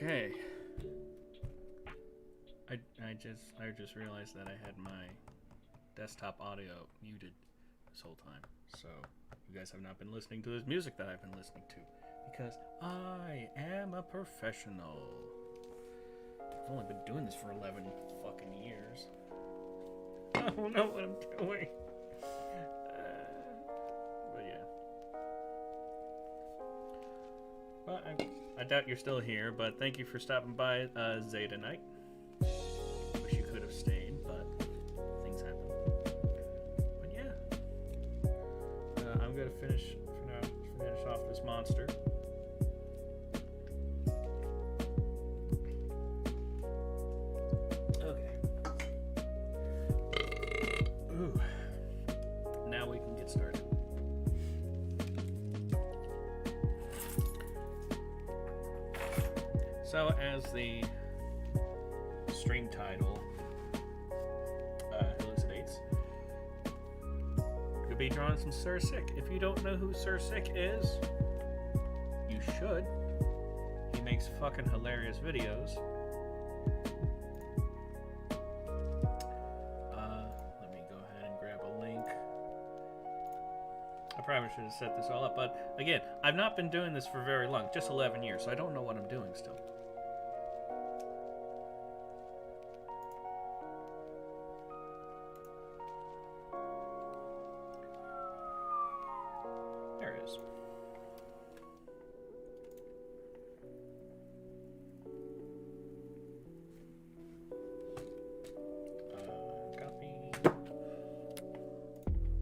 Okay. I just realized that I had my desktop audio muted this whole time. So you guys have not been listening to this music that I've been listening to because I am a professional. I've only been doing this for 11 fucking years. I don't know what I'm doing. But yeah. Well, I doubt you're still here, but thank you for stopping by Zeta Night. Wish you could have stayed, but things happen. But yeah, I'm gonna finish off this monster. Okay. Ooh. Now we can get started. So, as the stream title elucidates, you'll be drawing some Sir Sic. If you don't know who Sir Sic is, you should. He makes fucking hilarious videos. Let me go ahead and grab a link. I probably should have set this all up, but again, I've not been doing this for very long, just 11 years, so I don't know what I'm doing still. There it is. Copy.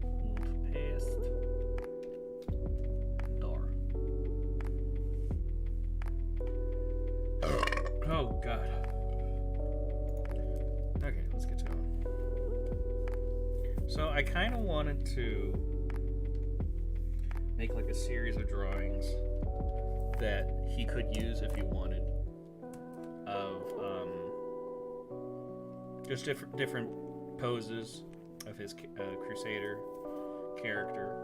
And paste. Door. Oh god. Okay, let's get going. So I kind of wanted to make like a series of drawings that he could use if he wanted, of just different poses of his Crusader character.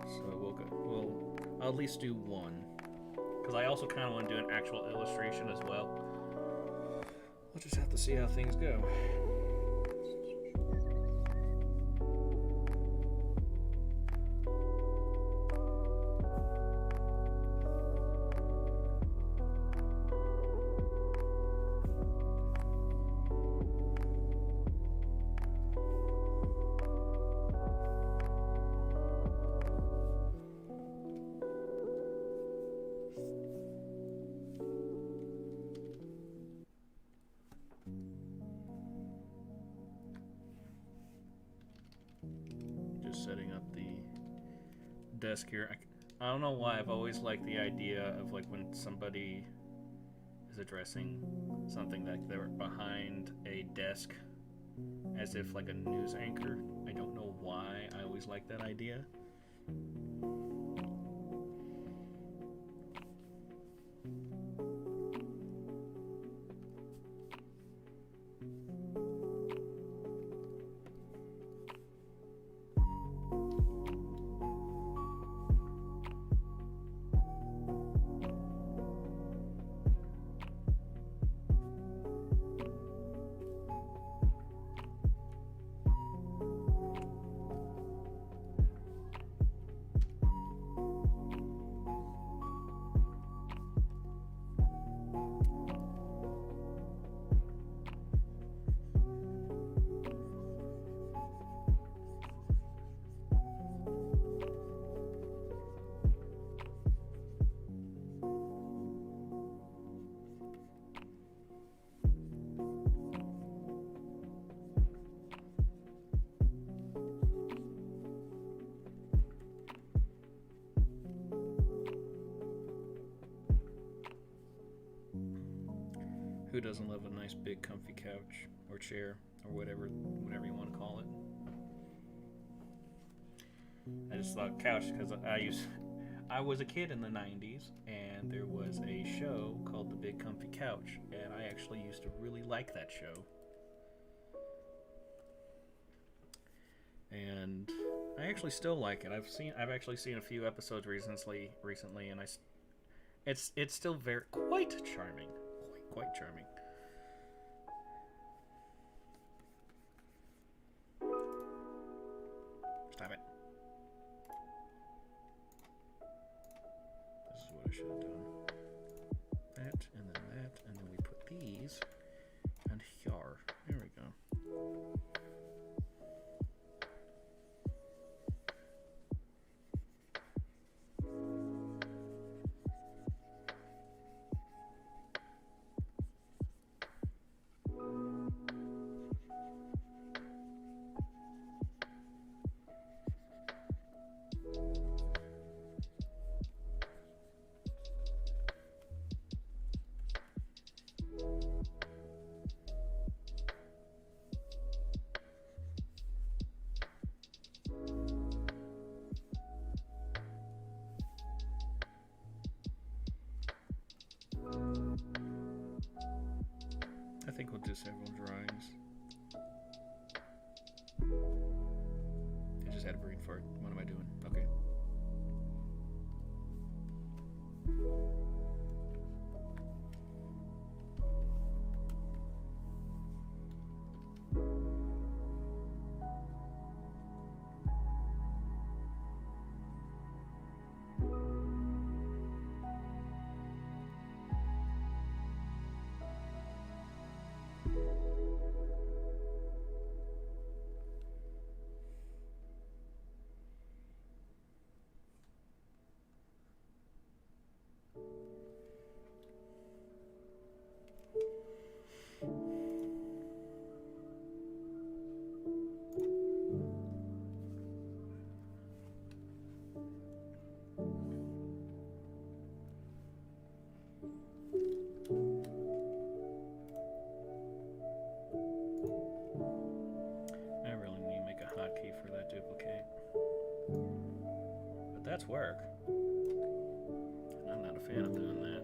So I'll at least do one, because I also kind of want to do an actual illustration as well. We'll just have to see how things go. Setting up the desk here. I don't know why I've always liked the idea of like when somebody is addressing something that they're behind a desk as if like a news anchor. I don't know why I always like that idea. Who doesn't love a nice big comfy couch or chair or whatever you want to call it? I just thought couch because I was a kid in the 90s and there was a show called The Big Comfy Couch, and I actually used to really like that show. and I actually still like it. I've actually seen a few episodes recently, and it's still very quite charming, quite charming. Stop it. This is what I should have done. That, and then we put these and here. There we go. I think we'll do several drawings. I just had a brain fart. What am I doing? Okay. I really need to make a hotkey for that duplicate. But that's work. And I'm not a fan of doing that.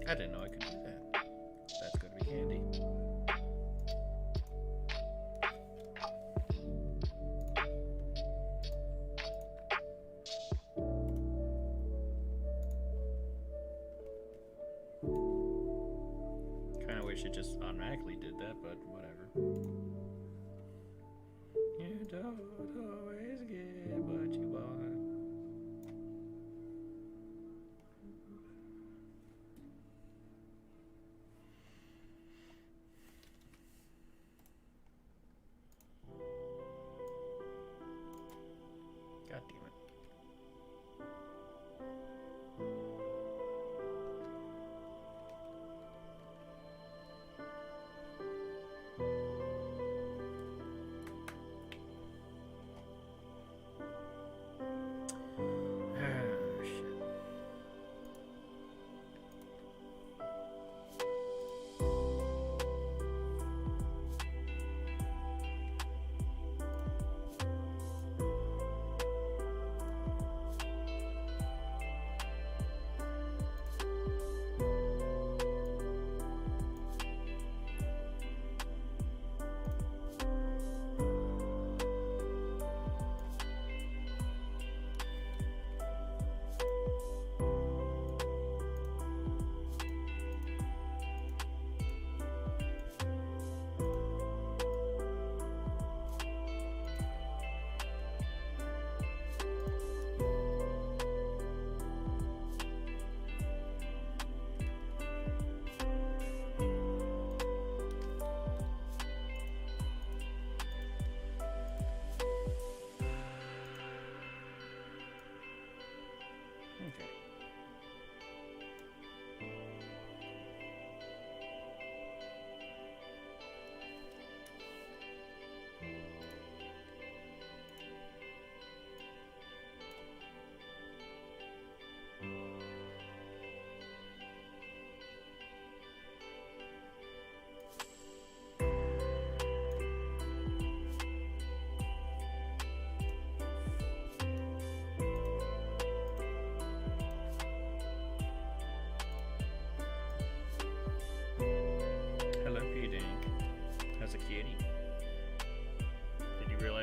I didn't know I could do that. That's going to be handy. Kind of wish it just automatically did that, but whatever. You don't always get what you want. God damn it.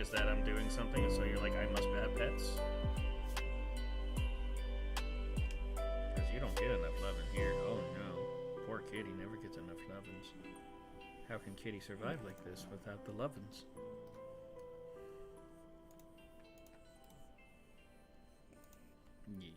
realize that I'm doing something, and so you're like, I must have pets? Because you don't get enough loving here. Oh no. Poor kitty never gets enough lovin's. How can kitty survive like this without the lovin's? Yeah.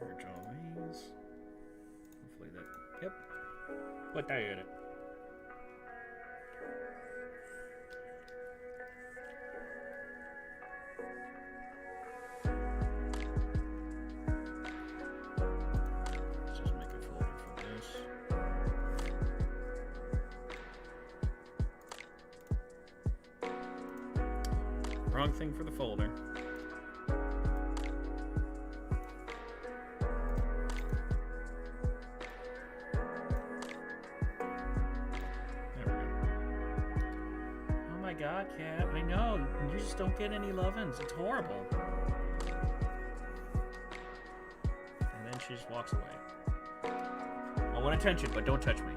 Merge all these. Hopefully that. Yep. What die at it? Let's just make a folder for this. Wrong thing for the folder. God, Cat, I know. You just don't get any lovin's. It's horrible. And then she just walks away. I want attention, but don't touch me.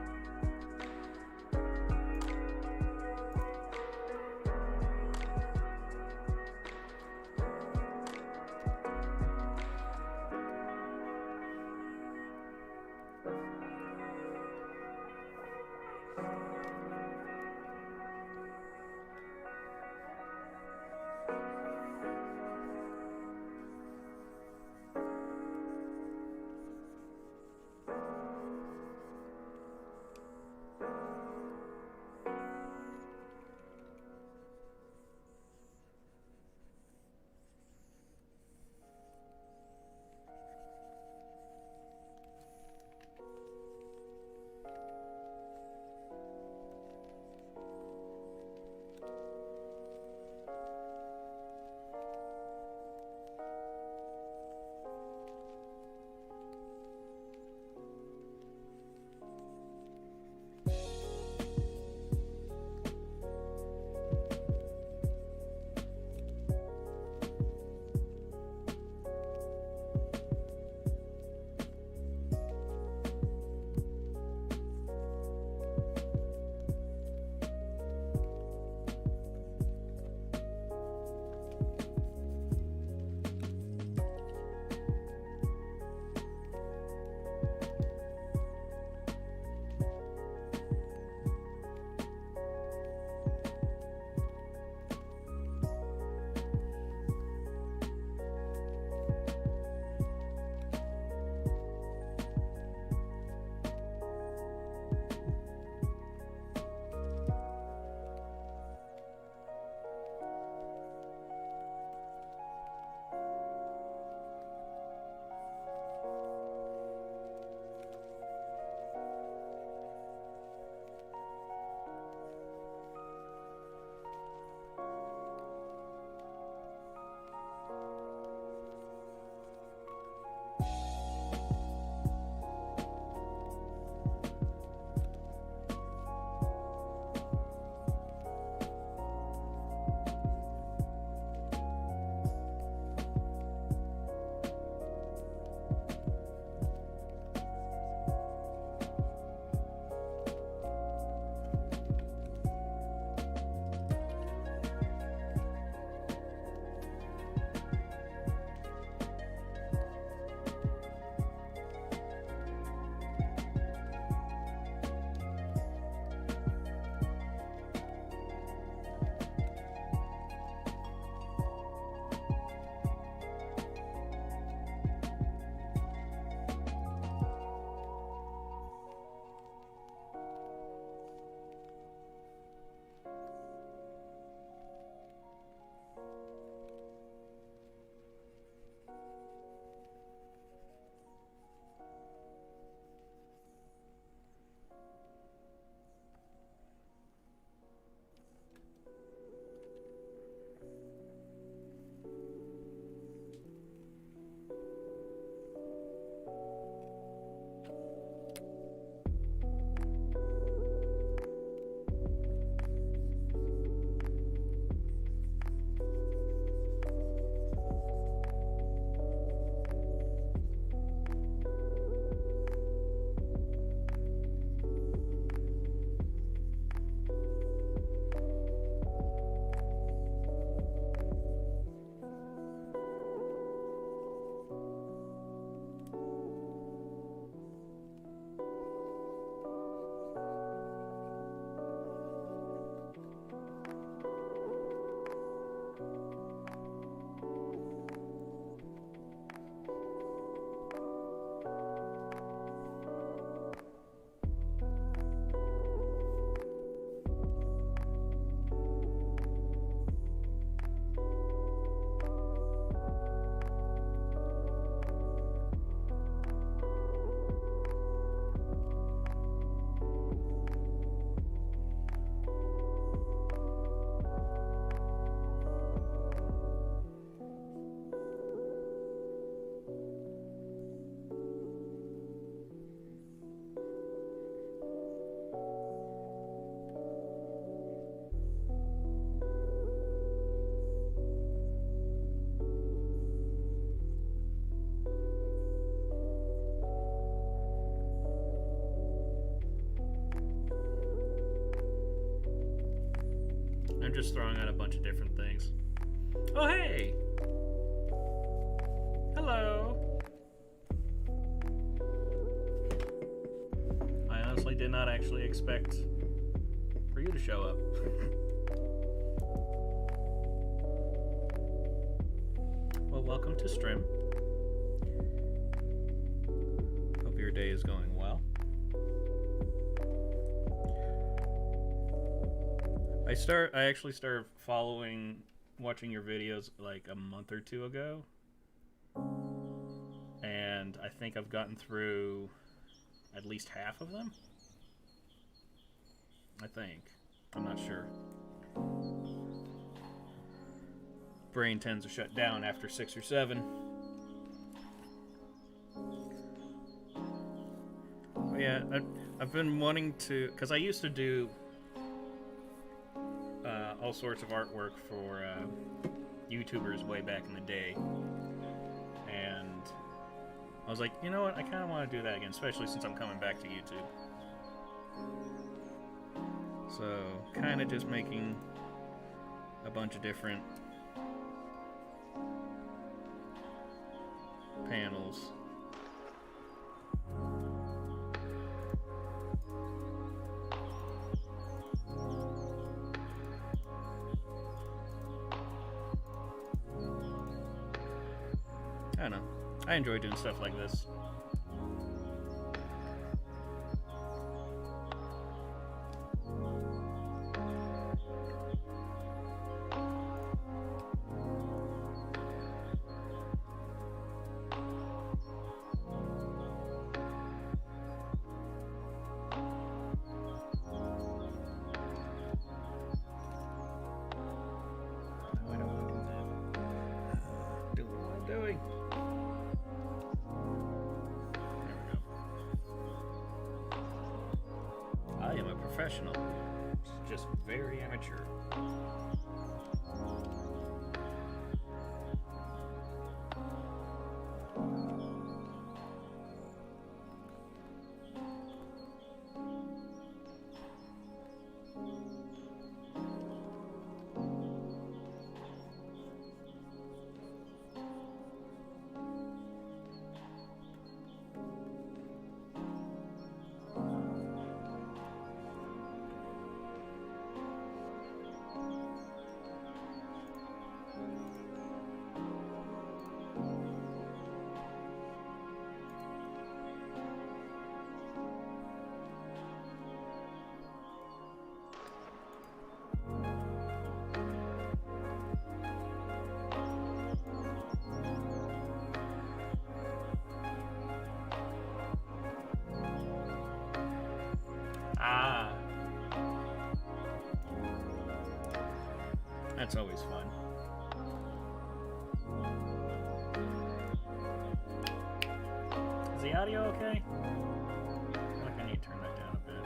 I'm just throwing out a bunch of different things. Oh, hey! Hello! I honestly did not actually expect for you to show up. Well, welcome to Strim. Hope your day is going well. I actually started watching your videos like a month or two ago, and I think I've gotten through at least half of them. I think. I'm not sure. Brain tends to shut down after 6 or 7. But yeah, I've been wanting to, because I used to do all sorts of artwork for YouTubers way back in the day, and I was like, you know what, I kind of want to do that again, especially since I'm coming back to YouTube. So, kind of just making a bunch of different panels. I don't know. I enjoy doing stuff like this. No, I don't want to do that. Doing what I'm doing. I am a professional. It's just very amateur. Ah. That's always fun. Is the audio okay? I feel like I need to turn that down a bit.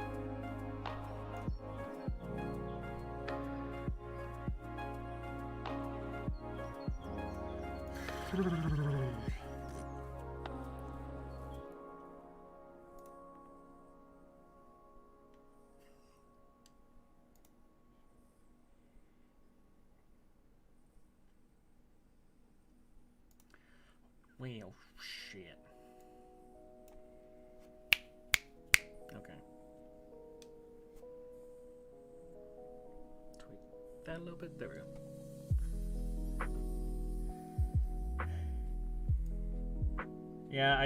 Well, shit. Okay. Tweak that a little bit. There we go. Yeah,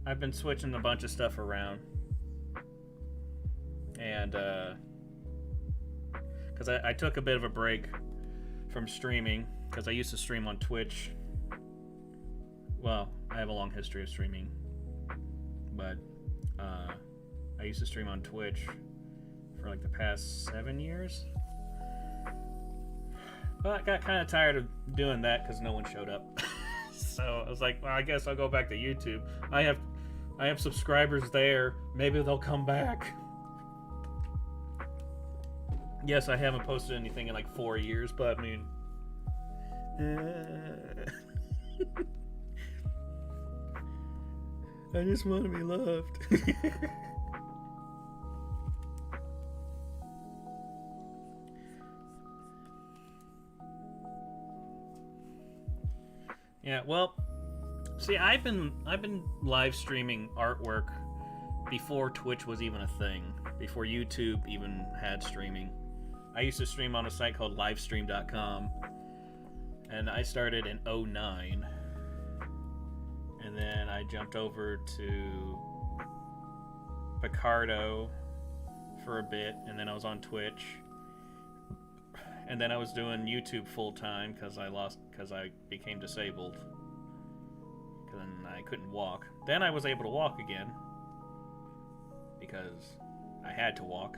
I've been switching a bunch of stuff around. And, because I took a bit of a break from streaming, because I used to stream on Twitch. Well, I have a long history of streaming, but I used to stream on Twitch for like the past 7 years. But I got kind of tired of doing that because no one showed up. So I was like, well, I guess I'll go back to YouTube. I have subscribers there. Maybe they'll come back. Yes, I haven't posted anything in like 4 years, but I mean... I just want to be loved. Yeah, well, see, I've been live streaming artwork before Twitch was even a thing, before YouTube even had streaming. I used to stream on a site called livestream.com, and I started in '09, and then I jumped over to Picardo for a bit, and then I was on Twitch, and then I was doing YouTube full time because I became disabled, and I couldn't walk. Then I was able to walk again because I had to walk.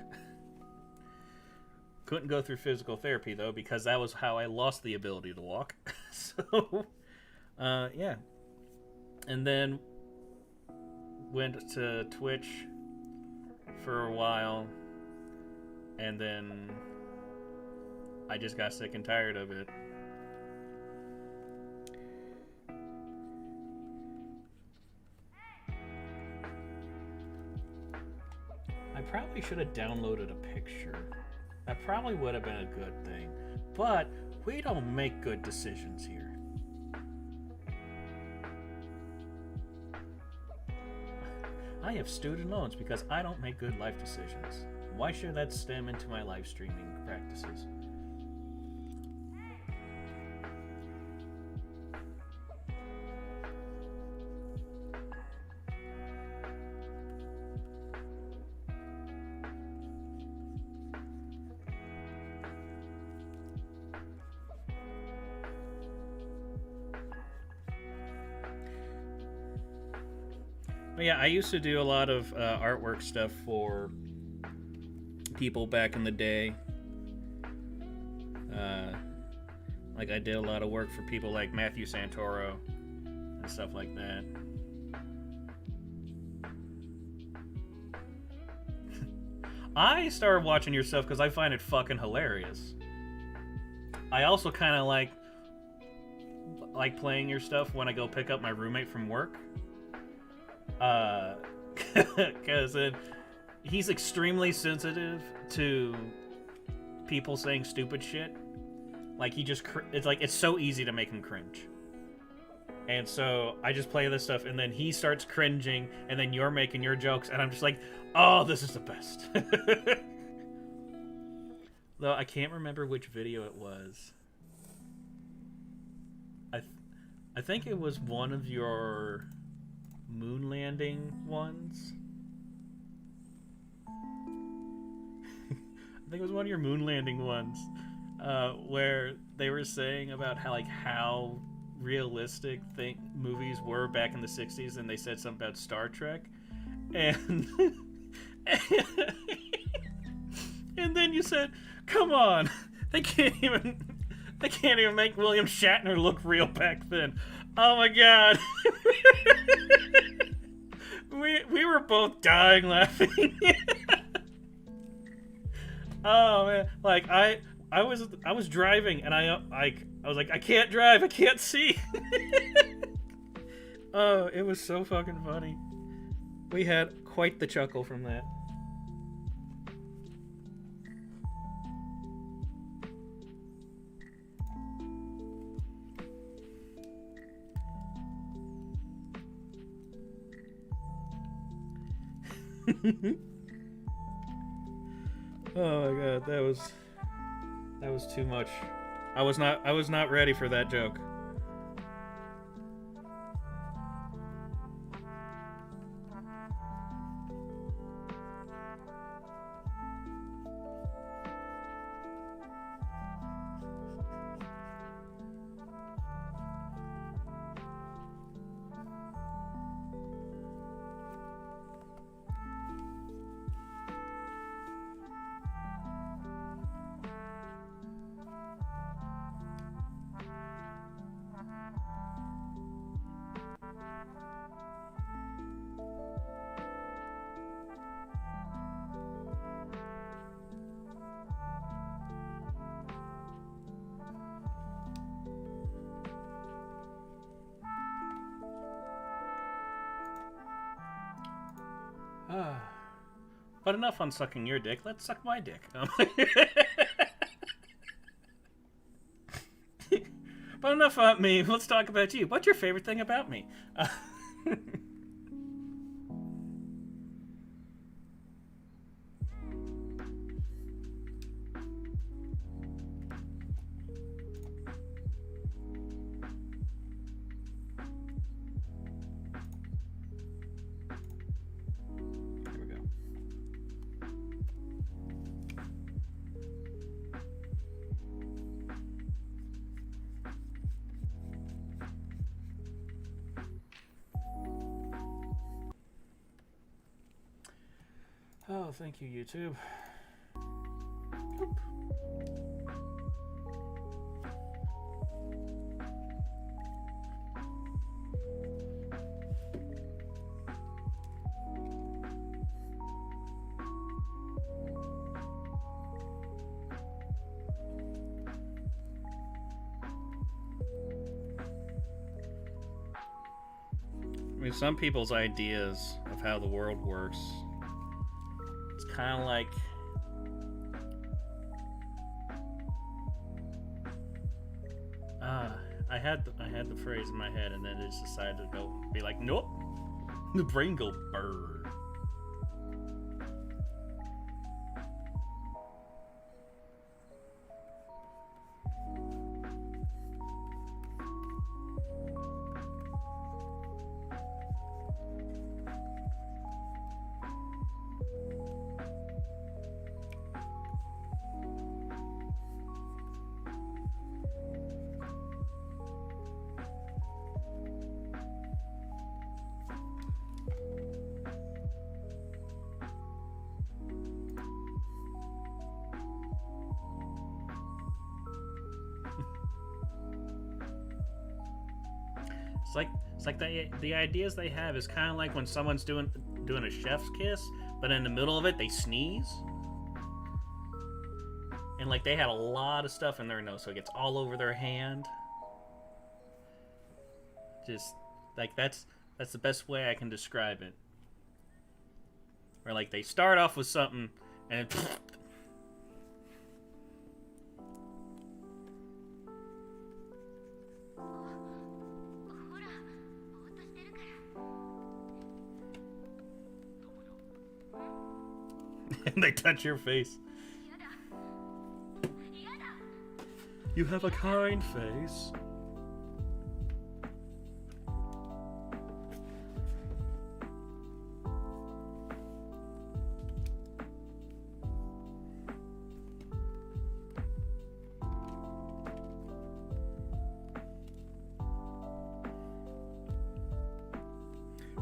Couldn't go through physical therapy though, because that was how I lost the ability to walk. So yeah, and then went to Twitch for a while, and then I just got sick and tired of it. I probably should have downloaded a picture. That probably would have been a good thing. But we don't make good decisions here. I have student loans because I don't make good life decisions. Why should that stem into my live streaming practices? But yeah, I used to do a lot of artwork stuff for people back in the day. Like I did a lot of work for people like Matthew Santoro and stuff like that. I started watching your stuff because I find it fucking hilarious. I also kind of like playing your stuff when I go pick up my roommate from work. Because he's extremely sensitive to people saying stupid shit. Like it's so easy to make him cringe. And so I just play this stuff, and then he starts cringing, and then you're making your jokes, and I'm just like, oh, this is the best. Though I can't remember which video it was. I think it was one of your moon landing ones. I think it was one of your moon landing ones, where they were saying about how realistic movies were back in the 60s, and they said something about Star Trek, and and then you said, come on, they can't even make William Shatner look real back then. Oh my god. we were both dying laughing. Oh man, like I was driving, and I was like, I can't drive, I can't see. Oh, it was so fucking funny. We had quite the chuckle from that. Oh my god, that was too much. I was not ready for that joke. But enough on sucking your dick. Let's suck my dick. But enough about me. Let's talk about you. What's your favorite thing about me? Here we go. Oh, thank you, YouTube. Oop. I mean, some people's ideas of how the world works, it's kind of like I had the phrase in my head, and then it just decided to go be like, nope, the brain go burr. It's like the ideas they have is kind of like when someone's doing a chef's kiss, but in the middle of it they sneeze, and like they had a lot of stuff in their nose, so it gets all over their hand. Just like that's the best way I can describe it. Where like they start off with something and and they touch your face. You have a kind face.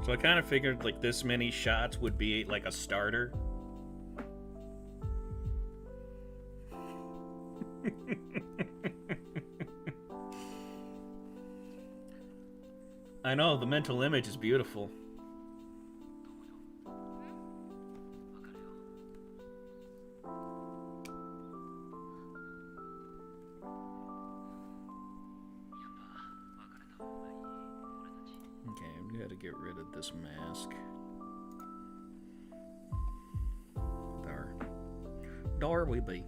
So I kind of figured like this many shots would be like a starter. I know, the mental image is beautiful. Okay, I'm gonna get rid of this mask. There we be.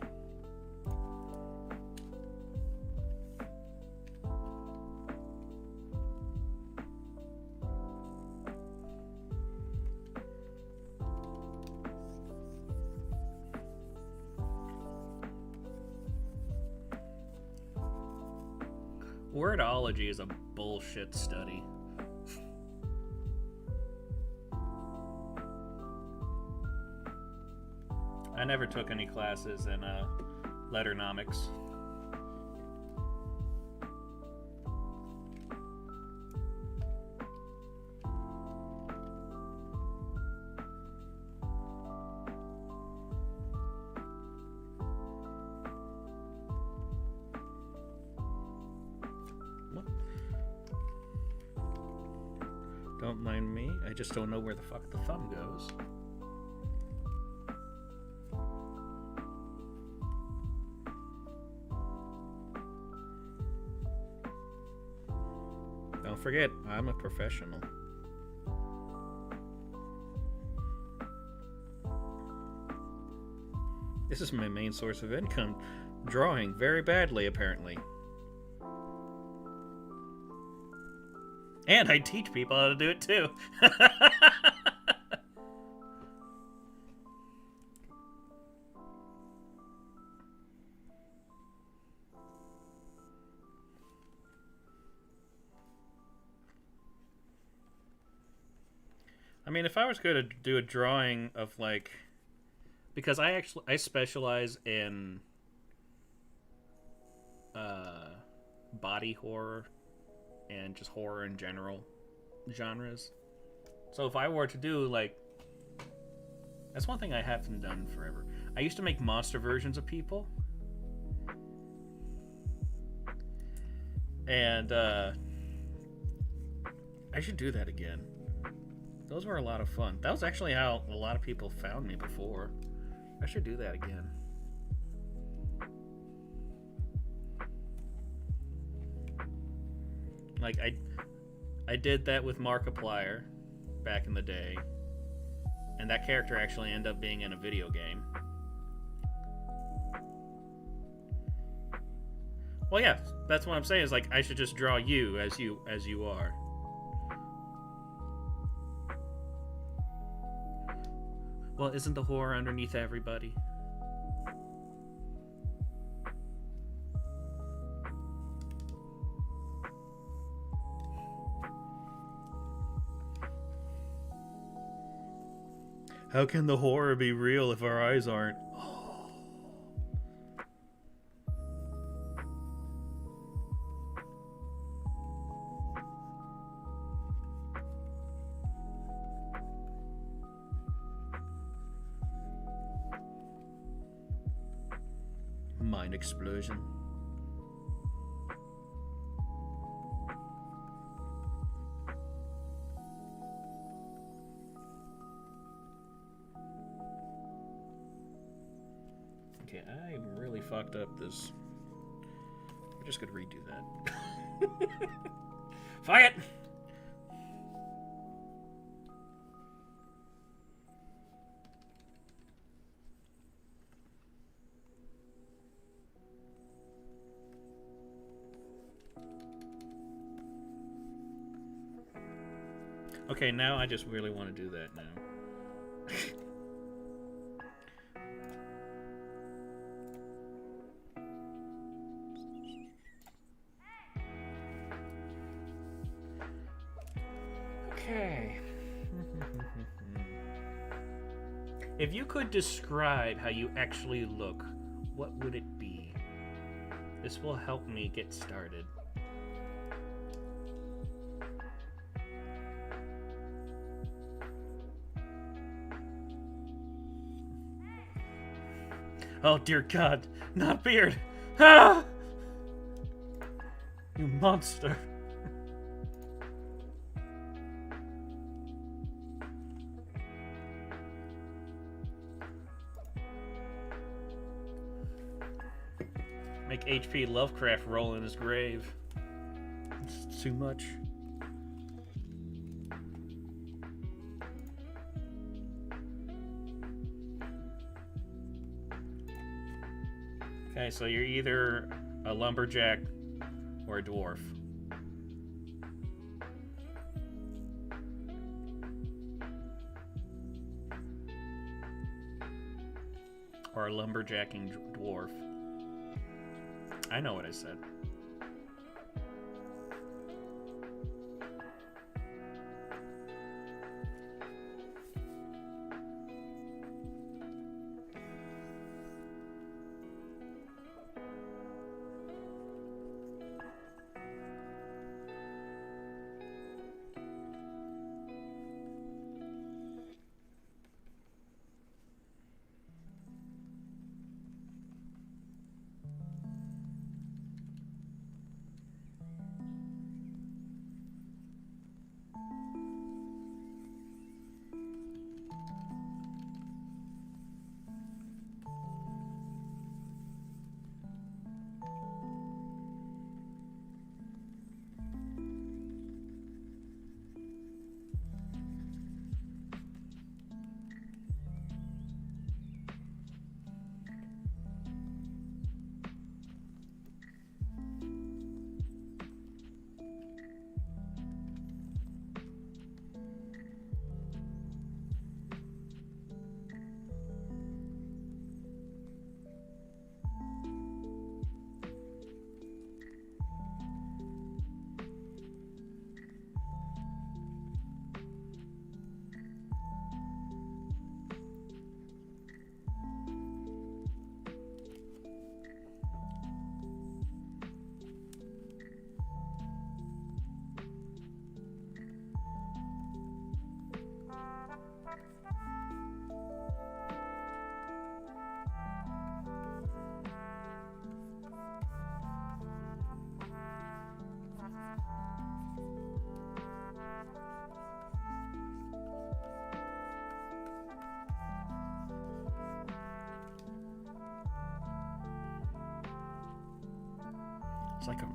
Wordology is a bullshit study. I never took any classes in letternomics. Don't mind me, I just don't know where the fuck the thumb goes. Don't forget, I'm a professional. This is my main source of income. Drawing very badly, apparently. And I teach people how to do it too. I mean, if I was going to do a drawing of like, because I specialize in body horror and just horror in general genres. So if I were to do like, that's one thing I haven't done forever. I used to make monster versions of people, and I should do that again. Those were a lot of fun. That was actually how a lot of people found me before. I should do that again. Like, I did that with Markiplier back in the day. And that character actually ended up being in a video game. Well, yeah, that's what I'm saying, is like, I should just draw you as you are. Well, isn't the horror underneath everybody? How can the horror be real if our eyes aren't? Oh. Mind explosion. Okay, I really fucked up this. I'm just gonna redo that. Fuck it! Okay, now I just really want to do that now. Okay. If you could describe how you actually look, what would it be? This will help me get started. Oh dear God, not beard! Ah! You monster! Make H.P. Lovecraft roll in his grave. It's too much. Okay, so you're either a lumberjack or a dwarf. Or a lumberjacking dwarf. I know what I said.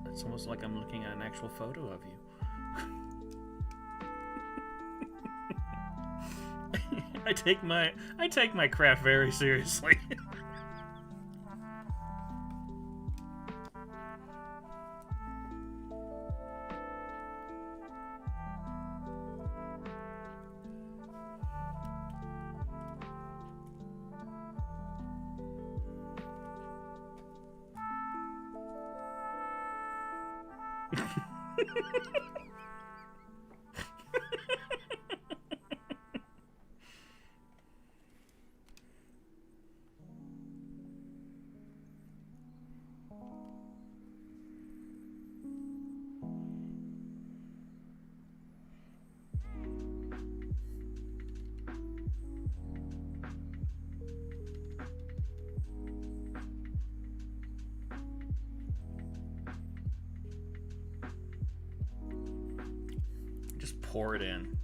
It's almost like I'm looking at an actual photo of you. I take my craft very seriously. Just pour it in.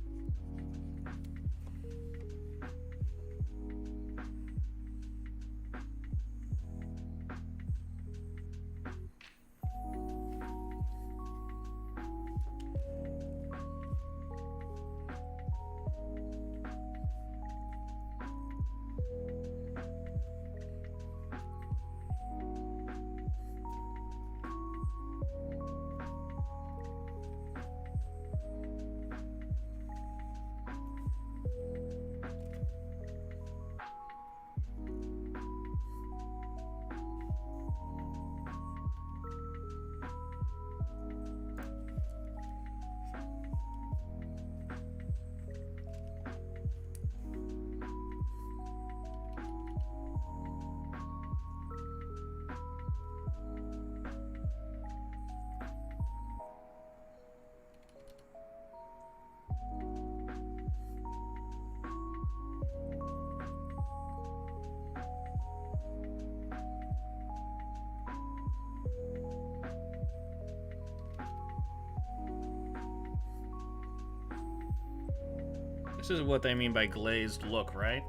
This is what they mean by glazed look, right?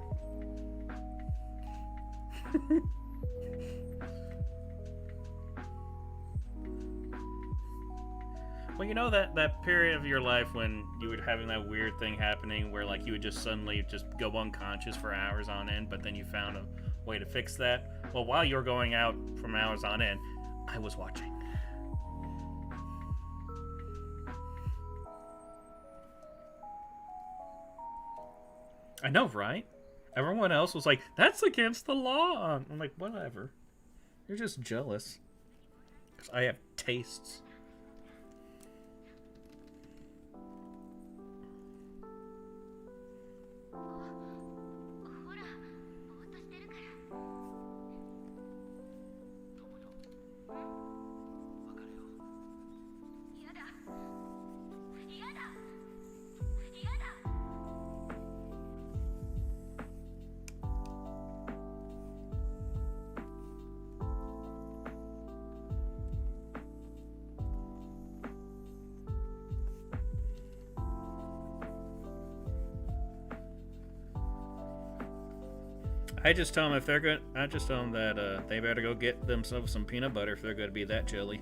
Well, you know that period of your life when you were having that weird thing happening where like you would just suddenly just go unconscious for hours on end, but then you found a way to fix that? Well, while you were going out from hours on end, I was watching. I know, right? Everyone else was like, that's against the law. I'm like, whatever. You're just jealous. Because I have tastes. I just tell them if they're good. I just tell them that they better go get themselves some peanut butter if they're going to be that chilly.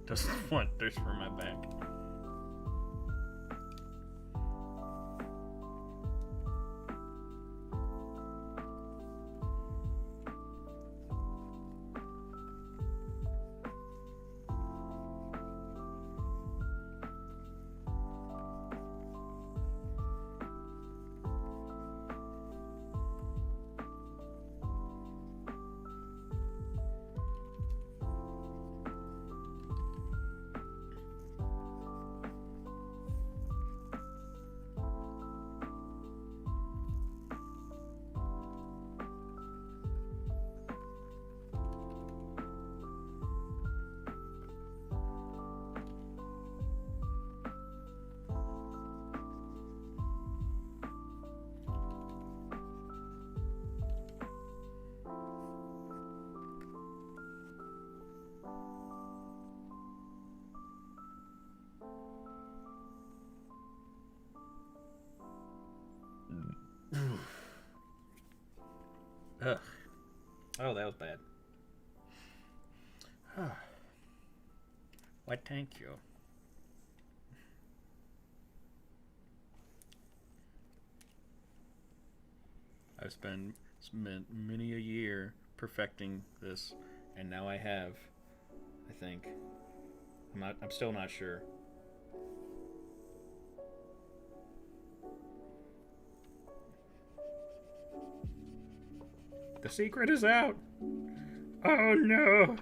Doesn't want thirst for my back. Oh, that was bad. Why, thank you. I've spent many a year perfecting this, and now I have. I think. I'm still not sure. The secret is out. Oh no.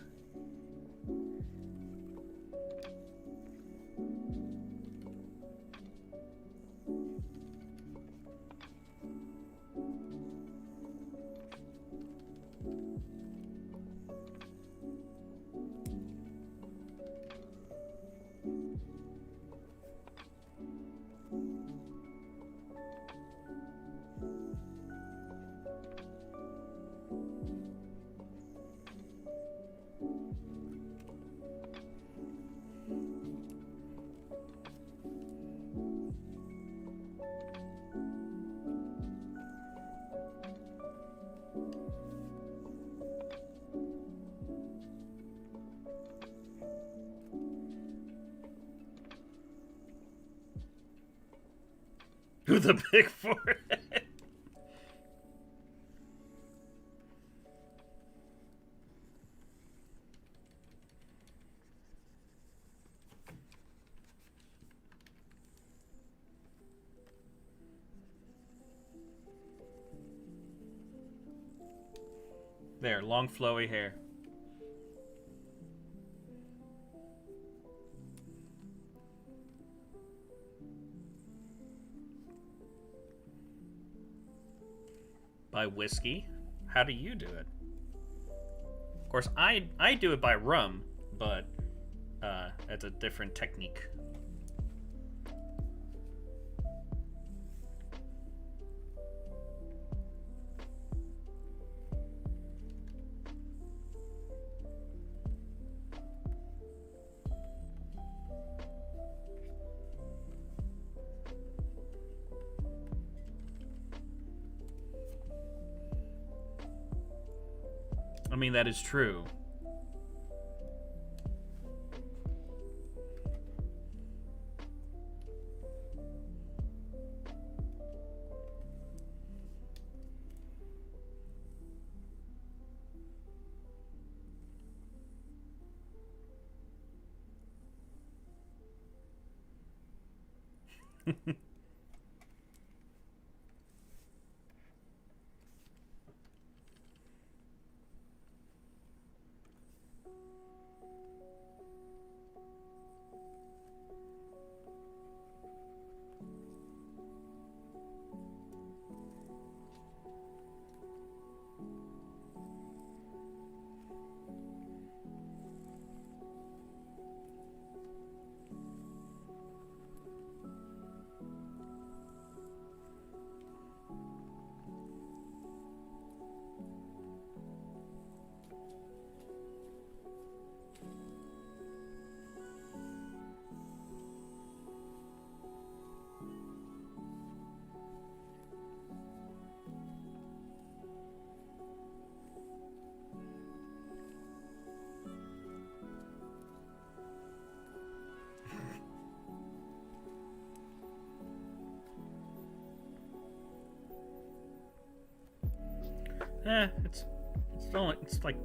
With a big forehead. There, long flowy hair. By whiskey? How do you do it? Of course, I do it by rum, but it's a different technique. I mean, that is true.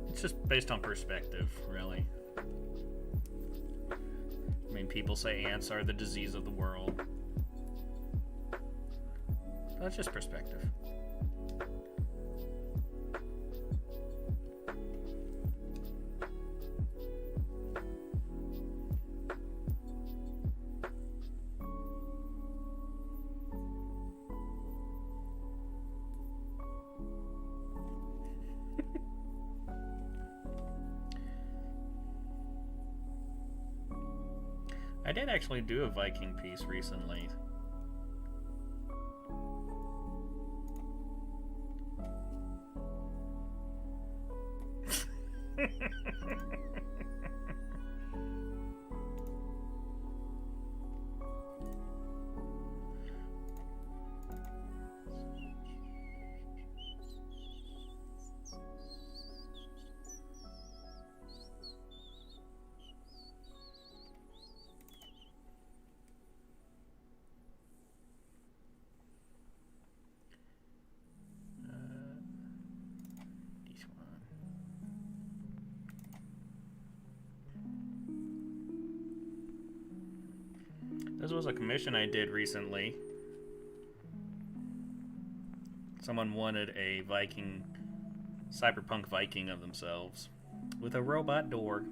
It's just based on perspective, really. I mean, people say ants are the disease of the world. That's just perspective. I did actually do a Viking piece recently. This was a commission I did recently. Someone wanted a Viking, cyberpunk Viking of themselves, with a robot door.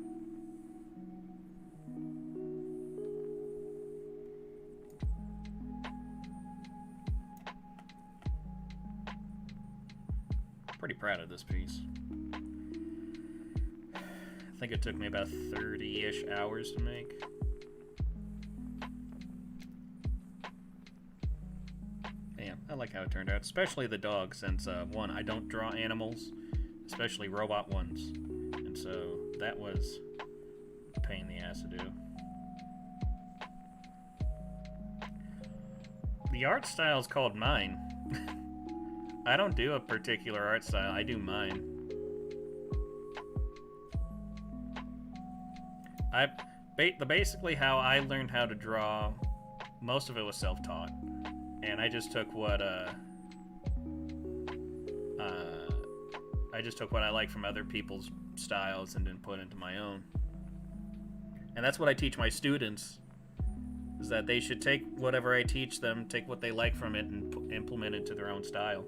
Pretty proud of this piece. I think it took me about 30-ish hours to make. Yeah, I like how it turned out, especially the dog, since one, I don't draw animals, especially robot ones, and so that was a pain in the ass to do. The art style is called mine. I don't do a particular art style, I do mine. Basically how I learned how to draw, most of it was self-taught, and I just took what I like from other people's styles and then put into my own. And that's what I teach my students, is that they should take whatever I teach them, take what they like from it, and implement it to their own style.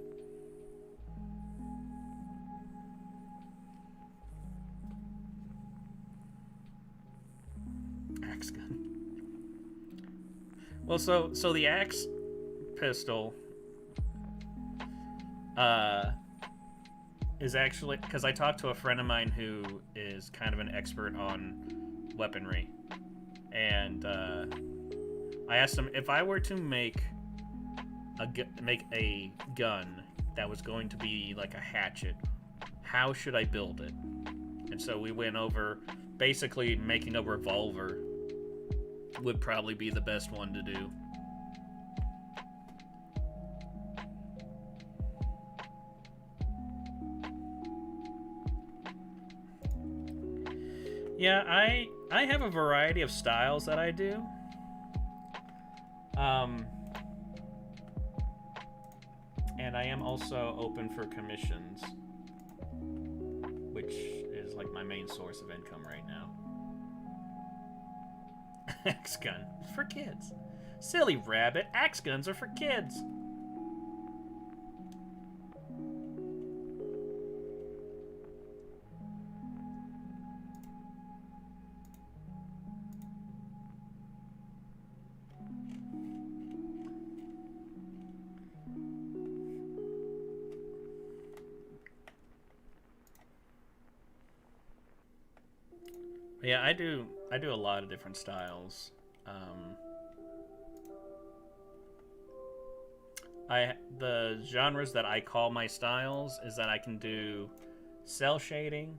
Axe gun. Well, so the axe pistol is actually, because I talked to a friend of mine who is kind of an expert on weaponry, and I asked him if I were to make a gun that was going to be like a hatchet, how should I build it? And so we went over basically making a revolver would probably be the best one to do. Yeah, I have a variety of styles that I do. And I am also open for commissions, which is like my main source of income right now. Axe gun for kids. Silly rabbit, axe guns are for kids. Yeah, I do a lot of different styles. The genres that I call my styles is that I can do cell shading,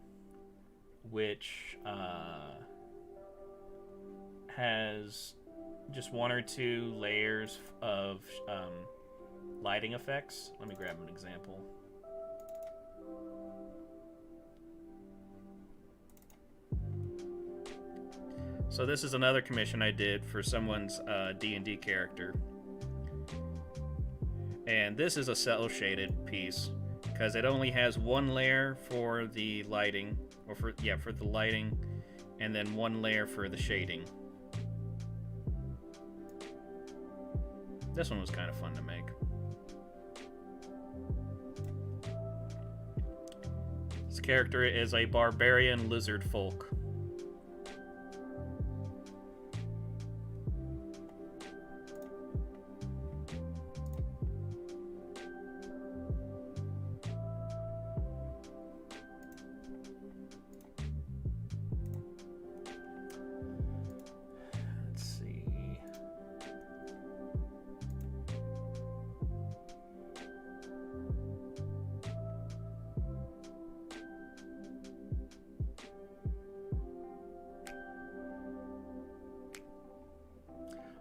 which has just one or two layers of lighting effects. Let me grab an example. So this is another commission I did for someone's D&D character. And this is a cel-shaded piece, because it only has one layer for the lighting, or for the lighting, and then one layer for the shading. This one was kind of fun to make. This character is a barbarian lizard folk.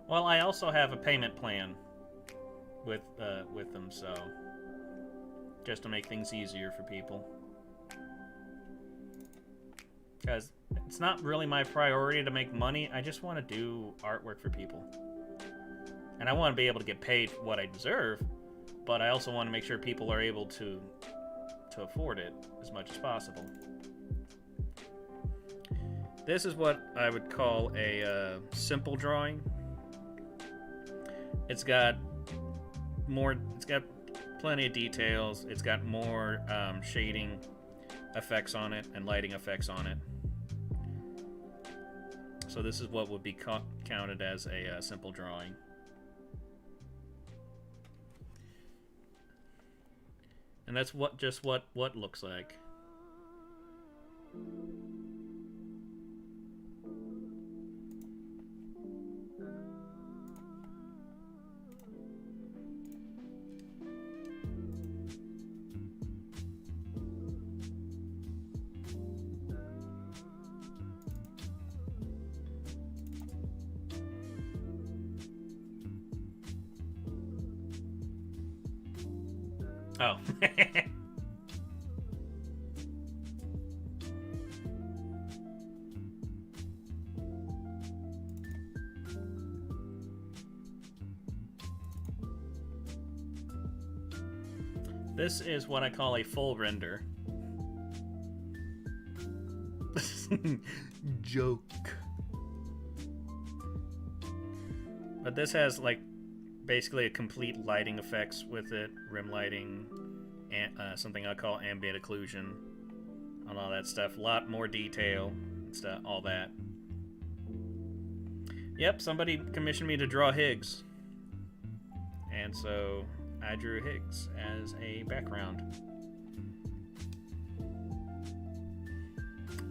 Well, I also have a payment plan with them, so just to make things easier for people. Because it's not really my priority to make money. I just want to do artwork for people. And I want to be able to get paid what I deserve, but I also want to make sure people are able to afford it as much as possible. This is what I would call a simple drawing. It's got more. It's got plenty of details. It's got more shading effects on it and lighting effects on it. So this is what would be counted as a simple drawing. And that's just what looks like. Oh. This is what I call a full render. Joke. But this has like basically a complete lighting effects with it, rim lighting, and something I call ambient occlusion, and all that stuff. A lot more detail, stuff, all that. Yep, somebody commissioned me to draw Higgs, and so I drew Higgs as a background.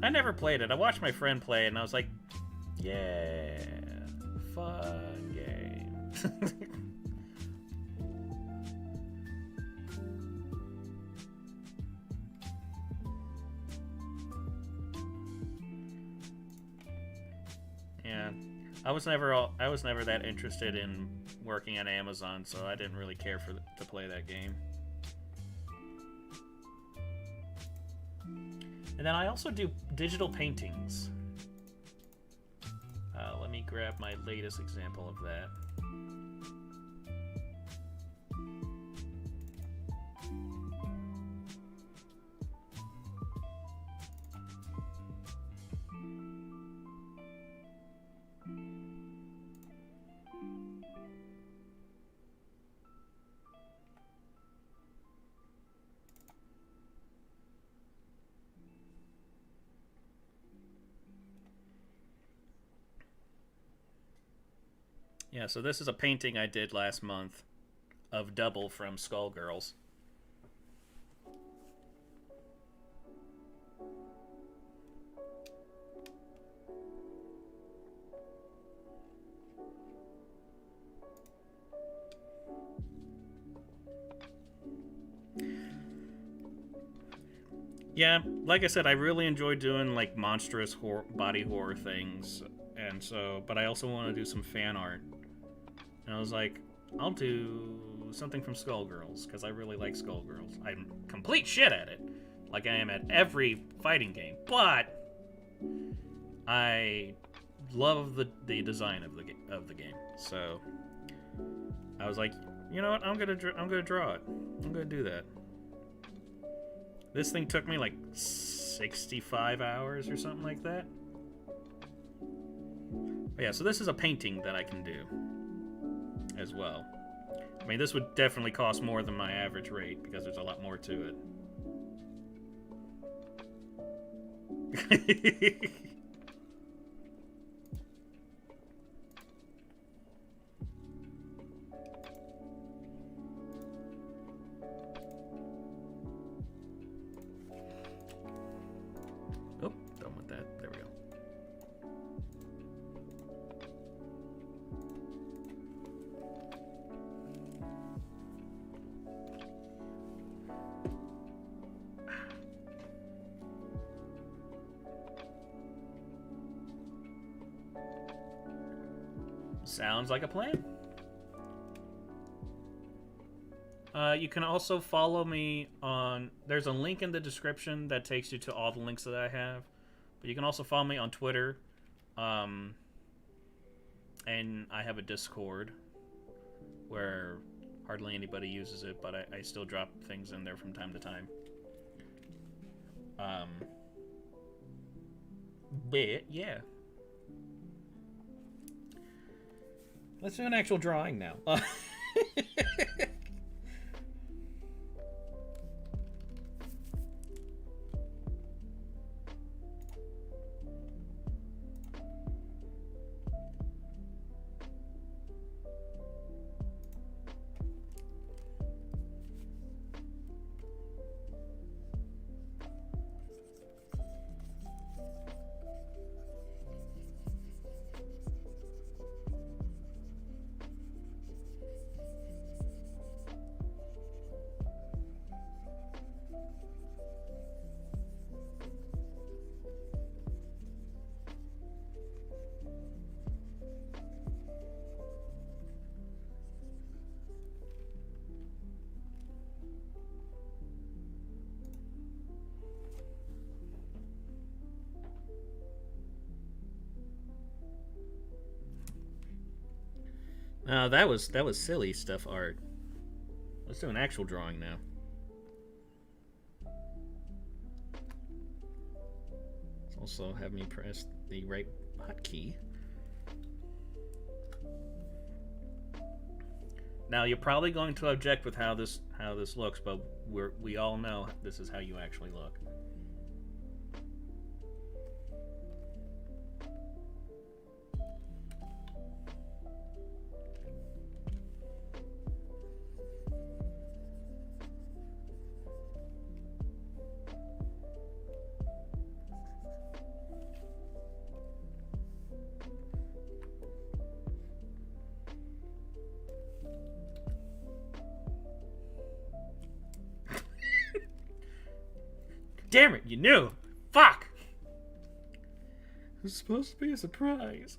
I never played it. I watched my friend play it, and I was like, yeah, fun game. Yeah, I was never that interested in working at Amazon, so I didn't really care to play that game. And then I also do digital paintings. Let me grab my latest example of that. Yeah, so this is a painting I did last month of Double from Skullgirls. Yeah, like I said, I really enjoy doing like monstrous body horror things, and so, but I also want to do some fan art. And I was like, I'll do something from Skullgirls, because I really like Skullgirls. I'm complete shit at it, like I am at every fighting game, but I love the design of the game. So I was like, you know what? I'm gonna draw it. I'm gonna do that. This thing took me like 65 hours or something like that. But yeah, so this is a painting that I can do as well. I mean, this would definitely cost more than my average rate because there's a lot more to it. Oh, done with that. There we go. Sounds like a plan. You can also follow me on... There's a link in the description that takes you to all the links that I have. But you can also follow me on Twitter. And I have a Discord where hardly anybody uses it, but I still drop things in there from time to time. But, yeah. Let's do an actual drawing now. That was silly stuff art. Let's do an actual drawing now. Also have me press the right hotkey. Now you're probably going to object with how this looks, but we all know this is how you actually look. Damn it, you knew! Fuck! It was supposed to be a surprise.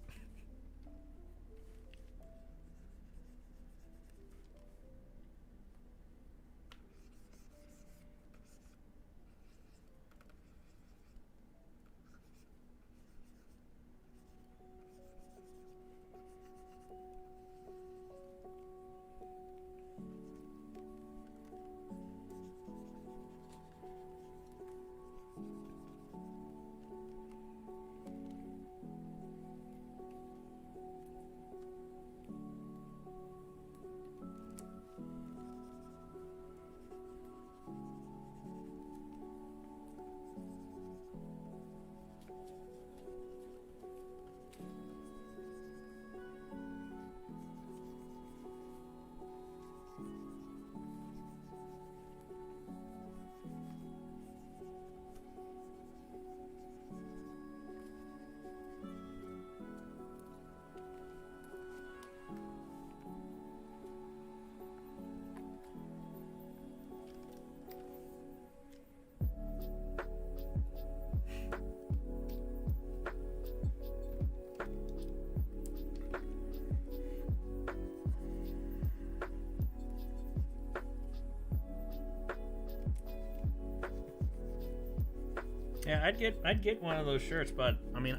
Yeah, I'd get one of those shirts, but I mean,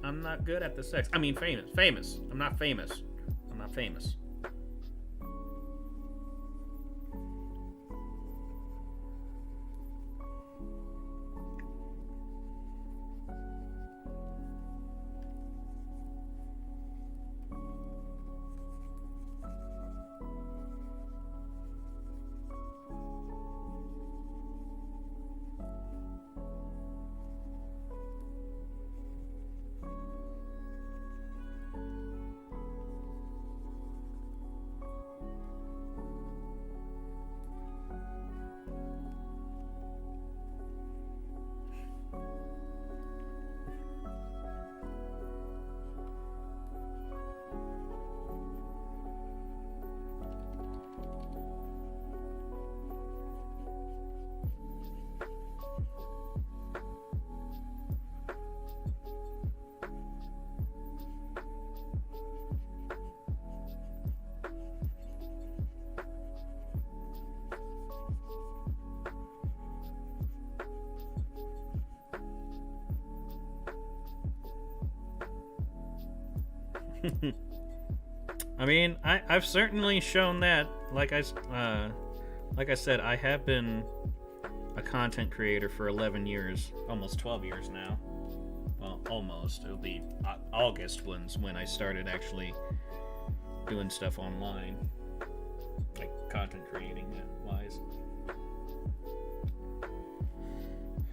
I'm not good at the sex. I mean, famous. I'm not famous. I mean, I've certainly shown that. Like I said, I have been a content creator for 11 years, almost 12 years now. Well, almost. It'll be August when I started actually doing stuff online, like content creating wise.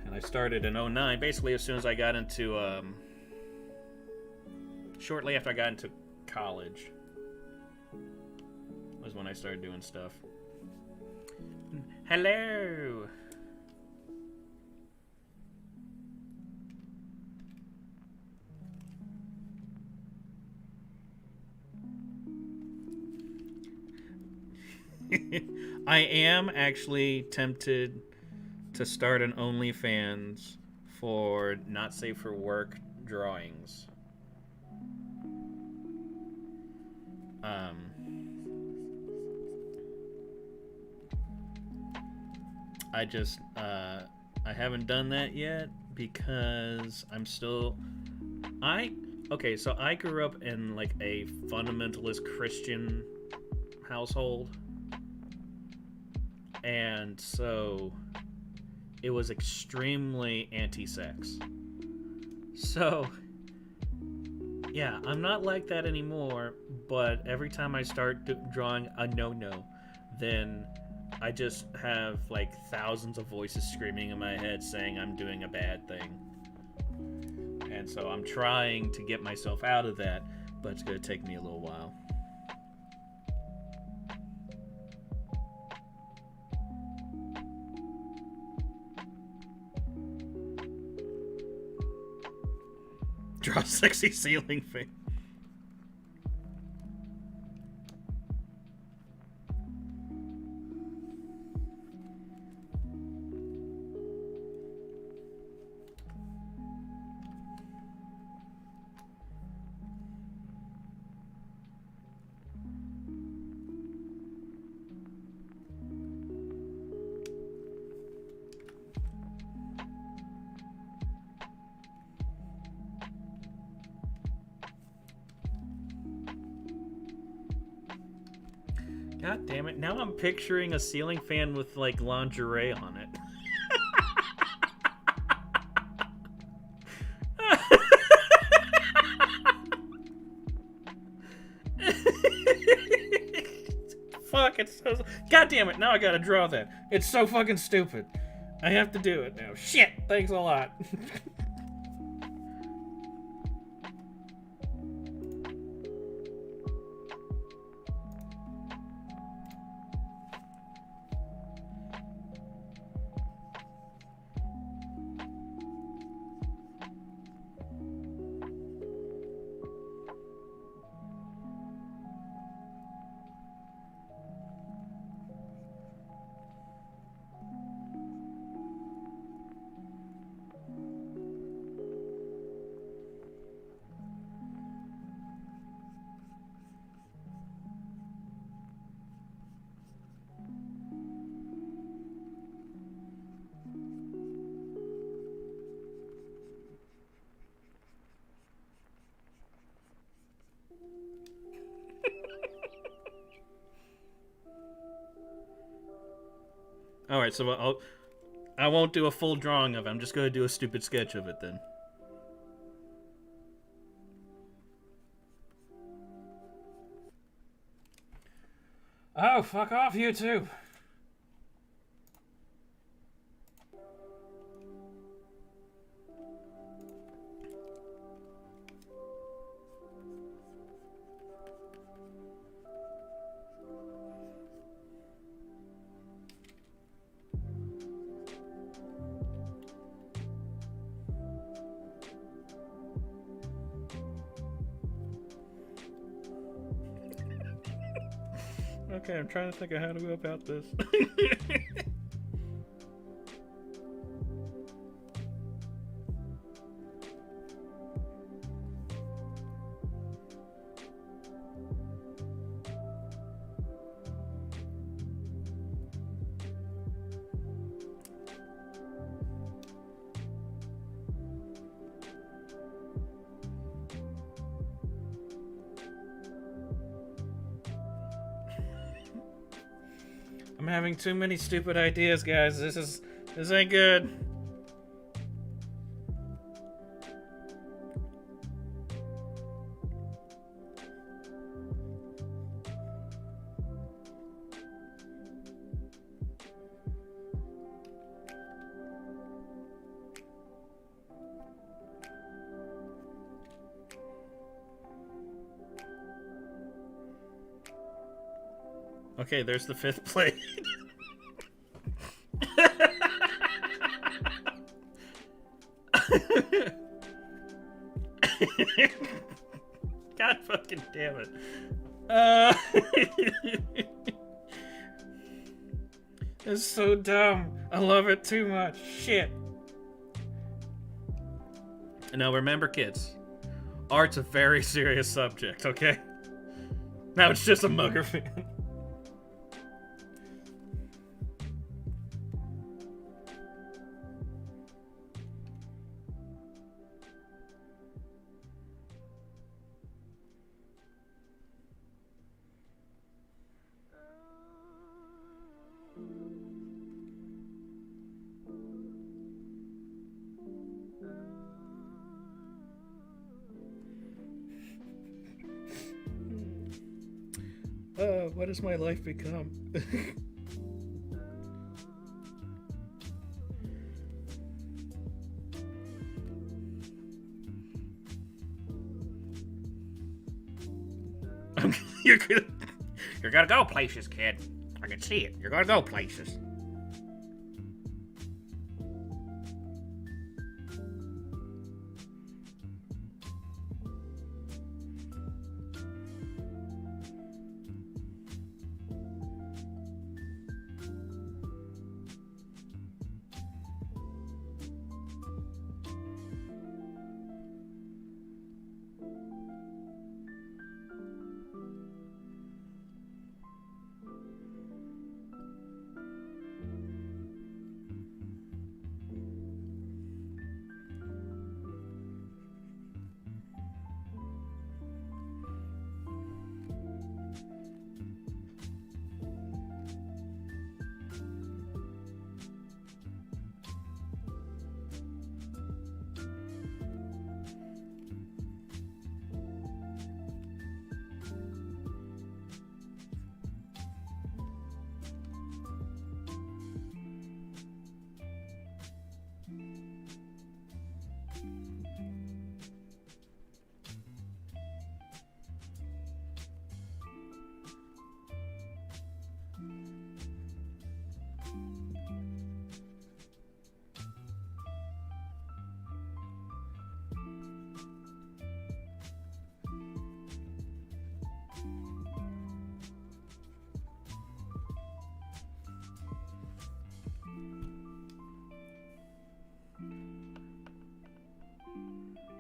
And I started in 09, basically as soon as I got into, shortly after I got into college was when I started doing stuff. Hello! I am actually tempted to start an OnlyFans for not safe for work drawings. I haven't done that yet because I'm still, okay, so I grew up in like a fundamentalist Christian household, and so it was extremely anti-sex. So yeah, I'm not like that anymore, but every time I start drawing a no-no, then I just have like thousands of voices screaming in my head saying I'm doing a bad thing. And so I'm trying to get myself out of that, but it's going to take me a little while. Draw sexy ceiling fan. God damn it. Now I'm picturing a ceiling fan with, like, lingerie on it. Fuck, it's so... God damn it, now I gotta draw that. It's so fucking stupid. I have to do it now. Shit, thanks a lot. Alright, so I won't do a full drawing of it. I'm just going to do a stupid sketch of it then. Oh, fuck off, YouTube. Okay, I'm trying to think of how to go about this. I'm having too many stupid ideas, guys. This ain't good. Okay, there's the 5th plate. God fucking damn it. It's so dumb. I love it too much. Shit. Now remember, kids, art's a very serious subject, okay? Now it's just a mugger fan. What has my life become? You're gonna go places, kid. I can see it. You're gonna go places.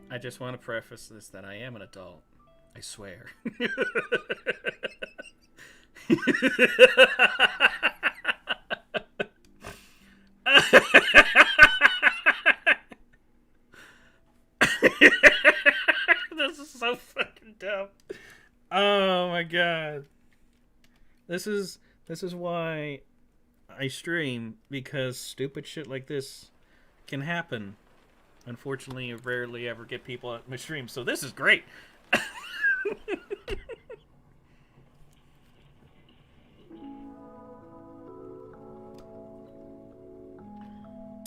I just want to preface this that I am an adult. I swear. This is so fucking dumb. Oh my god. This is why I stream, because stupid shit like this can happen. Unfortunately, I rarely ever get people at my stream, so this is great.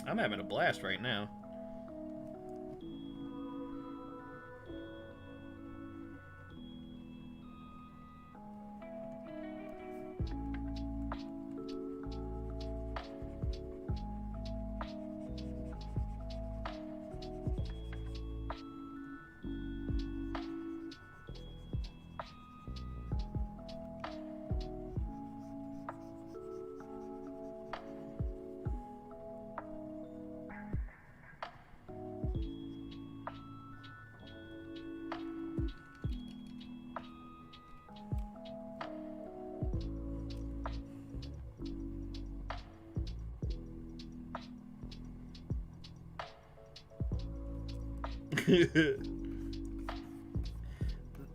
I'm having a blast right now.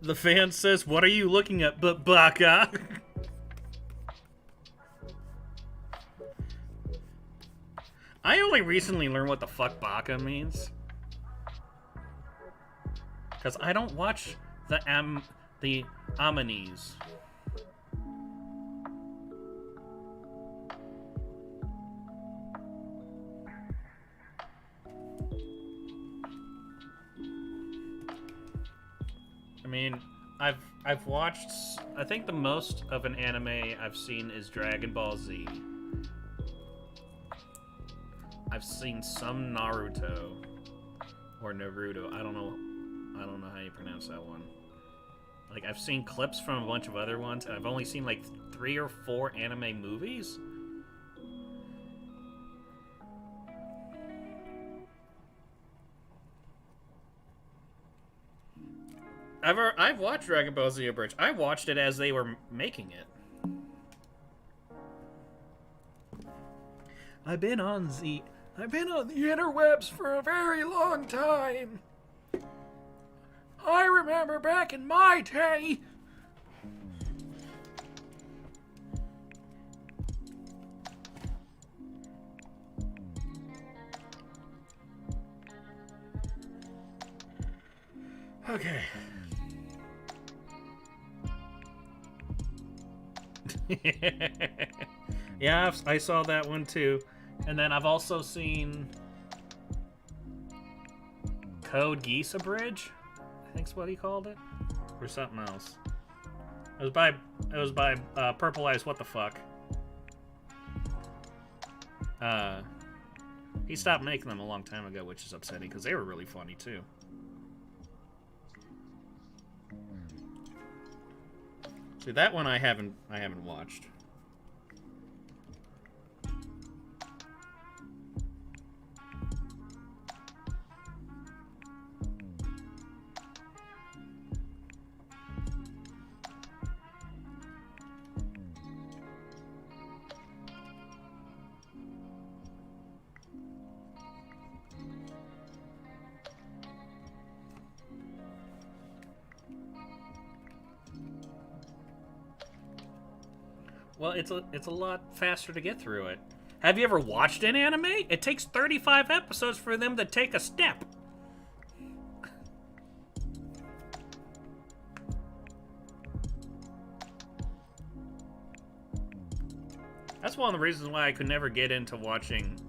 The fan says, "What are you looking at, Baka?" I only recently learned what the fuck Baka means. Because I don't watch the Amanies. I mean, I've I've watched. I think the most of an anime I've seen is Dragon Ball Z. I've seen some Naruto or Naruto. I don't know how you pronounce that one. Like, I've seen clips from a bunch of other ones, and I've only seen like 3 or 4 anime movies. I've watched Dragon Ball Z Abridged. I watched it as they were making it. I've been on the interwebs for a very long time. I remember back in my day. Okay. Yeah, I saw that one too. And then I've also seen Code Geass Bridge, I think's what he called it, or something else. It was by Purple Eyes. What the fuck? He stopped making them a long time ago, which is upsetting because they were really funny too. See, that one I haven't watched. Well, it's a lot faster to get through it. Have you ever watched an anime? It takes 35 episodes for them to take a step. That's one of the reasons why I could never get into watching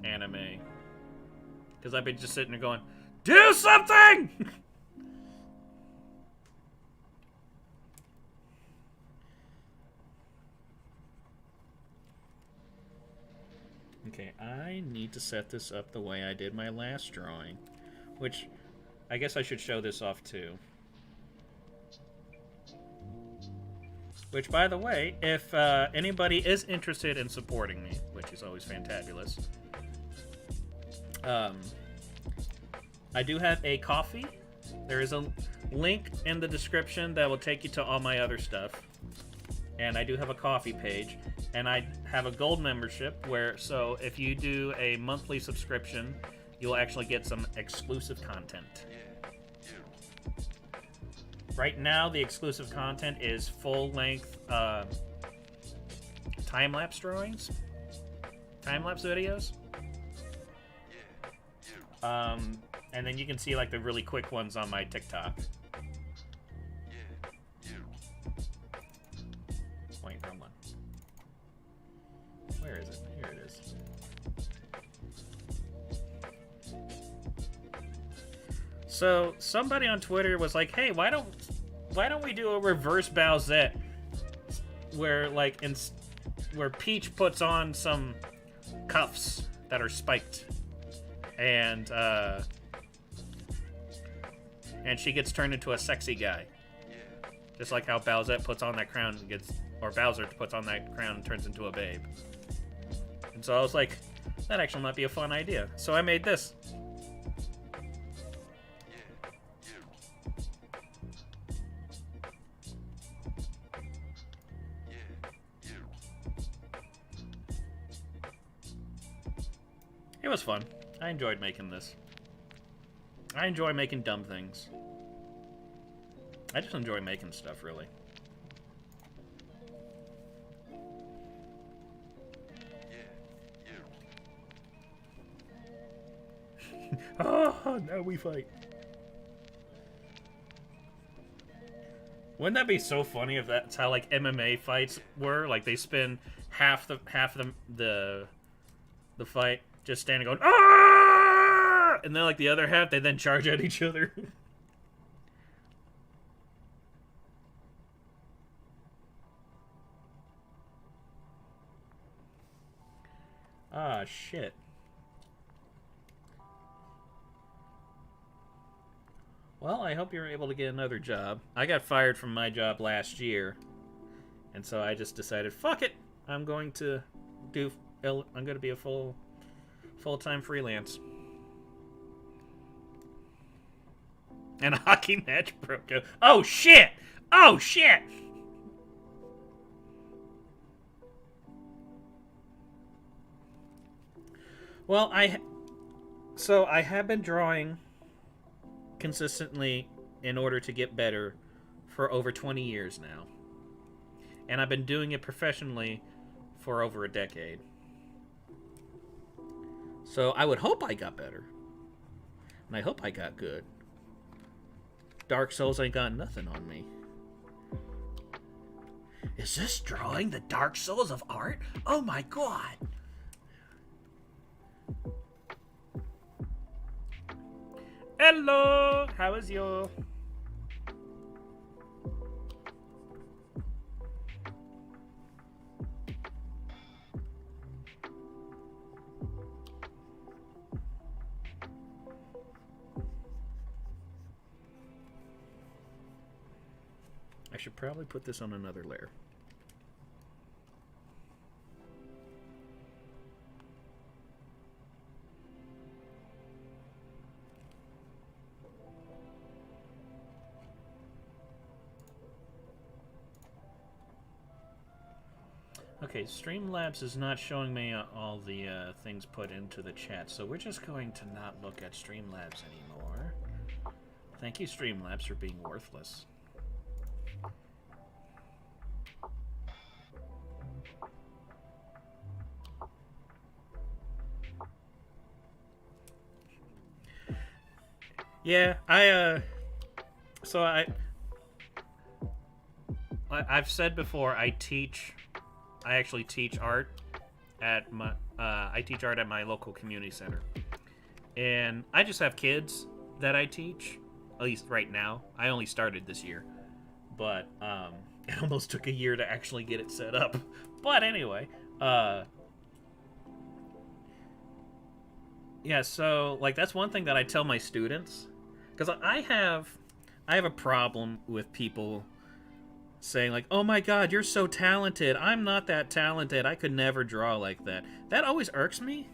anime. Because I've been just sitting there going, do something! Okay, I need to set this up the way I did my last drawing. Which, I guess I should show this off too. Which, by the way, if anybody is interested in supporting me, which is always fantabulous, I do have a Ko-fi. There is a link in the description that will take you to all my other stuff. And I do have a Ko-fi page. And I have a gold membership where, so if you do a monthly subscription, you'll actually get some exclusive content. Right now, the exclusive content is full-length time-lapse drawings, time-lapse videos. And then you can see like the really quick ones on my TikTok. Wait, wrong one. Where is it? Here it is. So somebody on Twitter was like, "Hey, why don't we do a reverse Bowsette where where Peach puts on some cuffs that are spiked and she gets turned into a sexy guy, just like how Bowsette puts on that crown and Bowser puts on that crown and turns into a babe." And so I was like, that actually might be a fun idea. So I made this. It was fun. I enjoyed making this. I enjoy making dumb things. I just enjoy making stuff, really. Oh, now we fight. Wouldn't that be so funny if that's how like MMA fights were? Like they spend half the fight just standing going, ah! And then like the other half they then charge at each other. Ah, shit. Well, I hope you're able to get another job. I got fired from my job last year, and so I just decided, fuck it. I'm going to be a full-time freelance. And a hockey match broke out. Oh shit! Oh shit! Well, I have been drawing consistently in order to get better for over 20 years now. And I've been doing it professionally for over a decade. So I would hope I got better. And I hope I got good. Dark Souls ain't got nothing on me. Is this drawing the Dark Souls of art? Oh my god! Hello! How is you? I should probably put this on another layer. Okay, Streamlabs is not showing me all the things put into the chat, so we're just going to not look at Streamlabs anymore. Thank you, Streamlabs, for being worthless. Yeah, I've said before, I actually teach art at my, I teach art at my local community center. And I just have kids that I teach, at least right now. I only started this year, but, it almost took a year to actually get it set up. But anyway, yeah, so, like, that's one thing that I tell my students. Because I have a problem with people saying, like, oh my god, you're so talented. I'm not that talented. I could never draw like that. That always irks me.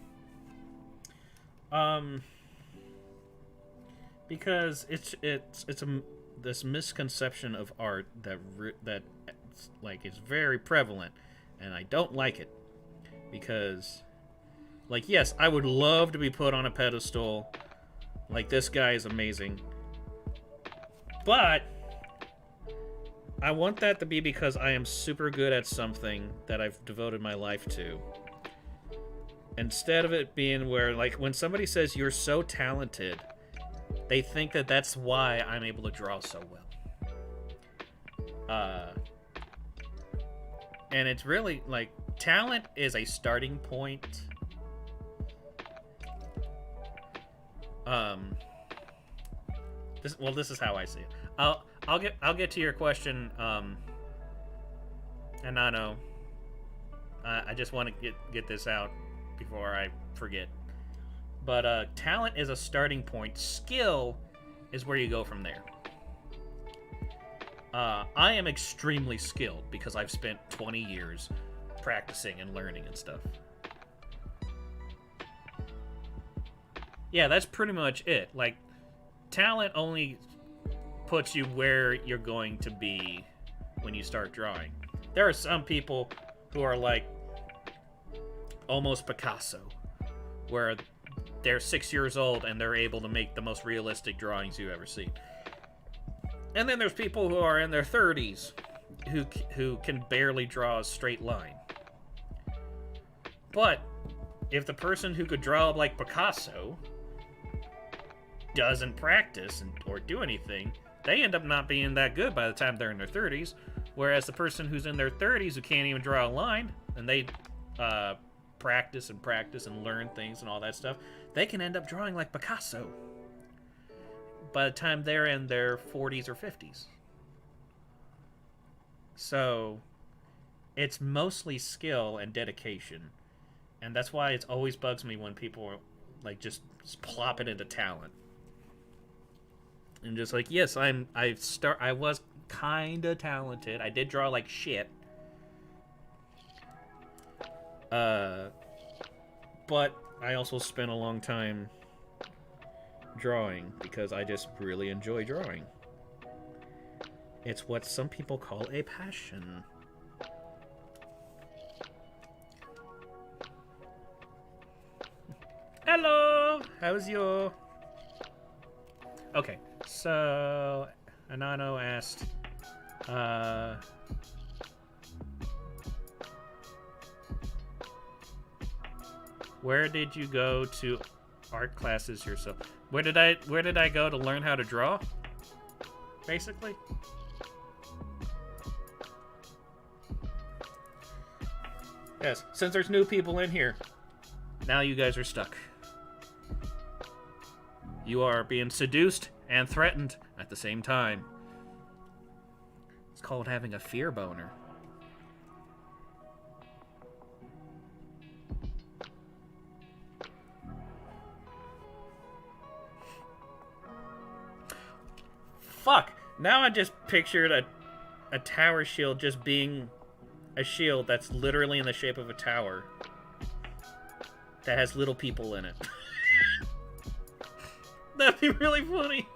Because it's this misconception of art that like is very prevalent, and I don't like it. Because, like, yes, I would love to be put on a pedestal. Like, this guy is amazing. But I want that to be because I am super good at something that I've devoted my life to. Instead of it being where, like, when somebody says you're so talented, they think that that's why I'm able to draw so well. And it's really, like, talent is a starting point. This is how I see it. I'll get to your question. And I know. I just want to get this out before I forget. But talent is a starting point. Skill is where you go from there. I am extremely skilled because I've spent 20 years practicing and learning and stuff. Yeah, that's pretty much it. Like, talent only puts you where you're going to be when you start drawing. There are some people who are like almost Picasso, where they're 6 years old and they're able to make the most realistic drawings you've ever seen. And then there's people who are in their 30s who can barely draw a straight line. But if the person who could draw like Picasso doesn't practice or do anything, they end up not being that good by the time they're in their 30s. Whereas the person who's in their 30s who can't even draw a line, and they practice and learn things and all that stuff, they can end up drawing like Picasso by the time they're in their 40s or 50s. So it's mostly skill and dedication. And that's why it always bugs me when people are, like, just plop it into talent. And just like, yes, I was kind of talented. I did draw like shit. But I also spent a long time drawing because I just really enjoy drawing. It's what some people call a passion. Hello! How's your... Okay, so... Anano asked... where did you go to art classes yourself? Where did I go to learn how to draw? Basically. Yes, since there's new people in here, now you guys are stuck. You are being seduced and threatened at the same time. It's called having a fear boner. Fuck! Now I just pictured a tower shield just being a shield that's literally in the shape of a tower that has little people in it. That'd be really funny.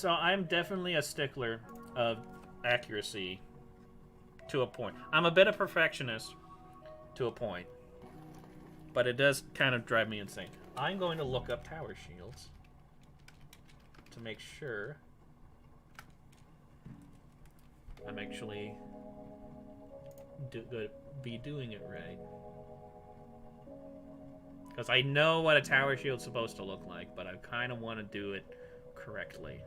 I'm definitely a stickler of accuracy to a point. I'm a bit of a perfectionist to a point, but it does kind of drive me insane. I'm going to look up tower shields to make sure I'm actually be doing it right. Because I know what a tower shield's supposed to look like, but I kind of want to do it correctly.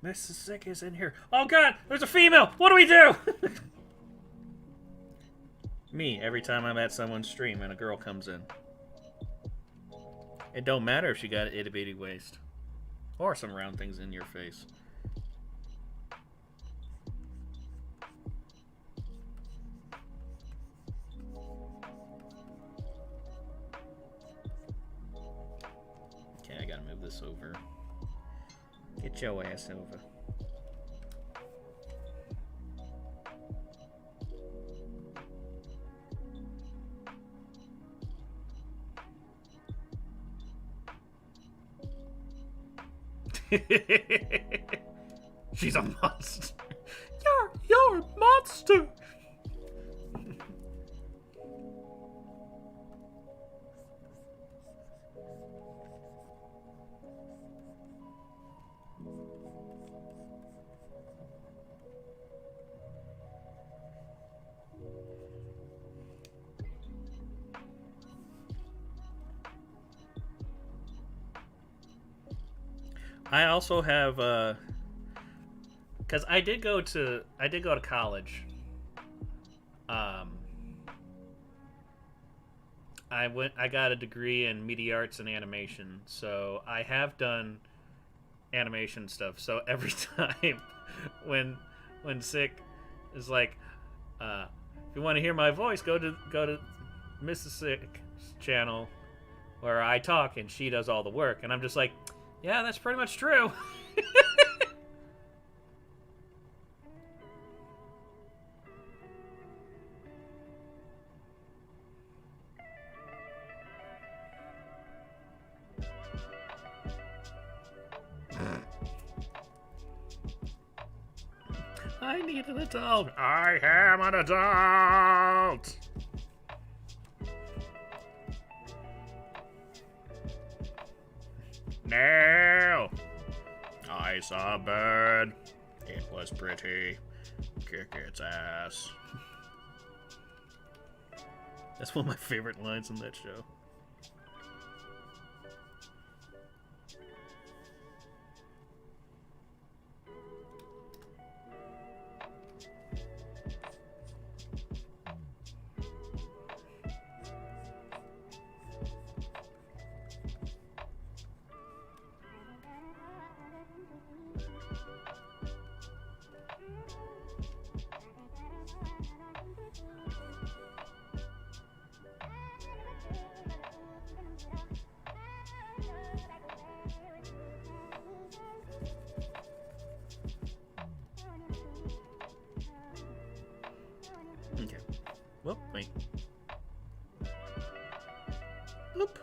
Mr. Sic is in here. Oh god, there's a female! What do we do? Me, every time I'm at someone's stream and a girl comes in. It don't matter if she got an itty bitty waist. Or some round things in your face. Okay, I gotta move this over. Get your ass over. She's a monster. You're a monster. I also have, because I did go to college. I got a degree in media arts and animation, so I have done animation stuff. So every time when Sic is like, If you want to hear my voice, go to Mrs. Sic's channel, where I talk and she does all the work. And I'm just like, yeah, that's pretty much true. I need an adult. I am an adult. No. I saw a bird. It was pretty. Kick its ass. That's one of my favorite lines in that show. Okay. Whoop, wait. Oop.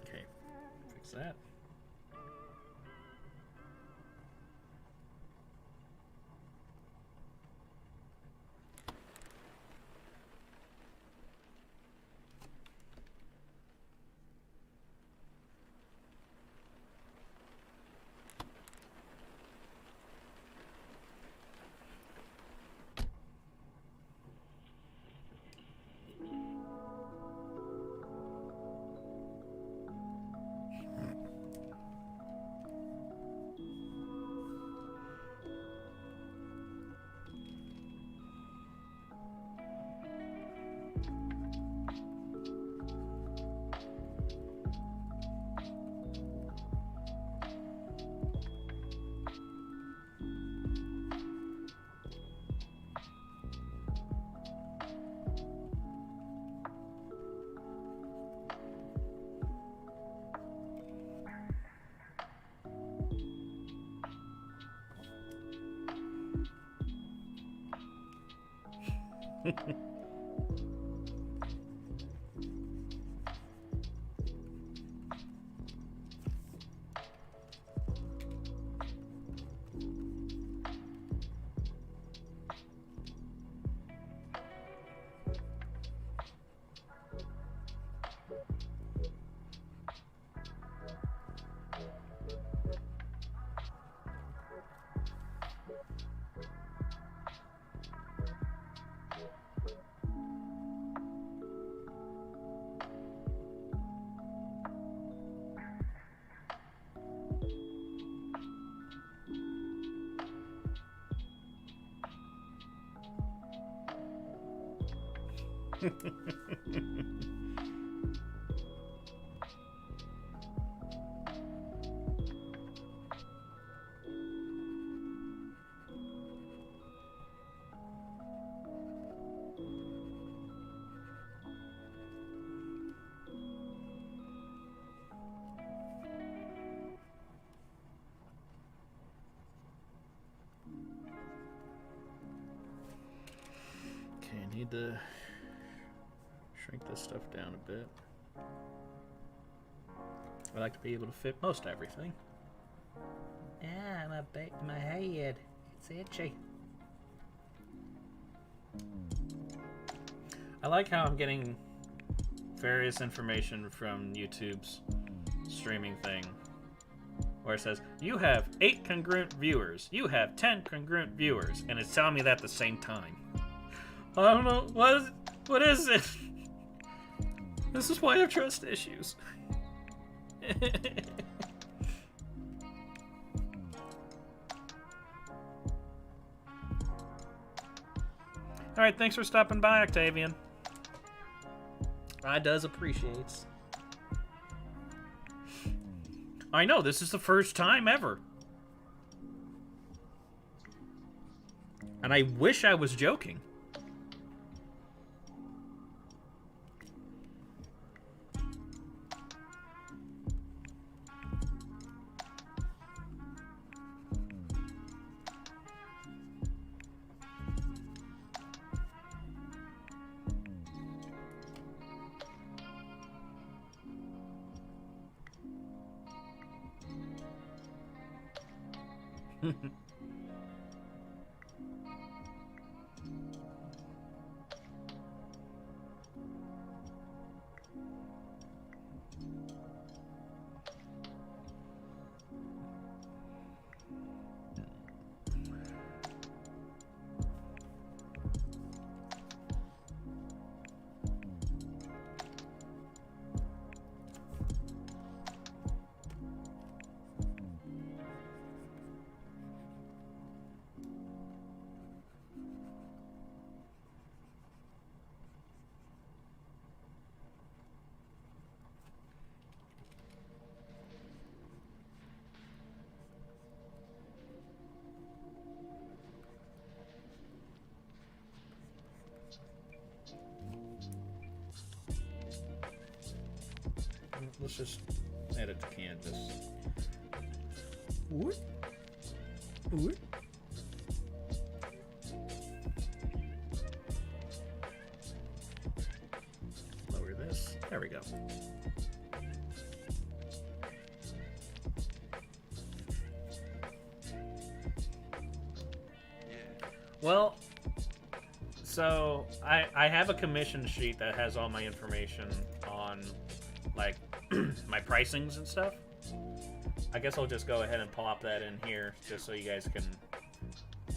Okay, fix that. Okay, I need to shrink this stuff down a bit. I like to be able to fit most everything. Ah, my head. It's itchy. I like how I'm getting various information from YouTube's streaming thing, where it says, you have 8 congruent viewers, you have 10 congruent viewers, and it's telling me that at the same time. I don't know, what is it? This is why I have trust issues. Alright, thanks for stopping by, Octavian. I does appreciates. I know, this is the first time ever. And I wish I was joking. Let's just edit the canvas. What? What? Lower this. There we go. Well, so I have a commission sheet that has all my information on, like, my pricings and stuff. I guess I'll just go ahead and plop that in here just so you guys can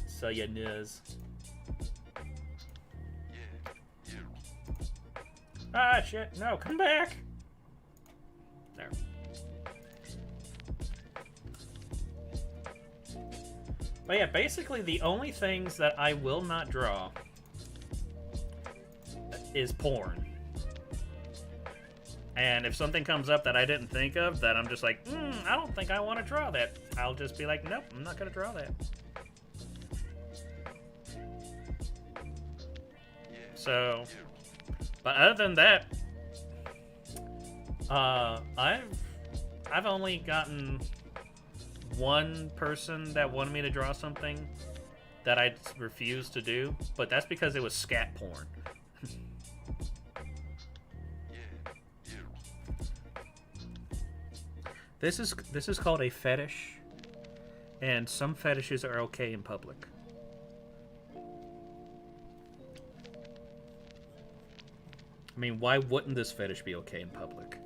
sell your niz. Ah, shit. No, come back. There. But yeah, basically the only things that I will not draw is porn. And if something comes up that I didn't think of, that I'm just like, I don't think I want to draw that, I'll just be like, nope, I'm not going to draw that. So, but other than that, I've only gotten one person that wanted me to draw something that I refused to do, but that's because it was scat porn. This is called a fetish, and some fetishes are okay in public. I mean, why wouldn't this fetish be okay in public?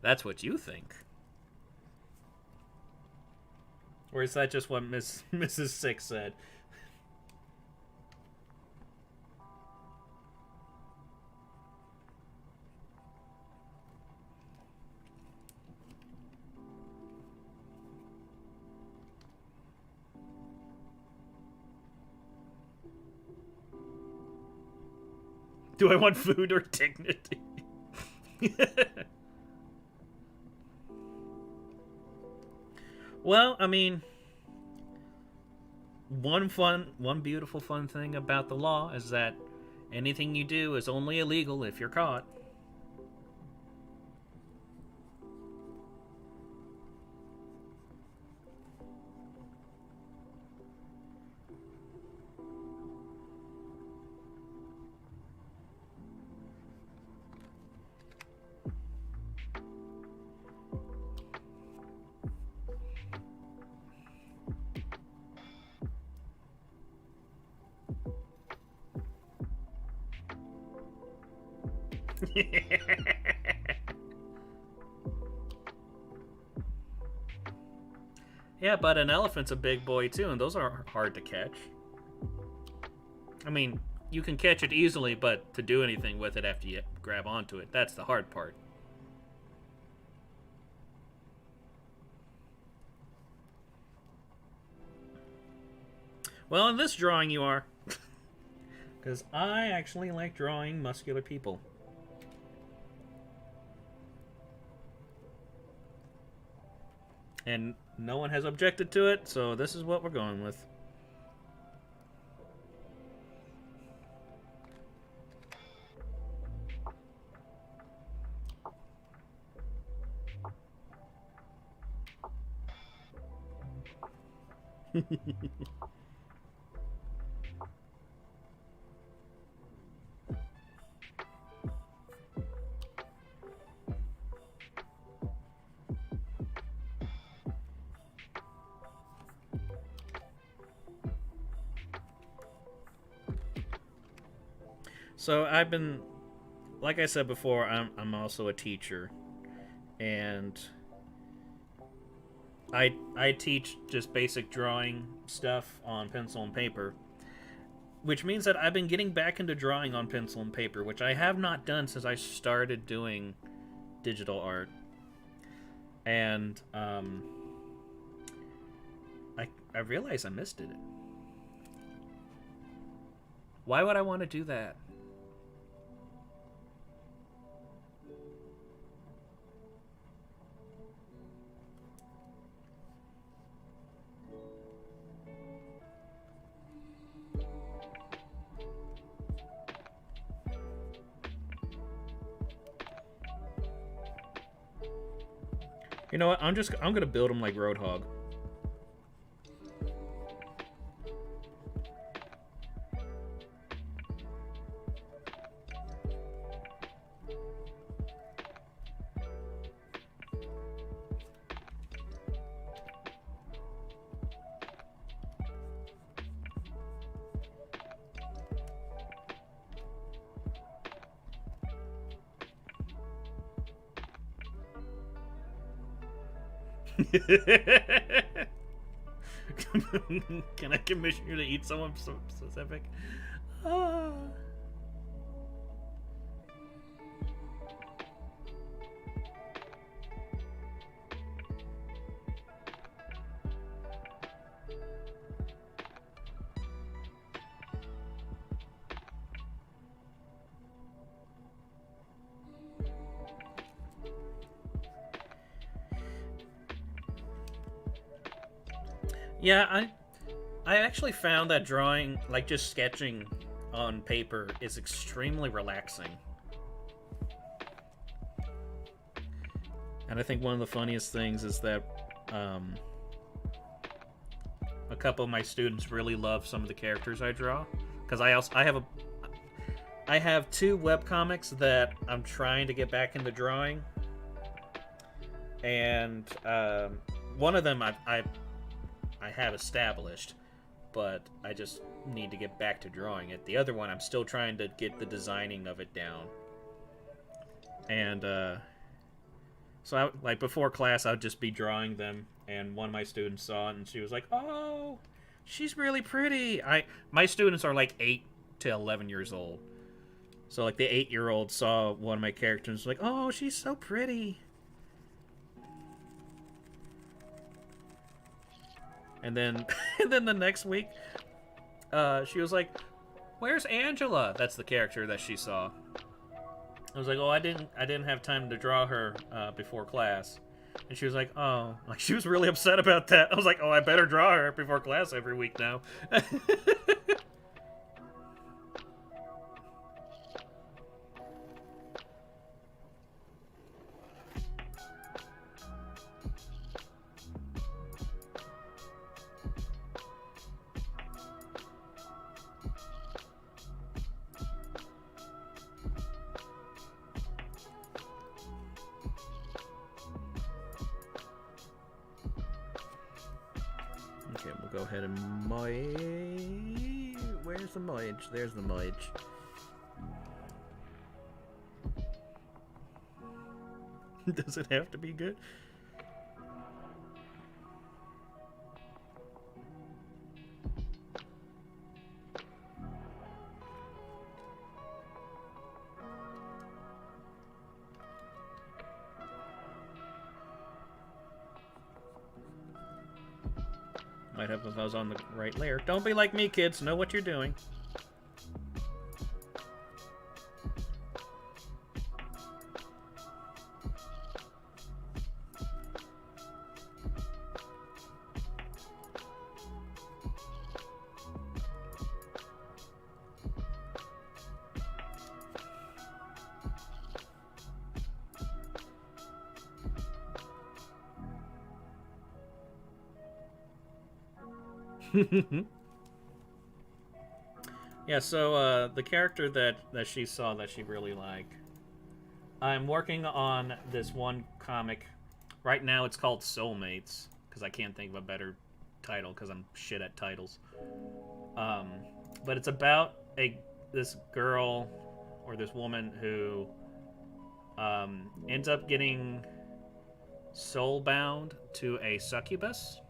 That's what you think. Or is that just what Mrs. Sic said? Do I want food or dignity? Well, I mean, one beautiful fun thing about the law is that anything you do is only illegal if you're caught. Yeah, but an elephant's a big boy too, and those are hard to catch. I mean, you can catch it easily, but to do anything with it after you grab onto it, that's the hard part. Well, in this drawing you are. Because I actually like drawing muscular people. And no one has objected to it, so this is what we're going with. So I've been, like I said before, I'm also a teacher, and I teach just basic drawing stuff on pencil and paper, which means that I've been getting back into drawing on pencil and paper, which I have not done since I started doing digital art. And I realized I missed it. Why would I want to do that? You know what? I'm gonna build them like Roadhog. Can I commission you to eat someone specific? Ah. Yeah, I actually found that drawing, like just sketching on paper, is extremely relaxing. And I think one of the funniest things is that a couple of my students really love some of the characters I draw, because I have two webcomics that I'm trying to get back into drawing, and one of them I have established, but I just need to get back to drawing it. The other one, I'm still trying to get the designing of it down. And so like before class, I would just be drawing them, and one of my students saw it, and she was like, "Oh, she's really pretty." My students are like 8 to 11 years old. So like the 8-year-old saw one of my characters and was like, "Oh, she's so pretty." And then, and then the next week, she was like, "Where's Angela?" That's the character that she saw. I was like, "Oh, I didn't have time to draw her before class." And she was like, "Oh," like she was really upset about that. I was like, "Oh, I better draw her before class every week now." Okay, we'll go ahead and merge. Where's the merge? There's the merge. Does it have to be good? Might have if I was on the right layer. Don't be like me, kids. Know what you're doing. Yeah, so the character that she saw that she really liked. I'm working on this one comic. Right now it's called Soulmates, because I can't think of a better title because I'm shit at titles. But it's about this girl or this woman who ends up getting soulbound to a succubus.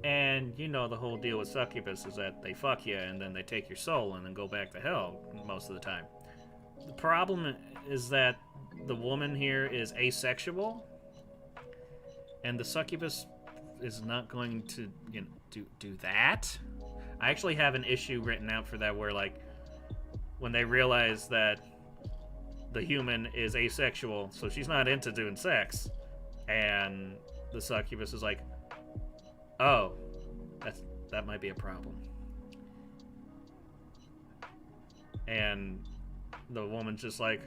And you know the whole deal with succubus is that they fuck you and then they take your soul and then go back to hell most of the time. The problem is that the woman here is asexual, and the succubus is not going to, you know, do that. I actually have an issue written out for that where, like, when they realize that the human is asexual, so she's not into doing sex, and the succubus is like, oh, that might be a problem. And the woman's just like,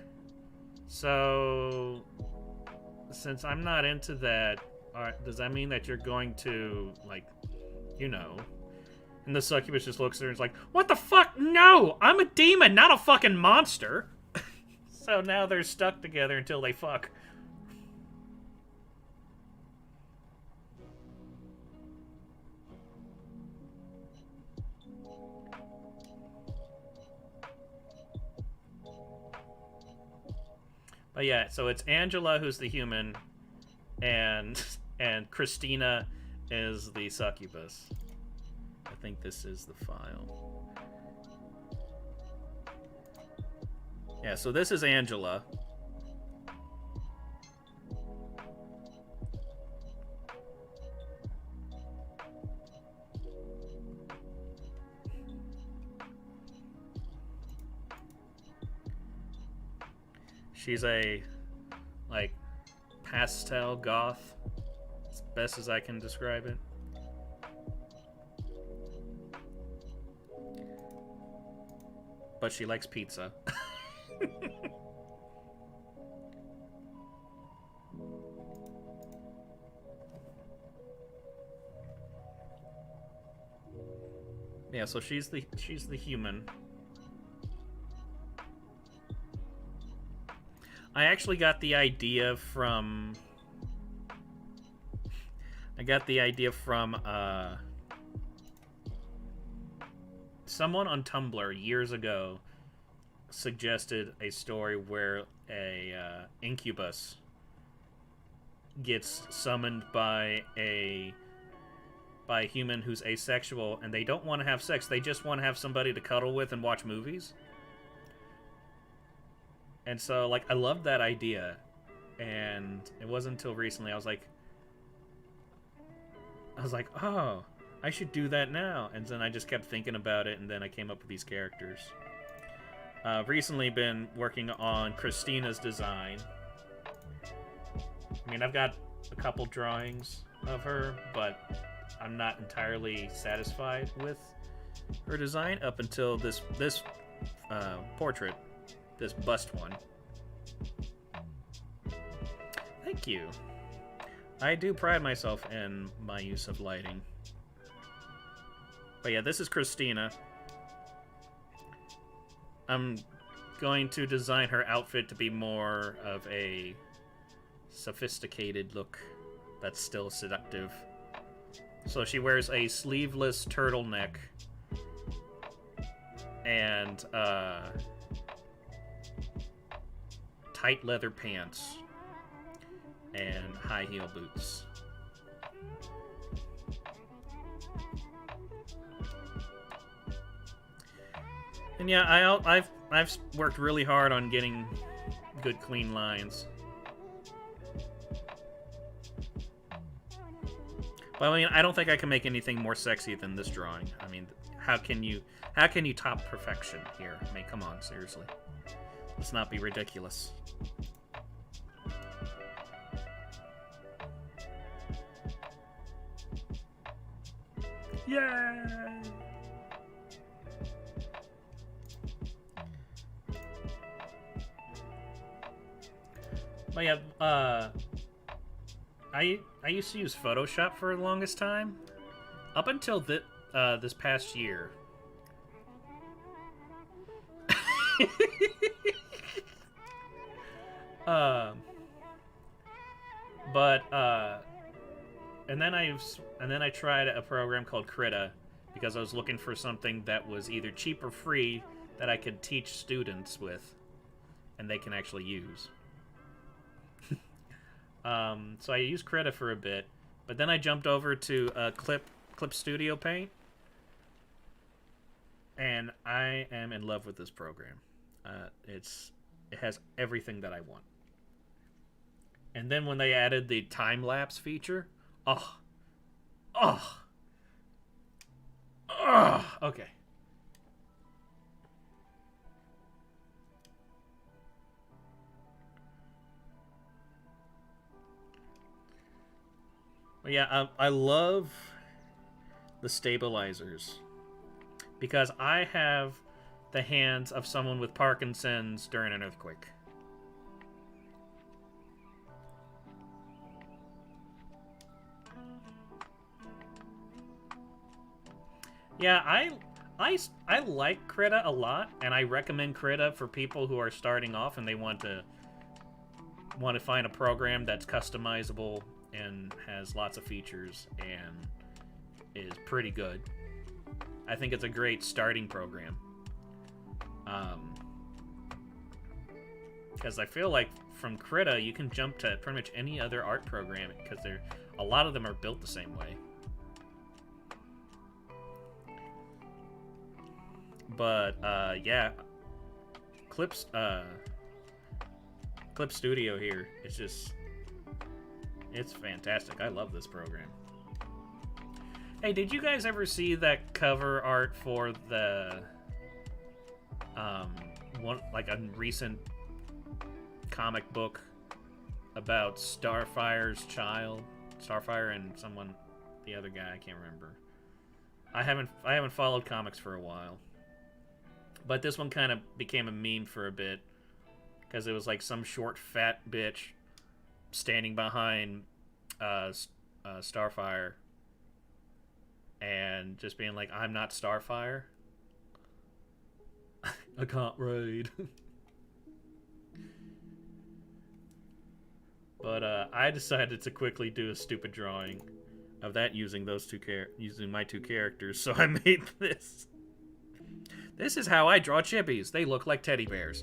so since I'm not into that, does that mean that you're going to, like, you know? And the succubus just looks at her and is like, what the fuck? No! I'm a demon, not a fucking monster! So now they're stuck together until they fuck. But yeah, so it's Angela who's the human, and Christina is the succubus. I think this is the file. Yeah, so this is Angela. She's a, like, pastel goth, as best as I can describe it. But she likes pizza. Yeah, so she's the human. I actually got the idea from someone on Tumblr years ago suggested a story where a incubus gets summoned by a human who's asexual, and they don't want to have sex, they just want to have somebody to cuddle with and watch movies. And so, like, I loved that idea, and it wasn't until recently I was like, oh, I should do that now. And then I just kept thinking about it, and then I came up with these characters. Recently been working on Christina's design. I mean, I've got a couple drawings of her, but I'm not entirely satisfied with her design up until this portrait. This bust one. Thank you. I do pride myself in my use of lighting. But yeah, this is Christina. I'm going to design her outfit to be more of a sophisticated look that's still seductive. So she wears a sleeveless turtleneck and tight leather pants and high heel boots. And yeah, I've worked really hard on getting good clean lines. But I mean, I don't think I can make anything more sexy than this drawing. I mean, how can you top perfection here? I mean, come on, seriously. Let's not be ridiculous. Yay! But yeah, I used to use Photoshop for the longest time, up until this past year. And then I tried a program called Krita because I was looking for something that was either cheap or free that I could teach students with, and they can actually use. So I used Krita for a bit, but then I jumped over to Clip Studio Paint, and I am in love with this program. It has everything that I want. And then when they added the time-lapse feature, okay. But yeah, I love the stabilizers because I have the hands of someone with Parkinson's during an earthquake. Yeah, I like Krita a lot, and I recommend Krita for people who are starting off and they want to find a program that's customizable and has lots of features and is pretty good. I think it's a great starting program. Because I feel like from Krita you can jump to pretty much any other art program because a lot of them are built the same way. But yeah, Clip Studio here, it's fantastic. I love this program. Hey, did you guys ever see that cover art for the a recent comic book about Starfire's child? Starfire and the other guy, I can't remember. I haven't followed comics for a while. But this one kind of became a meme for a bit because it was like some short fat bitch standing behind Starfire and just being like, "I'm not Starfire. I can't read." But I decided to quickly do a stupid drawing of that using my two characters, so I made this. This is how I draw chippies. They look like teddy bears.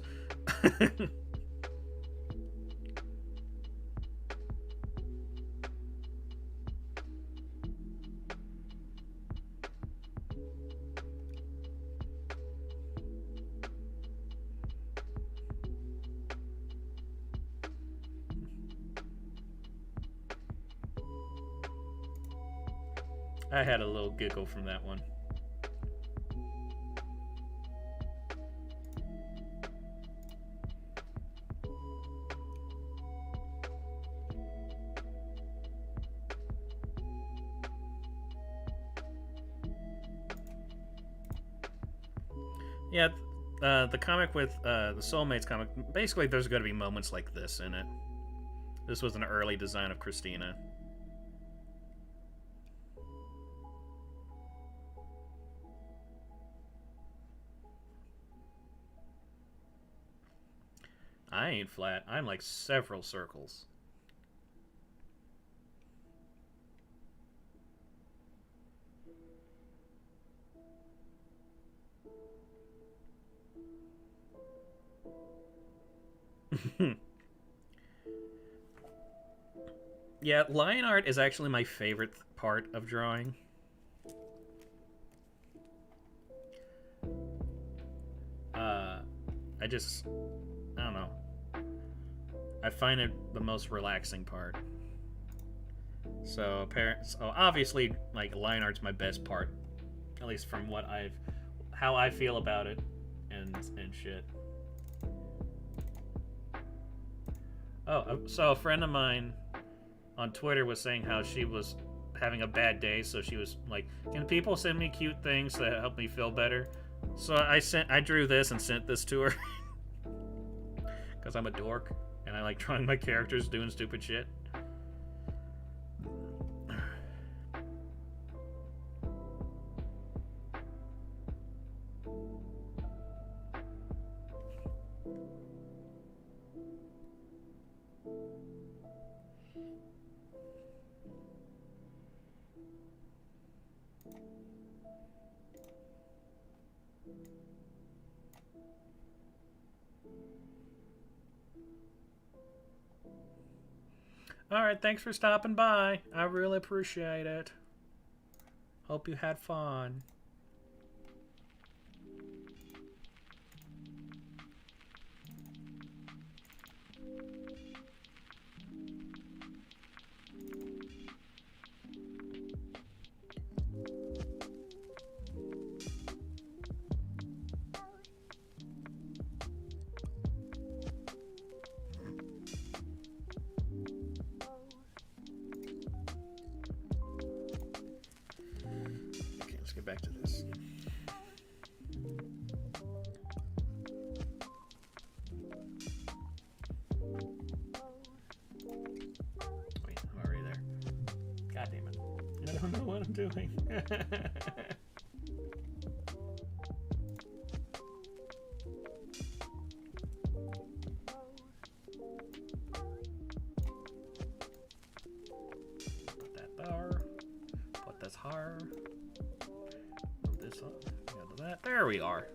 I had a little giggle from that one. Yeah, the comic with the Soulmates comic, basically there's going to be moments like this in it. This was an early design of Christina. I ain't flat. I'm like several circles. Yeah, line art is actually my favorite part of drawing. I don't know. I find it the most relaxing part. So obviously, like, line art's my best part, at least from how I feel about it, and shit. Oh, so a friend of mine on Twitter was saying how she was having a bad day, so she was like, "Can people send me cute things to help me feel better?" So I drew this and sent this to her because I'm a dork and I like drawing my characters doing stupid shit. Alright, thanks for stopping by. I really appreciate it. Hope you had fun. Back to this. Wait, I'm already there. God damn it. I don't know what I'm doing. Put that there. Put this here. That. There we are.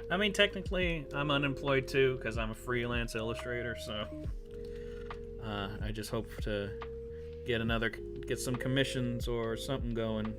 I mean, technically, I'm unemployed too because I'm a freelance illustrator. So I just hope to get some commissions or something going.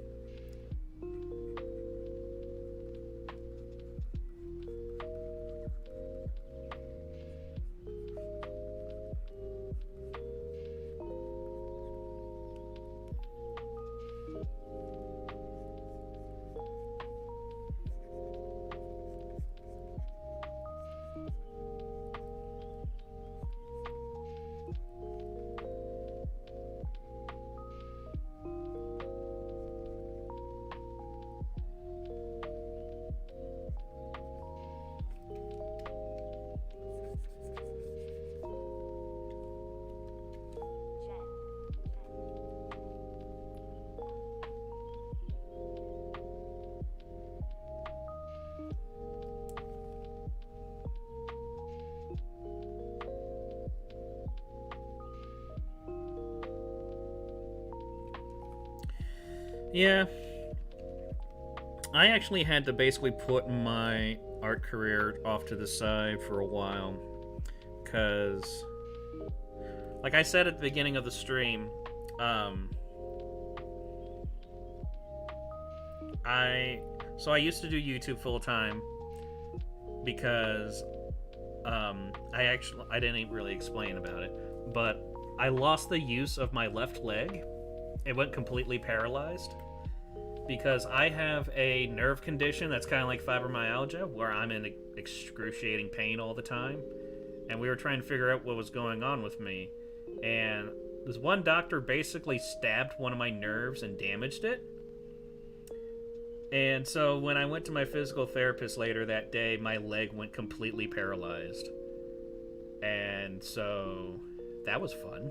Yeah. I actually had to basically put my art career off to the side for a while. Because, like I said at the beginning of the stream, I used to do YouTube full time because I didn't really explain about it, but I lost the use of my left leg. It went completely paralyzed because I have a nerve condition that's kind of like fibromyalgia, where I'm in excruciating pain all the time. And we were trying to figure out what was going on with me. And this one doctor basically stabbed one of my nerves and damaged it. And so when I went to my physical therapist later that day, my leg went completely paralyzed. And so that was fun.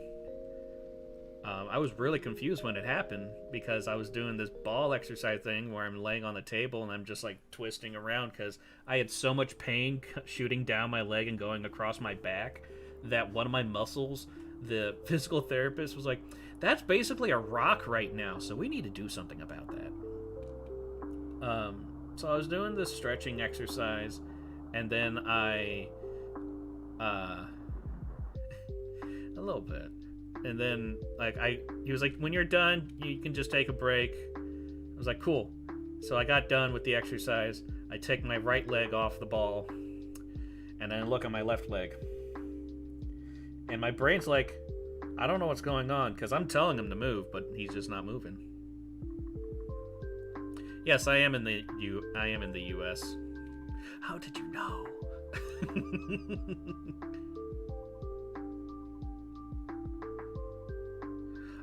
I was really confused when it happened because I was doing this ball exercise thing where I'm laying on the table and I'm just like twisting around because I had so much pain shooting down my leg and going across my back that one of my muscles, the physical therapist was like, that's basically a rock right now, so we need to do something about that. So I was doing this stretching exercise, and then I a little bit. And then he was like, when you're done, you can just take a break. I was like, cool. So I got done with the exercise. I take my right leg off the ball, and then I look at my left leg. And my brain's like, I don't know what's going on, because I'm telling him to move, but he's just not moving. Yes, I am in the US. How did you know?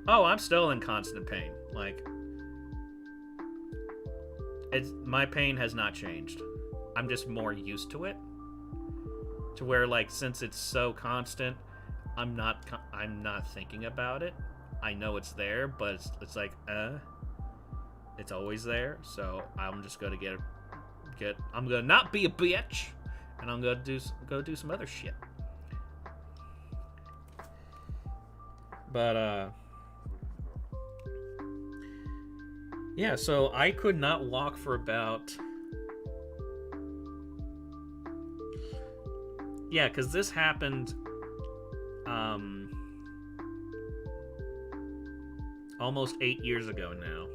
Oh, I'm still in constant pain. Like, my pain has not changed. I'm just more used to it. To where, like, since it's so constant, I'm not thinking about it. I know it's there, but it's like, it's always there. So I'm just gonna I'm gonna not be a bitch, and I'm gonna go do some other shit. But yeah, so I could not walk for about... Yeah, because this happened almost 8 years ago now.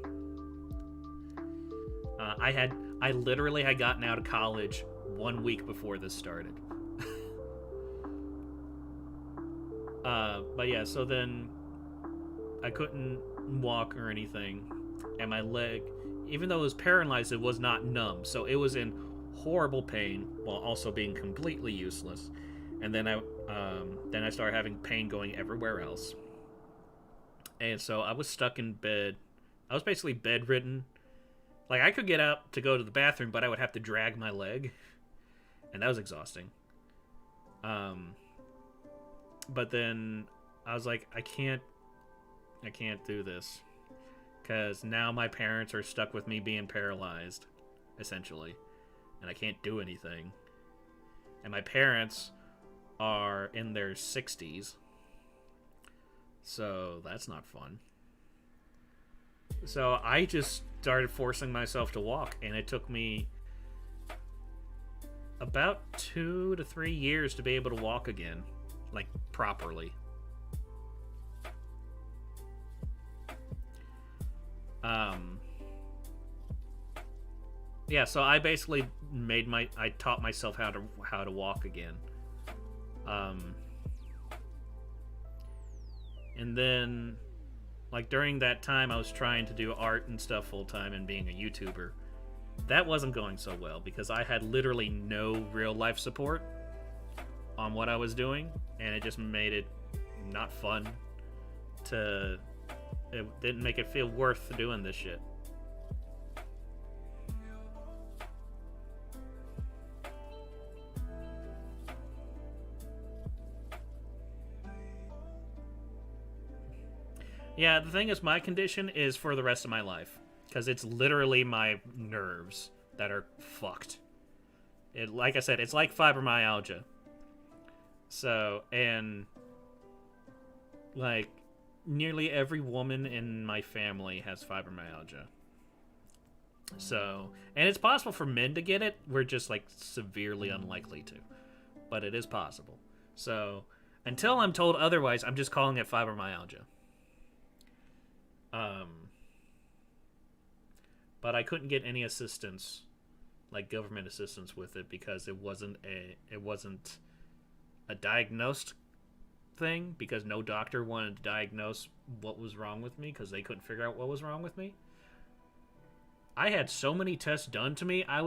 I literally had gotten out of college 1 week before this started. But yeah, so then I couldn't walk or anything. And my leg, even though it was paralyzed, it was not numb. So it was in horrible pain while also being completely useless. And then I started having pain going everywhere else. And so I was stuck in bed. I was basically bedridden. Like, I could get out to go to the bathroom, but I would have to drag my leg. And that was exhausting. But then I was like, I can't do this. Because now my parents are stuck with me being paralyzed, essentially. And I can't do anything. And my parents are in their 60s. So that's not fun. So I just started forcing myself to walk. And it took me about 2 to 3 years to be able to walk again. Like, properly. Yeah, so I basically I taught myself how to walk again. And then, like, during that time, I was trying to do art and stuff full time and being a YouTuber. That wasn't going so well because I had literally no real life support on what I was doing, and it just made it not fun it didn't make it feel worth doing this shit. Yeah, the thing is, my condition is for the rest of my life. Because it's literally my nerves that are fucked. Like I said, it's like fibromyalgia. So, and... like, nearly every woman in my family has fibromyalgia. So, and it's possible for men to get it. We're just, like, severely unlikely to. But it is possible. So, until I'm told otherwise, I'm just calling it fibromyalgia. But I couldn't get any assistance, like government assistance with it, because it wasn't a diagnosed thing because no doctor wanted to diagnose what was wrong with me because they couldn't figure out what was wrong with me. I had so many tests done to me. I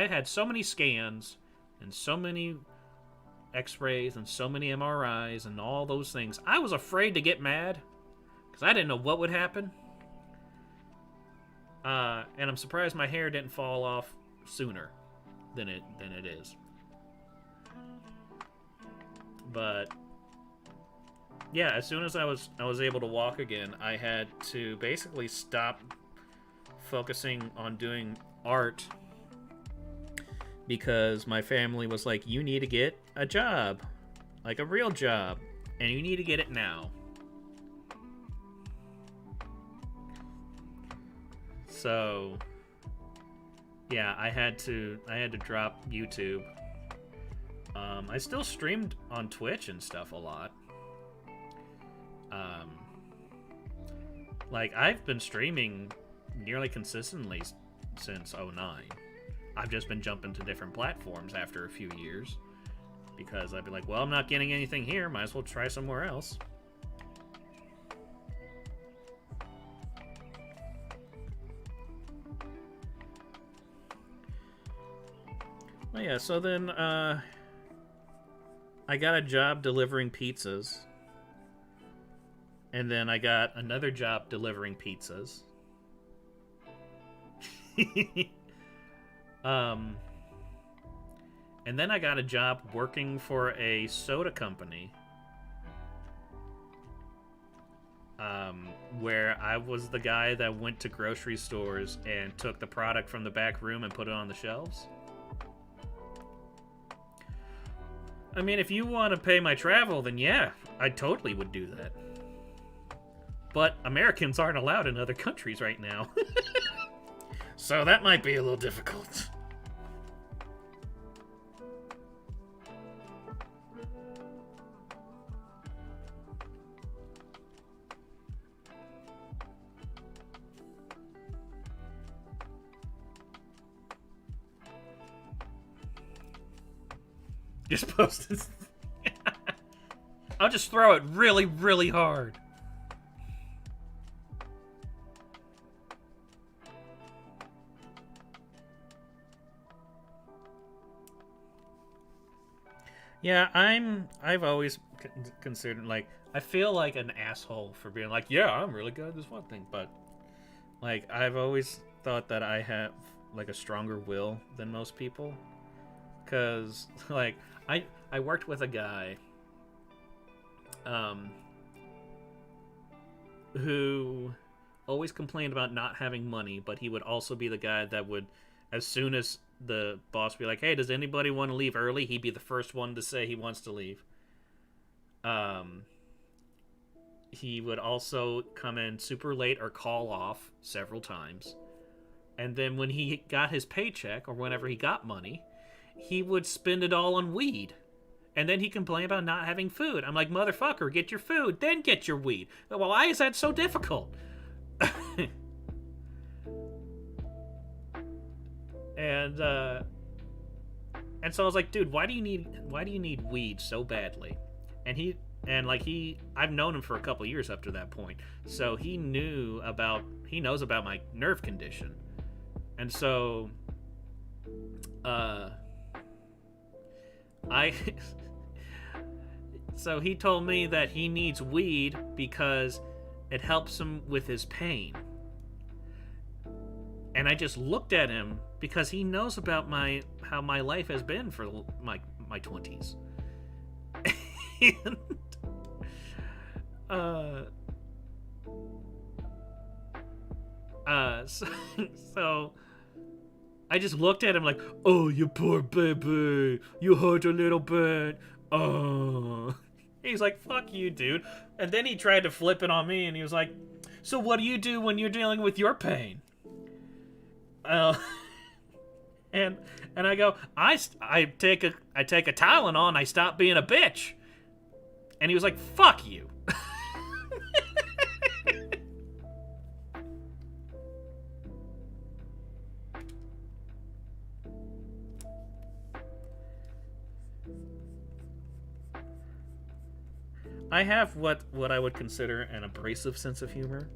had so many scans and so many x-rays and so many MRIs and all those things. I was afraid to get mad because I didn't know what would happen. And I'm surprised my hair didn't fall off sooner than it is. But yeah, as soon as I was able to walk again, I had to basically stop focusing on doing art because my family was like, you need to get a job, like a real job, and you need to get it now. So yeah, I had to drop YouTube. I still streamed on Twitch and stuff a lot. Like, I've been streaming nearly consistently since 2009. I've just been jumping to different platforms after a few years because I'd be like, well, I'm not getting anything here, might as well try somewhere else. Well, yeah, so then I got a job delivering pizzas. And then I got another job delivering pizzas. And then I got a job working for a soda company. Where I was the guy that went to grocery stores and took the product from the back room and put it on the shelves. I mean, if you want to pay my travel, then yeah, I totally would do that. But Americans aren't allowed in other countries right now. So that might be a little difficult. Just post this. I'll just throw it really, really hard. Yeah, I've always considered, like, I feel like an asshole for being like, yeah, I'm really good at this one thing, but, like, I've always thought that I have, like, a stronger will than most people, because, like, I worked with a guy, who always complained about not having money, but he would also be the guy that would, as soon as the boss would be like, hey, does anybody want to leave early? He'd be the first one to say he wants to leave. He would also come in super late or call off several times. And then when he got his paycheck, or whenever he got money, he would spend it all on weed. And then he complained about not having food. I'm like, motherfucker, get your food, then get your weed. Well, why is that so difficult? And so I was like, dude, why do you need weed so badly? And I've known him for a couple years after that point. So he knows about my nerve condition. And so so he told me that he needs weed because it helps him with his pain. And I just looked at him because he knows about how my life has been for my 20s. And so I just looked at him like, oh, you poor baby, you hurt a little bit. Oh. He's like, fuck you, dude. And then he tried to flip it on me, and he was like, so what do you do when you're dealing with your pain? And I go, I take a Tylenol and I stop being a bitch. And he was like, fuck you. I have what I would consider an abrasive sense of humor.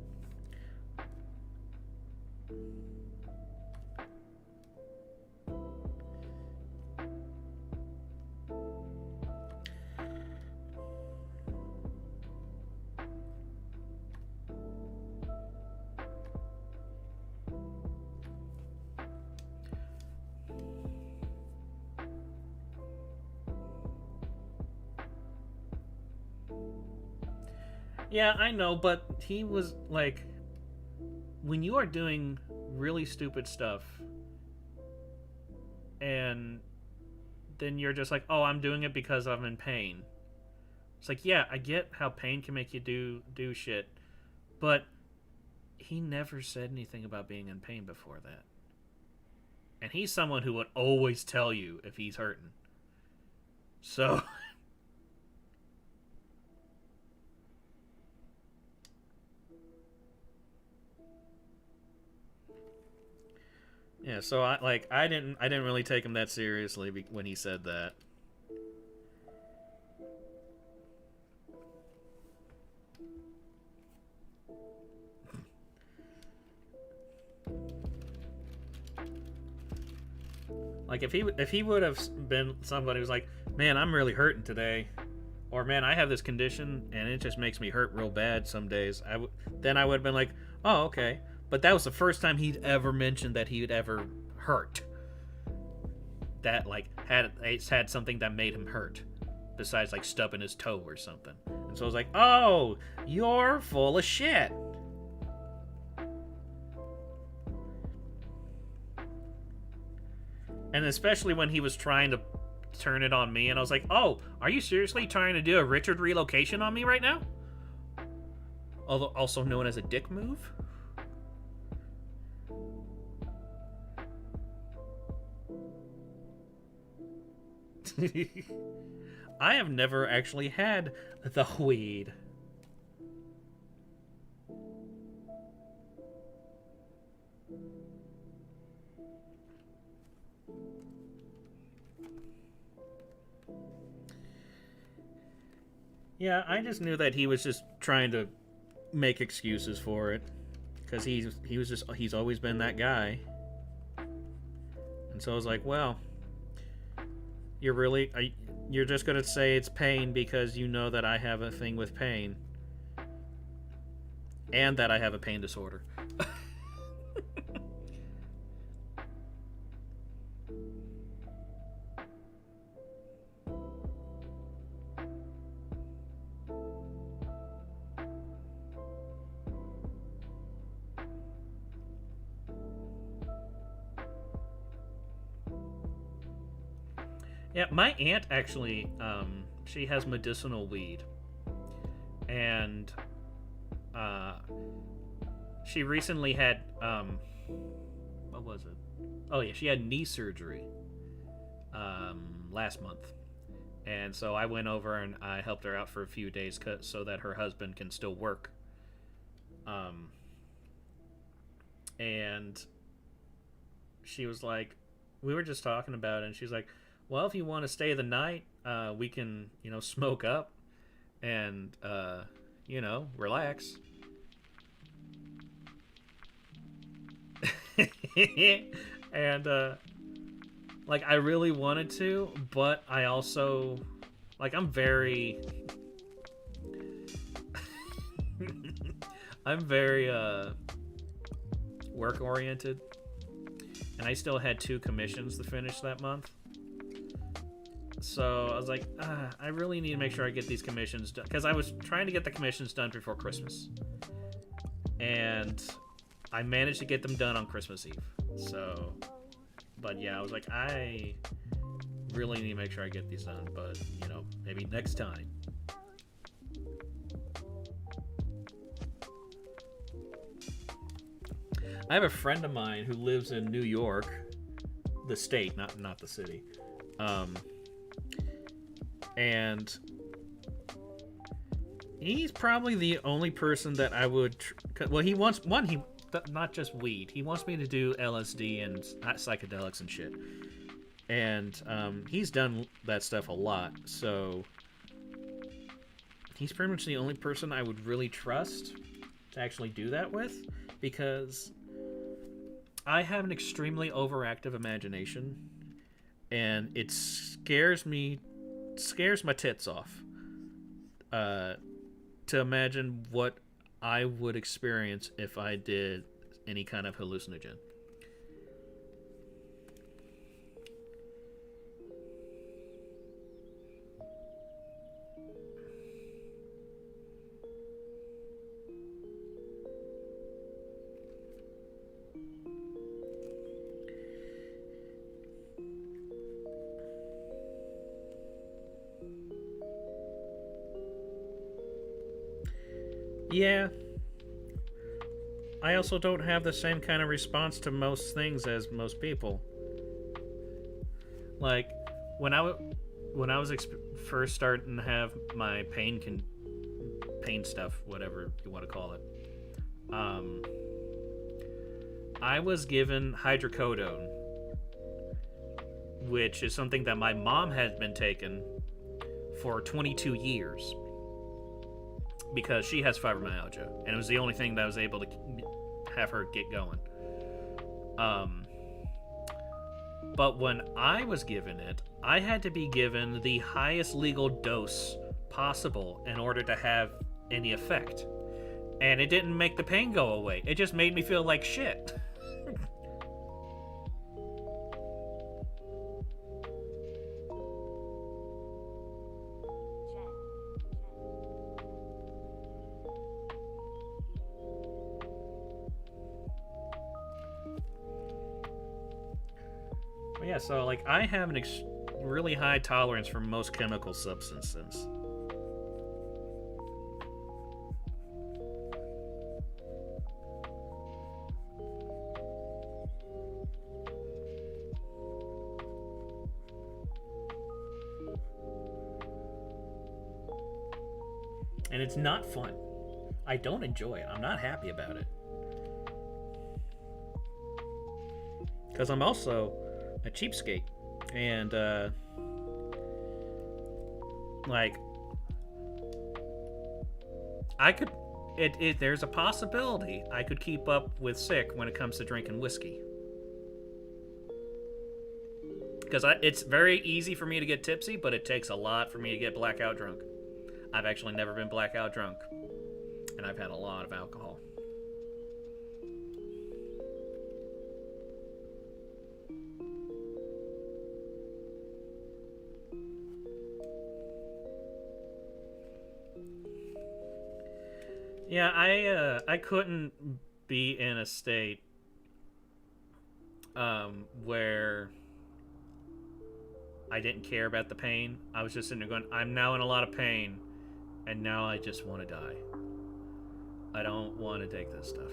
Yeah, I know, but he was like, when you are doing really stupid stuff, and then you're just like, oh, I'm doing it because I'm in pain. It's like, yeah, I get how pain can make you do shit, but he never said anything about being in pain before that. And he's someone who would always tell you if he's hurting. So yeah, so I didn't really take him that seriously when he said that. Like if he would have been somebody who's like, man, I'm really hurting today, or man, I have this condition and it just makes me hurt real bad some days. Then I would have been like, oh, okay. But that was the first time he'd ever mentioned that he'd ever hurt. That like had something that made him hurt, besides like stubbing his toe or something. And so I was like, oh, you're full of shit. And especially when he was trying to turn it on me, and I was like, oh, are you seriously trying to do a Richard relocation on me right now? Although also known as a dick move? I have never actually had the weed. Yeah, I just knew that he was just trying to make excuses for it, because he's always been that guy. And so I was like, well, you're just gonna say it's pain because you know that I have a thing with pain, and that I have a pain disorder. Yeah, my aunt actually, she has medicinal weed, and she recently had, what was it? Oh yeah, she had knee surgery last month, and so I went over and I helped her out for a few days so that her husband can still work. And she was like, we were just talking about it, and she's like, well, if you want to stay the night, we can, smoke up and, relax. And, I really wanted to, but I also, I'm very... I'm very, work-oriented. And I still had 2 commissions to finish that month. So I was like, I really need to make sure I get these commissions done, because I was trying to get the commissions done before Christmas, and I managed to get them done on Christmas Eve. So, but yeah, I was like, I really need to make sure I get these done, but maybe next time. I have a friend of mine who lives in New York, the state, not the city. And he's probably the only person that I would... well, he wants... not just weed. He wants me to do LSD and psychedelics and shit. And he's done that stuff a lot, so... he's pretty much the only person I would really trust to actually do that with, because I have an extremely overactive imagination, and it scares my tits off to imagine what I would experience if I did any kind of hallucinogen. Yeah. I also don't have the same kind of response to most things as most people. Like, when I was first starting to have my pain stuff, whatever you want to call it, I was given hydrocodone, which is something that my mom had been taking for 22 years. Because she has fibromyalgia, and it was the only thing that was able to have her get going. But when I was given it, I had to be given the highest legal dose possible in order to have any effect. And it didn't make the pain go away. It just made me feel like shit. Yeah, so like I have an really high tolerance for most chemical substances. And it's not fun. I don't enjoy it. I'm not happy about it. Because I'm also a cheapskate, and like I could there's a possibility I could keep up with Sic when it comes to drinking whiskey, because it's very easy for me to get tipsy, but it takes a lot for me to get blackout drunk. I've actually never been blackout drunk, and I've had a lot of alcohol. Yeah, I couldn't be in a state where I didn't care about the pain. I was just sitting there going, I'm now in a lot of pain, and now I just want to die. I don't want to take this stuff.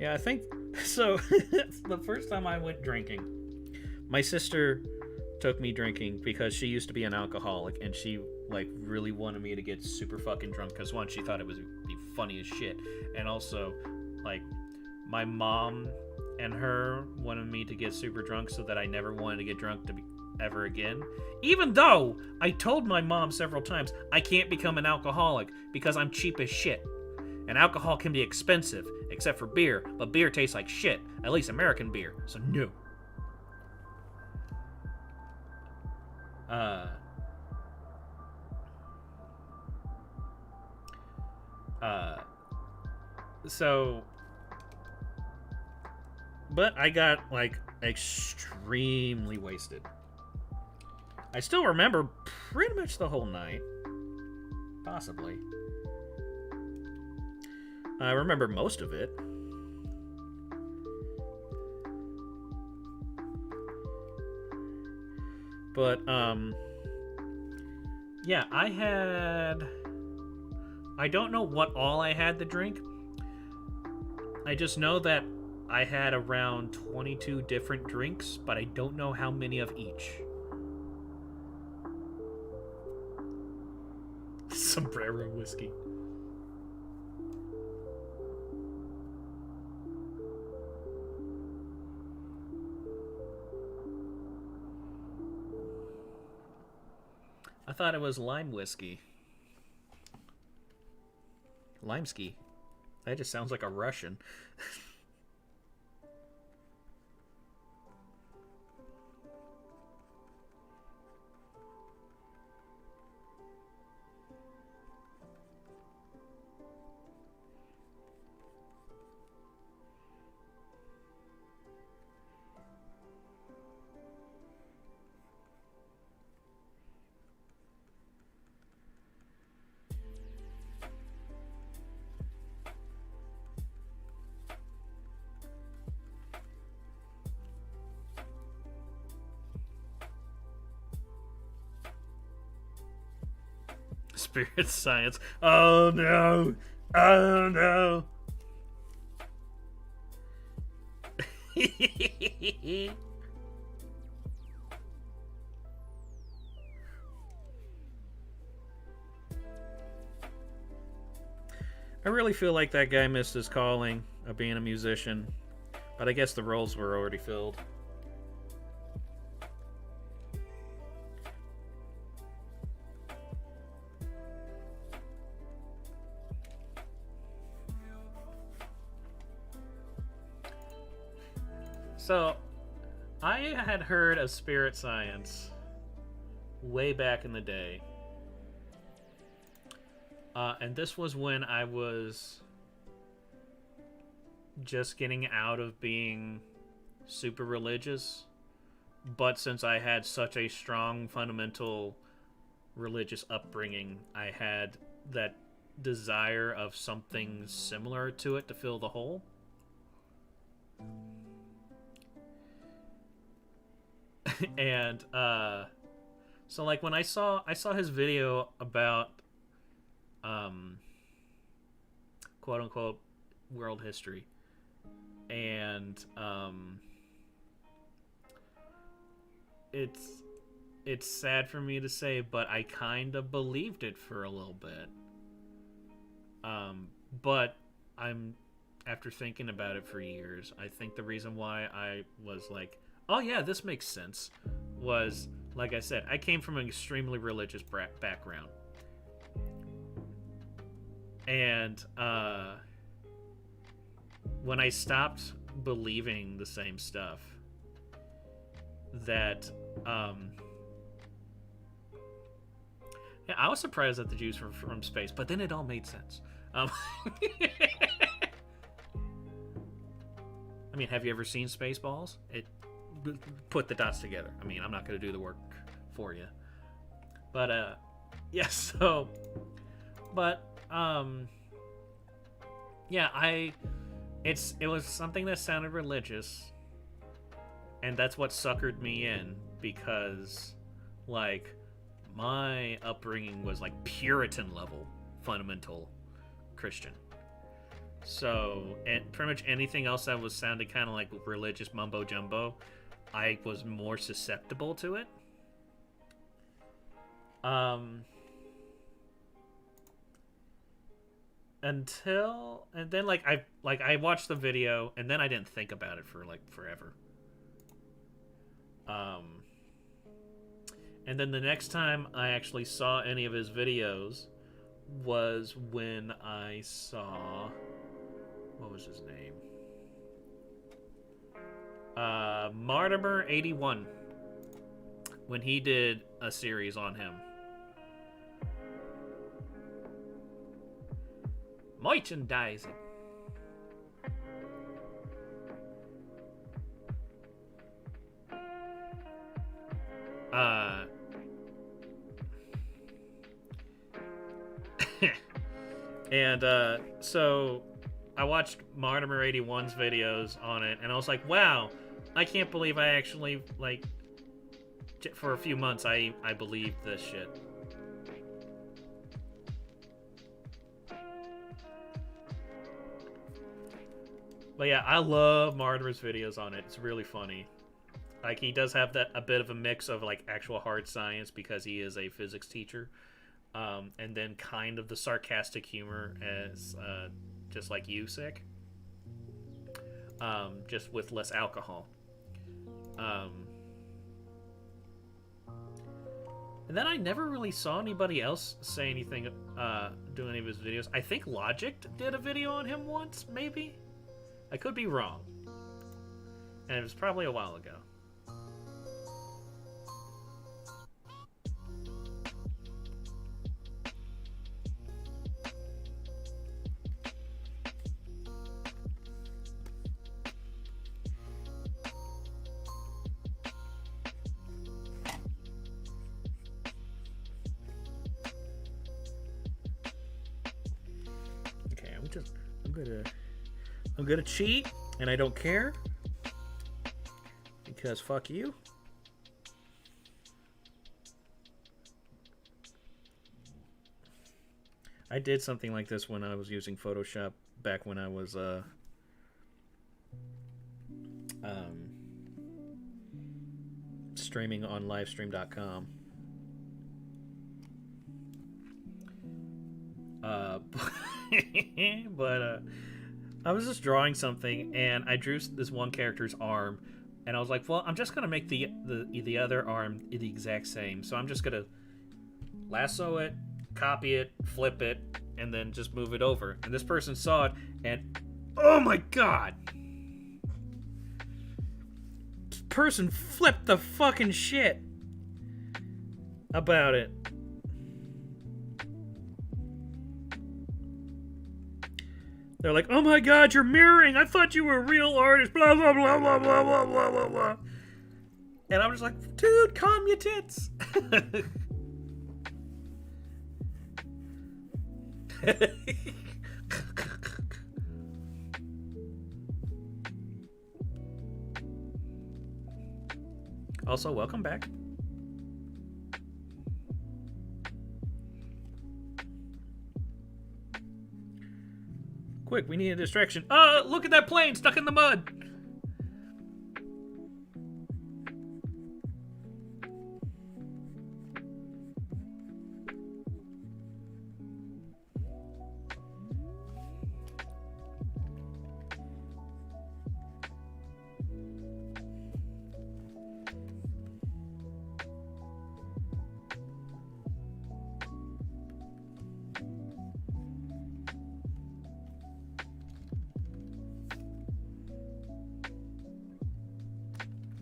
Yeah, I think so. The first time I went drinking, my sister took me drinking because she used to be an alcoholic, and she like really wanted me to get super fucking drunk because one, she thought it would be funny as shit, and also like my mom and her wanted me to get super drunk so that I never wanted to get drunk ever again. Even though I told my mom several times I can't become an alcoholic because I'm cheap as shit. And alcohol can be expensive, except for beer. But beer tastes like shit. At least American beer. So no. But I got, like, extremely wasted. I still remember pretty much the whole night. Possibly. I remember most of it. But, yeah, I don't know what all I had to drink. I just know that I had around 22 different drinks, but I don't know how many of each. Sombrero whiskey. I thought it was lime whiskey. Limeski. That just sounds like a Russian. Spirit science. Oh no! Oh no! I really feel like that guy missed his calling of being a musician, but I guess the roles were already filled. So, I had heard of spirit science way back in the day. And this was when I was just getting out of being super religious. But since I had such a strong fundamental religious upbringing, I had that desire of something similar to it to fill the hole. And so like when I saw his video about quote unquote world history, and it's sad for me to say, but I kind of believed it for a little bit. But after thinking about it for years, I think the reason why I was like, oh yeah, this makes sense, was, like I said, I came from an extremely religious background. And when I stopped believing the same stuff, that yeah, I was surprised that the Jews were from space, but then it all made sense. I mean, have you ever seen Spaceballs? It put the dots together. I mean, I'm not going to do the work for you, but yeah. So, but yeah, it was something that sounded religious, and that's what suckered me in, because like my upbringing was like Puritan level fundamental Christian. So, and pretty much anything else that was sounded kind of like religious mumbo jumbo, I was more susceptible to it. And then I watched the video, and then I didn't think about it for like forever. And then the next time I actually saw any of his videos was when I saw, what was his name? Martimer81, when he did a series on him. Merchandising. And so I watched Martimer81's videos on it, and I was like, wow, I can't believe I actually, like, for a few months I believed this shit. But yeah, I love Martimer's videos on it. It's really funny. Like, he does have a bit of a mix of like actual hard science, because he is a physics teacher, and then kind of the sarcastic humor as just like you, Sick, just with less alcohol. And then I never really saw anybody else say anything, do any of his videos. I think Logic did a video on him once, maybe? I could be wrong. And it was probably a while ago. I'm gonna cheat, and I don't care, because fuck you. I did something like this when I was using Photoshop back when I was streaming on livestream.com. But I was just drawing something, and I drew this one character's arm, and I was like, well, I'm just gonna make the other arm the exact same. So I'm just gonna lasso it, copy it, flip it, and then just move it over. And this person saw it, and oh my god, this person flipped the fucking shit about it. They're like, oh my god, you're mirroring. I thought you were a real artist. Blah, blah, blah, blah, blah, blah, blah, blah, blah. And I'm just like, dude, calm your tits. Also, welcome back. Quick, we need a distraction. Look at that plane stuck in the mud.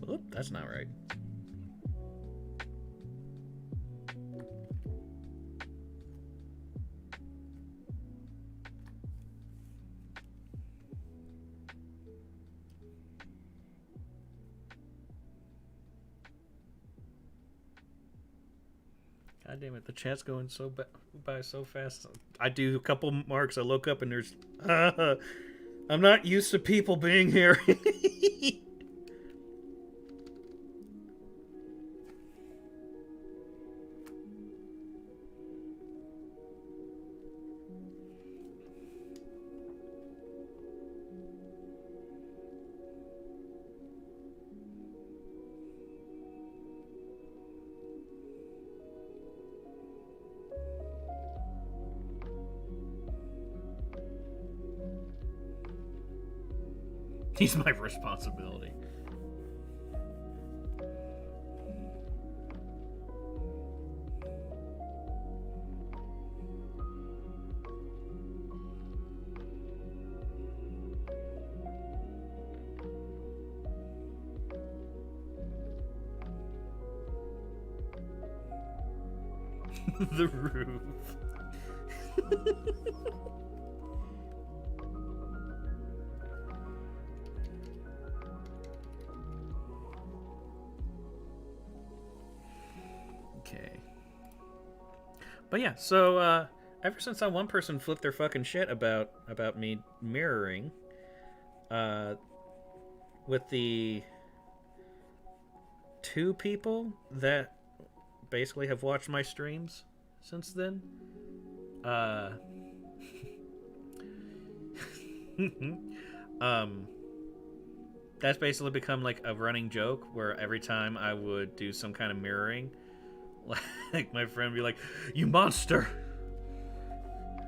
Oop, that's not right. God damn it, the chat's going by so fast. I do a couple marks, I look up and there's... I'm not used to people being here. He's my responsibility. The roof. Okay. But yeah, so ever since that one person flipped their fucking shit about me mirroring, with the two people that basically have watched my streams since then, that's basically become like a running joke where every time I would do some kind of mirroring, Like my friend be like, "You monster!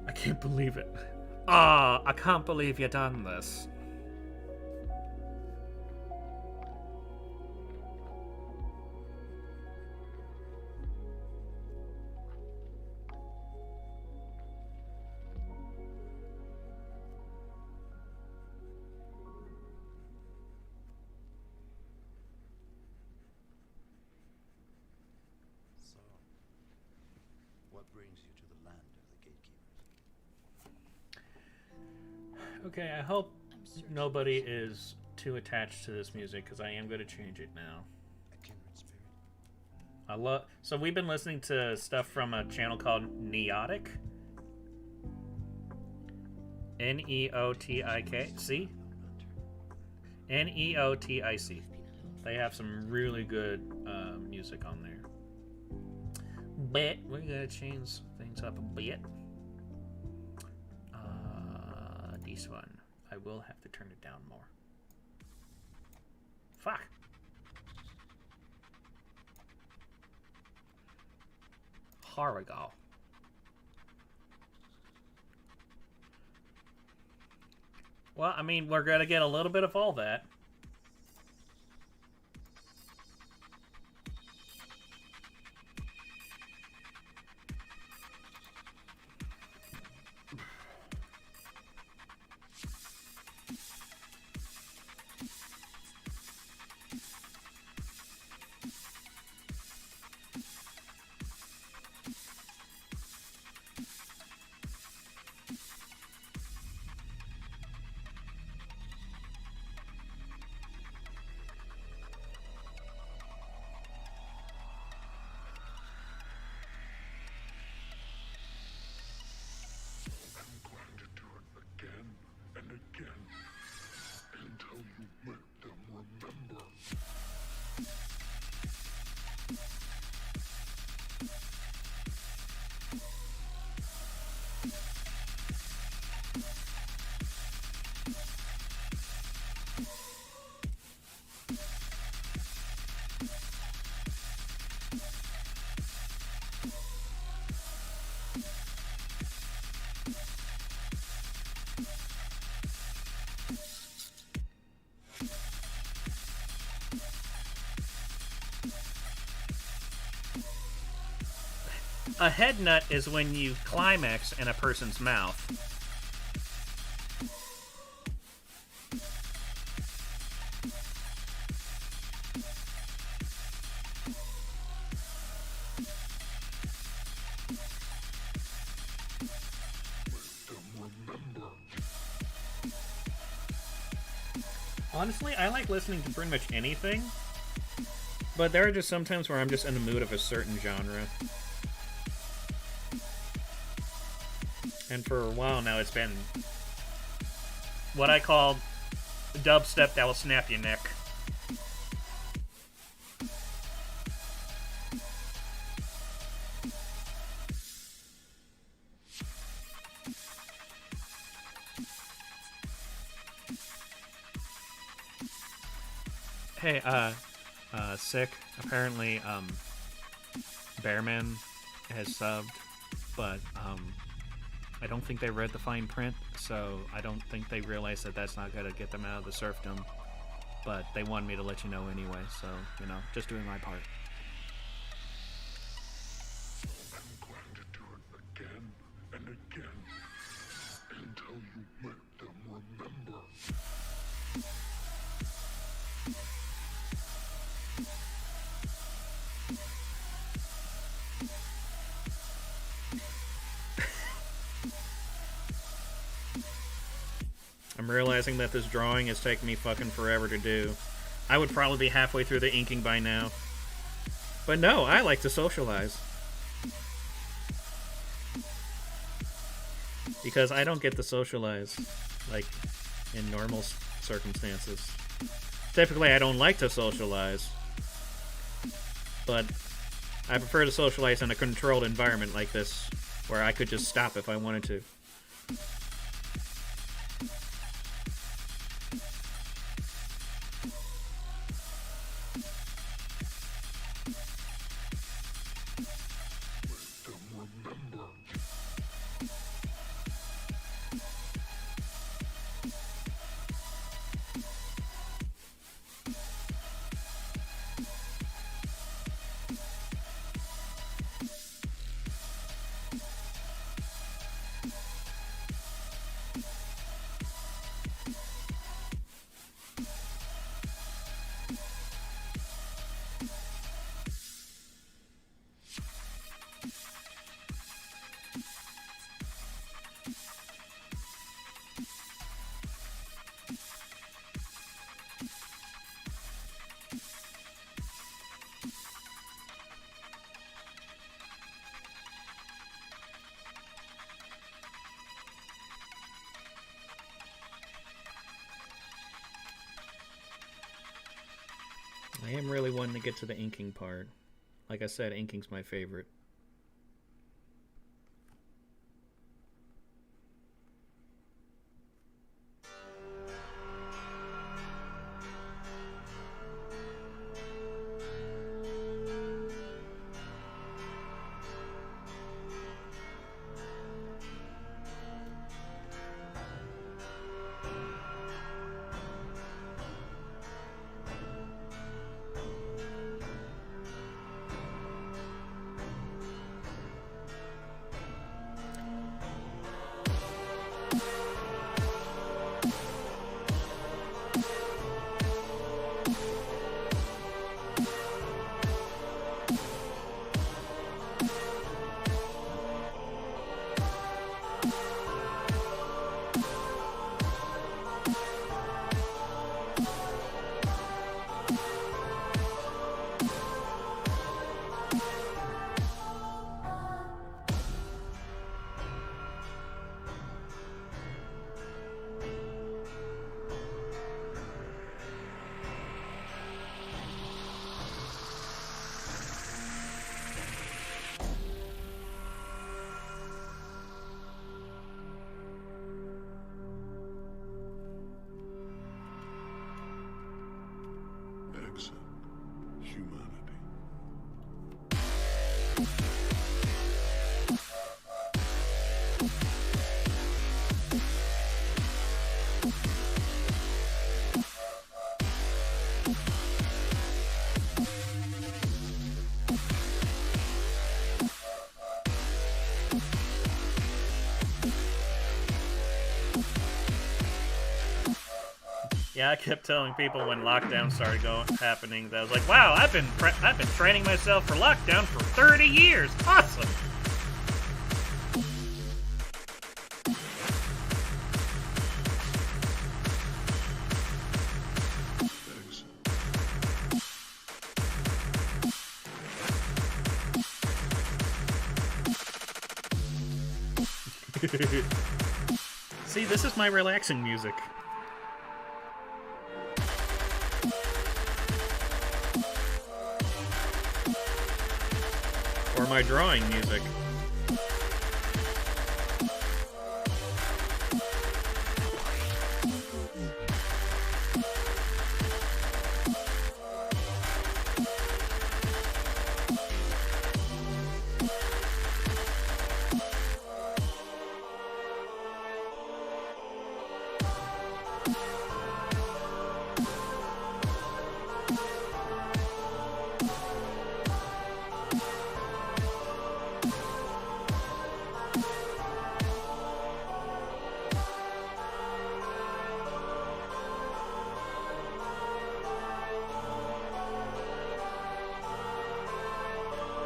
I can't believe it. Ah, I can't believe you done this." So, what brings you to the land of the gatekeepers? Okay, I hope nobody is too attached to this music because I am going to change it now. A kindred spirit? I love. So we've been listening to stuff from a channel called Neotic. Neotik. See? Neotic. They have some really good music on there. But we're gonna change things up a bit. This one, I will have to turn it down more. Fuck. Horrigal. Well, I mean, we're gonna get a little bit of all that. A head nut is when you climax in a person's mouth. Honestly, I like listening to pretty much anything, but there are just some times where I'm just in the mood of a certain genre. And for a while now, it's been what I call dubstep that will snap your neck. Hey, Sic. Apparently, Bearman has subbed, but, I don't think they read the fine print, so I don't think they realize that that's not gonna get them out of the serfdom. But they wanted me to let you know anyway, so, you know, just doing my part. I'm going to do it again and again until you make them remember. I'm realizing that this drawing is taking me fucking forever to do. I would probably be halfway through the inking by now. But no, I like to socialize. Because I don't get to socialize, like, in normal circumstances. Typically, I don't like to socialize. But I prefer to socialize in a controlled environment like this, where I could just stop if I wanted to. I am really wanting to get to the inking part. Like I said, inking's my favorite. Exit humanity. Yeah, I kept telling people when lockdown started happening that I was like, "Wow, I've been training myself for lockdown for 30 years. Awesome." See, this is my relaxing music. Or my drawing music.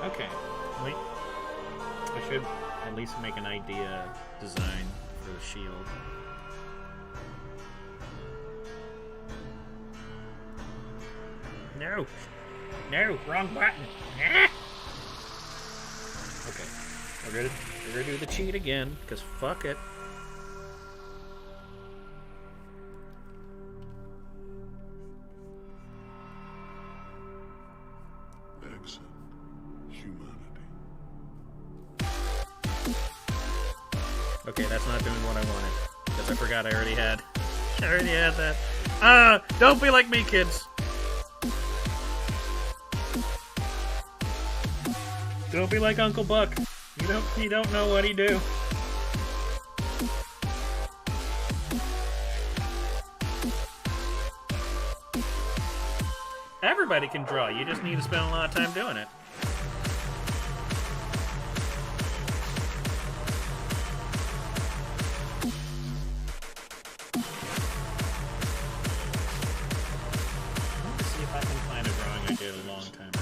Okay, wait. I should at least make an idea design for the shield. No! No! Wrong button! Ah! Okay, we're gonna do the cheat again, because fuck it. Exit humanity. Okay, that's not doing what I wanted. Because I forgot I already had that. Ah! Don't be like me, kids! Don't be like Uncle Buck. You don't know what he do. Everybody can draw. You just need to spend a lot of time doing it. Let's see if I can find a drawing I did a long time ago.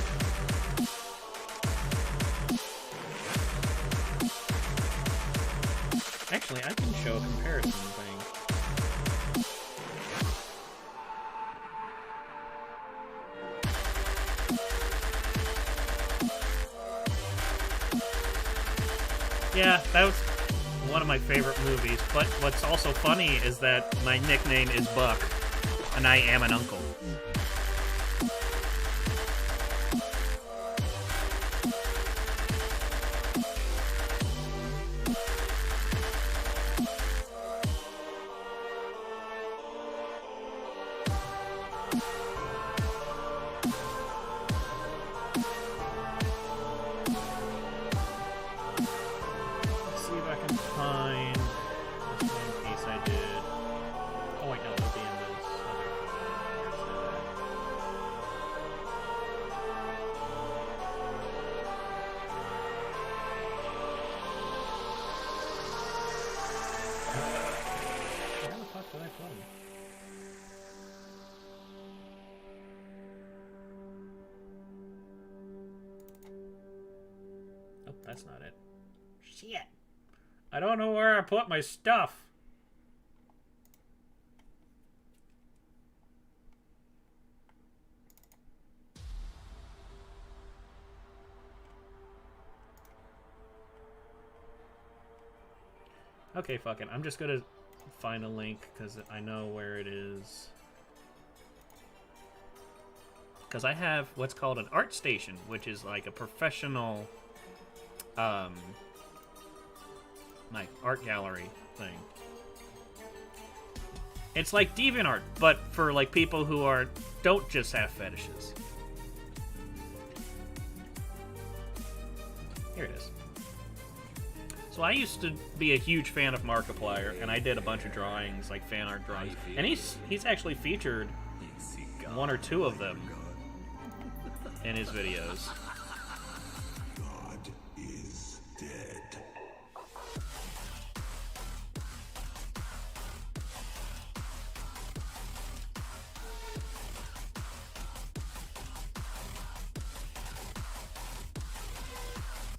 Actually, I can show a comparison thing. Yeah, that was one of my favorite movies. But what's also funny is that my nickname is Buck, and I am an uncle. that's not it. Shit. I don't know where I put my stuff. Okay, fuck it. I'm just gonna find a link because I know where it is. Because I have what's called an art station, which is like a professional, like art gallery thing. It's like DeviantArt, but for like people who don't just have fetishes. Here it is. So I used to be a huge fan of Markiplier, and I did a bunch of drawings, like fan art drawings. And he's actually featured one or two of them in his videos. God is dead.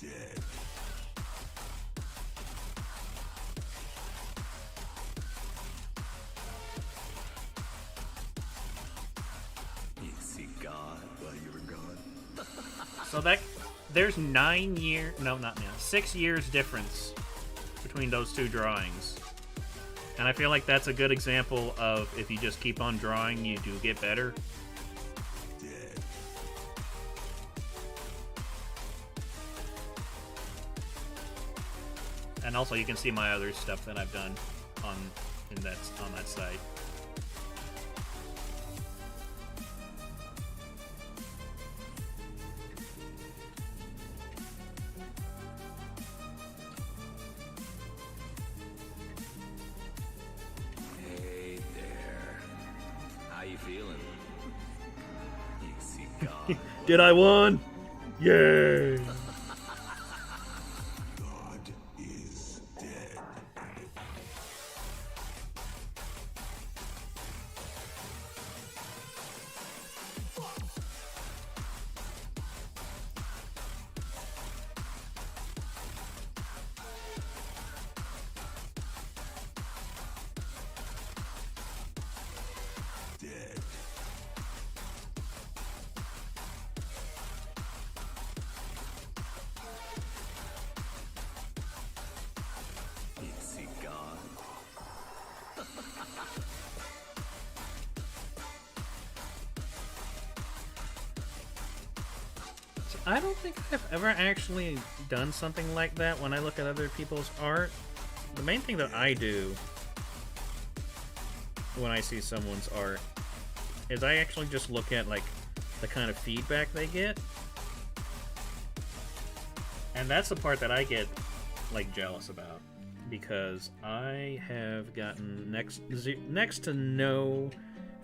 Dead. You see God while you were gone. So there's 6 years difference between those two drawings. And I feel like that's a good example of if you just keep on drawing, you do get better. Dead. And also you can see my other stuff that I've done on that site. Hey there. How you feeling? You see God. Did I win? Yay! God is dead. Dead. You see God. I don't think I've ever actually done something like that when I look at other people's art. The main thing that I do when I see someone's art is I actually just look at like the kind of feedback they get. And that's the part that I get like jealous about, because I have gotten next to no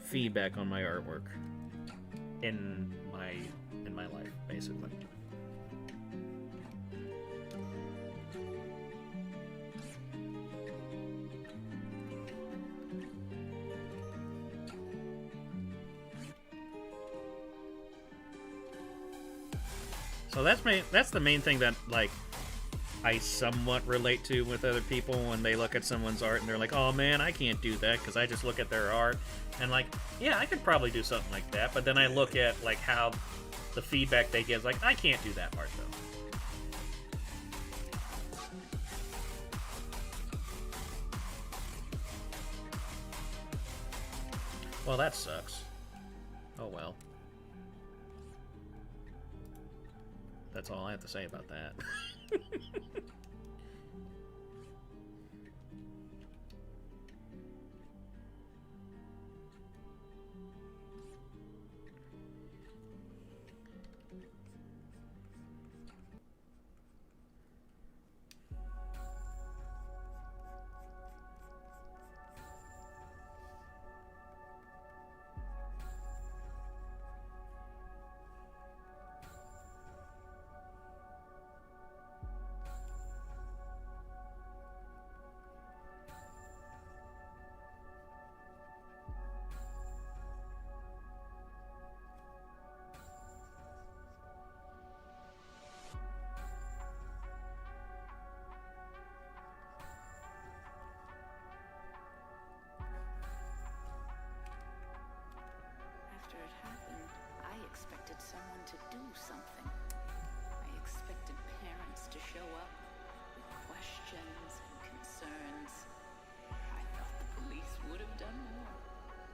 feedback on my artwork in my life, basically. So that's the main thing that like I somewhat relate to with other people when they look at someone's art and they're like, "Oh man, I can't do that because I just look at their art." And like, yeah, I could probably do something like that, but then I look at like how the feedback they give is like, I can't do that part though. Well, that sucks. Oh well. That's all I have to say about that. something. I expected parents to show up with questions and concerns. I thought the police would have done more,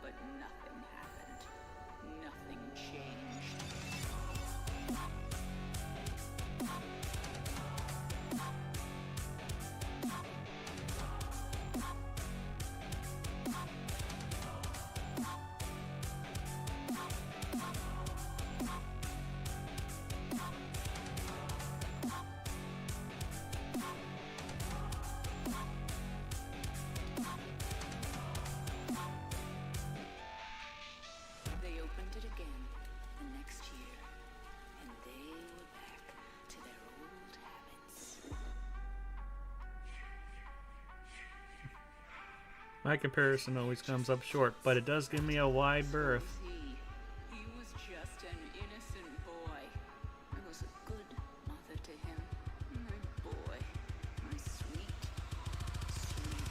but nothing happened. Nothing changed. They opened it again the next year, and they were back to their old habits. My comparison always comes up short, but it does give me a wide berth. He was just an innocent boy. I was a good mother to him. My boy. My sweet, sweet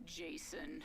Jason.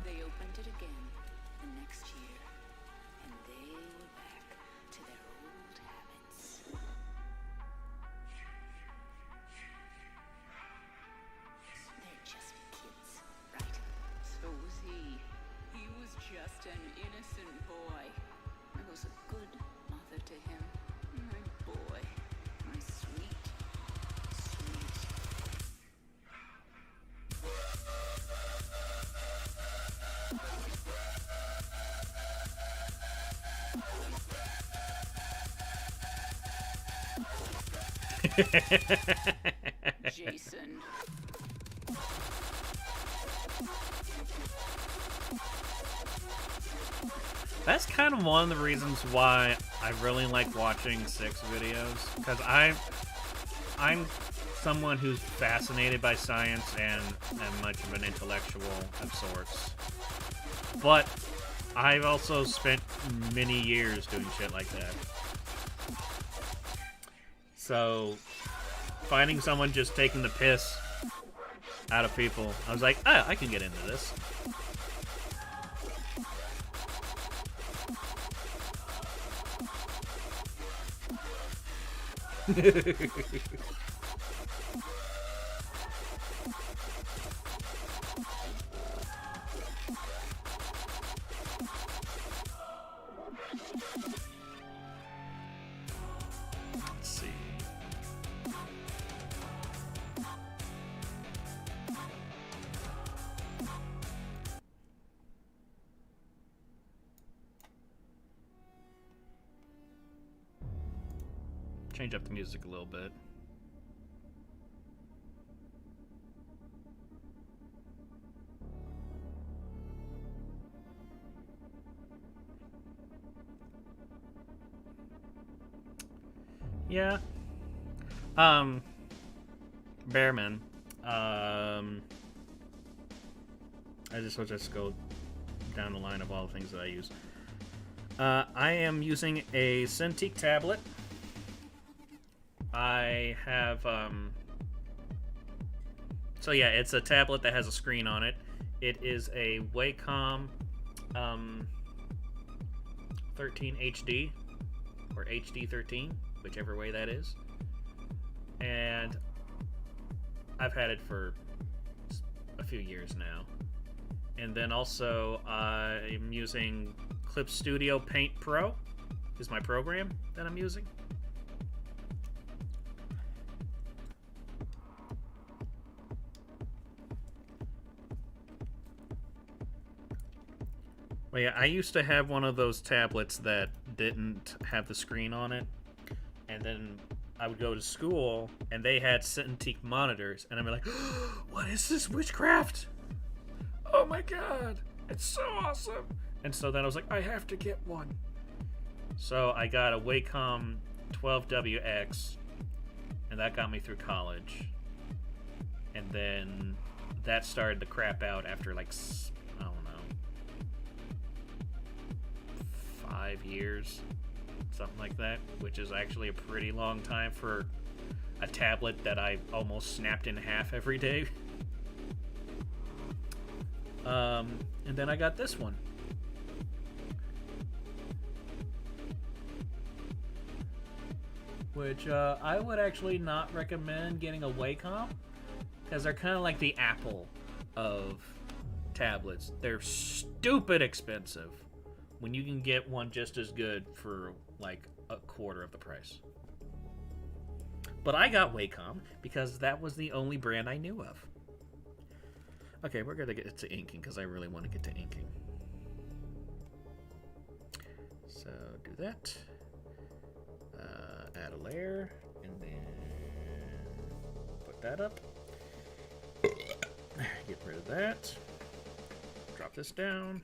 They opened it again the next year, and they were back to their old habits. They're just kids, right? So was he. He was just an innocent boy. I was a good mother to him. My boy. My sweet, sweet. Jason. That's kind of one of the reasons why I really like watching Sic's videos, because I'm someone who's fascinated by science and much of an intellectual of sorts. But I've also spent many years doing shit like that. So finding someone just taking the piss out of people, I was like, I can get into this. Let's see. Change up the music a little bit. Yeah. Bearman. We'll just go down the line of all the things that I use. I am using a Cintiq tablet. I have, so yeah, it's a tablet that has a screen on it. It is a Wacom 13 HD or HD 13, whichever way that is. And I've had it for a few years now. And then also I'm using Clip Studio Paint Pro is my program that I'm using. Well, yeah, I used to have one of those tablets that didn't have the screen on it, and then I would go to school, and they had Cintiq monitors, and I'd be like, oh, what is this witchcraft? Oh my god, it's so awesome! And so then I was like, I have to get one. So I got a Wacom 12WX, and that got me through college. And then that started to crap out after like, I don't know, 5 years, something like that, which is actually a pretty long time for a tablet that I almost snapped in half every day. And then I got this one. Which I would actually not recommend getting a Wacom, because they're kind of like the Apple of tablets. They're stupid expensive when you can get one just as good for like a quarter of the price. But I got Wacom because that was the only brand I knew of. Okay, we're going to get to inking because I really want to get to inking. So do that. Add a layer and then put that up. Get rid of that. Drop this down.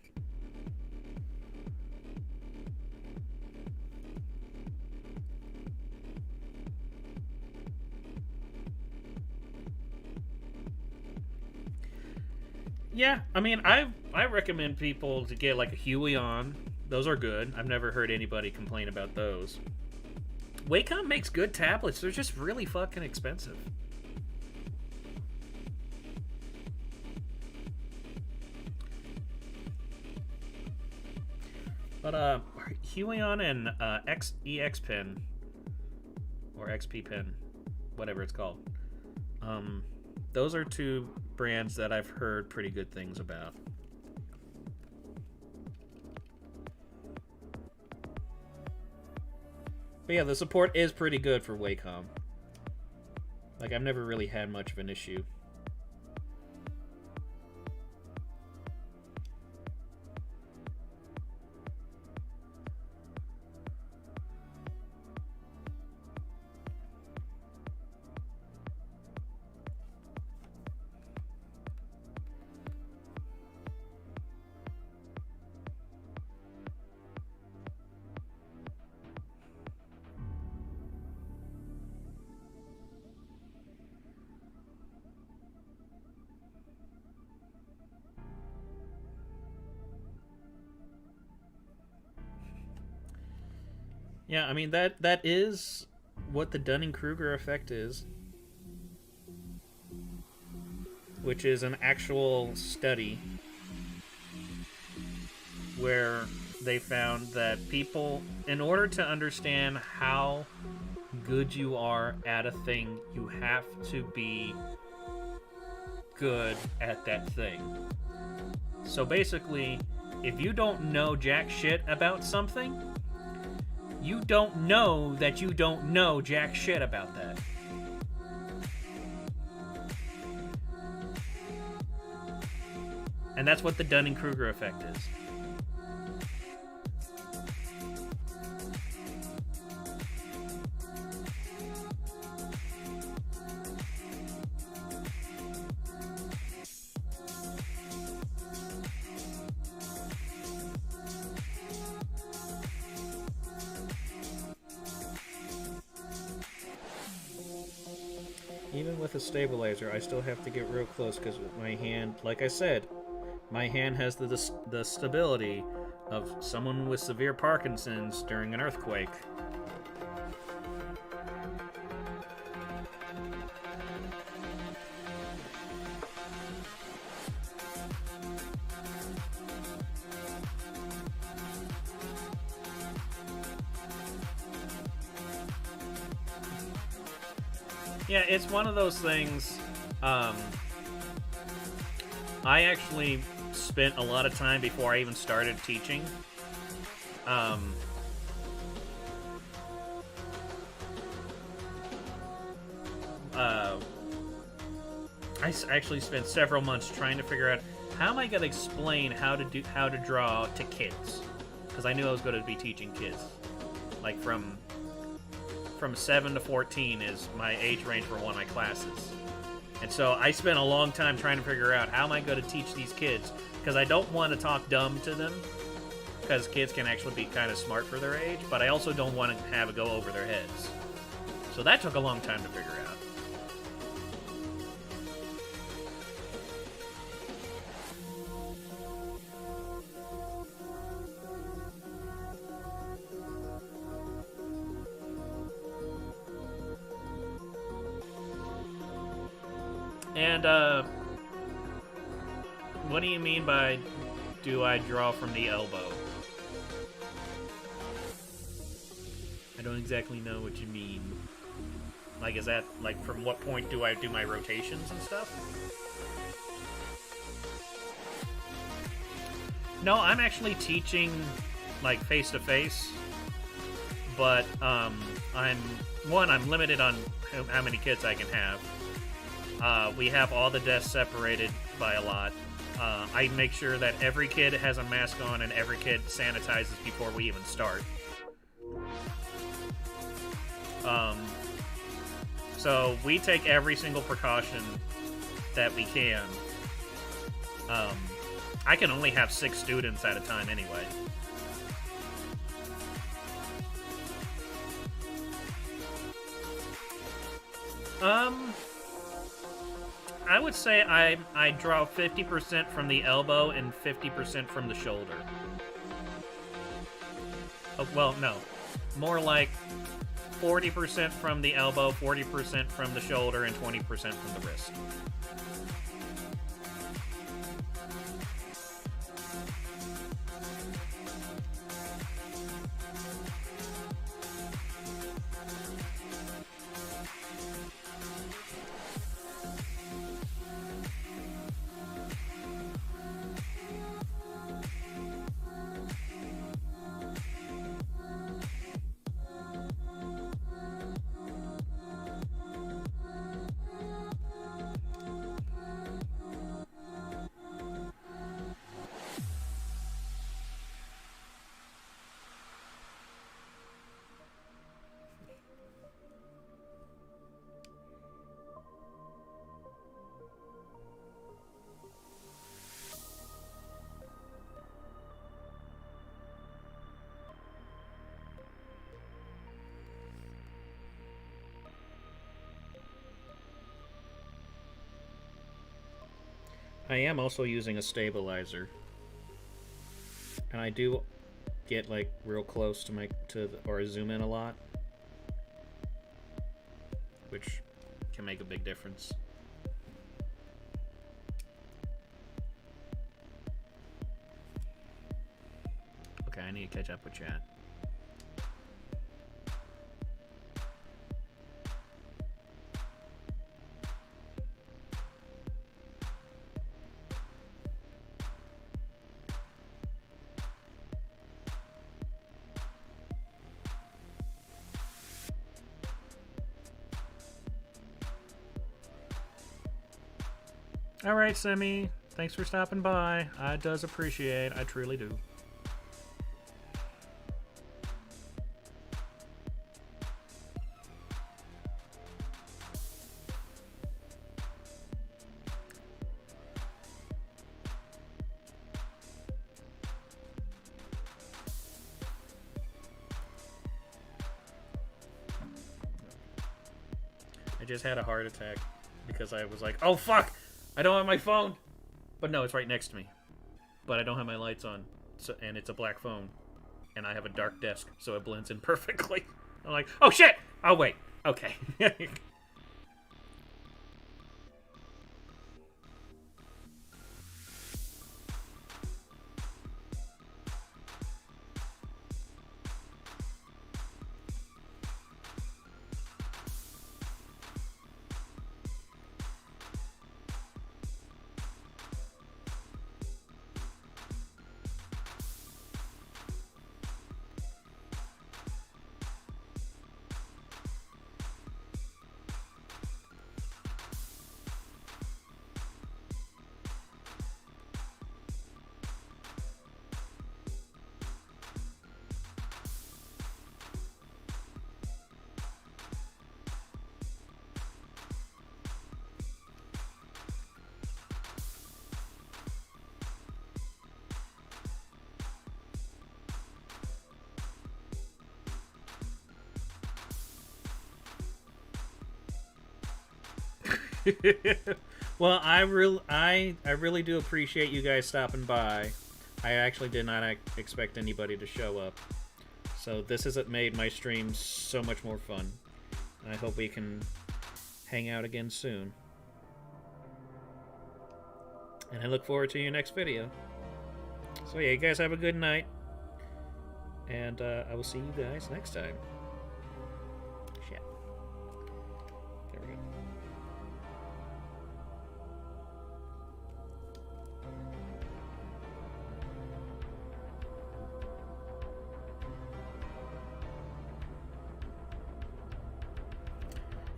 Yeah, I mean, I recommend people to get like a Huey on. Those are good. I've never heard anybody complain about those. Wacom makes good tablets. They're just really fucking expensive. But Huion and EX Pen or XP Pen, whatever it's called. Those are two brands that I've heard pretty good things about. But yeah, the support is pretty good for Wacom. Like, I've never really had much of an issue. Yeah, I mean, that is what the Dunning-Kruger effect is. Which is an actual study where they found that people, in order to understand how good you are at a thing, you have to be good at that thing. So basically, if you don't know jack shit about something, you don't know that you don't know jack shit about that. And that's what the Dunning-Kruger effect is. Even with a stabilizer, I still have to get real close because my hand, like I said, my hand has the stability of someone with severe Parkinson's during an earthquake. Yeah, it's one of those things. I actually spent a lot of time before I even started teaching. I actually spent several months trying to figure out how am I going to explain how to draw to kids, because I knew I was going to be teaching kids, like from 7 to 14 is my age range for one of my classes. And so I spent a long time trying to figure out how am I going to teach these kids, because I don't want to talk dumb to them, because kids can actually be kind of smart for their age, but I also don't want to have it go over their heads. So that took a long time to figure out. And, what do you mean by, do I draw from the elbow? I don't exactly know what you mean. Like, is that, like, from what point do I do my rotations and stuff? No, I'm actually teaching, like, face-to-face. But, I'm limited on how many kids I can have. We have all the desks separated by a lot. I make sure that every kid has a mask on and every kid sanitizes before we even start. So we take every single precaution that we can. I can only have 6 students at a time anyway. I would say I draw 50% from the elbow and 50% from the shoulder. Oh, well, no. More like 40% from the elbow, 40% from the shoulder, and 20% from the wrist. I am also using a stabilizer, and I do get like real close to or zoom in a lot, which can make a big difference. Okay, I need to catch up with chat. All right, Semi. Thanks for stopping by. I does appreciate. I truly do. I just had a heart attack because I was like, oh fuck! I don't have my phone! But no, it's right next to me. But I don't have my lights on, so, and it's a black phone. And I have a dark desk, so it blends in perfectly. I'm like, oh shit! Oh wait, okay. Well, I really do appreciate you guys stopping by. I actually did not expect anybody to show up. So this has made my streams so much more fun. I hope we can hang out again soon. And I look forward to your next video. So yeah, you guys have a good night. And I will see you guys next time. Shit. There we go.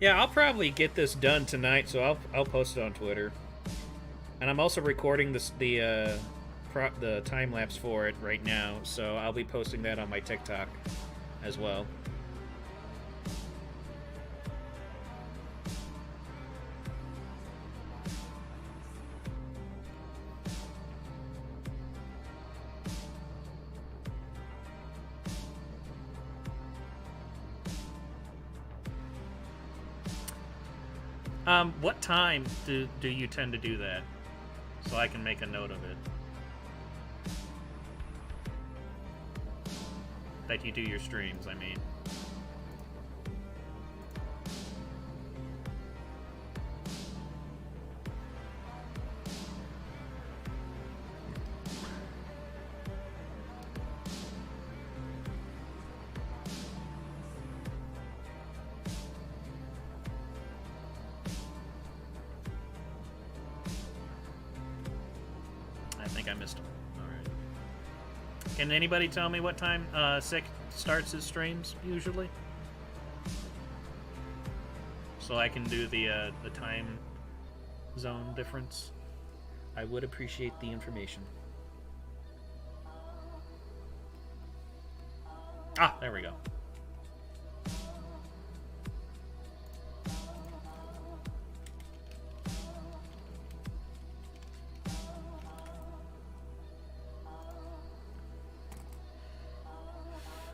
Yeah, I'll probably get this done tonight, so I'll post it on Twitter. And I'm also recording the time lapse for it right now, so I'll be posting that on my TikTok as well. What time do you tend to do that? So I can make a note of it. That you do your streams, I mean. I think I missed him. Alright. Can anybody tell me what time Sic starts his streams, usually? So I can do the time zone difference. I would appreciate the information. Ah, there we go.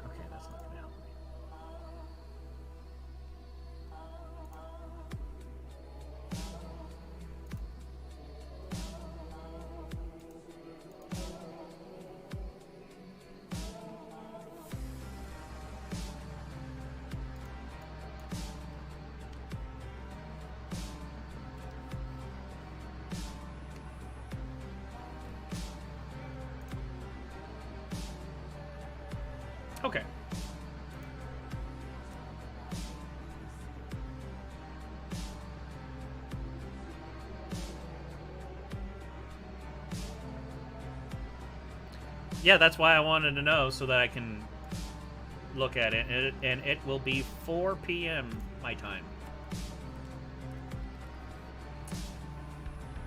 Okay, that's not gonna help me. Okay. Yeah, that's why I wanted to know, so that I can look at it. And it will be 4 p.m. my time.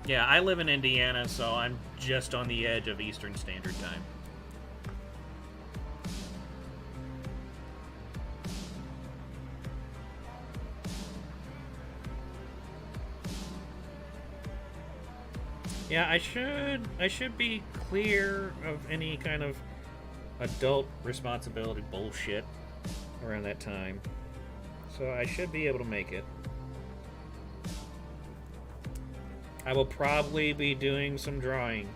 Yeah, I live in Indiana, so I'm just on the edge of Eastern Standard Time. Yeah, I should be clear of any kind of adult responsibility bullshit around that time. So I should be able to make it. I will probably be doing some drawing.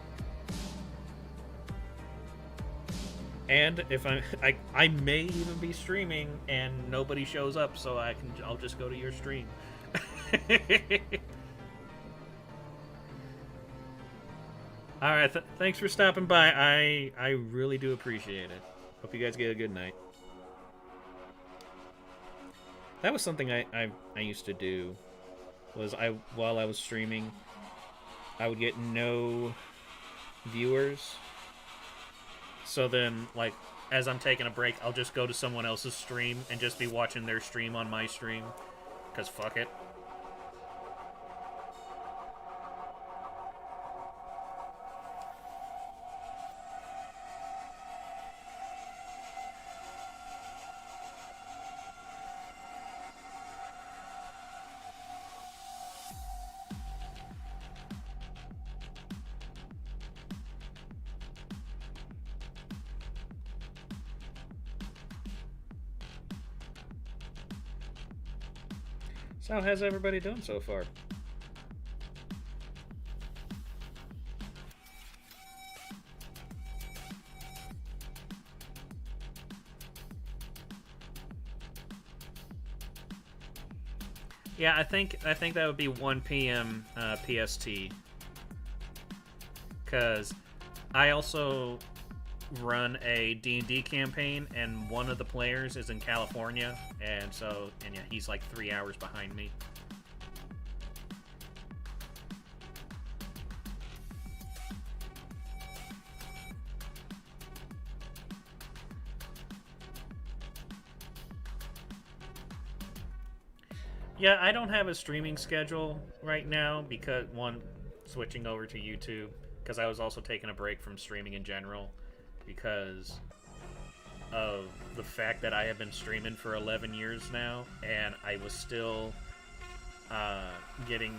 And if I may even be streaming and nobody shows up, so I'll just go to your stream. All right, thanks for stopping by. I really do appreciate it. Hope you guys get a good night. That was something I used to do. Was while I was streaming, I would get no viewers. So then, like, as I'm taking a break, I'll just go to someone else's stream and just be watching their stream on my stream. 'Cause fuck it. So how's everybody doing so far? Yeah, I think that would be 1 p.m. PST. Because I also run a D&D campaign, and one of the players is in California, and yeah, he's like 3 hours behind me. Yeah, I don't have a streaming schedule right now because, one, switching over to YouTube, because I was also taking a break from streaming in general because of the fact that I have been streaming for 11 years now, and I was still getting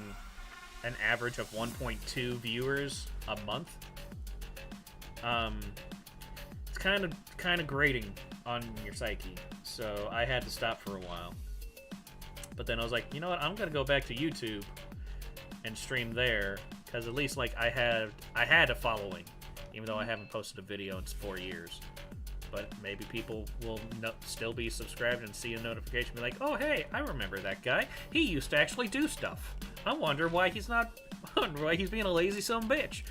an average of 1.2 viewers a month. It's kind of grating on your psyche, so I had to stop for a while. But then I was like, you know what? I'm gonna go back to YouTube and stream there, because at least like I had a following, even though I haven't posted a video in 4 years. But maybe people will still be subscribed and see a notification, be like, oh hey, I remember that guy. He used to actually do stuff. I wonder why he's being a lazy son of a bitch.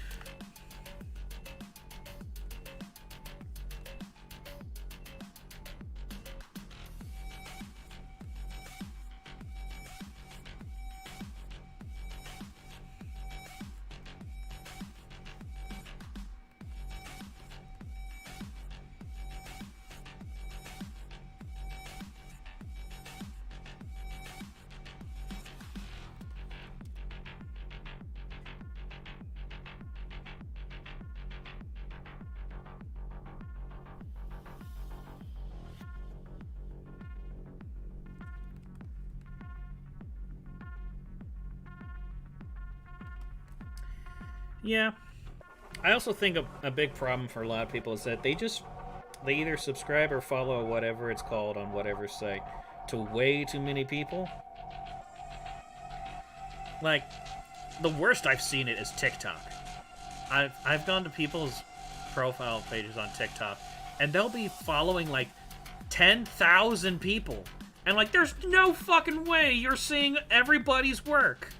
Yeah. I also think a big problem for a lot of people is that they either subscribe or follow whatever it's called on whatever site to way too many people. Like, the worst I've seen it is TikTok. I've gone to people's profile pages on TikTok, and they'll be following like 10,000 people. And like, there's no fucking way you're seeing everybody's work.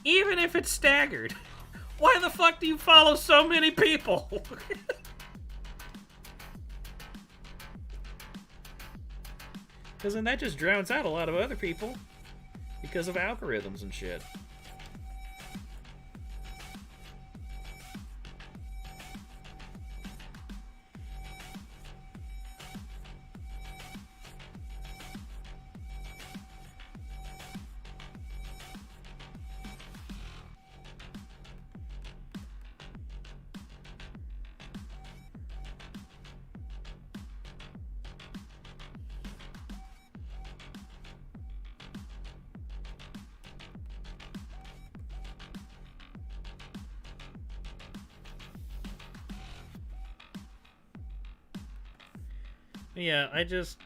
Even if it's staggered. Why the fuck do you follow so many people? Because then that just drowns out a lot of other people because of algorithms and shit. Yeah, I just,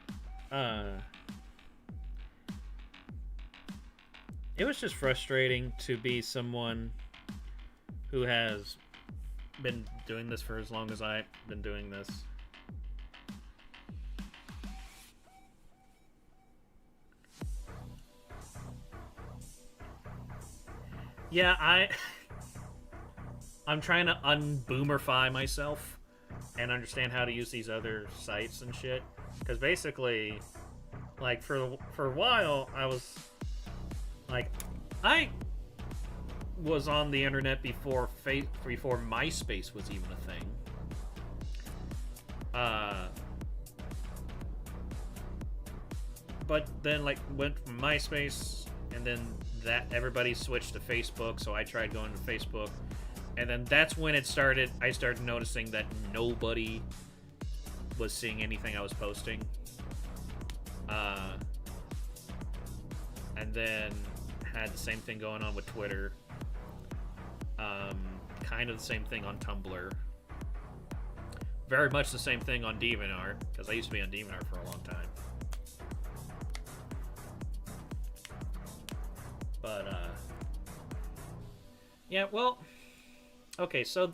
it was just frustrating to be someone who has been doing this for as long as I've been doing this. Yeah, I'm trying to unboomerify myself and understand how to use these other sites and shit. Because basically, like, for a while, I was, like, I was on the internet before MySpace was even a thing. But then, like, went from MySpace, and then that everybody switched to Facebook, so I tried going to Facebook. And then that's when it started. I started noticing that nobody was seeing anything I was posting. And then had the same thing going on with Twitter. Kind of the same thing on Tumblr. Very much the same thing on DeviantArt, because I used to be on DeviantArt for a long time. But, yeah, well... Okay, so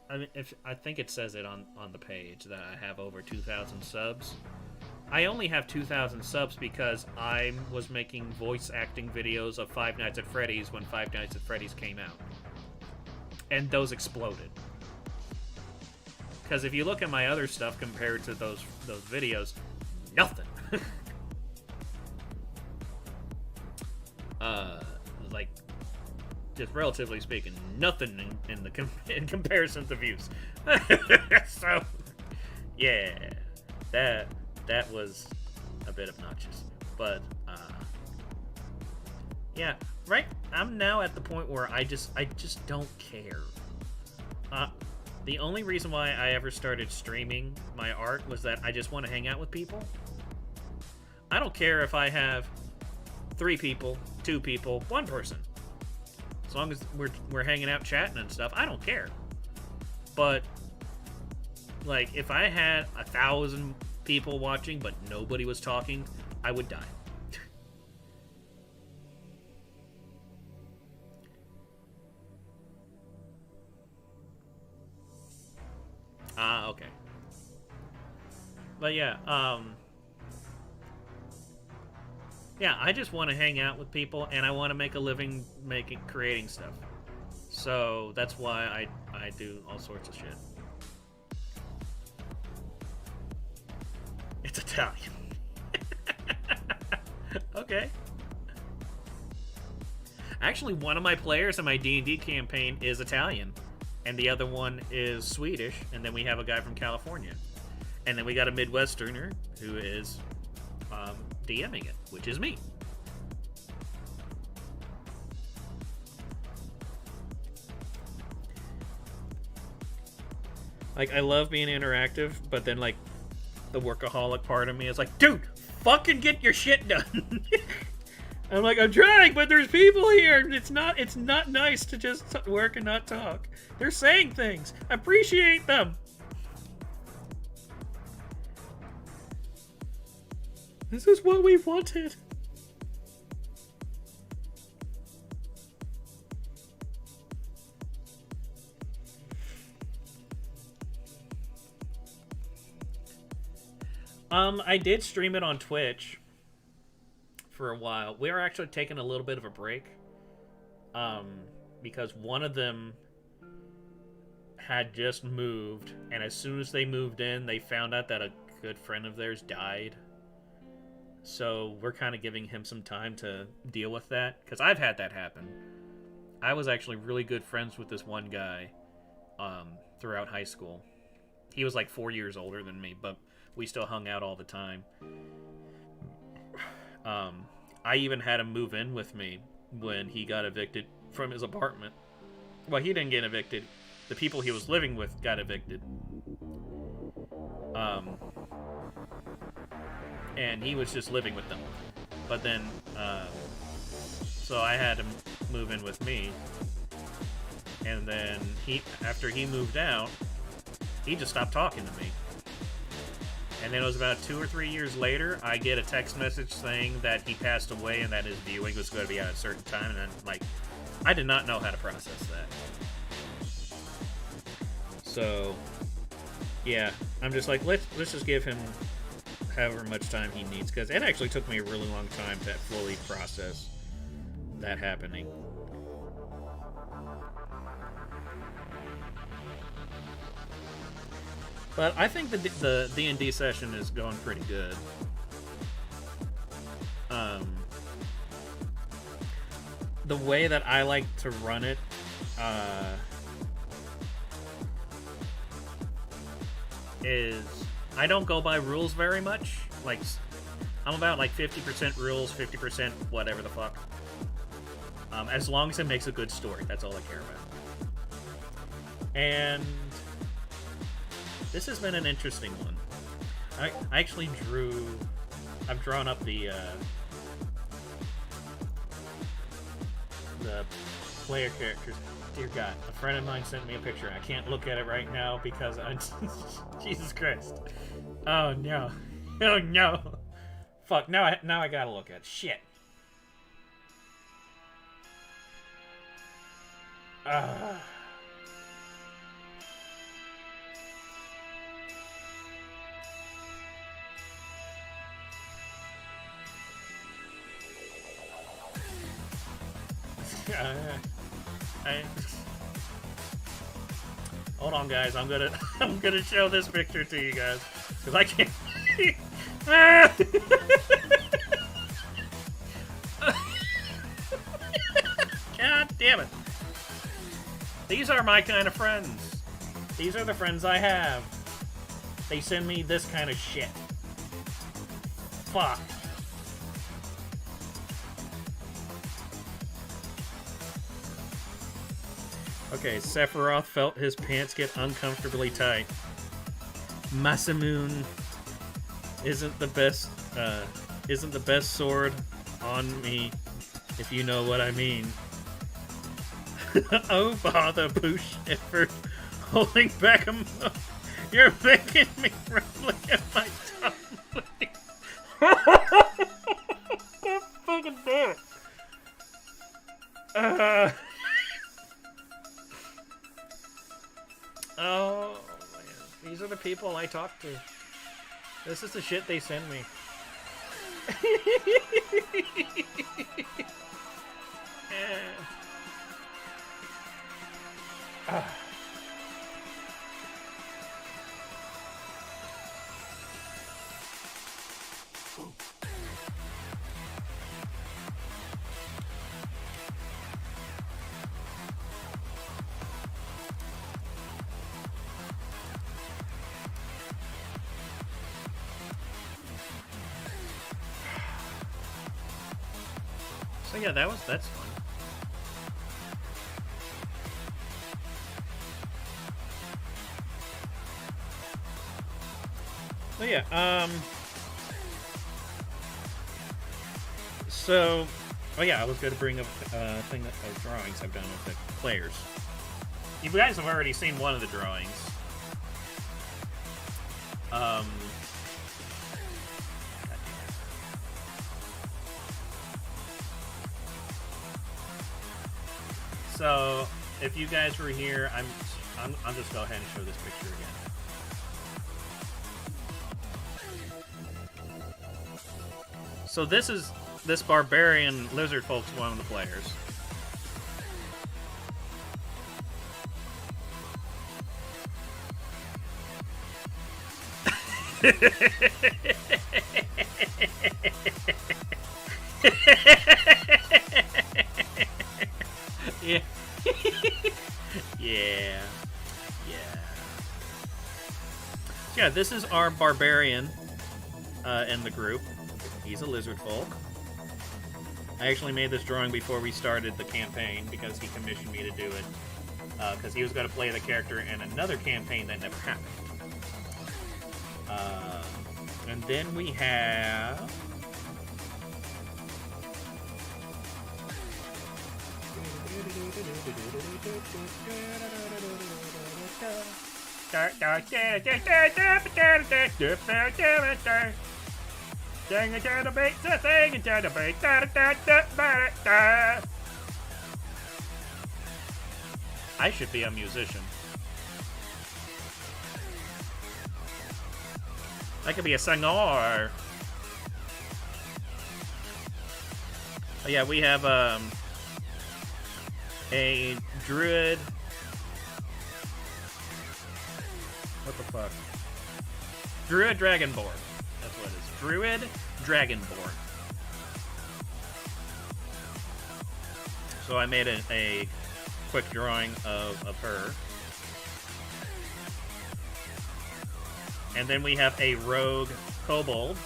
I mean, I think it says it on the page that I have over 2,000 subs, I only have 2,000 subs because I was making voice acting videos of Five Nights at Freddy's when Five Nights at Freddy's came out. And those exploded. Because if you look at my other stuff compared to those videos, nothing. Like, just relatively speaking, nothing in comparison to views. So, yeah, that was a bit obnoxious, but yeah, right. I'm now at the point where I just don't care. The only reason why I ever started streaming my art was that I just want to hang out with people. I don't care if I have 3 people, 2 people, 1 person. As long as we're hanging out, chatting and stuff, I don't care. But like, if I had 1,000 people watching but nobody was talking, I would die. Okay. But yeah, yeah, I just want to hang out with people, and I want to make a living creating stuff. So that's why I do all sorts of shit. It's Italian. Okay. Actually, one of my players in my D&D campaign is Italian, and the other one is Swedish, and then we have a guy from California. And then we got a Midwesterner who is DMing it, which is me. Like, I love being interactive, but then, like, the workaholic part of me is like, dude, fucking get your shit done. I'm like, I'm trying, but there's people here. It's not nice to just work and not talk. They're saying things. Appreciate them. This is what we wanted. I did stream it on Twitch for a while. We were actually taking a little bit of a break. Because one of them had just moved, and as soon as they moved in, they found out that a good friend of theirs died. So we're kind of giving him some time to deal with that, because I've had that happen. I was actually really good friends with this one guy throughout high school. He was like 4 years older than me, but we still hung out all the time. I even had him move in with me when he got evicted from his apartment. Well, he didn't get evicted. The people he was living with got evicted. And he was just living with them. But then, so I had him move in with me. And then after he moved out, he just stopped talking to me. And then it was about 2 or 3 years later, I get a text message saying that he passed away and that his viewing was going to be at a certain time. And then, like, I did not know how to process that. So, yeah, I'm just like, let's just give him however much time he needs, because it actually took me a really long time to fully process that happening. But I think the D&D session is going pretty good. The way that I like to run it, is I don't go by rules very much. Like, I'm about like 50% rules, 50% whatever the fuck. As long as it makes a good story, that's all I care about. And this has been an interesting one. I actually I've drawn up the player characters. Dear God, a friend of mine sent me a picture. I can't look at it right now because I'm... Jesus Christ. Oh, no. Oh, no. Fuck, now I gotta look at it. Shit. Hold on, guys. I'm gonna show this picture to you guys because I can't. God damn it! These are my kind of friends. These are the friends I have. They send me this kind of shit. Fuck. Okay, Sephiroth felt his pants get uncomfortably tight. Masamune isn't the best sword on me, if you know what I mean. Oh bother, Boosh effort. Holding back a mo. You're making me rumbling in my tummy. God fucking damn it. Oh, man. These are the people I talk to. This is the shit they send me. So yeah, that's fun. So yeah, so, oh yeah, I was going to bring up a thing of drawings I've done with the players. You guys have already seen one of the drawings. So, if you guys were here, I'll just go ahead and show this picture again. So this barbarian lizard folk's one of the players. Yeah. Yeah. Yeah, this is our barbarian in the group. He's a lizard folk. I actually made this drawing before we started the campaign because he commissioned me to do it. Because he was going to play the character in another campaign that never happened. And then we have... I should be a musician. I could be a singer. Oh yeah, we have a druid. What the fuck? Druid Dragonborn. That's what it is. Druid Dragonborn. So I made a quick drawing of her. And then we have a rogue kobold.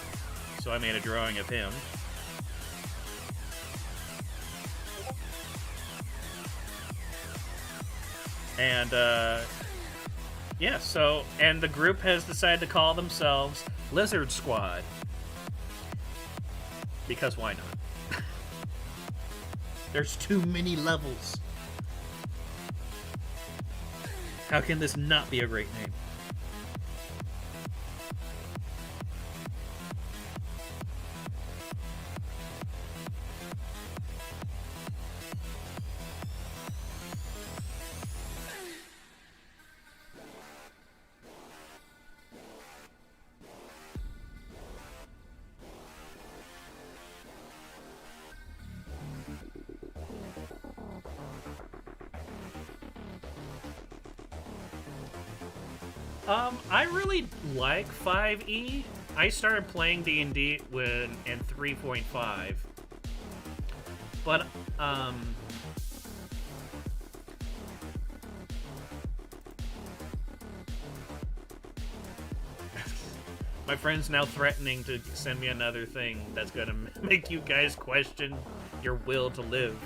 So I made a drawing of him. And, yeah, so, and the group has decided to call themselves Lizard Squad. Because why not? There's too many levels. How can this not be a great name? I really like 5e. I started playing D&D when in 3.5. But, my friend's now threatening to send me another thing that's gonna make you guys question your will to live.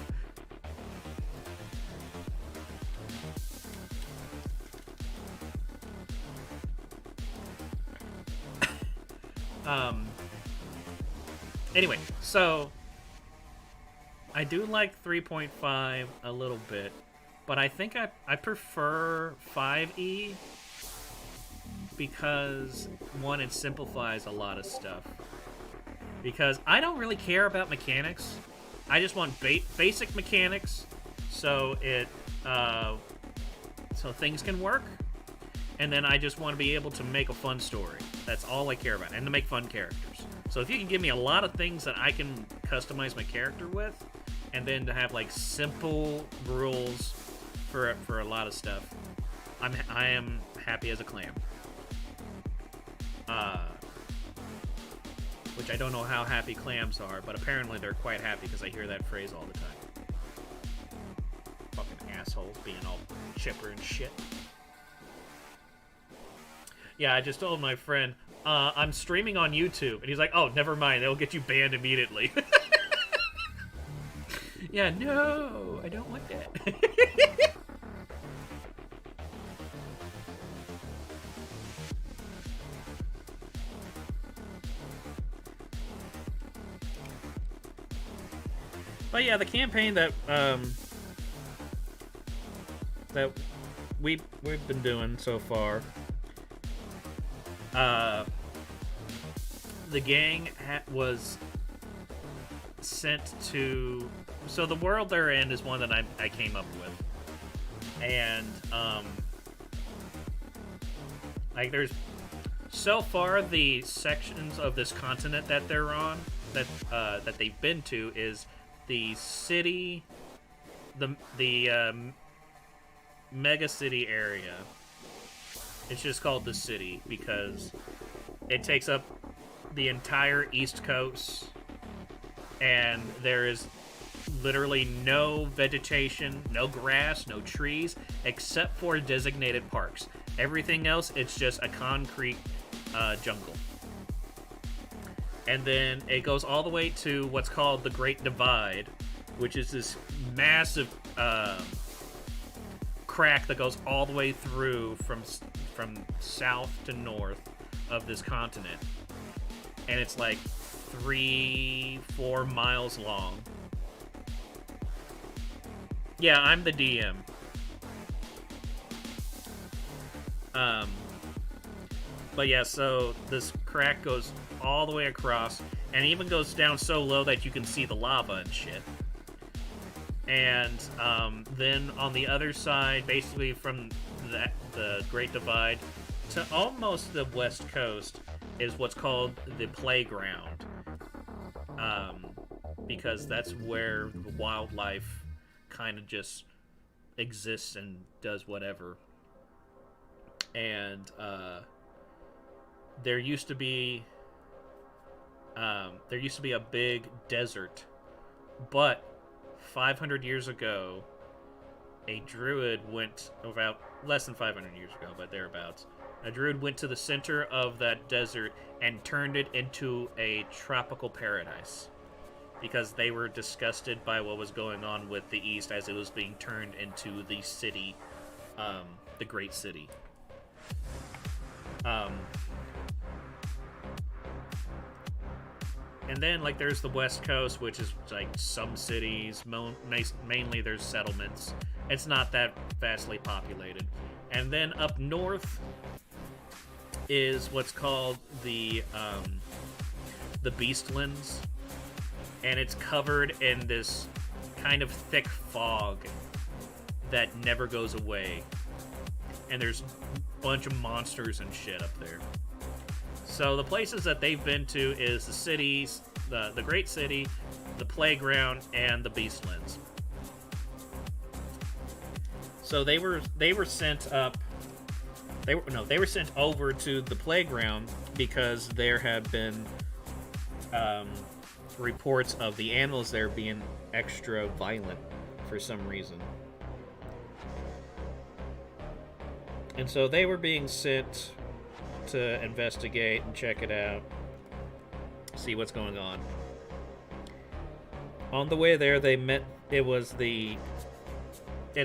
Anyway, so I do like 3.5 a little bit, but I think I prefer 5e because, one, it simplifies a lot of stuff. Because I don't really care about mechanics. I just want basic mechanics so so things can work. And then I just want to be able to make a fun story. That's all I care about, and to make fun characters. So if you can give me a lot of things that I can customize my character with, and then to have like simple rules for a lot of stuff, I am happy as a clam. Which I don't know how happy clams are, but apparently they're quite happy because I hear that phrase all the time. Fucking assholes being all chipper and shit. Yeah, I just told my friend, I'm streaming on YouTube. And he's like, oh, never mind. They'll get you banned immediately. Yeah, no, I don't want that. But yeah, the campaign that we've been doing so far, the gang was sent to... So the world they're in is one that I came up with. And, like, there's... So far, the sections of this continent that they're on, that they've been to, is the city, the mega city area. It's just called the city because it takes up the entire East Coast, and there is literally no vegetation, no grass, no trees, except for designated parks. Everything else, it's just a concrete jungle. And then it goes all the way to what's called the Great Divide, which is this massive crack that goes all the way through from south to north of this continent. And it's like 3-4 miles long. Yeah, I'm the DM. But yeah, so this crack goes all the way across, and even goes down so low that you can see the lava and shit. And then on the other side, basically from the Great Divide to almost the west coast, is what's called the playground. Because that's where the wildlife kind of just exists and does whatever. And there used to be a big desert, but 500 years ago, a druid went, about less than 500 years ago, but thereabouts, a druid went to the center of that desert and turned it into a tropical paradise because they were disgusted by what was going on with the East as it was being turned into the city, the great city. And then, like, there's the West Coast, which is, like, some cities. Mainly there's settlements. It's not that vastly populated. And then up north is what's called the Beastlands. And it's covered in this kind of thick fog that never goes away. And there's a bunch of monsters and shit up there. So the places that they've been to is the cities, the Great City, the Playground, and the Beastlands. So they were sent up They were sent over to the playground because there had been reports of the animals there being extra violent for some reason. And so they were being sent to investigate and check it out, see what's going on. On the way there, they met. It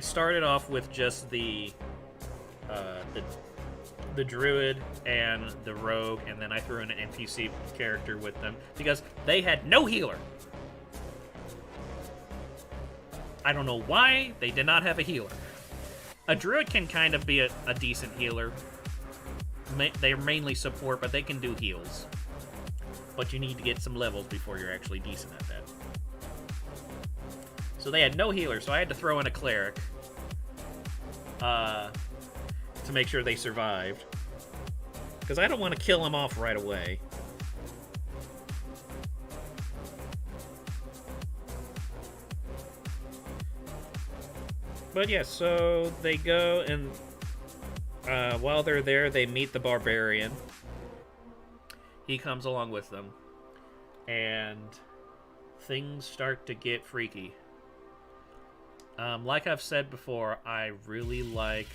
started off with just the druid and the rogue, and then I threw in an NPC character with them because they had no healer. I don't know why they did not have a healer. A druid can kind of be a decent healer. They're mainly support, but they can do heals. But you need to get some levels before you're actually decent at that. So they had no healer, so I had to throw in a cleric to make sure they survived. Because I don't want to kill them off right away. But yeah, so they go and while they're there, they meet the barbarian. He comes along with them. And things start to get freaky. Like I've said before, I really like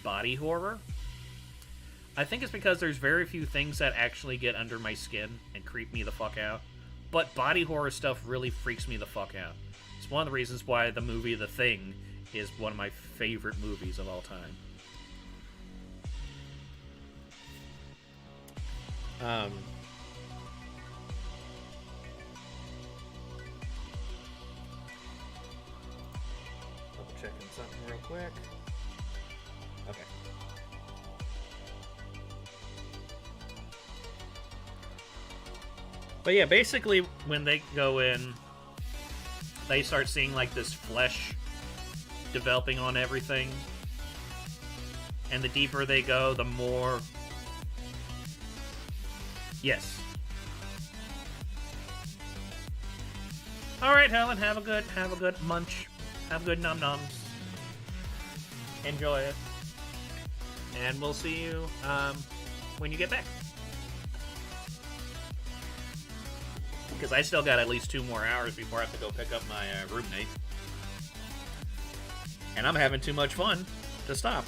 body horror. I think it's because there's very few things that actually get under my skin and creep me the fuck out. But body horror stuff really freaks me the fuck out. It's one of the reasons why the movie The Thing is one of my favorite movies of all time. Double checking something real quick. Okay. But yeah, basically when they go in, they start seeing like this flesh developing on everything. And the deeper they go, the more... Yes. Alright, Helen, have a good munch. Have good num-nums. Enjoy it. And we'll see you when you get back. Because I still got at least 2 more hours before I have to go pick up my roommate. And I'm having too much fun to stop.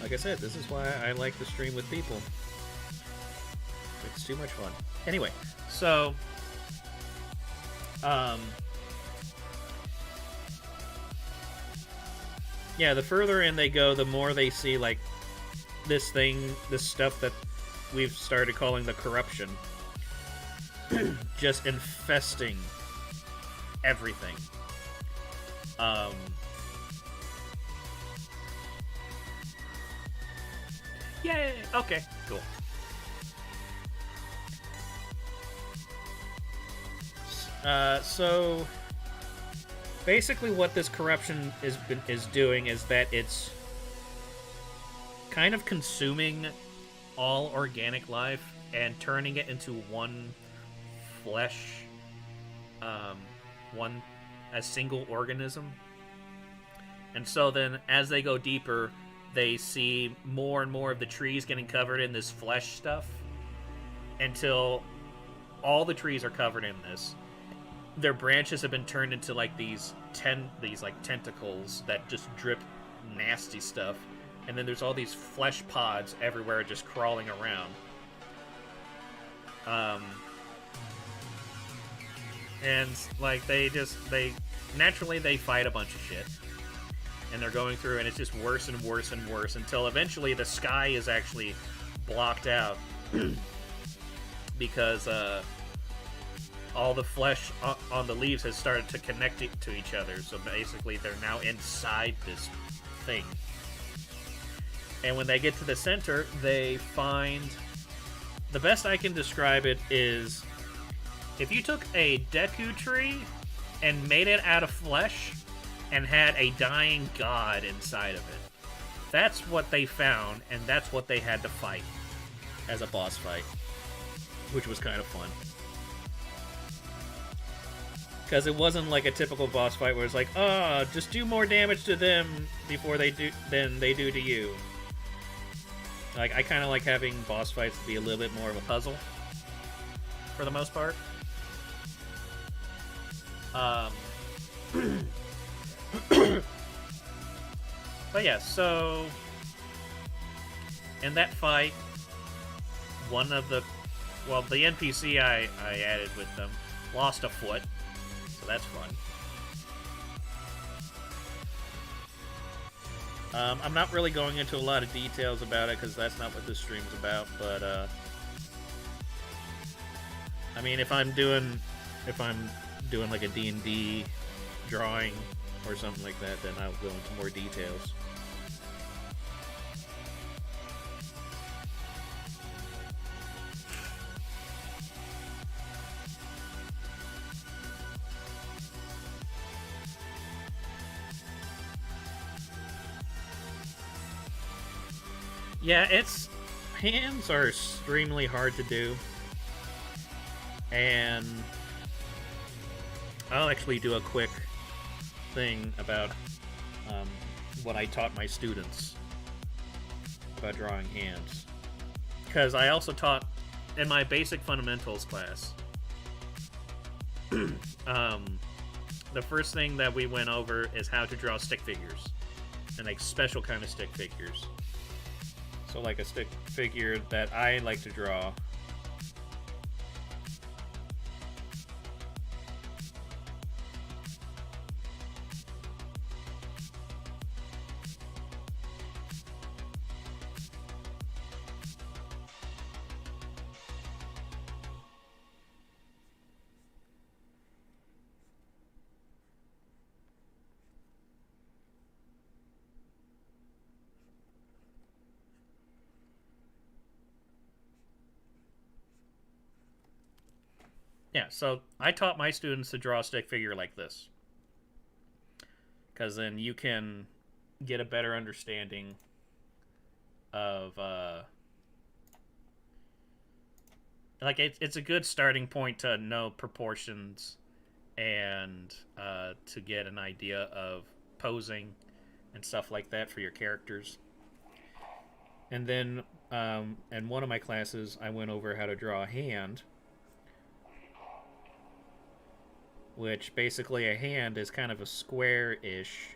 Like I said, this is why I like to stream with people. It's too much fun. Anyway, so... yeah, the further in they go, the more they see, like, this stuff that we've started calling the corruption. Just infesting everything. Yay! Okay, cool. So basically what this corruption is doing is that it's kind of consuming all organic life and turning it into one flesh, a single organism. And so then as they go deeper, they see more and more of the trees getting covered in this flesh stuff until all the trees are covered in this. Their branches have been turned into like these tentacles that just drip nasty stuff, and then there's all these flesh pods everywhere just crawling around. And like they naturally fight a bunch of shit, and they're going through, and it's just worse and worse and worse until eventually the sky is actually blocked out because all the flesh on the leaves has started to connect to each other. So basically they're now inside this thing. And when they get to the center, they find... The best I can describe it is if you took a Deku tree and made it out of flesh and had a dying god inside of it. That's what they found, and that's what they had to fight as a boss fight, which was kind of fun. Because it wasn't like a typical boss fight where it's like, oh, just do more damage to them before they do than they do to you. Like, I kind of like having boss fights be a little bit more of a puzzle, for the most part. But yeah, so in that fight, one of the NPC I added with them lost a foot, so that's fun. I'm not really going into a lot of details about it because that's not what this stream's about, but I mean, if I'm doing like a D&D drawing or something like that, then I'll go into more details. Yeah, hands are extremely hard to do, and I'll actually do a quick thing about what I taught my students about drawing hands, because I also taught in my basic fundamentals class. The first thing that we went over is how to draw stick figures, and like special kind of stick figures. So like a stick figure that I like to draw Yeah, so I taught my students to draw a stick figure like this, because then you can get a better understanding of, like, it's a good starting point to know proportions and to get an idea of posing and stuff like that for your characters. And then in one of my classes, I went over how to draw a hand, which basically a hand is kind of a square-ish,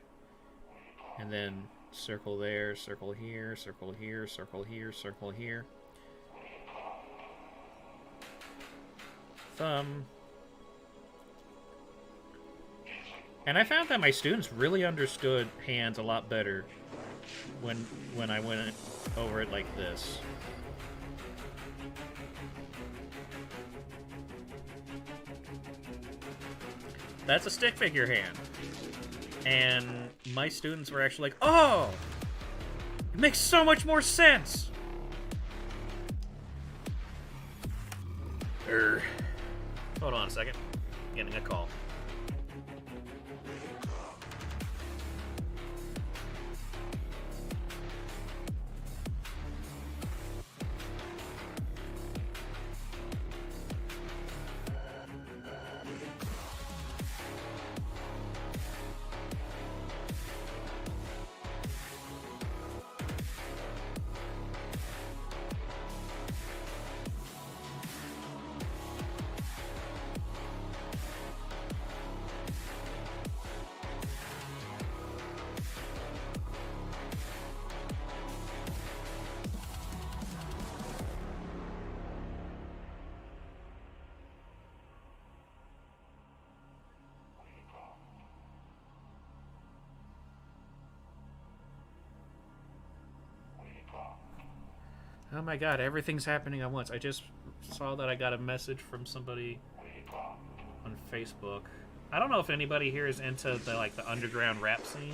and then circle there, circle here, circle here, circle here, circle here. Thumb. And I found that my students really understood hands a lot better when I went over it like this. That's a stick figure hand. And my students were actually like, oh! It makes so much more sense! Hold on a second. Getting a call. Oh my god, everything's happening at once. I just saw that I got a message from somebody on Facebook. I don't know if anybody here is into the underground rap scene,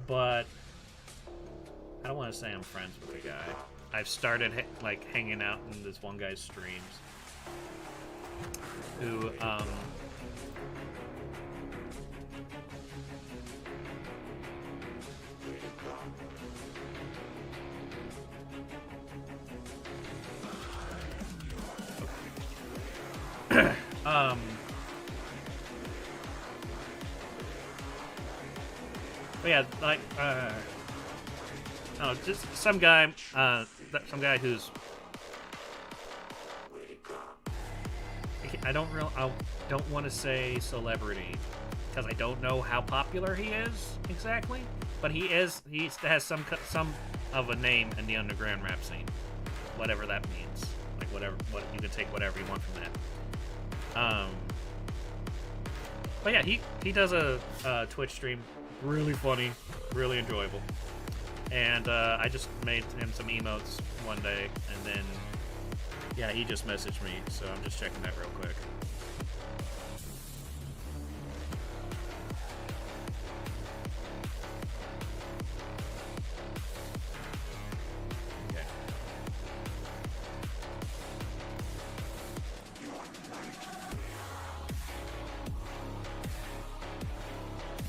but I don't want to say I'm friends with the guy. I've started hanging out in this one guy's streams who But yeah, like, I don't know, just some guy who's, I don't want to say celebrity, because I don't know how popular he is exactly, but he has some of a name in the underground rap scene, whatever that means. Like what you can take whatever you want from that. But yeah, he does a Twitch stream, really funny, really enjoyable, and I just made him some emotes one day, and then yeah, he just messaged me, so I'm just checking that real quick.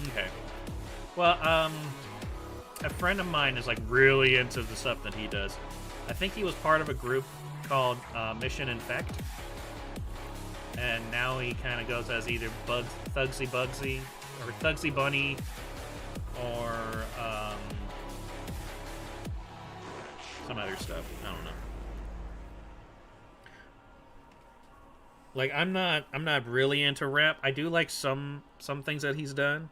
Okay. Well, a friend of mine is like really into the stuff that he does. I think he was part of a group called Mission Infect, and now he kind of goes as either Thugsy Bugsy or Thugsy Bunny or some other stuff. I don't know. Like I'm not really into rap. I do like some things that he's done.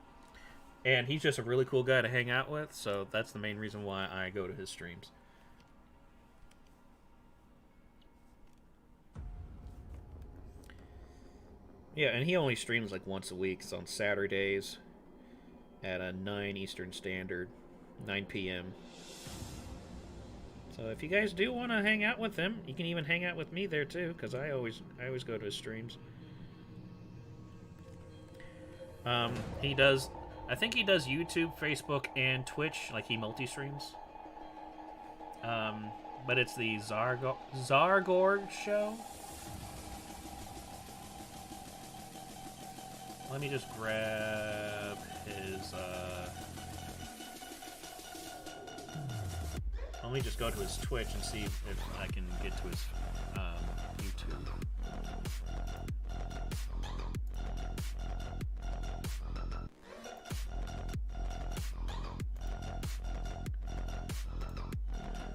And he's just a really cool guy to hang out with, so that's the main reason why I go to his streams. Yeah, and he only streams like once a week. It's on Saturdays at 9 Eastern Standard, 9 p.m. So if you guys do want to hang out with him, you can even hang out with me there too, because I always go to his streams. He does... I think he does YouTube, Facebook, and Twitch. Like, he multi-streams. But it's the Zargorg show. Let me just grab his, let me just go to his Twitch and see if I can get to his, YouTube.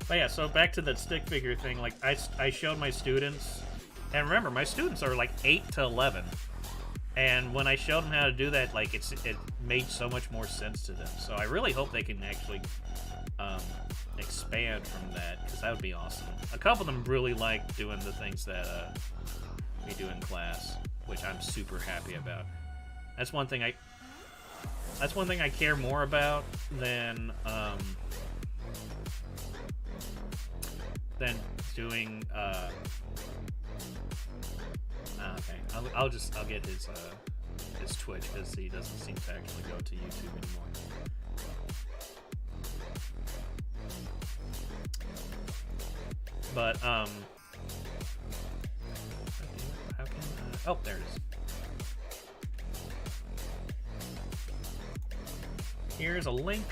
But yeah, so back to the stick figure thing, like, I showed my students, and remember, my students are like 8 to 11, and when I showed them how to do that, like, it made so much more sense to them, so I really hope they can actually expand from that, because that would be awesome. A couple of them really like doing the things that we do in class, which I'm super happy about. That's one thing I care more about than doing okay, I'll get his Twitch, because he doesn't seem to actually go to YouTube anymore. But how can oh, there it is. Here's a link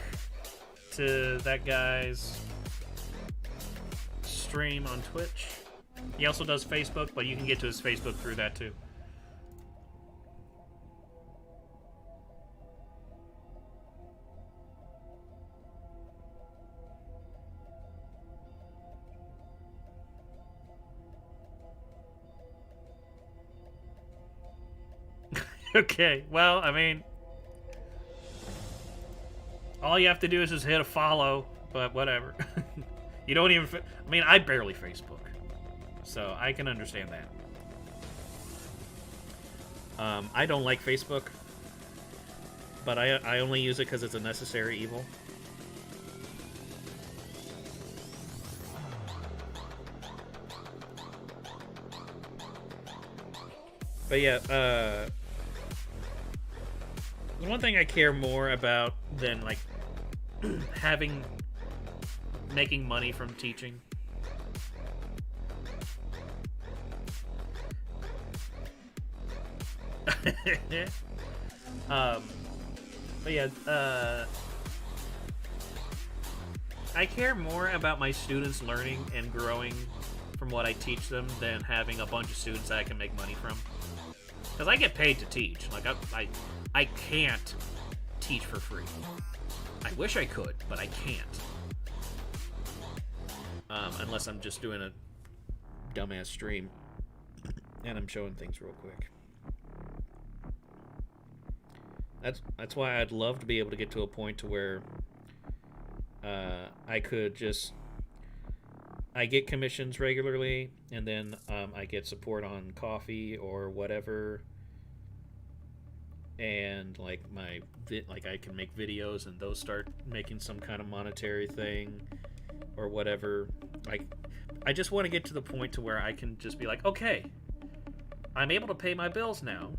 to that guy's stream on Twitch. He also does Facebook, but you can get to his Facebook through that too. Okay, well, I mean, all you have to do is just hit a follow, but whatever. You don't even... I mean, I barely Facebook, so I can understand that. I don't like Facebook, but I only use it because it's a necessary evil. But yeah, the one thing I care more about than, like, making money from teaching but yeah, I care more about my students learning and growing from what I teach them than having a bunch of students that I can make money from. Because I get paid to teach. Like, I can't teach for free. I wish I could, but I can't. Unless I'm just doing a dumbass stream and I'm showing things real quick. That's why I'd love to be able to get to a point to where I could just... I get commissions regularly, and then I get support on coffee or whatever, and like I can make videos, and those start making some kind of monetary thing or whatever. Like, I just want to get to the point to where I can just be like, okay, I'm able to pay my bills now,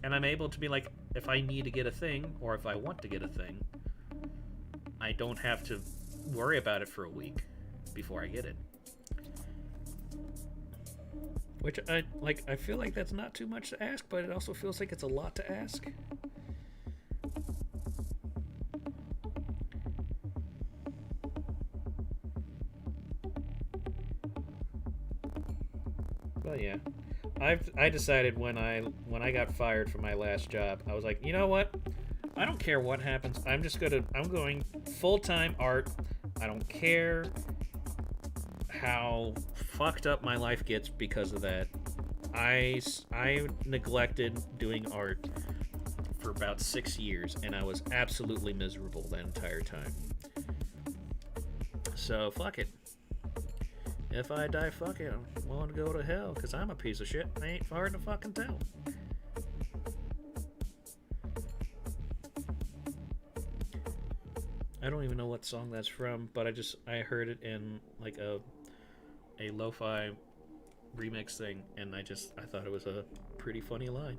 and I'm able to be like, if I need to get a thing or if I want to get a thing, I don't have to worry about it for a week before I get it. Which I feel like that's not too much to ask, but it also feels like it's a lot to ask. But yeah, I decided when I got fired from my last job, I was like, you know what? I don't care what happens. I'm going full-time art. I don't care how fucked up my life gets because of that. I neglected doing art for about 6 years, and I was absolutely miserable that entire time. So fuck it. If I die, fuck it. I'm willing to go to hell because I'm a piece of shit. I ain't hard to fucking tell. I don't even know what song that's from, but I heard it in like a lo-fi remix thing, and I thought it was a pretty funny line.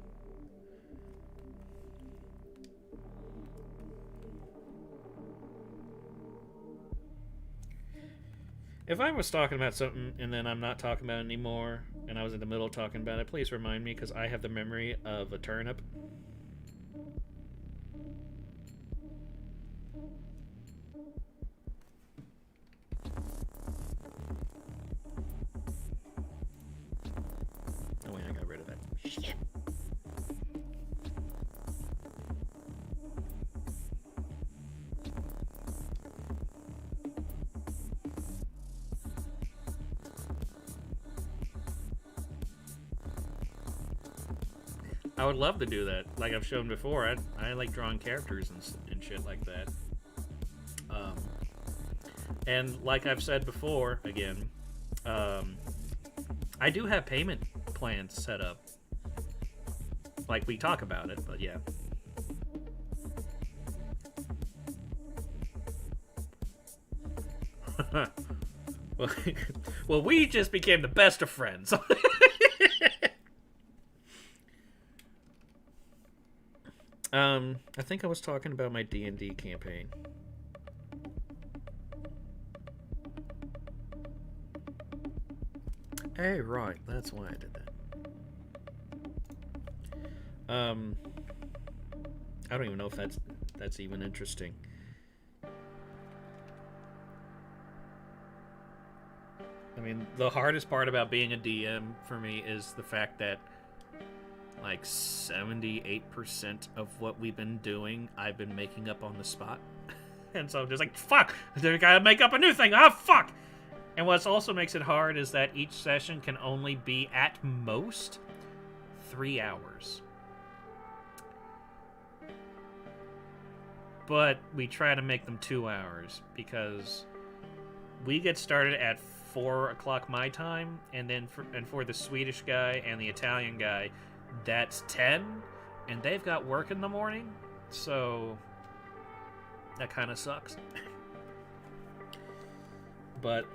If I was talking about something and then I'm not talking about it anymore, and I was in the middle of talking about it, please remind me, because I have the memory of a turnip. Oh wait, I got rid of that. Shit. I would love to do that. Like I've shown before, I like drawing characters and shit like that. And like I've said before, again, I do have payment plans set up. Like, we talk about it, but yeah. Well, we just became the best of friends. I think I was talking about my D&D campaign. Hey, right, that's why I did that. I don't even know if that's even interesting. I mean, the hardest part about being a DM for me is the fact that like 78% of what we've been doing, I've been making up on the spot. And so I'm just like, fuck, I gotta make up a new thing. Ah, fuck. And what also makes it hard is that each session can only be at most 3 hours. But we try to make them 2 hours because we get started at 4 o'clock my time, and then for the Swedish guy and the Italian guy, that's 10, and they've got work in the morning, so that kind of sucks. But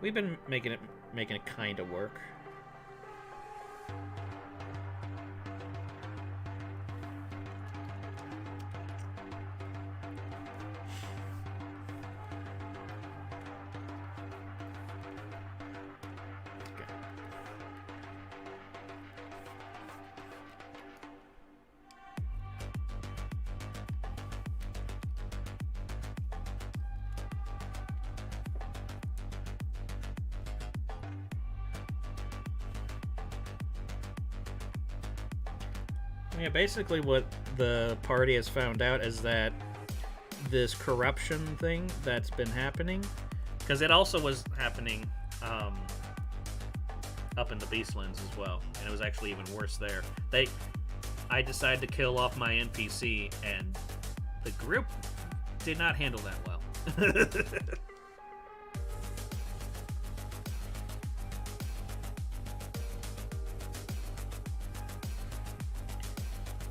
we've been making it kind of work. Yeah, basically what the party has found out is that this corruption thing that's been happening, because it also was happening up in the Beastlands as well, and it was actually even worse there. I decided to kill off my NPC, and the group did not handle that well.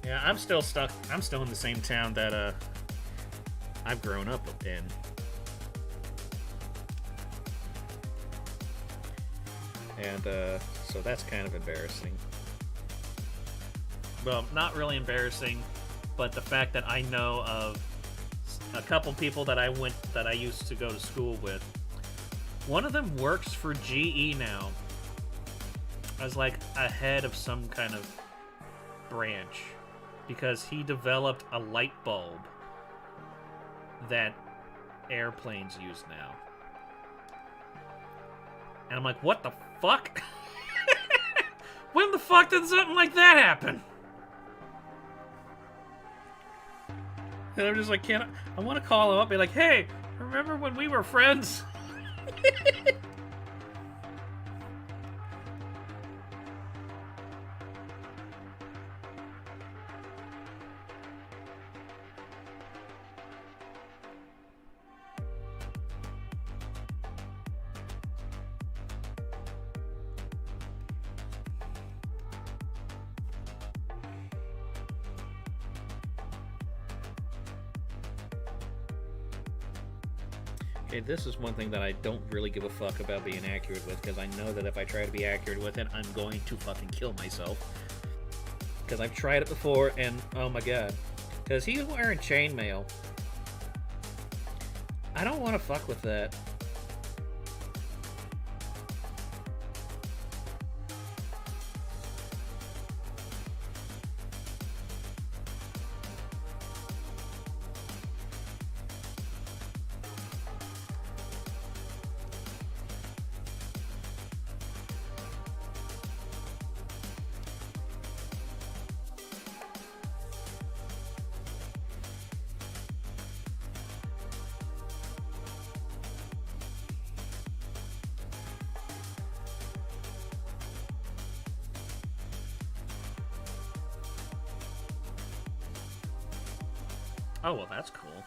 Yeah, I'm still stuck. I'm still in the same town that I've grown up in. And so that's kind of embarrassing. Well, not really embarrassing, but the fact that I know of a couple people that I used to go to school with. One of them works for GE now as like a head of some kind of branch, because he developed a light bulb that airplanes use now. And I'm like, what the fuck? When the fuck did something like that happen? And I'm just like, I want to call him up and be like, hey, remember when we were friends? Okay, this is one thing that I don't really give a fuck about being accurate with, because I know that if I try to be accurate with it, I'm going to fucking kill myself. Because I've tried it before, and oh my god. Because he's wearing chainmail. I don't want to fuck with that. Oh, well, that's cool.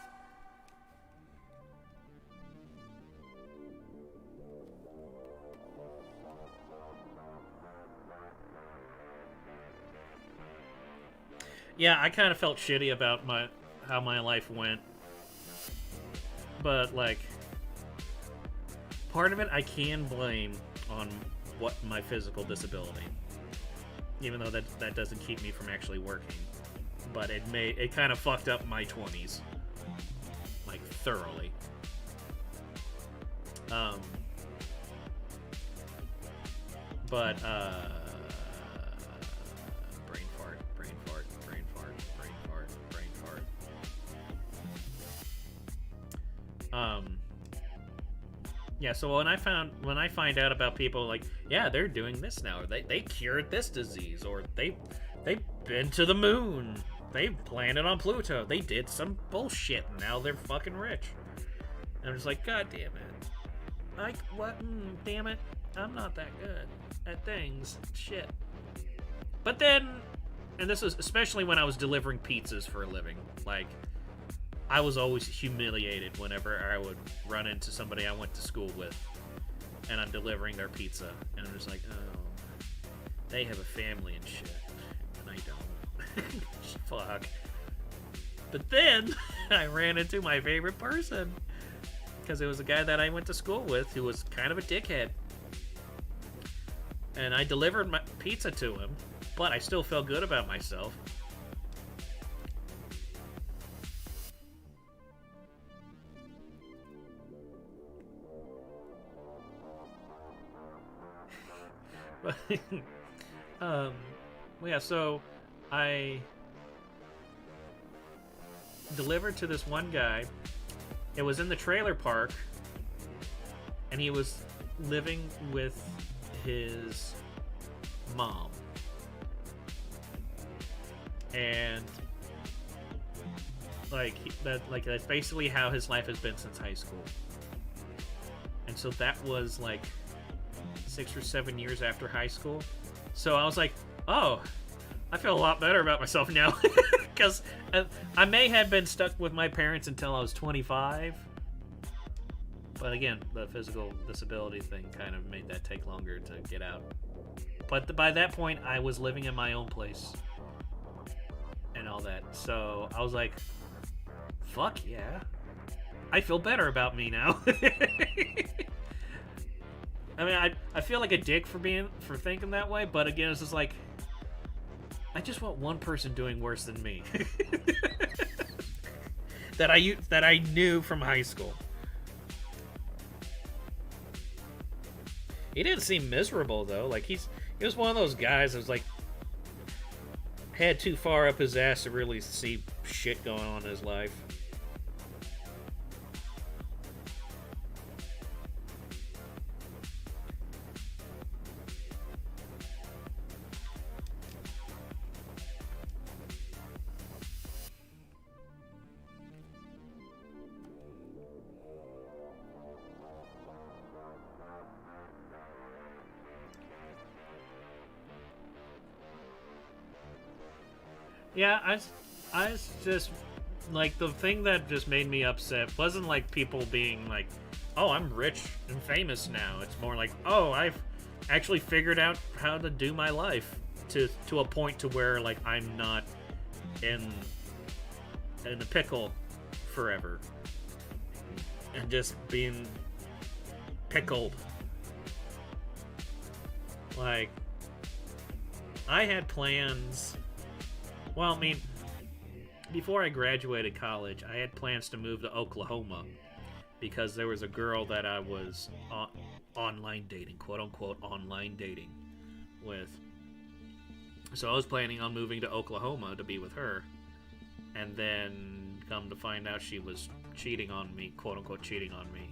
Yeah, I kind of felt shitty about how my life went. But, like, part of it I can blame on what my physical disability. Even though that doesn't keep me from actually working. But it kind of fucked up my 20s. Like, thoroughly. But, brain fart. Yeah, so when I find out about people like, yeah, they're doing this now, or they cured this disease, or they've been to the moon, they landed on Pluto, they did some bullshit, and now they're fucking rich. And I'm just like, god damn it. Like, what? Damn it. I'm not that good at things. Shit. But then, and this is especially when I was delivering pizzas for a living, like, I was always humiliated whenever I would run into somebody I went to school with and I'm delivering their pizza. And I'm just like, oh, they have a family and shit. And I don't. Fuck. But then I ran into my favorite person. Because it was a guy that I went to school with who was kind of a dickhead. And I delivered my pizza to him, but I still felt good about myself. Yeah, so I delivered to this one guy. It was in the trailer park, and he was living with his mom. and that's basically how his life has been since high school. And so that was like 6 or 7 years after high school. So I was like, oh, I feel a lot better about myself now. Because I may have been stuck with my parents until I was 25. But again, the physical disability thing kind of made that take longer to get out. But by that point, I was living in my own place. And all that. So I was like, fuck yeah. I feel better about me now. I mean, I feel like a dick for thinking that way, but again, it's just like, I just want one person doing worse than me. that I knew from high school. He didn't seem miserable though. Like he was one of those guys that was like head too far up his ass to really see shit going on in his life. Yeah, I was just, like, the thing that just made me upset wasn't, like, people being like, oh, I'm rich and famous now. It's more like, oh, I've actually figured out how to do my life to a point to where, like, I'm not in a pickle forever. And just being pickled. Like, I had plans. Well, I mean, before I graduated college, I had plans to move to Oklahoma because there was a girl that I was online dating, quote-unquote online dating with. So I was planning on moving to Oklahoma to be with her, and then come to find out she was cheating on me, quote-unquote cheating on me.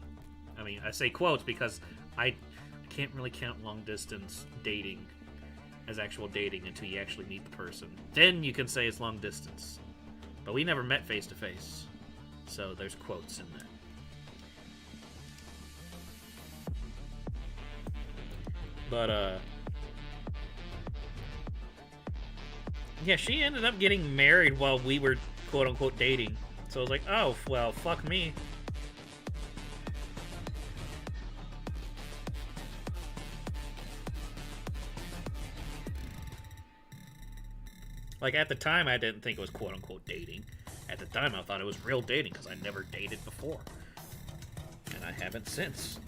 I mean, I say quotes because I can't really count long-distance dating as actual dating until you actually meet the person. Then you can say it's long distance. But we never met face to face. So there's quotes in there. But yeah, she ended up getting married while we were quote unquote dating. So I was like, oh well, fuck me. Like, at the time, I didn't think it was quote-unquote dating. At the time, I thought it was real dating, because I never dated before. And I haven't since.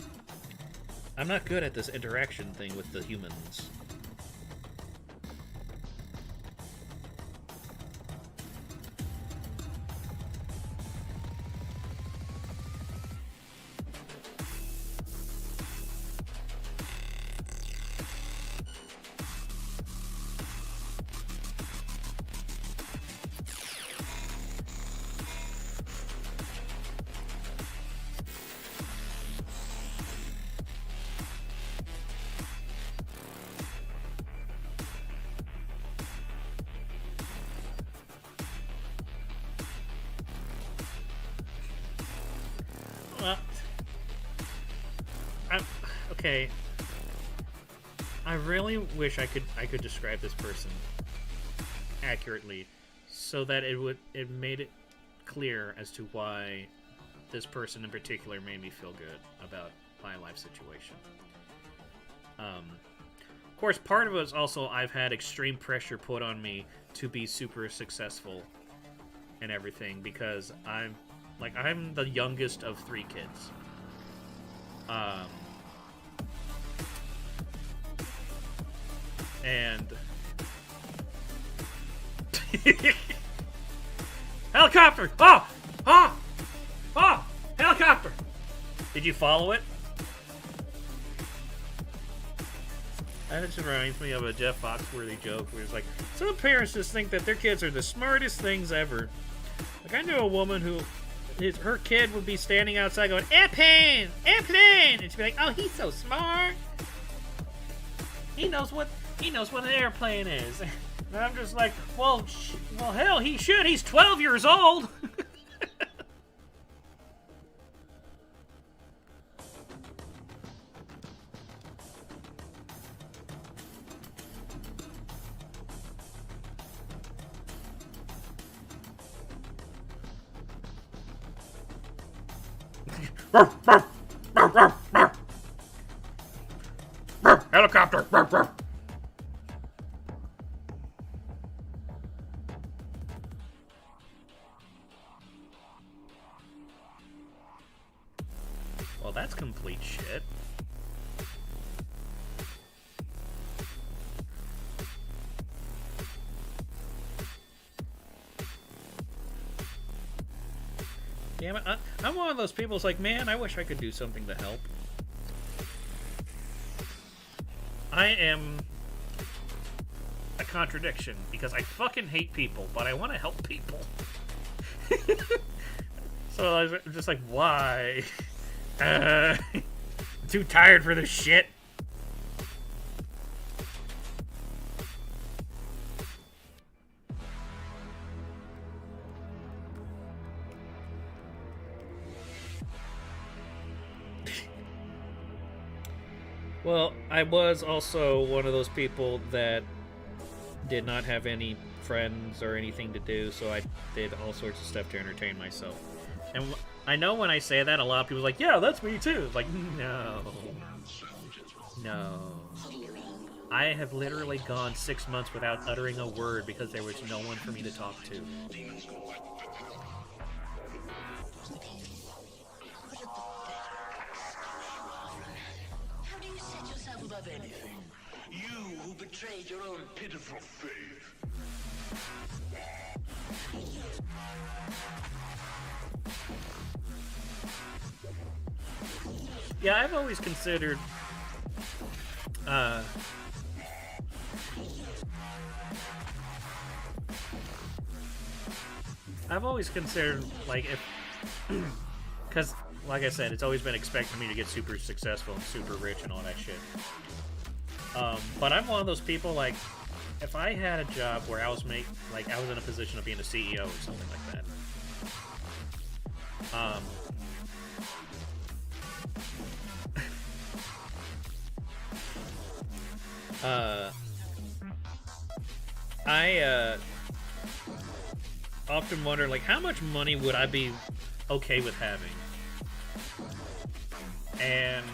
I'm not good at this interaction thing with the humans. Okay. I really wish I could describe this person accurately so that it made it clear as to why this person in particular made me feel good about my life situation. Of course, part of it is also I've had extreme pressure put on me to be super successful and everything because I'm the youngest of 3 kids. And helicopter! Oh! Oh! Oh! Helicopter! Did you follow it? That just reminds me of a Jeff Foxworthy joke where he's like, some parents just think that their kids are the smartest things ever. Like, I knew a woman who her kid would be standing outside going, airplane! Airplane! And she'd be like, oh, he's so smart. He knows what an airplane is. And And I'm just like, well, hell, he should. He's 12 years old. Helicopter. Well, that's complete shit. Damn it, I'm one of those people who's like, man, I wish I could do something to help. I am a contradiction, because I fucking hate people, but I want to help people. So I was just like, why? I'm too tired for this shit. Well, I was also one of those people that did not have any friends or anything to do, so I did all sorts of stuff to entertain myself. And I know when I say that, a lot of people are like, yeah, that's me too. Like, no. No. I have literally gone 6 months without uttering a word because there was no one for me to talk to. Above anything, you who betrayed your own pitiful faith. Yeah, I've always considered like, if because like I said, it's always been expected me to get super successful and super rich and all that shit. But I'm one of those people, like, if I had a job where I was in a position of being a CEO or something like that. I often wonder, like, how much money would I be okay with having? And,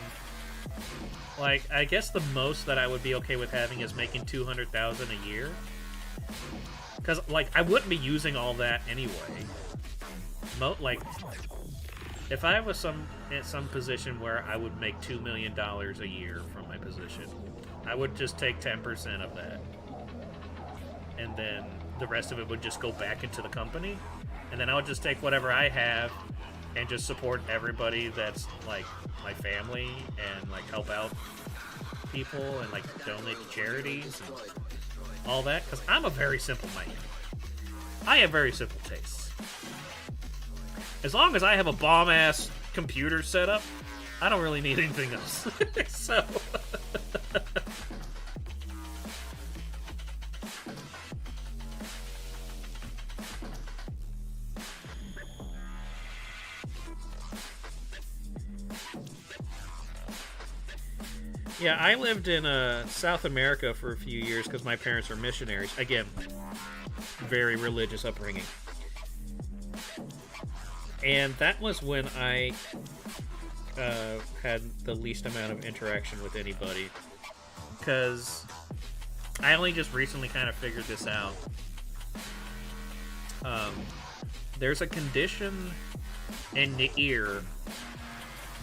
like, I guess the most that I would be okay with having is making $200,000 a year. Because, like, I wouldn't be using all that anyway. Like, if I was in some position where I would make $2 million a year from my position, I would just take 10% of that. And then the rest of it would just go back into the company. And then I would just take whatever I have and just support everybody that's, like, my family, and, like, help out people and, like, donate to charities and all that, because I'm a very simple man. I have very simple tastes. As long as I have a bomb-ass computer set up, I don't really need anything else. So... Yeah, I lived in South America for a few years because my parents were missionaries. Again, very religious upbringing. And that was when I had the least amount of interaction with anybody. Because I only just recently kind of figured this out. There's a condition in the ear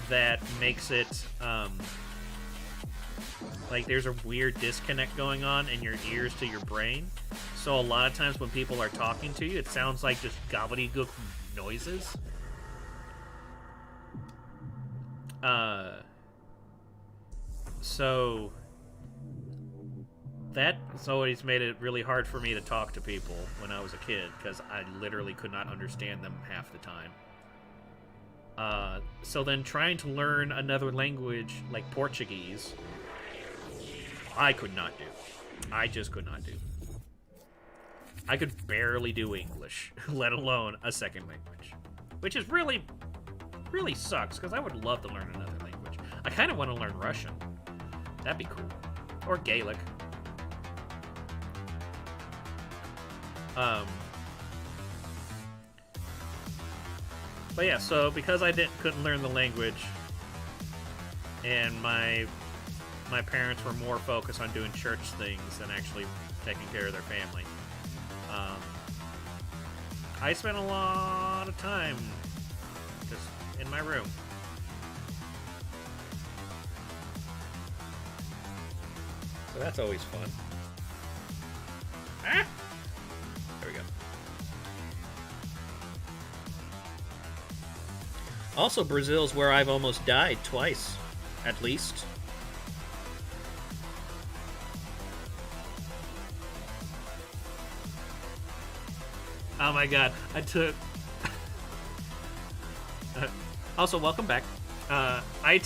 that makes it... like, there's a weird disconnect going on in your ears to your brain. So a lot of times when people are talking to you, it sounds like just gobbledygook noises. So that's always made it really hard for me to talk to people when I was a kid, because I literally could not understand them half the time. So then trying to learn another language like Portuguese, I could not do. I just could not do. I could barely do English, let alone a second language. Which is really sucks, because I would love to learn another language. I kind of want to learn Russian. That'd be cool. Or Gaelic. But yeah, so because I couldn't learn the language, and my parents were more focused on doing church things than actually taking care of their family, I spent a lot of time just in my room. So that's always fun. Ah! There we go. Also, Brazil's where I've almost died twice, at least. Oh my god, I took... also, welcome back. I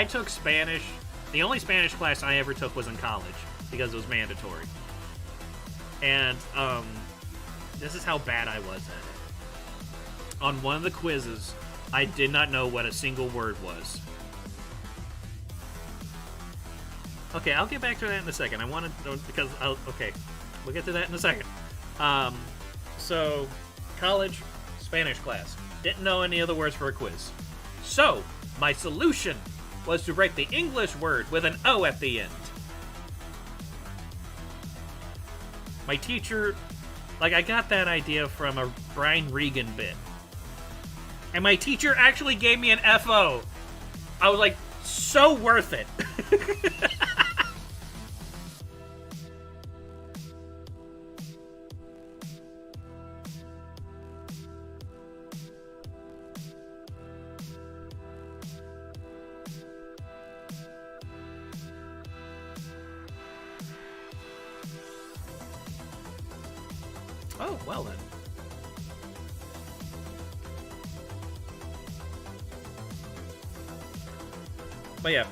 took Spanish. The only Spanish class I ever took was in college, because it was mandatory. And, this is how bad I was at it. On one of the quizzes, I did not know what a single word was. Okay, I'll get back to that in a second. I want to... because... okay, we'll get to that in a second. So, college, Spanish class. Didn't know any other words for a quiz. So, my solution was to write the English word with an O at the end. My teacher... like, I got that idea from a Brian Regan bit. And my teacher actually gave me an FO. I was like, so worth it. Oh, well then. But yeah,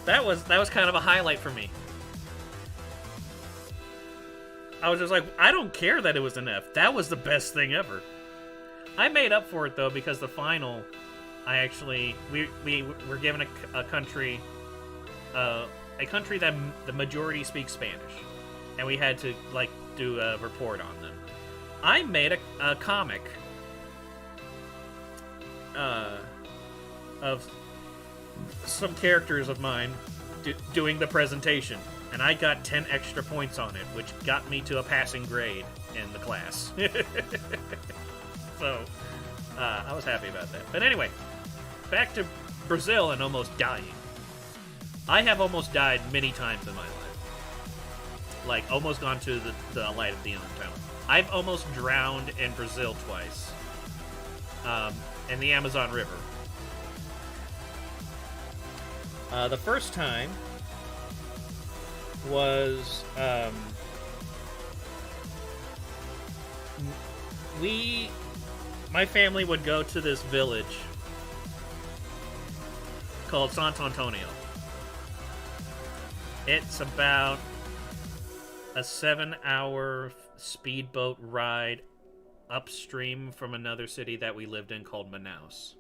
that was kind of a highlight for me. I was just like, I don't care that it was an F. That was the best thing ever. I made up for it though, because the final, I actually we were given a country that the majority speaks Spanish, and we had to like do a report on them. I made a comic of some characters of mine doing the presentation, and I got 10 extra points on it, which got me to a passing grade in the class. So, I was happy about that. But anyway, back to Brazil and almost dying. I have almost died many times in my life. Like, almost gone to the light at the end of the tunnel. I've almost drowned in Brazil twice. In the Amazon River. The first time was, my family would go to this village called Santo Antonio. It's about a 7-hour speedboat ride upstream from another city that we lived in called Manaus.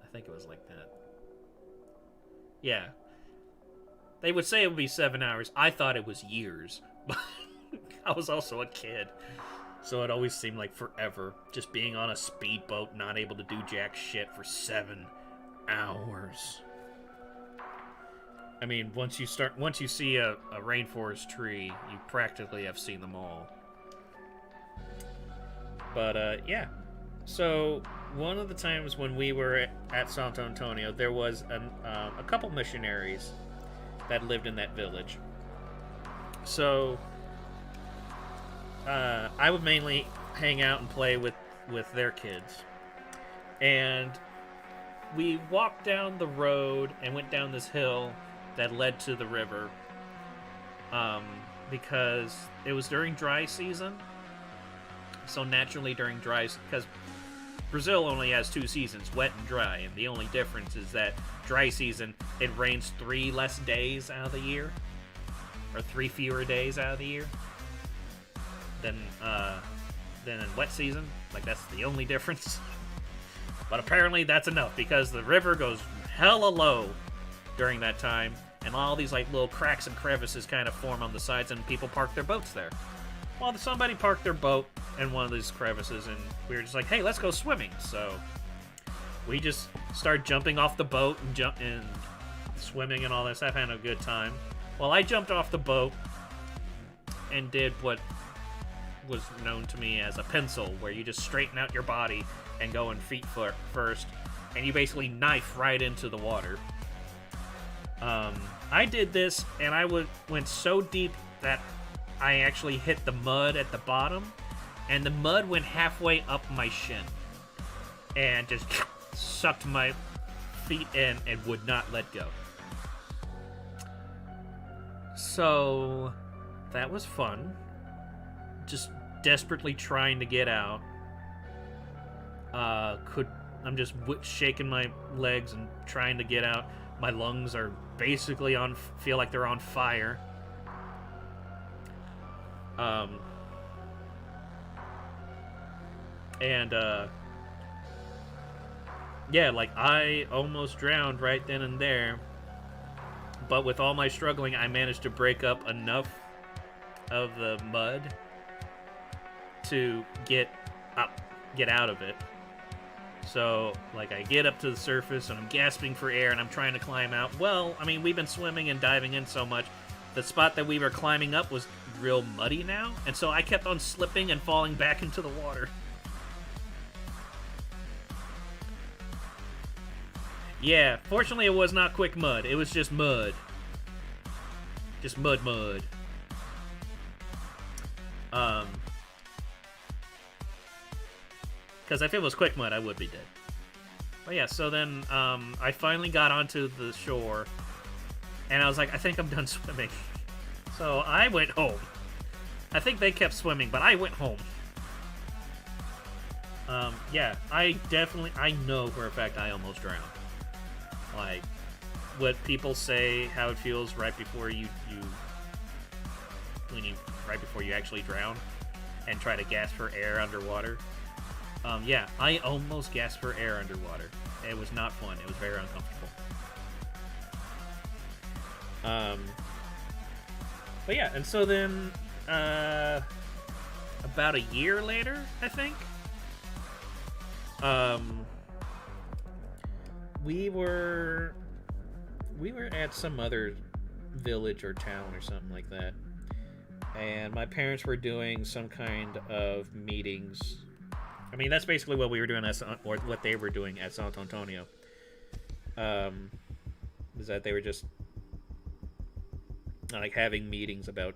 I think it was like that. Yeah. They would say it would be 7 hours. I thought it was years. But I was also a kid. So it always seemed like forever. Just being on a speedboat, not able to do jack shit for 7 hours. I mean, once you see a rainforest tree, you practically have seen them all. But, yeah. So, one of the times when we were at Santo Antonio, there was a couple missionaries that lived in that village. So, I would mainly hang out and play with their kids. And we walked down the road and went down this hill that led to the river. Because it was during dry season. So naturally during dry, because Brazil only has 2 seasons, wet and dry, and the only difference is that dry season, it rains 3 less days out of the year. or 3 fewer days out of the year than in wet season. Like, that's the only difference. But apparently that's enough, because the river goes hella low during that time, and all these like little cracks and crevices kind of form on the sides, and people park their boats there. Well, somebody parked their boat in one of these crevices, and we were just like, hey, let's go swimming. So we just started jumping off the boat and swimming and all this. I've had a good time. Well, I jumped off the boat and did what was known to me as a pencil, where you just straighten out your body and go in feet first, and you basically knife right into the water. I did this, and I went so deep that I actually hit the mud at the bottom, and the mud went halfway up my shin, and just sucked my feet in and would not let go. So that was fun. Just desperately trying to get out. I'm just shaking my legs and trying to get out. My lungs are basically feel like they're on fire. Yeah, like, I almost drowned right then and there. But with all my struggling, I managed to break up enough of the mud to get out of it. So, like, I get up to the surface, and I'm gasping for air, and I'm trying to climb out. Well, I mean, we've been swimming and diving in so much. The spot that we were climbing up was real muddy now, and so I kept on slipping and falling back into the water. Yeah, fortunately it was not quick mud. It was just mud. Just mud. Because if it was quick mud, I would be dead. But yeah, so then I finally got onto the shore, and I was like, I think I'm done swimming. So I went home. I think they kept swimming, but I went home. Yeah, I know for a fact I almost drowned. Like, what people say, how it feels right before you actually drown and try to gasp for air underwater. Yeah, I almost gasped for air underwater. It was not fun. It was very uncomfortable. But yeah, and so then, about a year later, I think, we were at some other village or town or something like that, and my parents were doing some kind of meetings. I mean, that's basically what we were doing or what they were doing at Santo Antonio. Is that they were just like having meetings about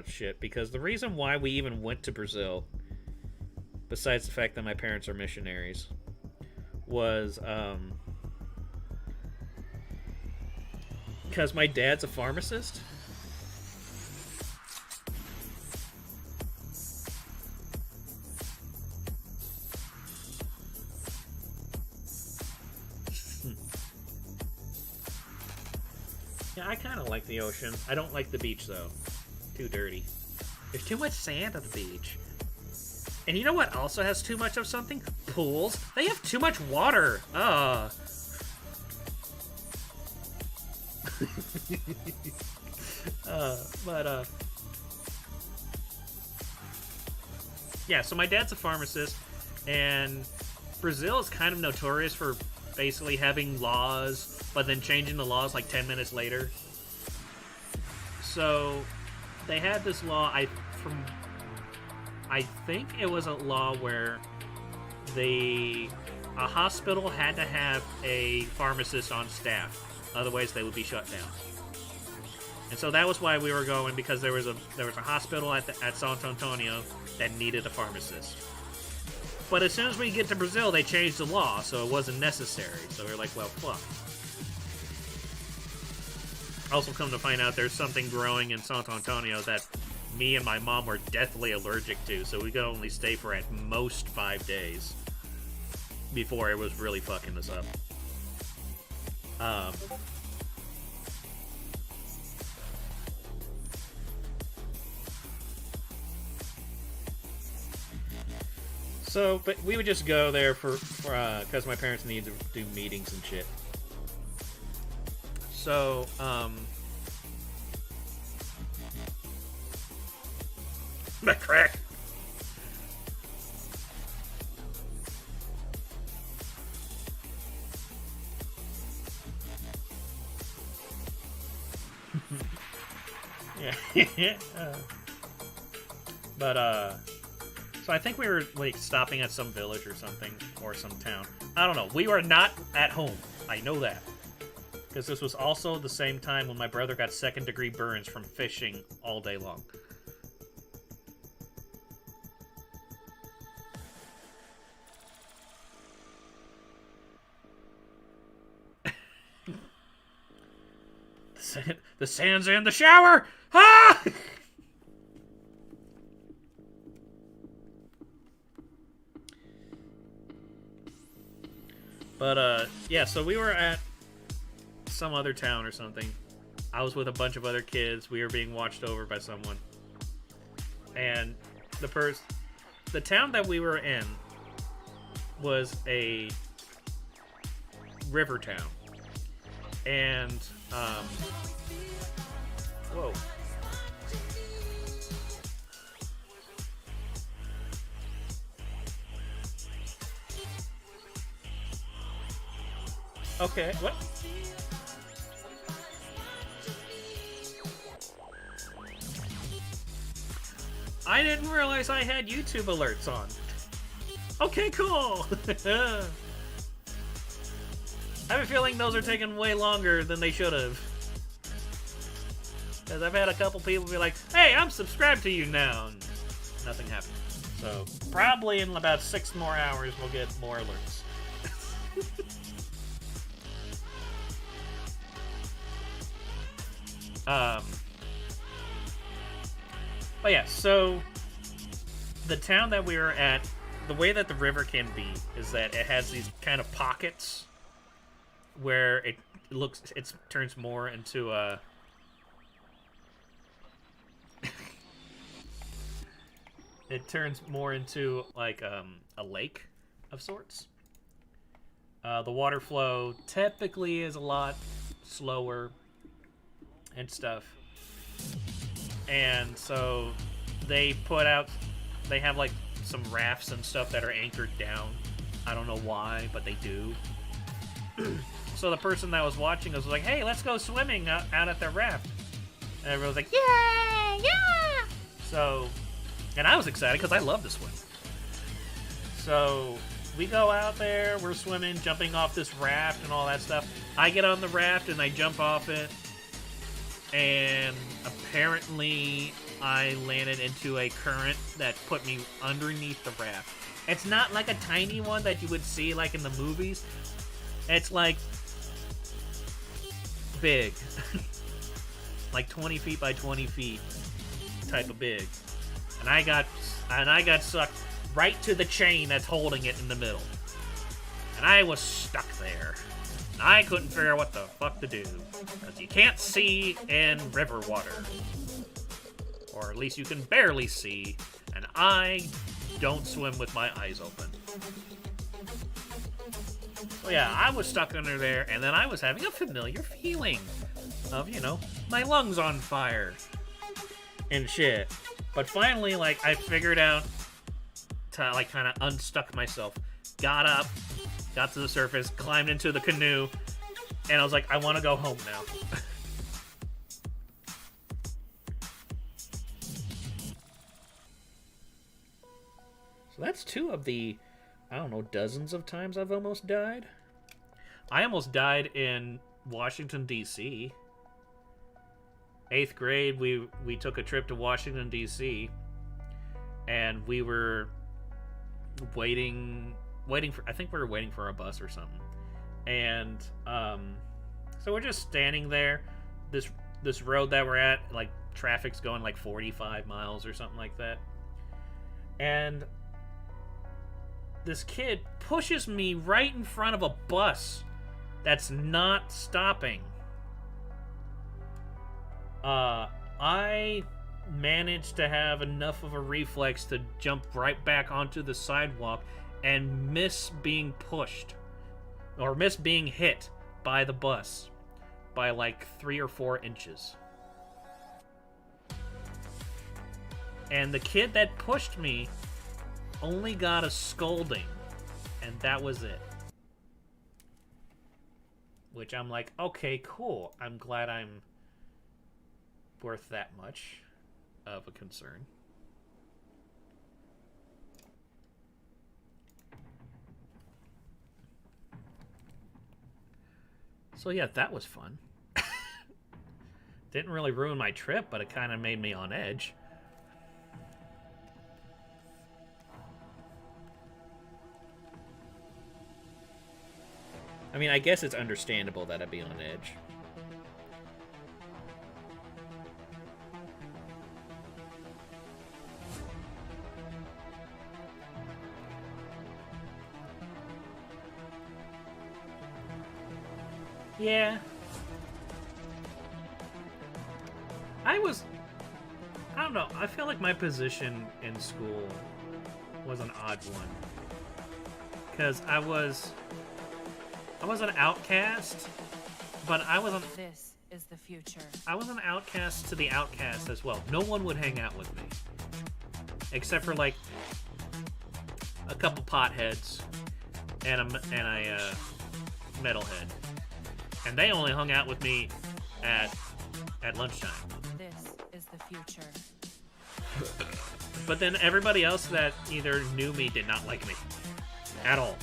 shit. Because the reason why we even went to Brazil, besides the fact that my parents are missionaries, was because my dad's a pharmacist. Yeah, I kind of like the ocean. I don't like the beach, though. Too dirty. There's too much sand on the beach. And you know what also has too much of something? Pools. They have too much water. Ugh. Yeah, so my dad's a pharmacist, and Brazil is kind of notorious for basically having laws, but then changing the laws like 10 minutes later. So they had this law, I think it was a law where a hospital had to have a pharmacist on staff, otherwise they would be shut down. And so that was why we were going, because there was a hospital at Santo Antonio that needed a pharmacist. But as soon as we get to Brazil, they changed the law, so it wasn't necessary. So we're like, well, fuck. Also, come to find out, there's something growing in Santo Antonio that me and my mom were deathly allergic to, so we could only stay for at most 5 days before it was really fucking us up. So, but we would just go there for because my parents need to do meetings and shit. So, the crack. Yeah. So I think we were like stopping at some village or something, or some town. I don't know. We were not at home. I know that. Because this was also the same time when my brother got second-degree burns from fishing all day long. The sand's in the shower! Ah! But, yeah, so we were at some other town or something. I was with a bunch of other kids. We were being watched over by someone. And the town that we were in was a river town. And, whoa. Okay, what? I didn't realize I had YouTube alerts on. Okay, cool! I have a feeling those are taking way longer than they should have. Because I've had a couple people be like, hey, I'm subscribed to you now, and nothing happened. So, probably in about 6 more hours, we'll get more alerts. But yeah, so the town that we were at, the way that the river can be is that it has these kind of pockets where it turns more into a it turns more into like a lake of sorts. The water flow typically is a lot slower and stuff. And so they have like some rafts and stuff that are anchored down. I don't know why, but they do. So the person that was watching us was like, hey, let's go swimming out at the raft. And everyone was like, yeah, yeah! So, and I was excited because I love to swim. So we go out there, we're swimming, jumping off this raft and all that stuff. I get on the raft and I jump off it. And apparently I landed into a current that put me underneath the raft. It's not like a tiny one that you would see like in the movies. It's like big. Like 20 feet by 20 feet type of big. And I got sucked right to the chain that's holding it in the middle. And I was stuck there. And I couldn't figure out what the fuck to do. Because you can't see in river water. Or at least you can barely see. And I don't swim with my eyes open. So yeah, I was stuck under there. And then I was having a familiar feeling of, my lungs on fire. And shit. But finally, like, I figured out to, like, kind of unstuck myself. Got up. Got to the surface, climbed into the canoe, and I was like, I want to go home now. So that's 2 of the, I don't know, dozens of times I've almost died. I almost died in Washington, D.C. 8th grade, we took a trip to Washington, D.C., and we were waiting for, I think we were waiting for a bus or something. And so we're just standing there. This road that we're at, like, traffic's going like 45 miles or something like that. And this kid pushes me right in front of a bus that's not stopping. I manage to have enough of a reflex to jump right back onto the sidewalk and miss being pushed or miss being hit by the bus by like 3 or 4 inches. And the kid that pushed me only got a scolding, and that was it. Which I'm like, okay, cool. I'm glad I'm worth that much of a concern. So yeah, that was fun. Didn't really ruin my trip, but it kind of made me on edge. I mean, I guess it's understandable that I'd be on edge. Yeah. I don't know, I feel like my position in school was an odd one. Because I was an outcast, but I was This is the future. I was an outcast to the outcast as well. No one would hang out with me. Except for like a couple potheads and a metalhead. And they only hung out with me at lunchtime. This is the future. But then everybody else that either knew me did not like me. At all.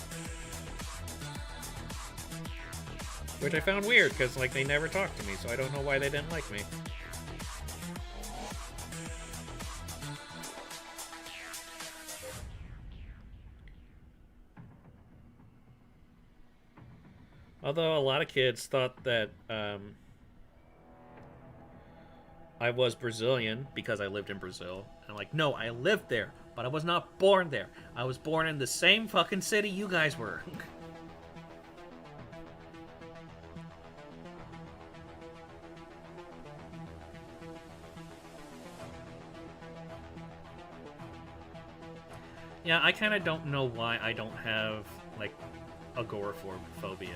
Which I found weird, because like they never talked to me, so I don't know why they didn't like me. Although a lot of kids thought that I was Brazilian because I lived in Brazil. And I'm like, no, I lived there, but I was not born there. I was born in the same fucking city you guys were. Yeah, I kind of don't know why I don't have, like, agoraphobia.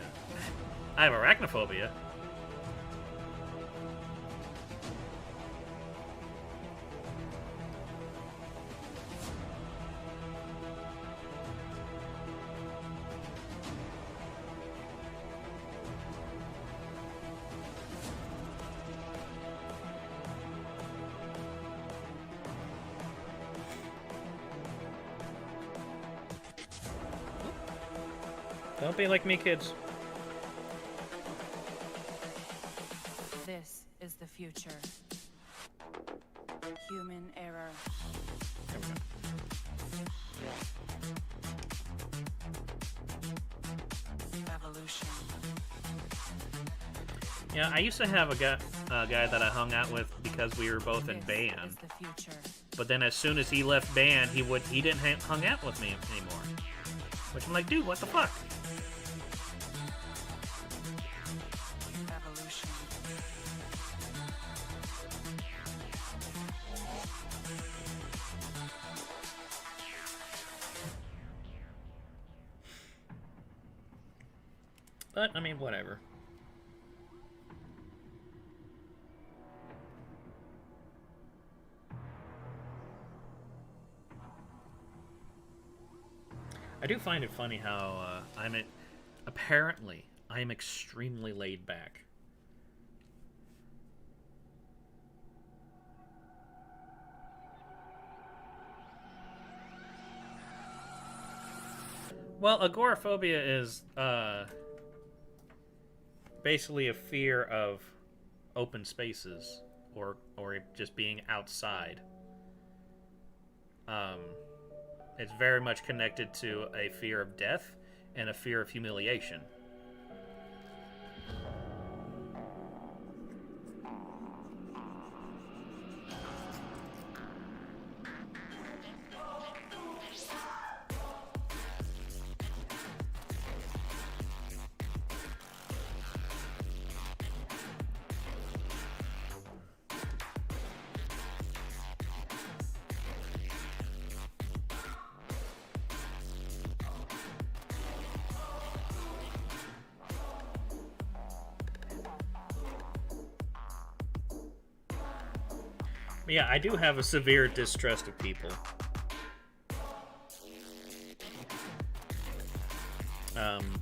I have arachnophobia. Don't be like me, kids. This is the future. Human error. There we go. Evolution. Yeah, I used to have a guy that I hung out with because we were both in This band. is the future. But then as soon as he left band, he didn't hung out with me anymore. Which I'm like, dude, what the fuck? Evolution. But, I mean, whatever. I do find it funny how apparently I am extremely laid back. Well, agoraphobia is basically a fear of open spaces or just being outside. It's very much connected to a fear of death and a fear of humiliation. Yeah, I do have a severe distrust of people.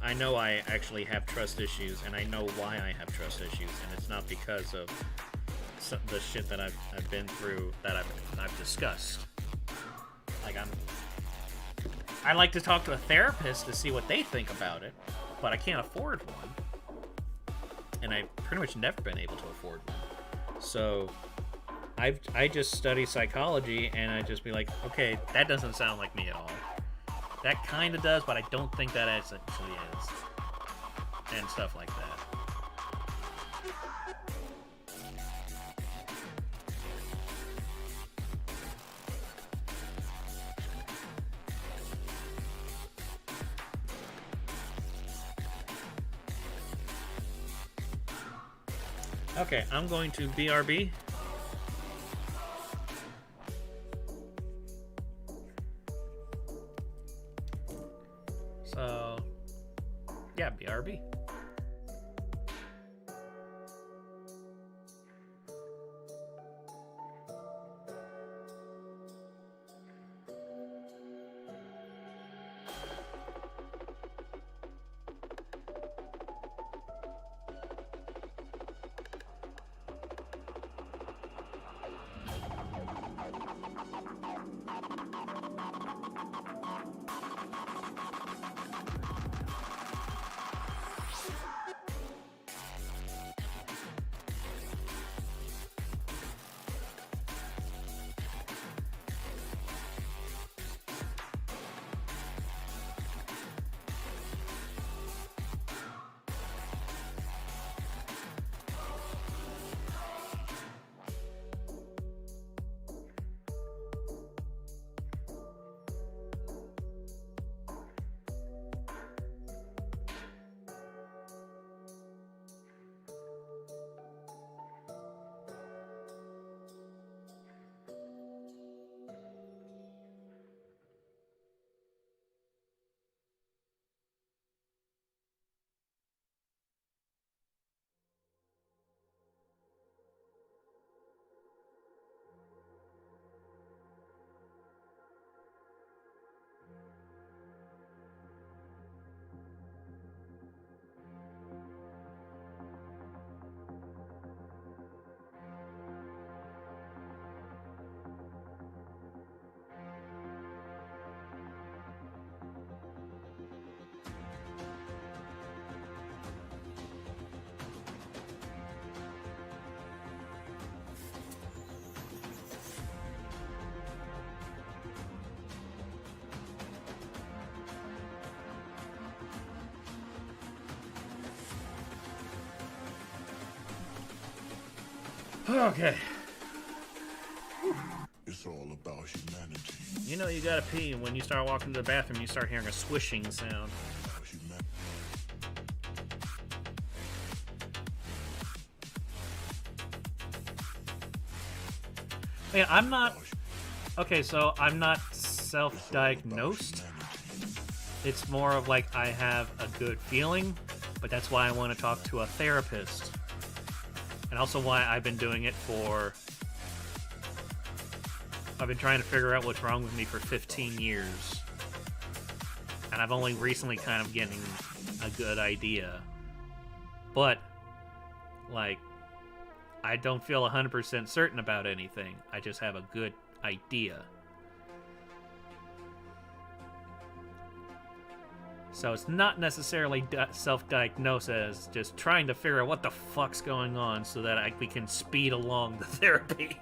I know I actually have trust issues, and I know why I have trust issues, and it's not because of the shit that I've been through that I've discussed. Like I like to talk to a therapist to see what they think about it, but I can't afford one, and I've pretty much never been able to afford one. So I just study psychology, and I just be like, okay, that doesn't sound like me at all. That kind of does, but I don't think that actually is. And stuff like that. Okay, I'm going to BRB. So, yeah, BRB. Okay. It's all about humanity. You know you gotta pee, and when you start walking to the bathroom, you start hearing a swishing sound. Yeah, I'm not... Okay, so I'm not self-diagnosed. It's more of like I have a good feeling, but that's why I want to talk to a therapist. And also why I've been doing it for... I've been trying to figure out what's wrong with me for 15 years. And I've only recently kind of getting a good idea. But, like, I don't feel 100% certain about anything. I just have a good idea. So it's not necessarily self-diagnosed as just trying to figure out what the fuck's going on so that we can speed along the therapy.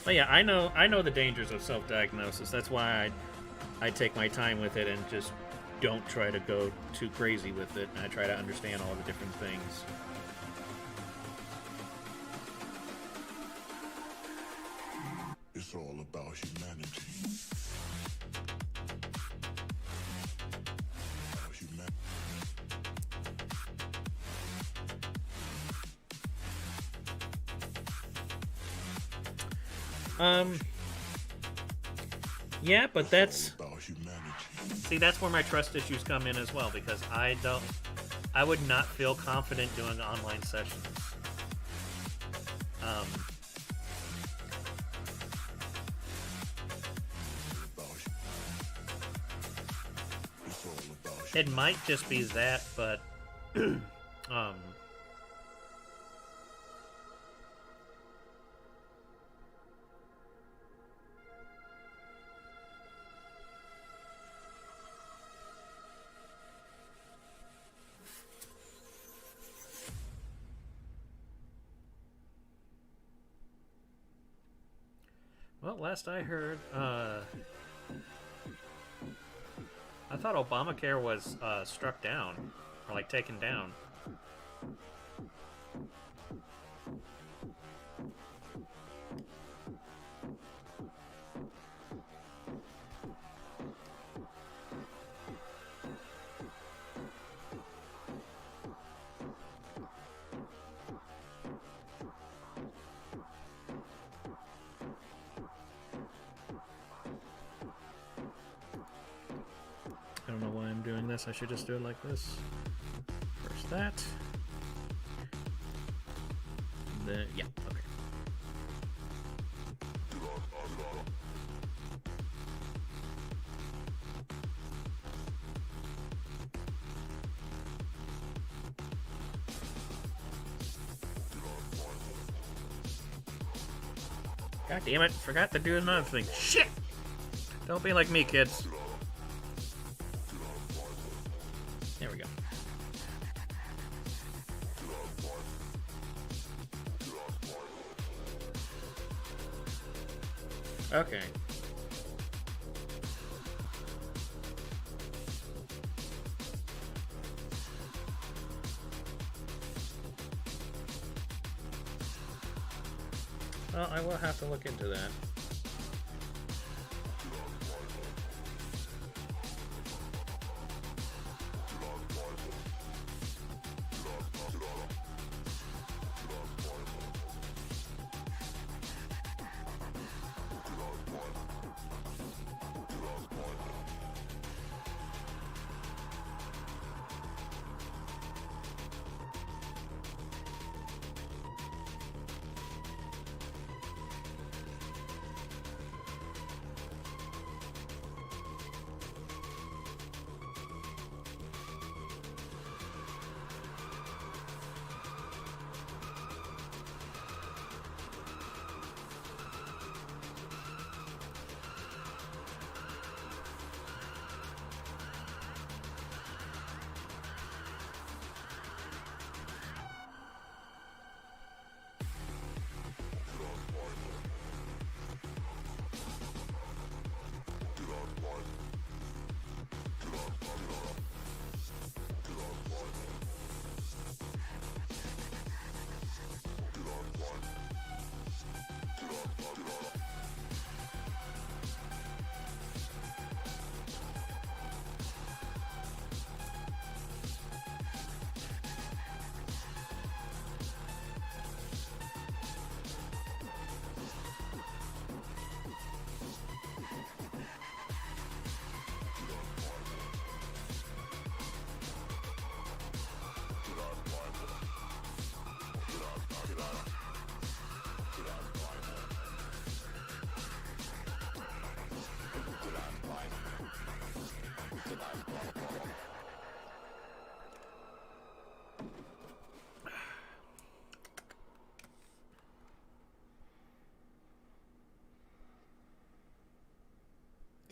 But yeah, I know the dangers of self-diagnosis. That's why I take my time with it and just don't try to go too crazy with it. And I try to understand all the different things. It's all about humanity. Yeah, but that's... all about humanity. See, that's where my trust issues come in as well, because I would not feel confident doing online sessions. It might just be that, but well, last I heard, I thought Obamacare was struck down, or like taken down. I don't know why I'm doing this. I should just do it like this. First that. Then, yeah, okay. God damn it, forgot to do another thing. Shit! Don't be like me, kids. There we go. Okay. Well, I will have to look into that.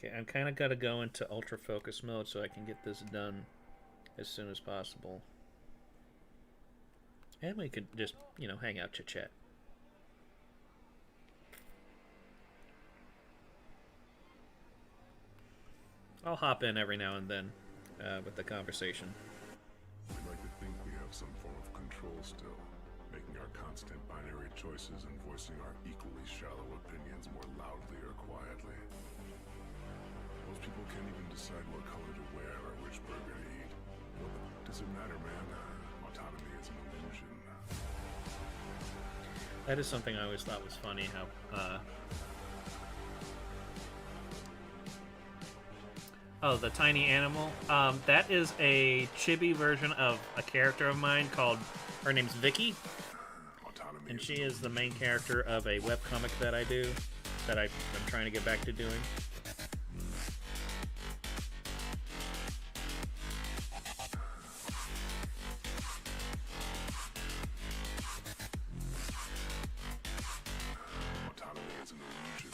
Okay, I'm kind of got to go into ultra focus mode so I can get this done as soon as possible. And we could just, you know, hang out, chit-chat. I'll hop in every now and then with the conversation. We like to think we have some form of control still, making our constant binary choices and voicing our equally shallow opinions more loudly or quietly. Most people can't even decide what color to wear or which burger to eat. What does it matter, man? Autonomy is an illusion. That is something I always thought was funny, how Oh, the tiny animal. That is a chibi version of a character of mine called. Her name's Vicky, Autonomy and is she an is the main character of a webcomic that I do, that I'm trying to get back to doing. Autonomy is an illusion.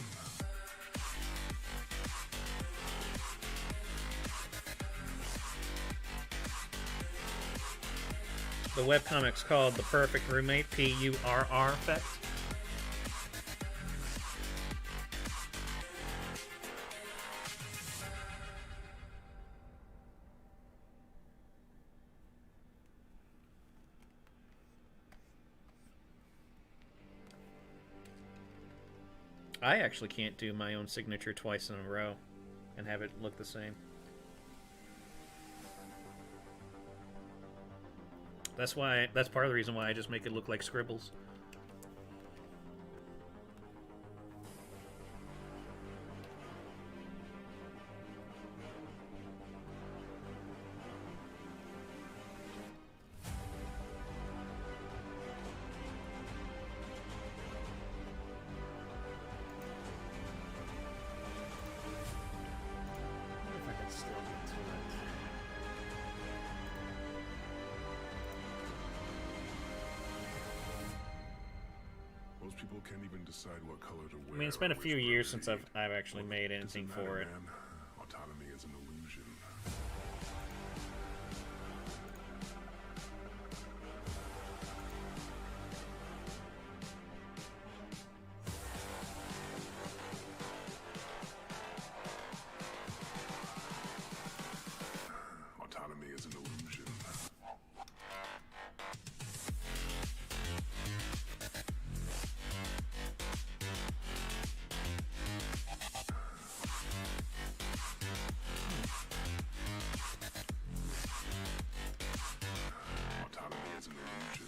The webcomic's called The Perfect Roommate, P-U-R-R Effect. I actually can't do my own signature twice in a row and have it look the same. That's part of the reason why I just make it look like scribbles. I wonder if I can still get to it. Most people can't even decide what color to wear. I mean, it's been a or few which years bird since to I've eat. actually made anything Doesn't for matter, it. man. Autonomy is an illusion. Autonomy is an illusion. Autonomy is an illusion.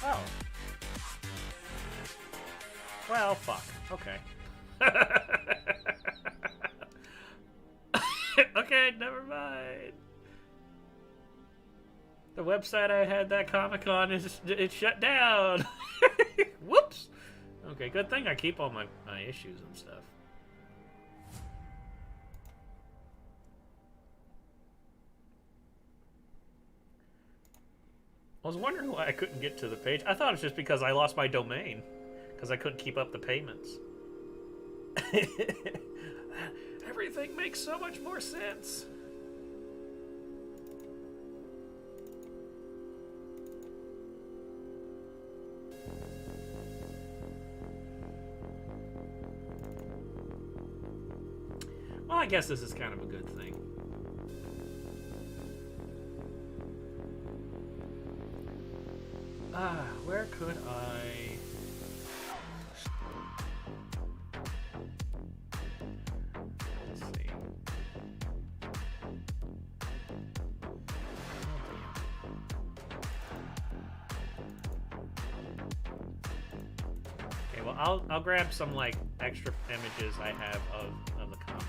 Oh. Well, fuck. Okay. Okay, never mind. The website I had that comic on it's shut down. Whoops. Okay, good thing I keep all my issues and stuff. I was wondering why I couldn't get to the page. I thought it's just because I lost my domain. Because I couldn't keep up the payments. Everything makes so much more sense. Well, I guess this is kind of a good thing. Where could I... Let's see. Okay, well, I'll grab some like extra images I have of the comic.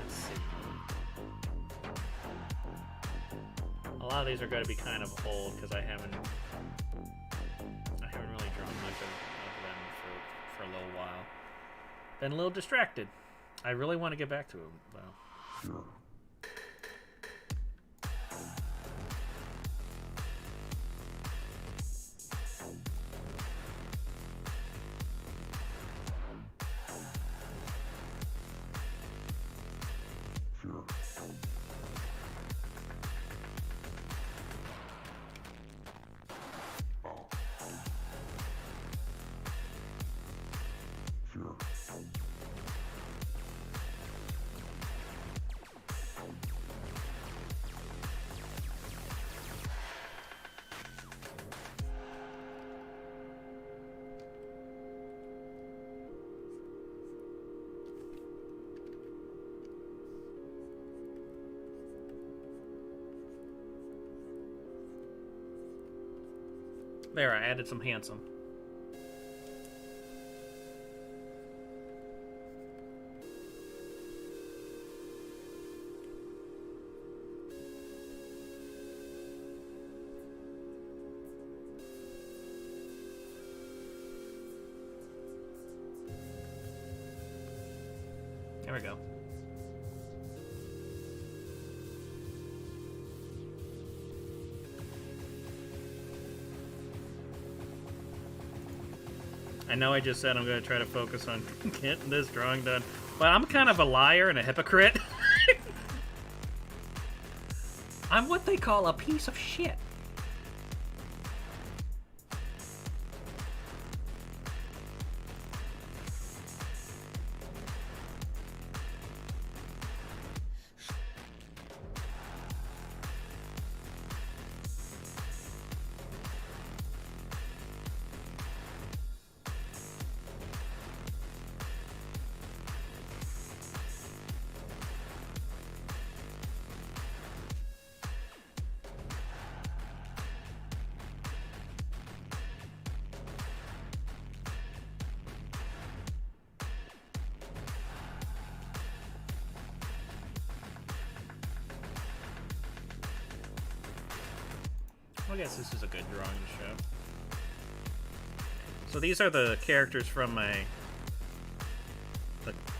Let's see. A lot of these are going to be kind of old because I haven't really drawn much of them for a little while. Been a little distracted. I really want to get back to them, though. There, I added some handsome. There we go. I know I just said I'm going to try to focus on getting this drawing done, but I'm kind of a liar and a hypocrite. I'm what they call a piece of shit. I guess this is a good drawing to show. So these are the characters from the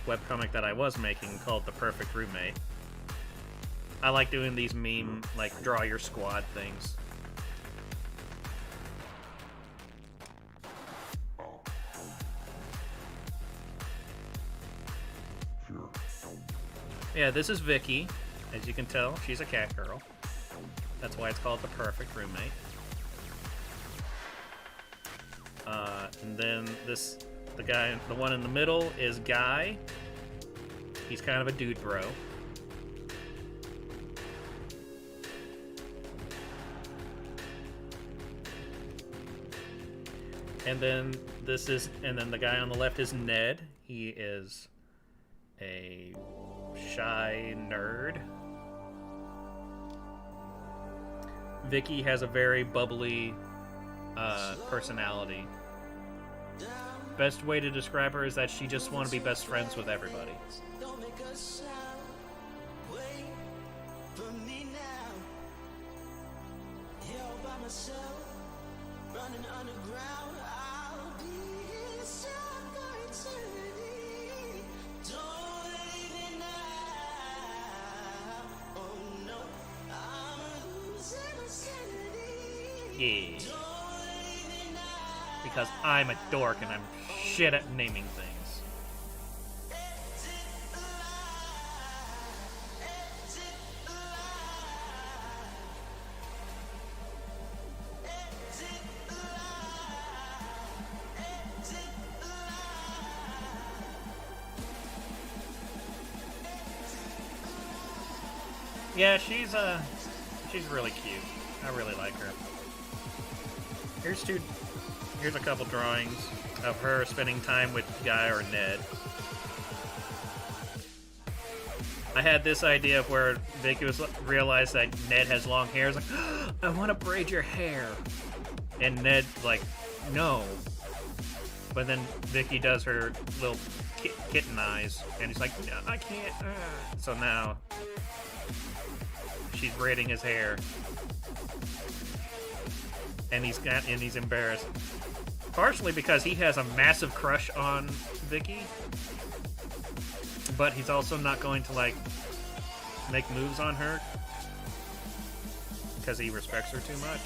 webcomic that I was making called The Perfect Roommate. I like doing these meme, like, draw your squad things. Yeah, this is Vicky. As you can tell, she's a cat girl. That's why it's called The Perfect Roommate. And then the one in the middle is Guy. He's kind of a dude bro. And then the guy on the left is Ned. He is a shy nerd. Vicky has a very bubbly personality. Best way to describe her is that she just wants to be best friends with everybody. Yeah. Because I'm a dork and I'm shit at naming things. Yeah, she's really cute. I really like her. Here's a couple drawings of her spending time with Guy or Ned. I had this idea of where Vicky realized that Ned has long hair. It's like, oh, I want to braid your hair. And Ned's like, no. But then Vicky does her little kitten eyes, and he's like, no, I can't. So now she's braiding his hair. And he's embarrassed. Partially because he has a massive crush on Vicky. But he's also not going to, like, make moves on her. Because he respects her too much.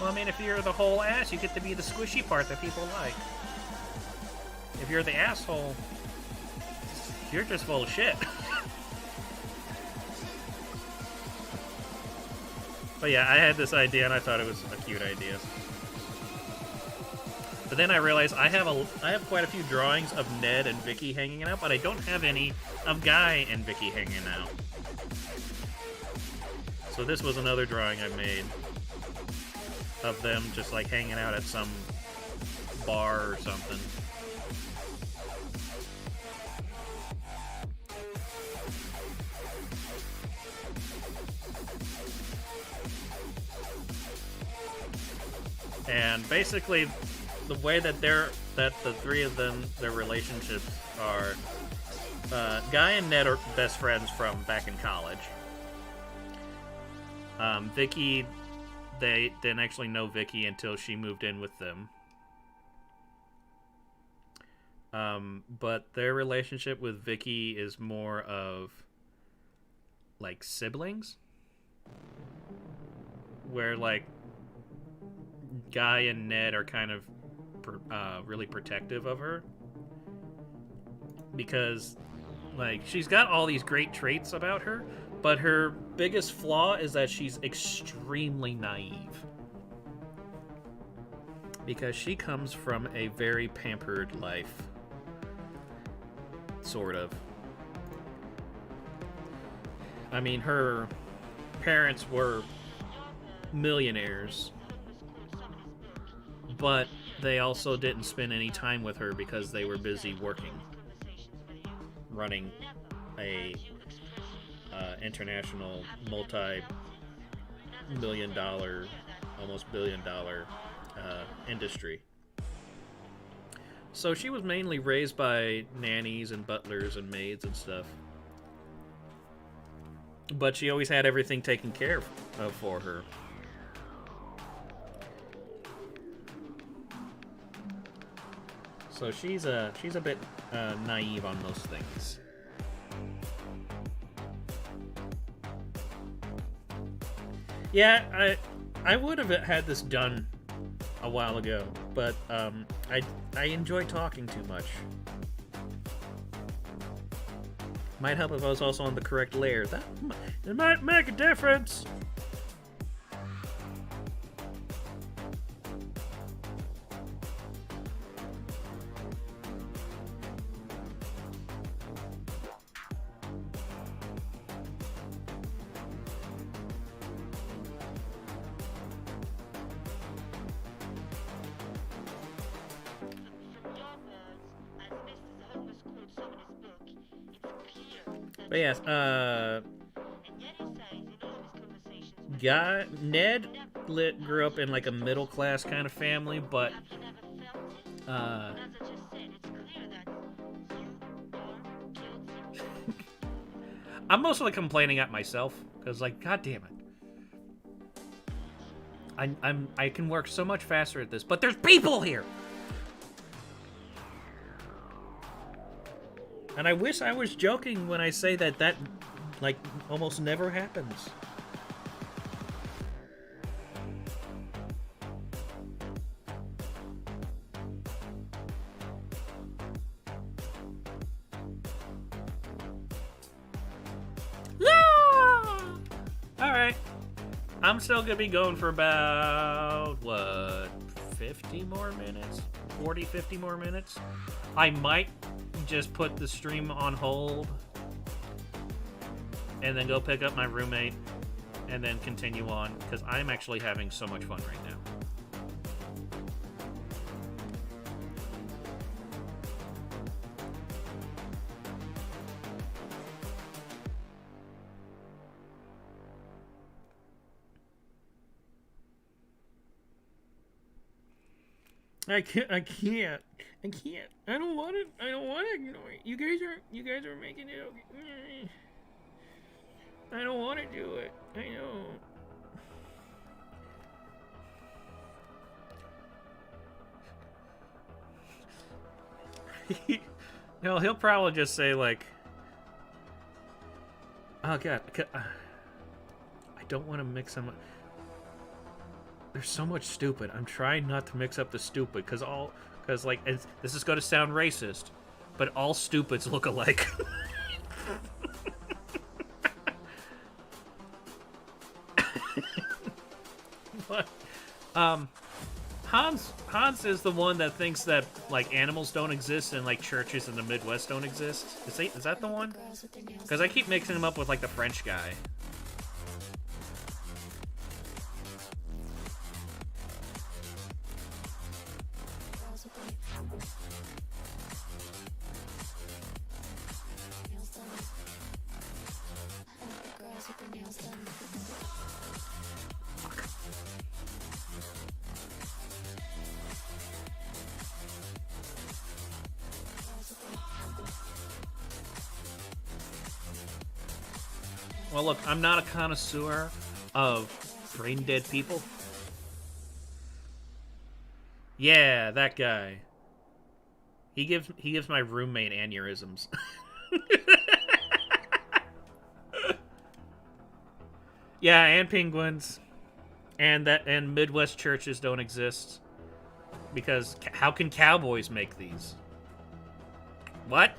Well, I mean, if you're the whole ass, you get to be the squishy part that people like. If you're the asshole, you're just full of shit. But yeah, I had this idea and I thought it was a cute idea. But then I realized I have quite a few drawings of Ned and Vicky hanging out, but I don't have any of Guy and Vicky hanging out. So this was another drawing I made of them just like hanging out at some bar or something. And basically, the way that the three of them, their relationships are, Guy and Ned are best friends from back in college. Vicky, they didn't actually know Vicky until she moved in with them. But their relationship with Vicky is more of like siblings, where like Guy and Ned are kind of really protective of her because like she's got all these great traits about her, but her biggest flaw is that she's extremely naive because she comes from a very pampered life, sort of. I mean, her parents were millionaires, but they also didn't spend any time with her because they were busy working, running a international multi-million-dollar, almost billion-dollar industry. So she was mainly raised by nannies and butlers and maids and stuff. But she always had everything taken care of for her. So she's a bit naive on those things. Yeah, I would have had this done a while ago, but I enjoy talking too much. Might help if I was also on the correct layer. It might make a difference. But yes, Ned grew up in like a middle class kind of family, but I'm mostly complaining at myself because, like, god damn it, I can work so much faster at this, but there's people here. And I wish I was joking when I say that like, almost never happens. Alright. I'm still gonna be going for about, what, 50 more minutes? 40, 50 more minutes? I might just put the stream on hold and then go pick up my roommate and then continue on, because I'm actually having so much fun right now. I can't. I don't want it. You guys are making it okay. I don't want to do it. I know. No, he'll probably just say like, "Oh God, I don't want to mix them. There's so much stupid. I'm trying not to mix up the stupid because like, this is going to sound racist, but all stupids look alike." But Hans is the one that thinks that like animals don't exist and like churches in the Midwest don't exist. Is that the one? Because I keep mixing him up with like the French guy. Well, look, I'm not a connoisseur of brain-dead people. Yeah, that guy. He gives my roommate aneurysms. Yeah, and penguins. And Midwest churches don't exist. Because how can cowboys make these? What?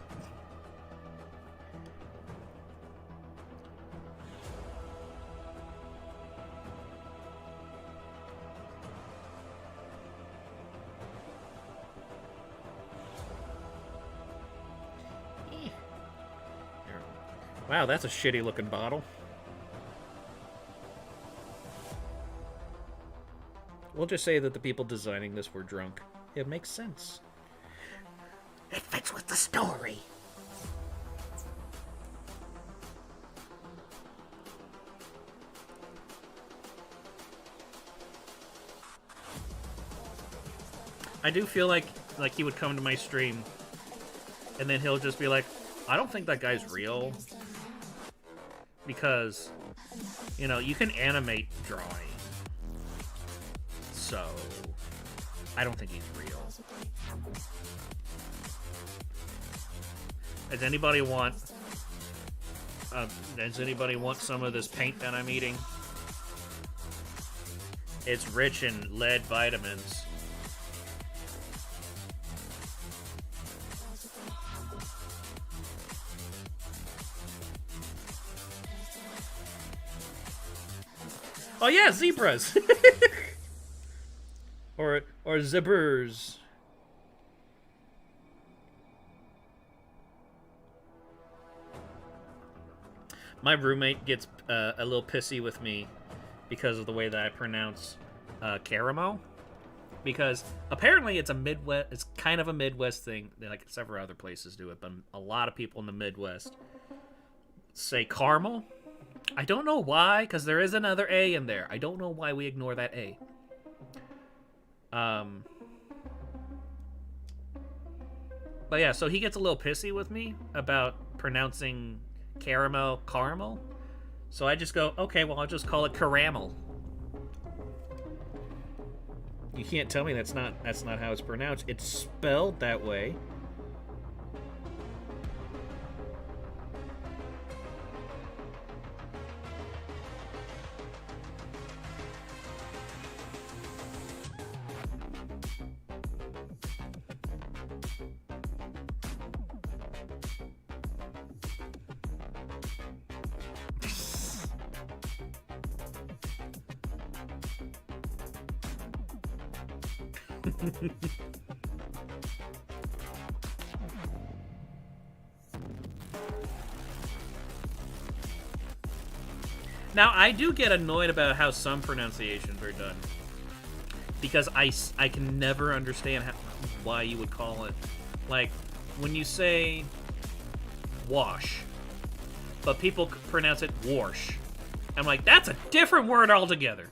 Wow, that's a shitty looking bottle. We'll just say that the people designing this were drunk. It makes sense. It fits with the story. I do feel like he would come to my stream and then he'll just be like, I don't think that guy's real. Because, you know, you can animate drawing. So, I don't think he's real. Does anybody want some of this paint that I'm eating? It's rich in lead vitamins. Oh yeah, zebras. or zippers. My roommate gets a little pissy with me because of the way that I pronounce caramel. Because apparently it's kind of a Midwest thing. Like several other places do it, but a lot of people in the Midwest say caramel. I don't know why, because there is another A in there. I don't know why we ignore that A. But yeah, so he gets a little pissy with me about pronouncing caramel. So I just go, okay, well, I'll just call it caramel. You can't tell me that's not how it's pronounced. It's spelled that way. Now, I do get annoyed about how some pronunciations are done. Because I can never understand why you would call it. Like, when you say wash, but people pronounce it wash. I'm like, that's a different word altogether.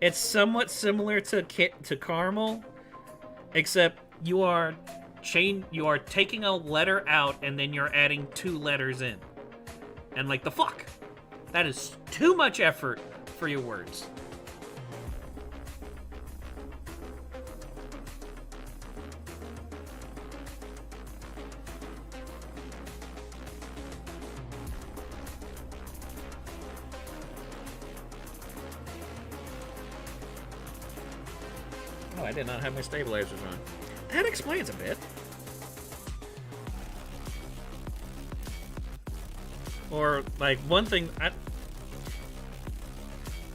It's somewhat similar to caramel, except you are taking a letter out and then you're adding 2 letters in. And like, the fuck? That is too much effort for your words. Oh, I did not have my stabilizers on. That explains a bit. Or, like, one thing,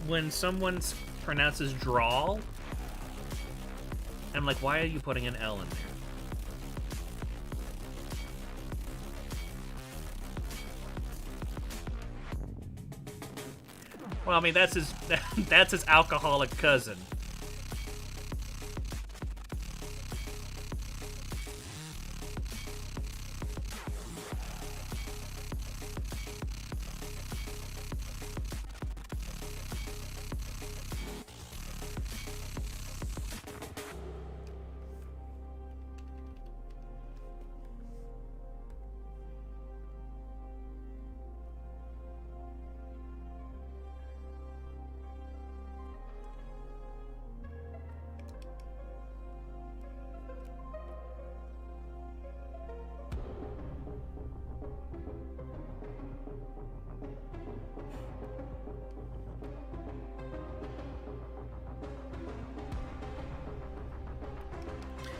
when someone pronounces drawl, I'm like, why are you putting an L in there? Well, I mean, that's his alcoholic cousin.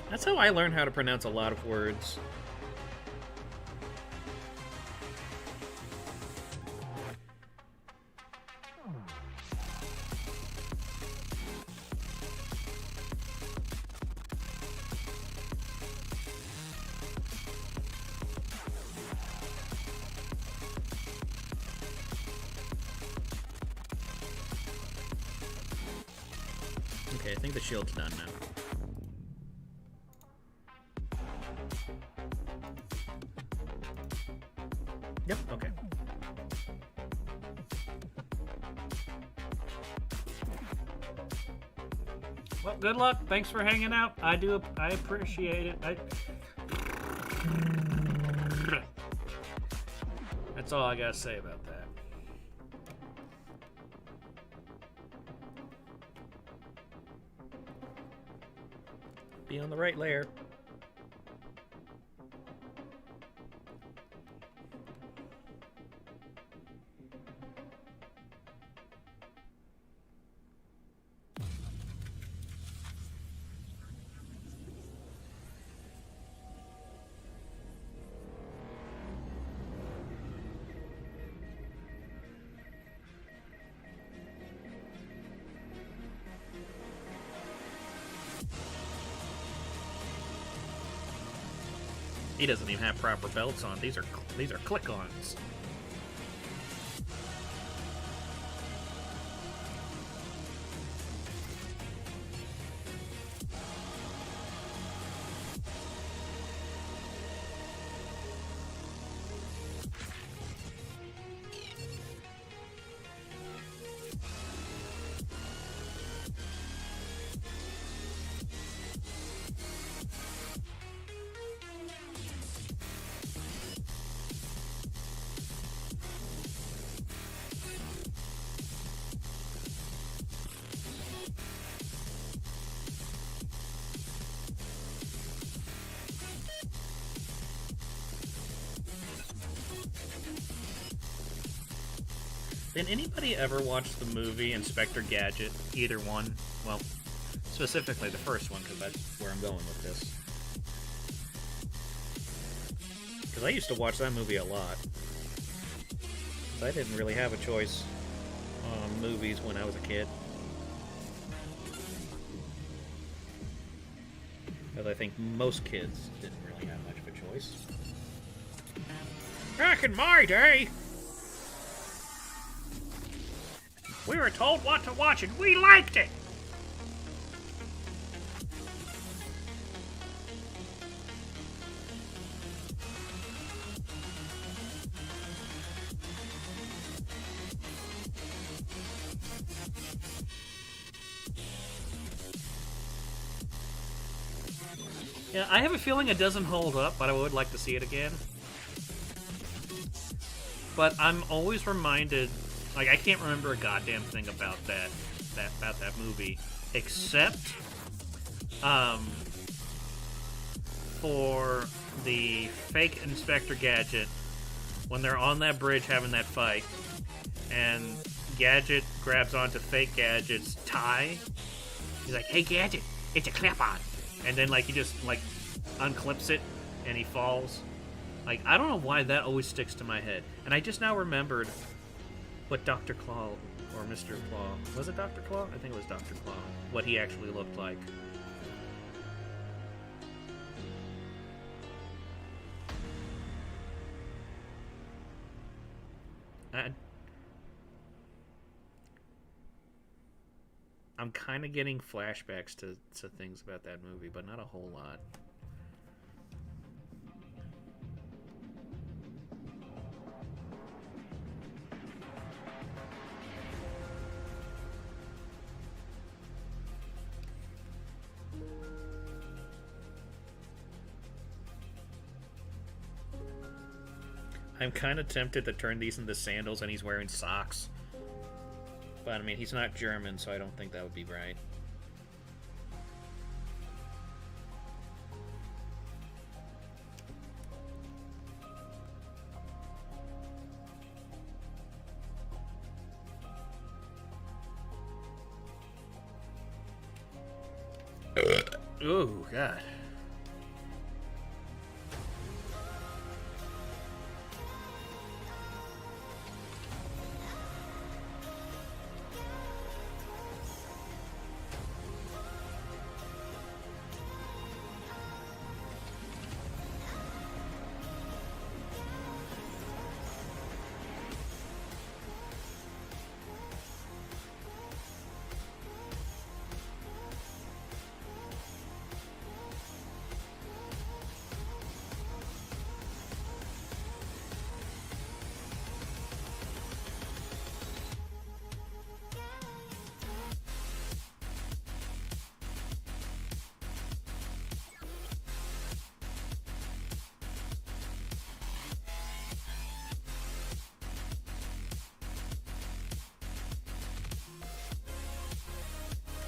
That's how I learned how to pronounce a lot of words. Okay, I think the shield's done now. Yep, okay. Well, good luck. Thanks for hanging out. I appreciate it. That's all I gotta say about that. Be on the right layer. He doesn't even have proper belts on. These are click-ons. Did anybody ever watch the movie Inspector Gadget? Either one? Well, specifically the first one, because that's where I'm going with this. Because I used to watch that movie a lot. I didn't really have a choice on movies when I was a kid. Because I think most kids didn't really have much of a choice. Back in my day, we were told what to watch and we liked it! Yeah, I have a feeling it doesn't hold up, but I would like to see it again. But I'm always reminded, like, I can't remember a goddamn thing about that movie, except for the fake Inspector Gadget when they're on that bridge having that fight, and Gadget grabs onto fake Gadget's tie. He's like, "Hey, Gadget, it's a clip-on," and then like he just like unclips it and he falls. Like, I don't know why that always sticks to my head, and I just now remembered what Dr. Claw, or Mr. Claw, was it Dr. Claw? I think it was Dr. Claw, what he actually looked like. I'm kind of getting flashbacks to things about that movie, but not a whole lot. I'm kind of tempted to turn these into sandals and he's wearing socks. But, I mean, he's not German, so I don't think that would be right. Oh, God.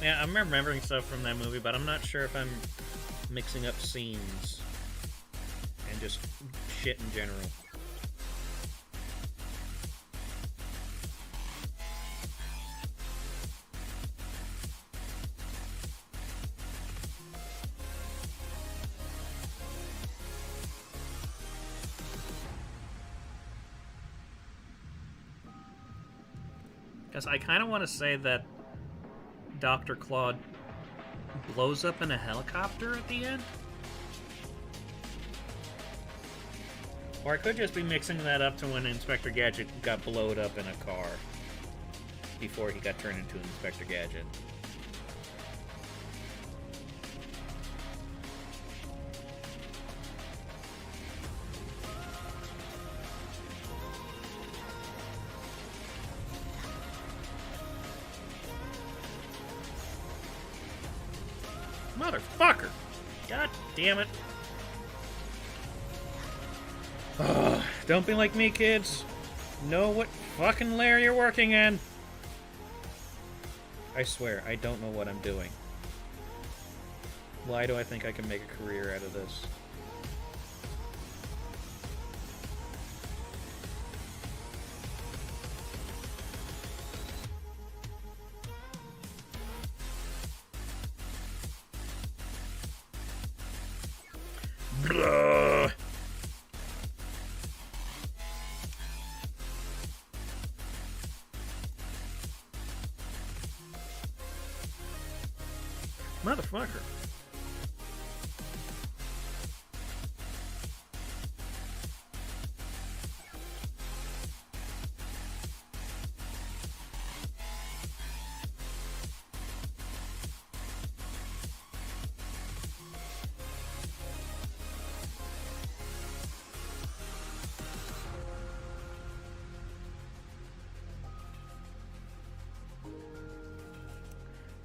Yeah, I'm remembering stuff from that movie, but I'm not sure if I'm mixing up scenes and just shit in general. Because I kind of want to say that Dr. Claude blows up in a helicopter at the end. Or I could just be mixing that up to when Inspector Gadget got blowed up in a car before he got turned into Inspector Gadget. Motherfucker! God damn it. Don't be like me, kids. Know what fucking lair you're working in. I swear, I don't know what I'm doing. Why do I think I can make a career out of this? Blah. Motherfucker.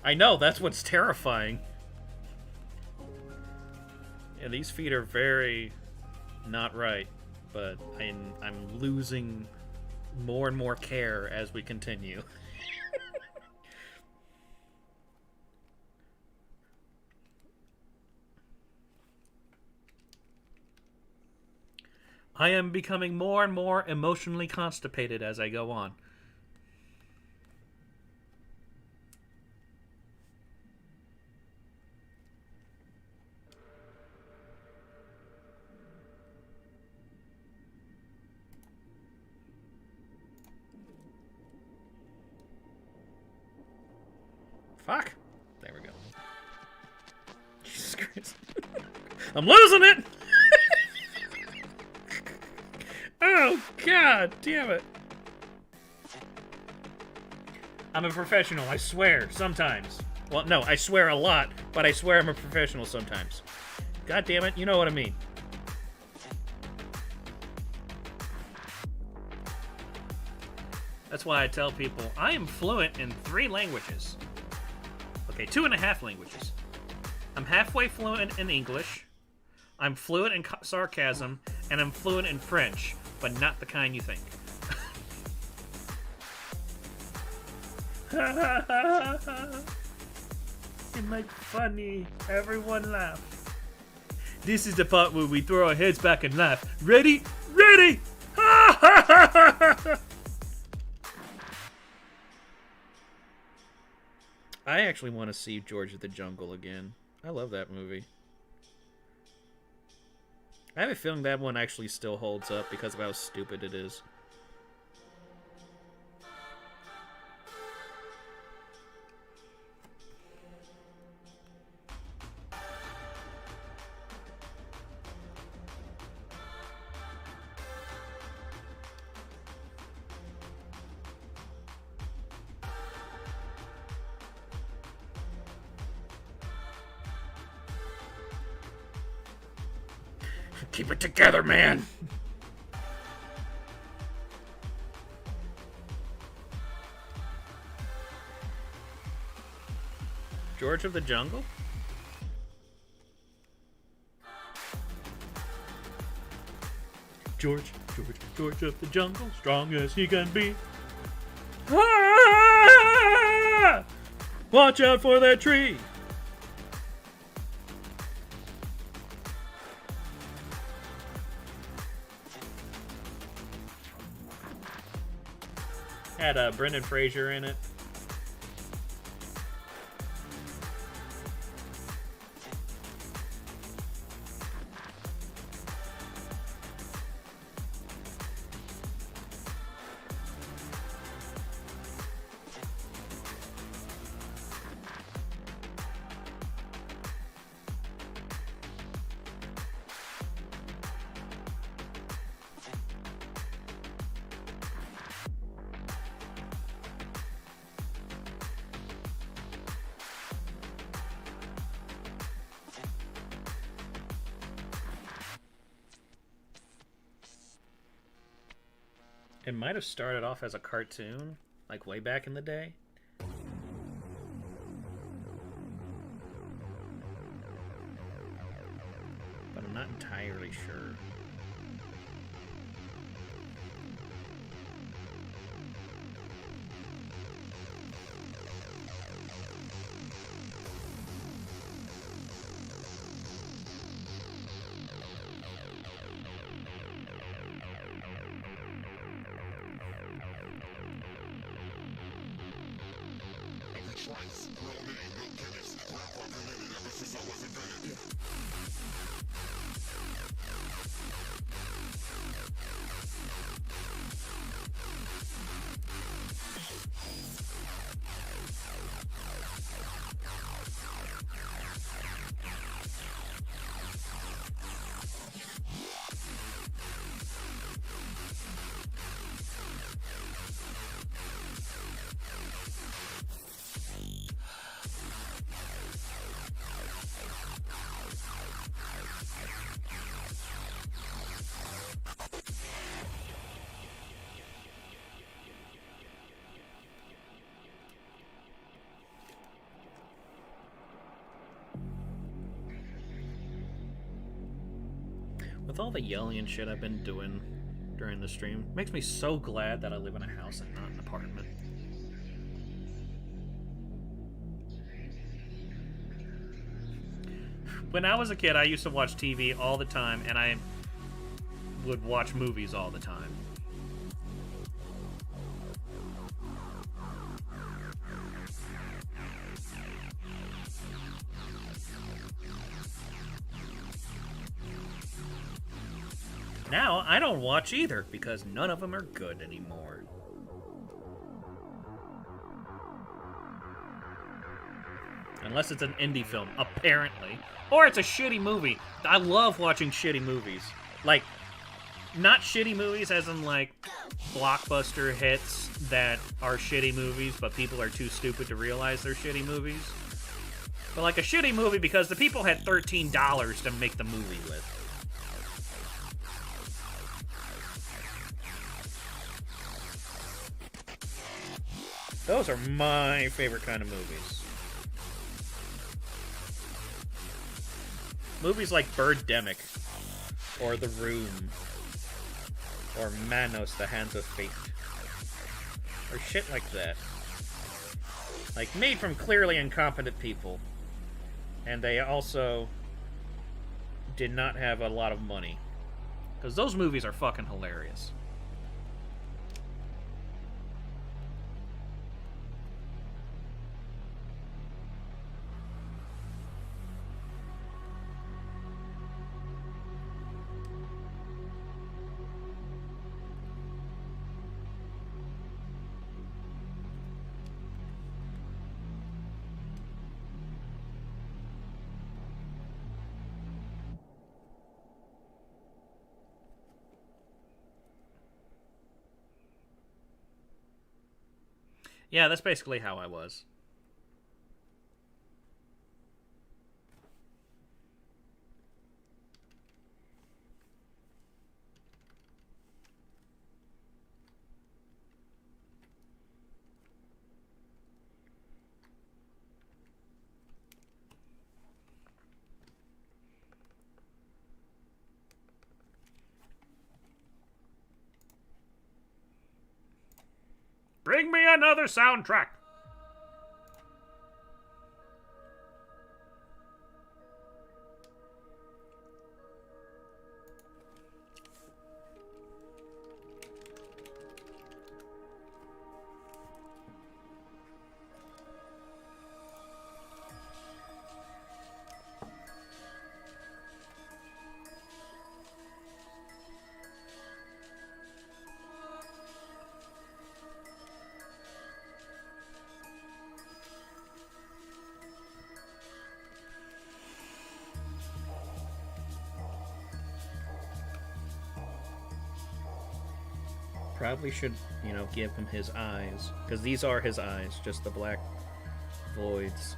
I know, that's what's terrifying. Yeah, these feet are very not right, but I'm losing more and more care as we continue. I am becoming more and more emotionally constipated as I go on. Fuck. There we go. Jesus Christ. I'm losing it! Oh, God damn it. I'm a professional, I swear, sometimes. Well, no, I swear a lot, but I swear I'm a professional sometimes. God damn it, you know what I mean. That's why I tell people, I am fluent in 3 languages. Okay, 2.5 languages. I'm halfway fluent in English, I'm fluent in sarcasm, and I'm fluent in French, but not the kind you think. It might be funny. Everyone laugh. This is the part where we throw our heads back and laugh. Ready? Ready! I actually want to see George of the Jungle again. I love that movie. I have a feeling that one actually still holds up because of how stupid it is. Keep it together, man! George of the Jungle? George of the Jungle, strong as he can be. Ah! Watch out for that tree! Had Brendan Fraser in it. It might have started off as a cartoon, like way back in the day. But I'm not entirely sure. With all the yelling and shit I've been doing during the stream, makes me so glad that I live in a house and not an apartment. When I was a kid, I used to watch TV all the time, and I would watch movies all the time. Now, I don't watch either, because none of them are good anymore. Unless it's an indie film, apparently. Or it's a shitty movie. I love watching shitty movies. Like, not shitty movies as in, like, blockbuster hits that are shitty movies, but people are too stupid to realize they're shitty movies. But like a shitty movie because the people had $13 to make the movie with. Those are my favorite kind of movies. Movies like Birdemic, or The Room, or Manos, The Hands of Fate, or shit like that. Like, made from clearly incompetent people. And they also did not have a lot of money. Because those movies are fucking hilarious. Yeah, that's basically how I was. Bring me another soundtrack! probably should, you know, give him his eyes. Because these are his eyes, just the black voids.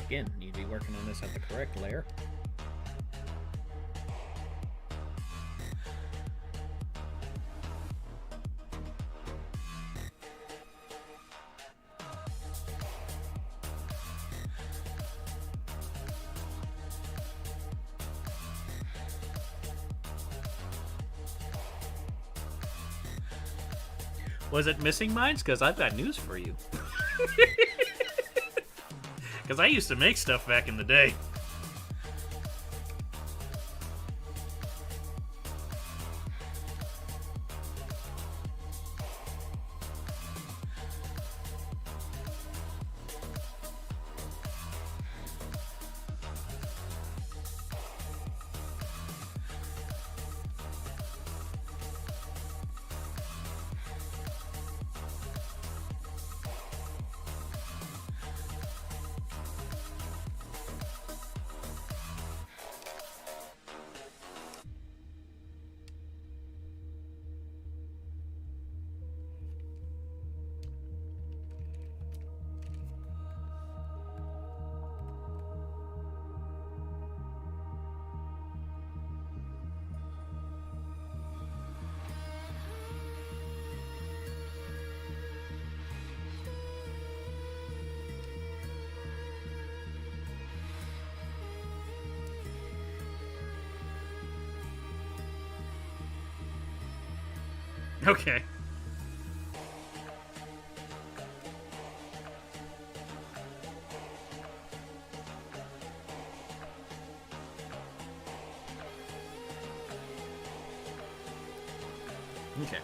Again, need to be working on this at the correct layer. Was it missing mines? Because I've got news for you. Because I used to make stuff back in the day. Okay. Okay.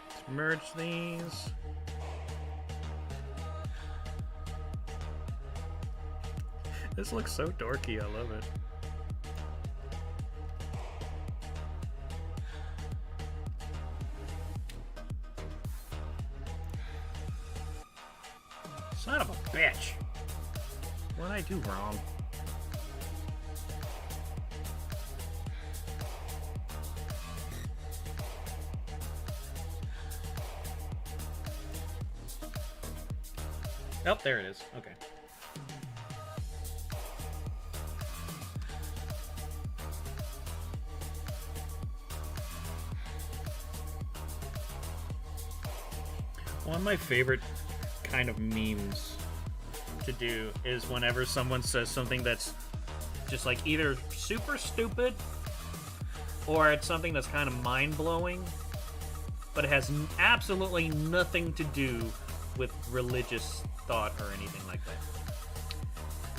Let's merge these. This looks so dorky, I love it. Son of a bitch! What did I do wrong? Oh, there it is. Okay. One of my favorite kind of memes to do is whenever someone says something that's just like either super stupid or it's something that's kind of mind-blowing, but it has absolutely nothing to do with religious thought or anything like that.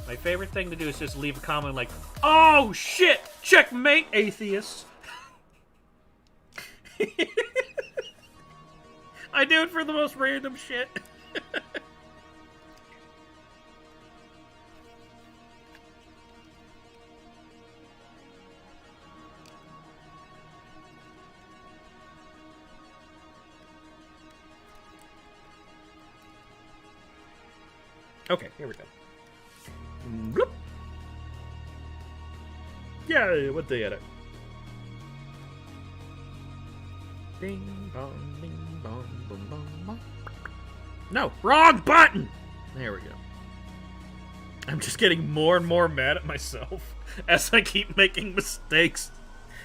My favorite thing to do is just leave a comment like, "Oh shit! Checkmate, atheists!" I do it for the most random shit. Okay, here we go. Bloop. Yeah, what the edit? Ding bong, ding bong, boom, bong, bong. No, wrong button! There we go. I'm just getting more and more mad at myself as I keep making mistakes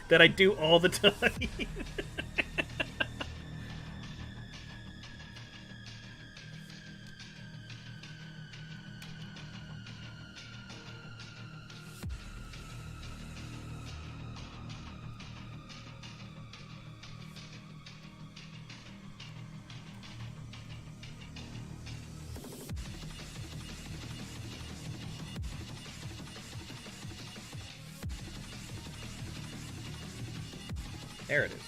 that I do all the time. There it is.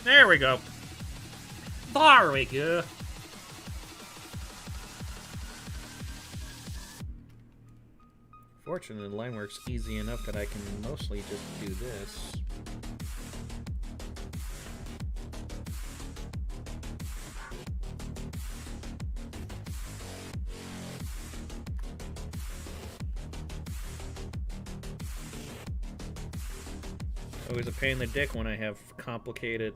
There we go. There we go. Fortunately, the line works easy enough that I can mostly just do this. Always a pain in the dick when I have complicated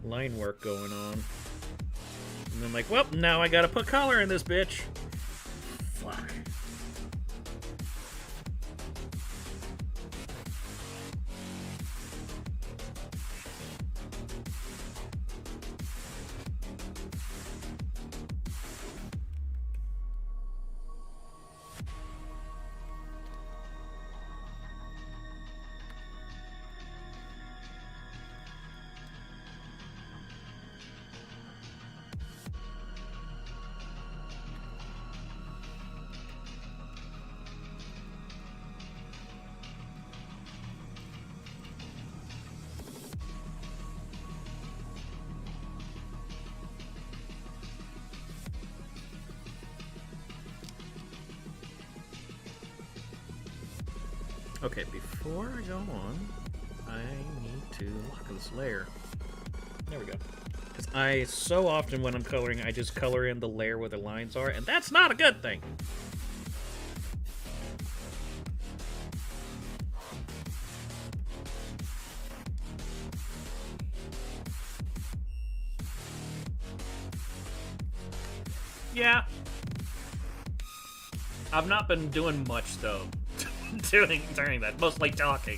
line work going on. And I'm like, well, now I gotta put color in this bitch. Fuck. Okay, before I go on, I need to lock this layer. There we go. Because I, so often when I'm coloring, I just color in the layer where the lines are, and that's not a good thing! Yeah. I've not been doing much, though. During that, mostly talking.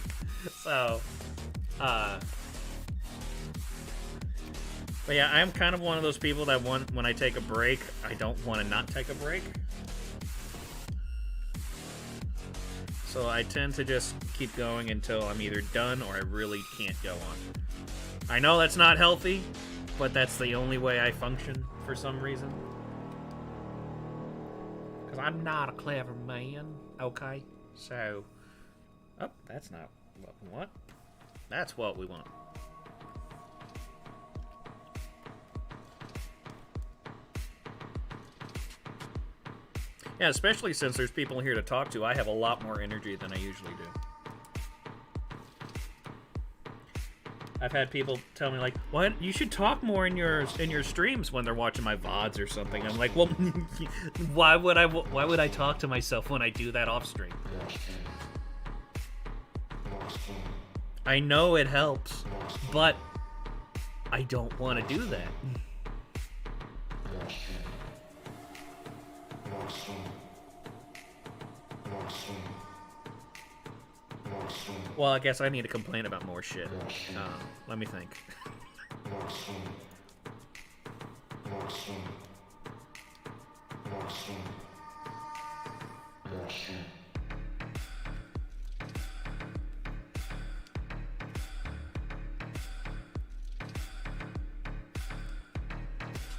So, but yeah, I'm kind of one of those people that when I take a break, I don't want to not take a break. So I tend to just keep going until I'm either done or I really can't go on. I know that's not healthy, but that's the only way I function for some reason. Because I'm not a clever man, okay? So, oh, that's not what we want. That's what we want. Yeah, especially since there's people here to talk to, I have a lot more energy than I usually do. I've had people tell me like, "What? You should talk more in your streams when they're watching my VODs or something." I'm like, "Well, why would I talk to myself when I do that off stream?" I know it helps, but I don't want to do that. Well, I guess I need to complain about more shit. Let me think.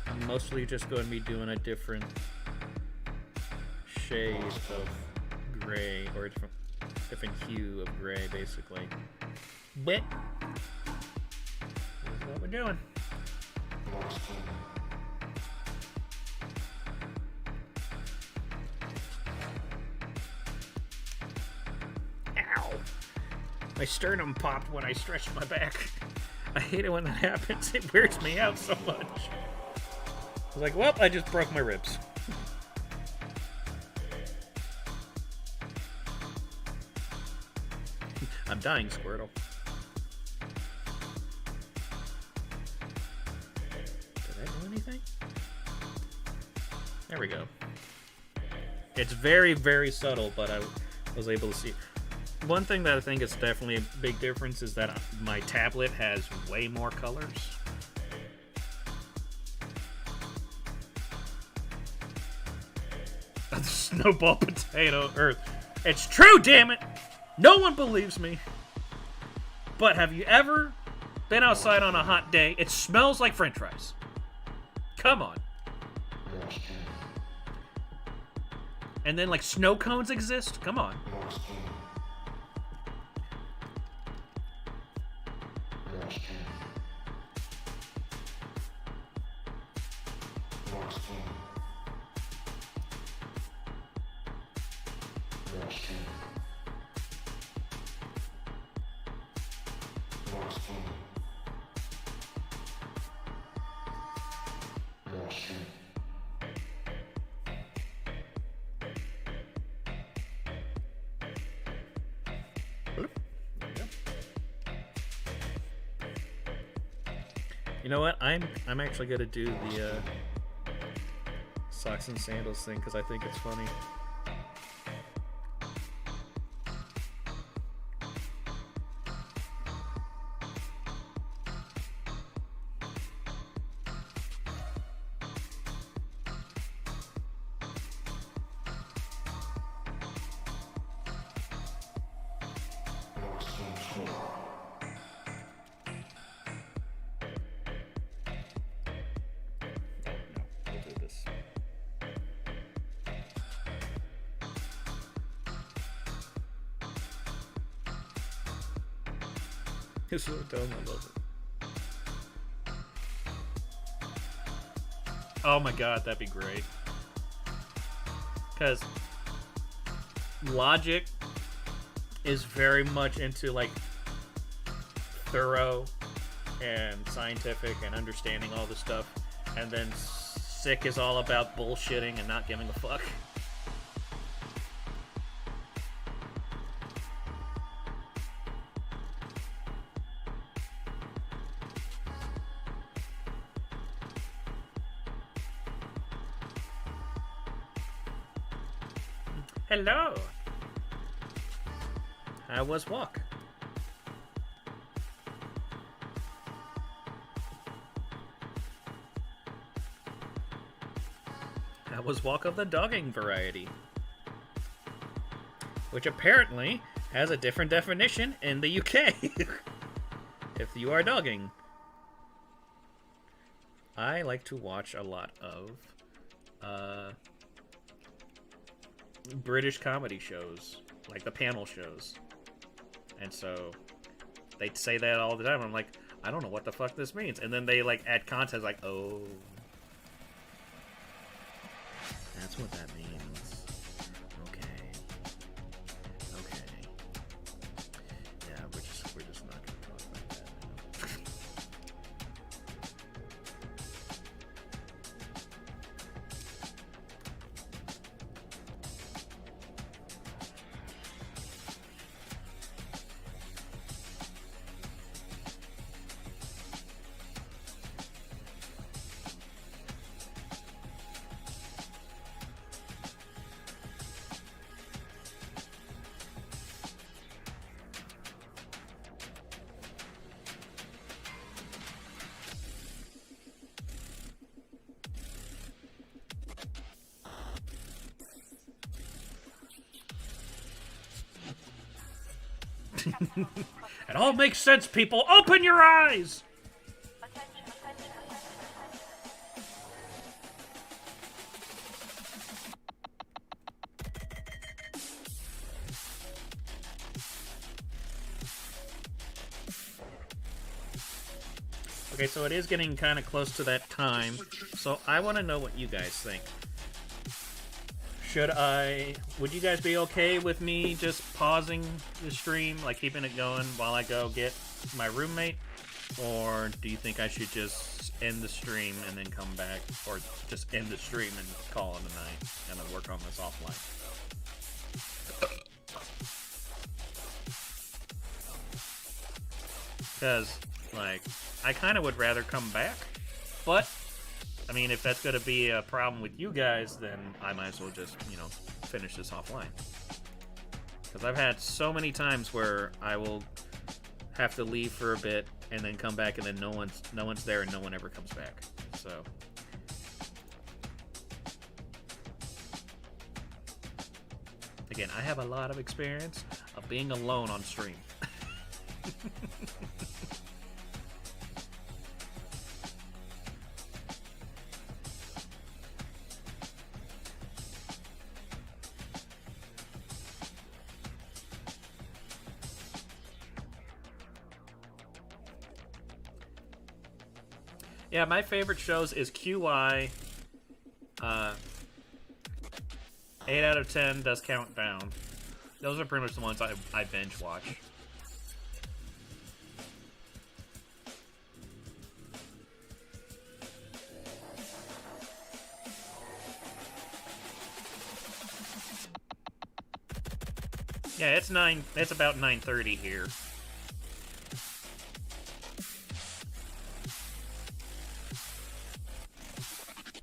I'm mostly just going to be doing a different shade of gray, or different hue of gray, basically. But that's what we're doing. Ow! My sternum popped when I stretched my back. I hate it when that happens. It weirds me out so much. I was like, well, I just broke my ribs. I'm dying, Squirtle. Did I do anything? There we go. It's very, very subtle, but I was able to see. One thing that I think is definitely a big difference is that my tablet has way more colors. Snowball potato earth. It's true, damn it! No one believes me. But have you ever been outside on a hot day? It smells like French fries. Come on. And then like snow cones exist? Come on. You know what? I'm actually gonna do the socks and sandals thing because I think it's funny. It's so dumb, I love it. Oh my god, that'd be great. Because Logic is very much into like thorough and scientific and understanding all this stuff, and then Sic is all about bullshitting and not giving a fuck. Hello. How was walk? How was walk of the dogging variety? Which apparently has a different definition in the UK. If you are dogging. I like to watch a lot of British comedy shows, like the panel shows, and so they say that all the time. I'm like, I don't know what the fuck this means, and then they like add context, like, oh, that's what that means. Okay. Yeah, we're just not gonna talk about that now. It all makes sense, people. Open your eyes! Okay, so it is getting kind of close to that time, so I want to know what you guys think. Would you guys be okay with me just pausing the stream, like keeping it going while I go get my roommate? Or do you think I should just end the stream and then come back? Or just end the stream and call it a night and then work on this offline? Because, like, I kind of would rather come back, but I mean, if that's going to be a problem with you guys, then I might as well just, finish this offline. Because I've had so many times where I will have to leave for a bit and then come back, and then no one's there and no one ever comes back. So again, I have a lot of experience of being alone on stream. Yeah, my favorite shows is QI. 8 out of 10 does count down. Those are pretty much the ones I binge watch. Yeah, it's about 9:30 here.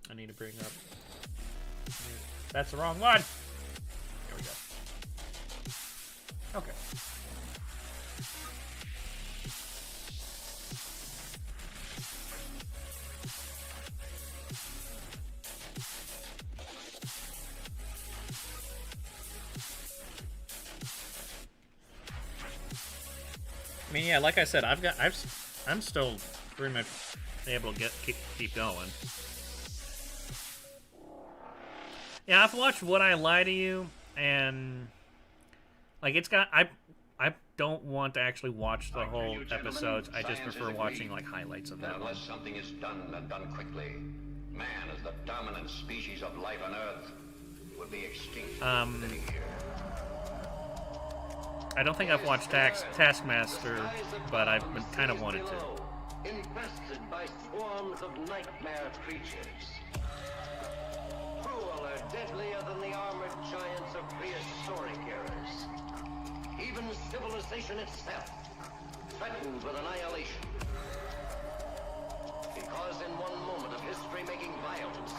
I need to bring up. That's the wrong one. There we go. Okay. I mean, yeah, like I said, I'm still pretty much able to keep going. Yeah, I've watched Would I Lie to You, and like I don't want to actually watch the whole episodes. I just prefer watching like highlights of that one. Unless something is done and done quickly, man as the dominant species of life on Earth would be extinct. Living here. I don't think I've watched Taskmaster, but I've been kind of wanted to. Infested by swarms of nightmare creatures. Crueler, deadlier than the armored giants of prehistoric eras. Even civilization itself, threatened with annihilation. Because in one moment of history-making violence,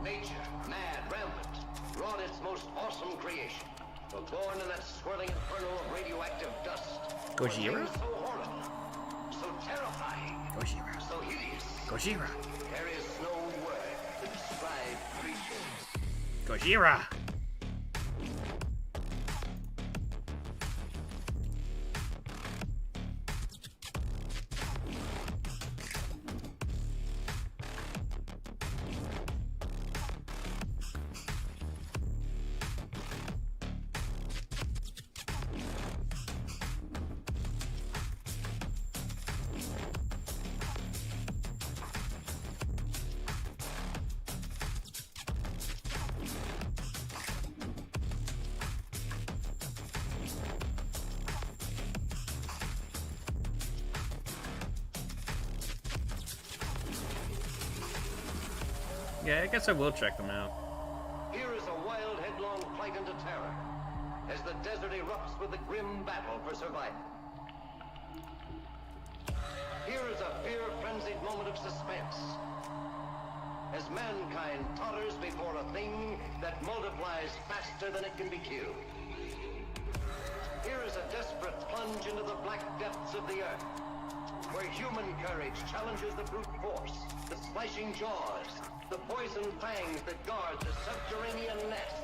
nature, mad, rampant, wrought its most awesome creation. But born in that swirling inferno of radioactive dust. Gojira? So horrible, so terrifying, Gojira. so hideous. Gojira. There is no word to describe creatures. Gojira. Yeah, I guess I will check them out. Here is a wild, headlong flight into terror, as the desert erupts with the grim battle for survival. Here is a fear-frenzied moment of suspense, as mankind totters before a thing that multiplies faster than it can be killed. Here is a desperate plunge into the black depths of the earth, where human courage challenges the brute force, the slashing jaws, the poison fangs that guard the subterranean nest,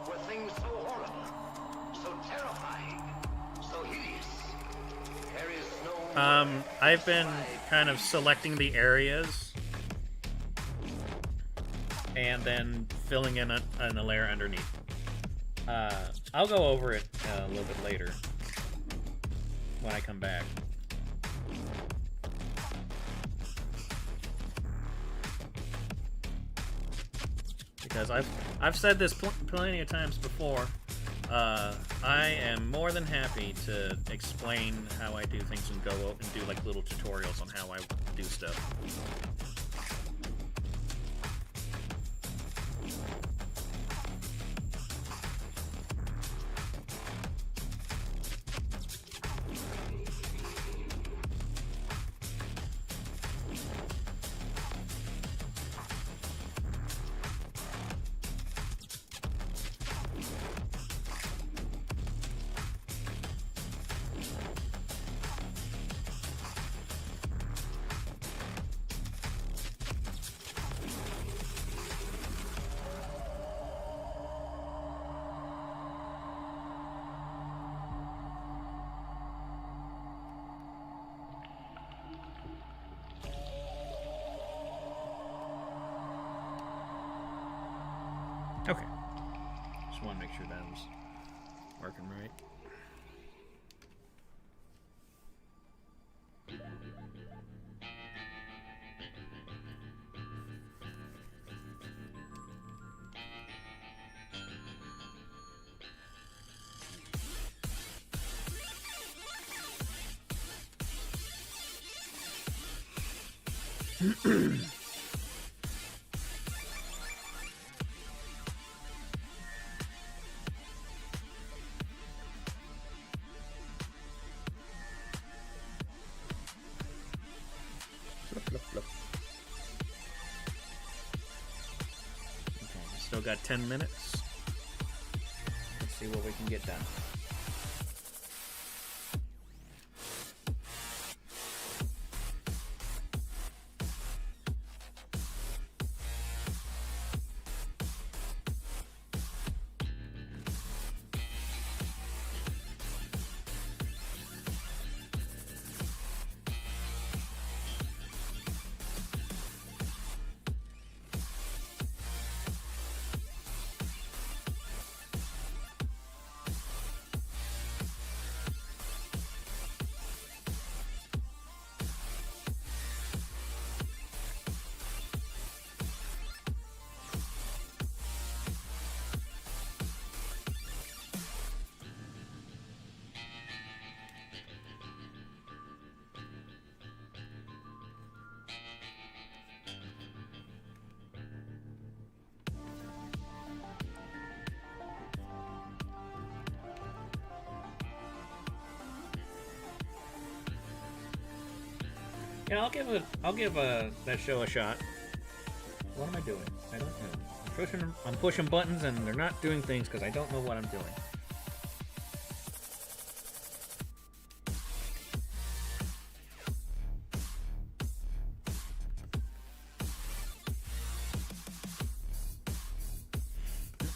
where things so horrible, so terrifying, so hideous. There is no I've been kind of selecting the areas and then filling in a layer underneath. I'll go over it a little bit later when I come back. Because I've said this plenty of times before. I am more than happy to explain how I do things and go and do like little tutorials on how I do stuff. Okay. Just want to make sure that was working right. Still got 10 minutes. Let's see what we can get done. Yeah, I'll give that show a shot. What am I doing? I don't know. I'm pushing buttons and they're not doing things because I don't know what I'm doing.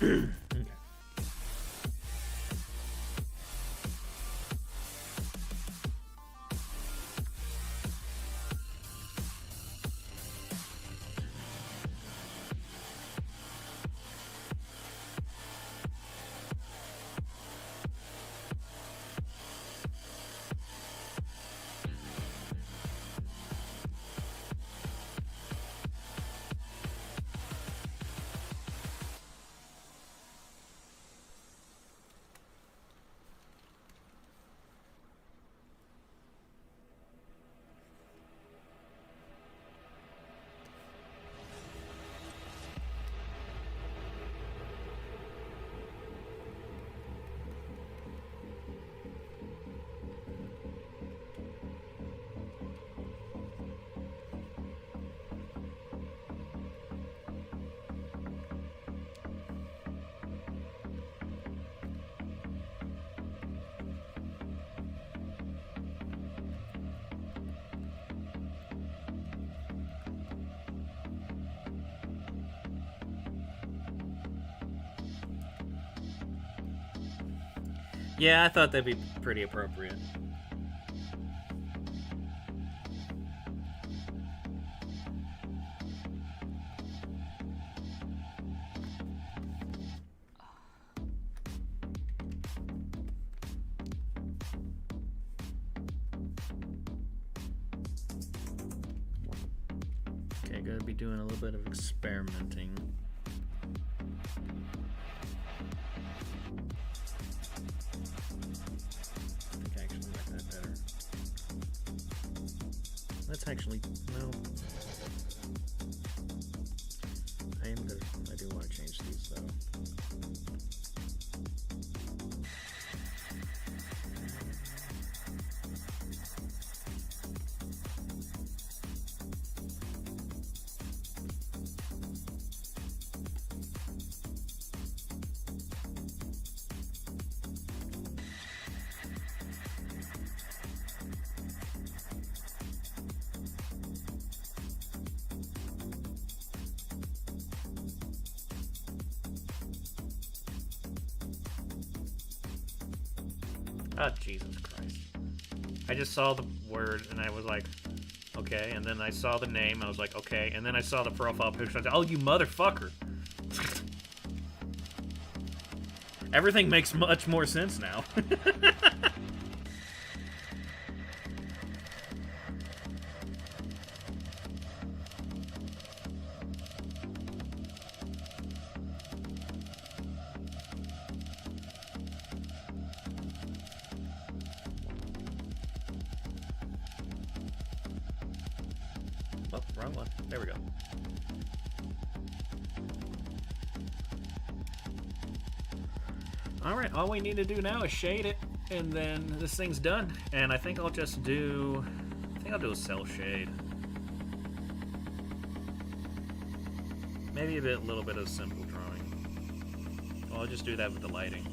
Okay. Yeah, I thought that'd be pretty appropriate. Okay, gonna be doing a little bit of experimenting. Let's actually, no. I do want to change these though. Oh, Jesus Christ. I just saw the word and I was like, okay. And then I saw the name. I was like, okay. And then I saw the profile picture. I was like, oh, you motherfucker. Everything makes much more sense now. wrong one. There we go. Alright, all we need to do now is shade it, and then this thing's done. And I think I'll just do... I'll do a cell shade. Maybe a little bit of simple drawing. Well, I'll just do that with the lighting.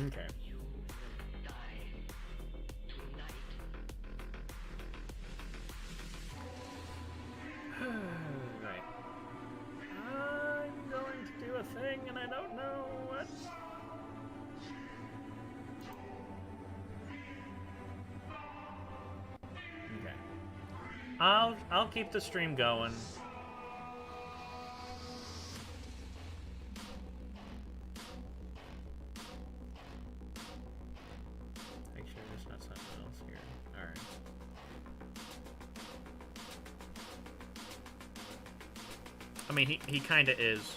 Okay. Right. I'm going to do a thing and I don't know what. Okay. I'll keep the stream going. I mean, he kind of is.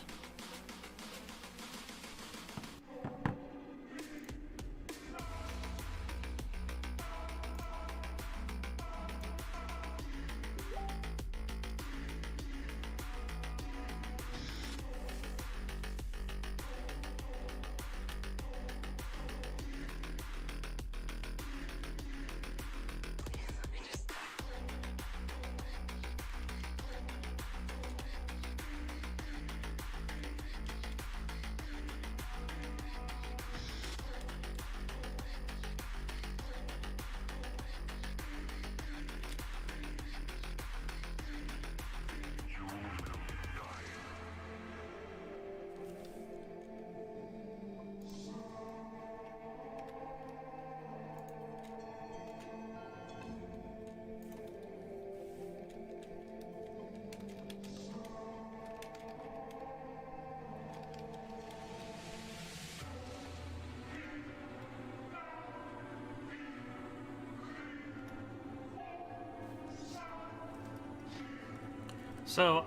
So,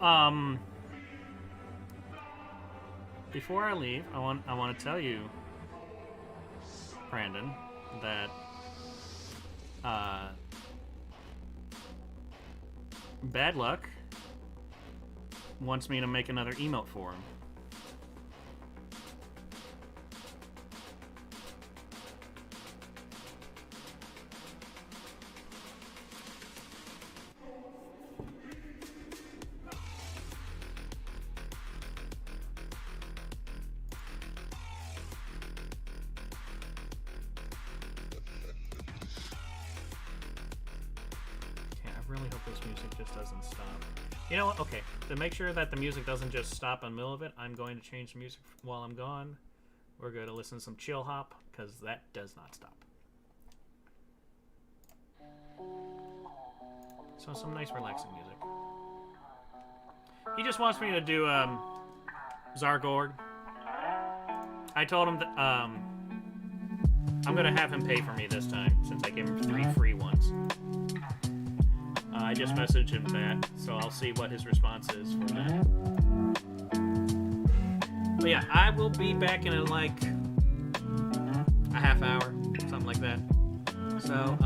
before I leave, I want to tell you, Brandon, that Bad Luck wants me to make another emote for him. You know what? Okay, to make sure that the music doesn't just stop in the middle of it, I'm going to change the music while I'm gone. We're going to listen to some chill hop, because that does not stop. So some nice relaxing music. He just wants me to do Zargorg. I told him that I'm going to have him pay for me this time, since I gave him 3 free ones. I just messaged him that, so I'll see what his response is for that. But yeah, I will be back in like a half hour, something like that. So,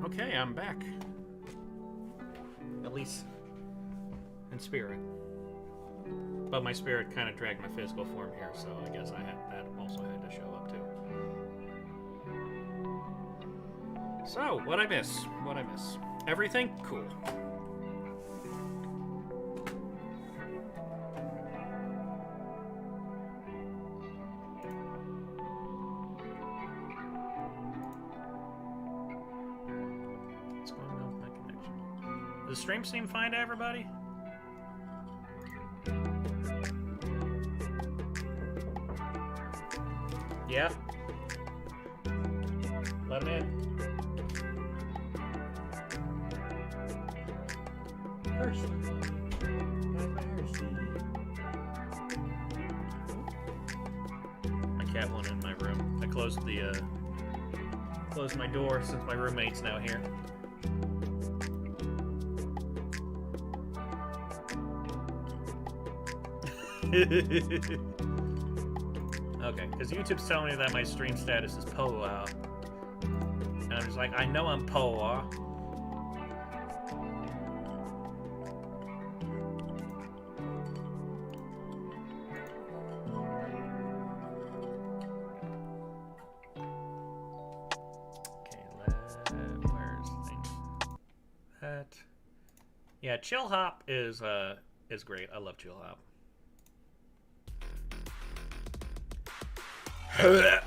Okay, I'm back. At least in spirit. But my spirit kind of dragged my physical form here, so I guess that also had to show up too. So, what'd I miss? What'd I miss? Everything? Cool. What's going on with my connection? Does the stream seem fine to everybody? Yeah. Let him in. Percy. My cat went in my room. I closed my door since my roommate's now here. Okay, because YouTube's telling me that my stream status is poa. And I'm just like, I know I'm poa. Okay, where's things? That. Yeah, Chill Hop is great. I love Chill Hop. Okay.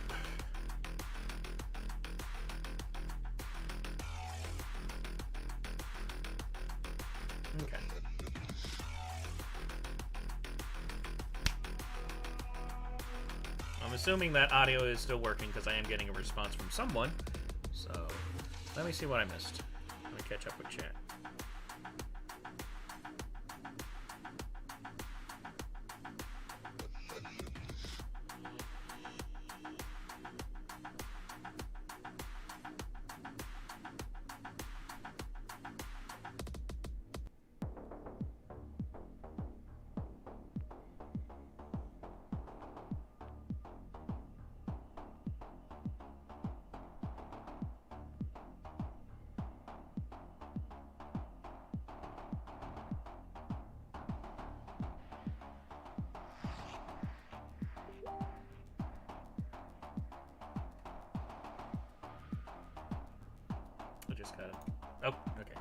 I'm assuming that audio is still working because I am getting a response from someone. So, let me see what I missed. Let me catch up with chat. I just got it. Oh, okay.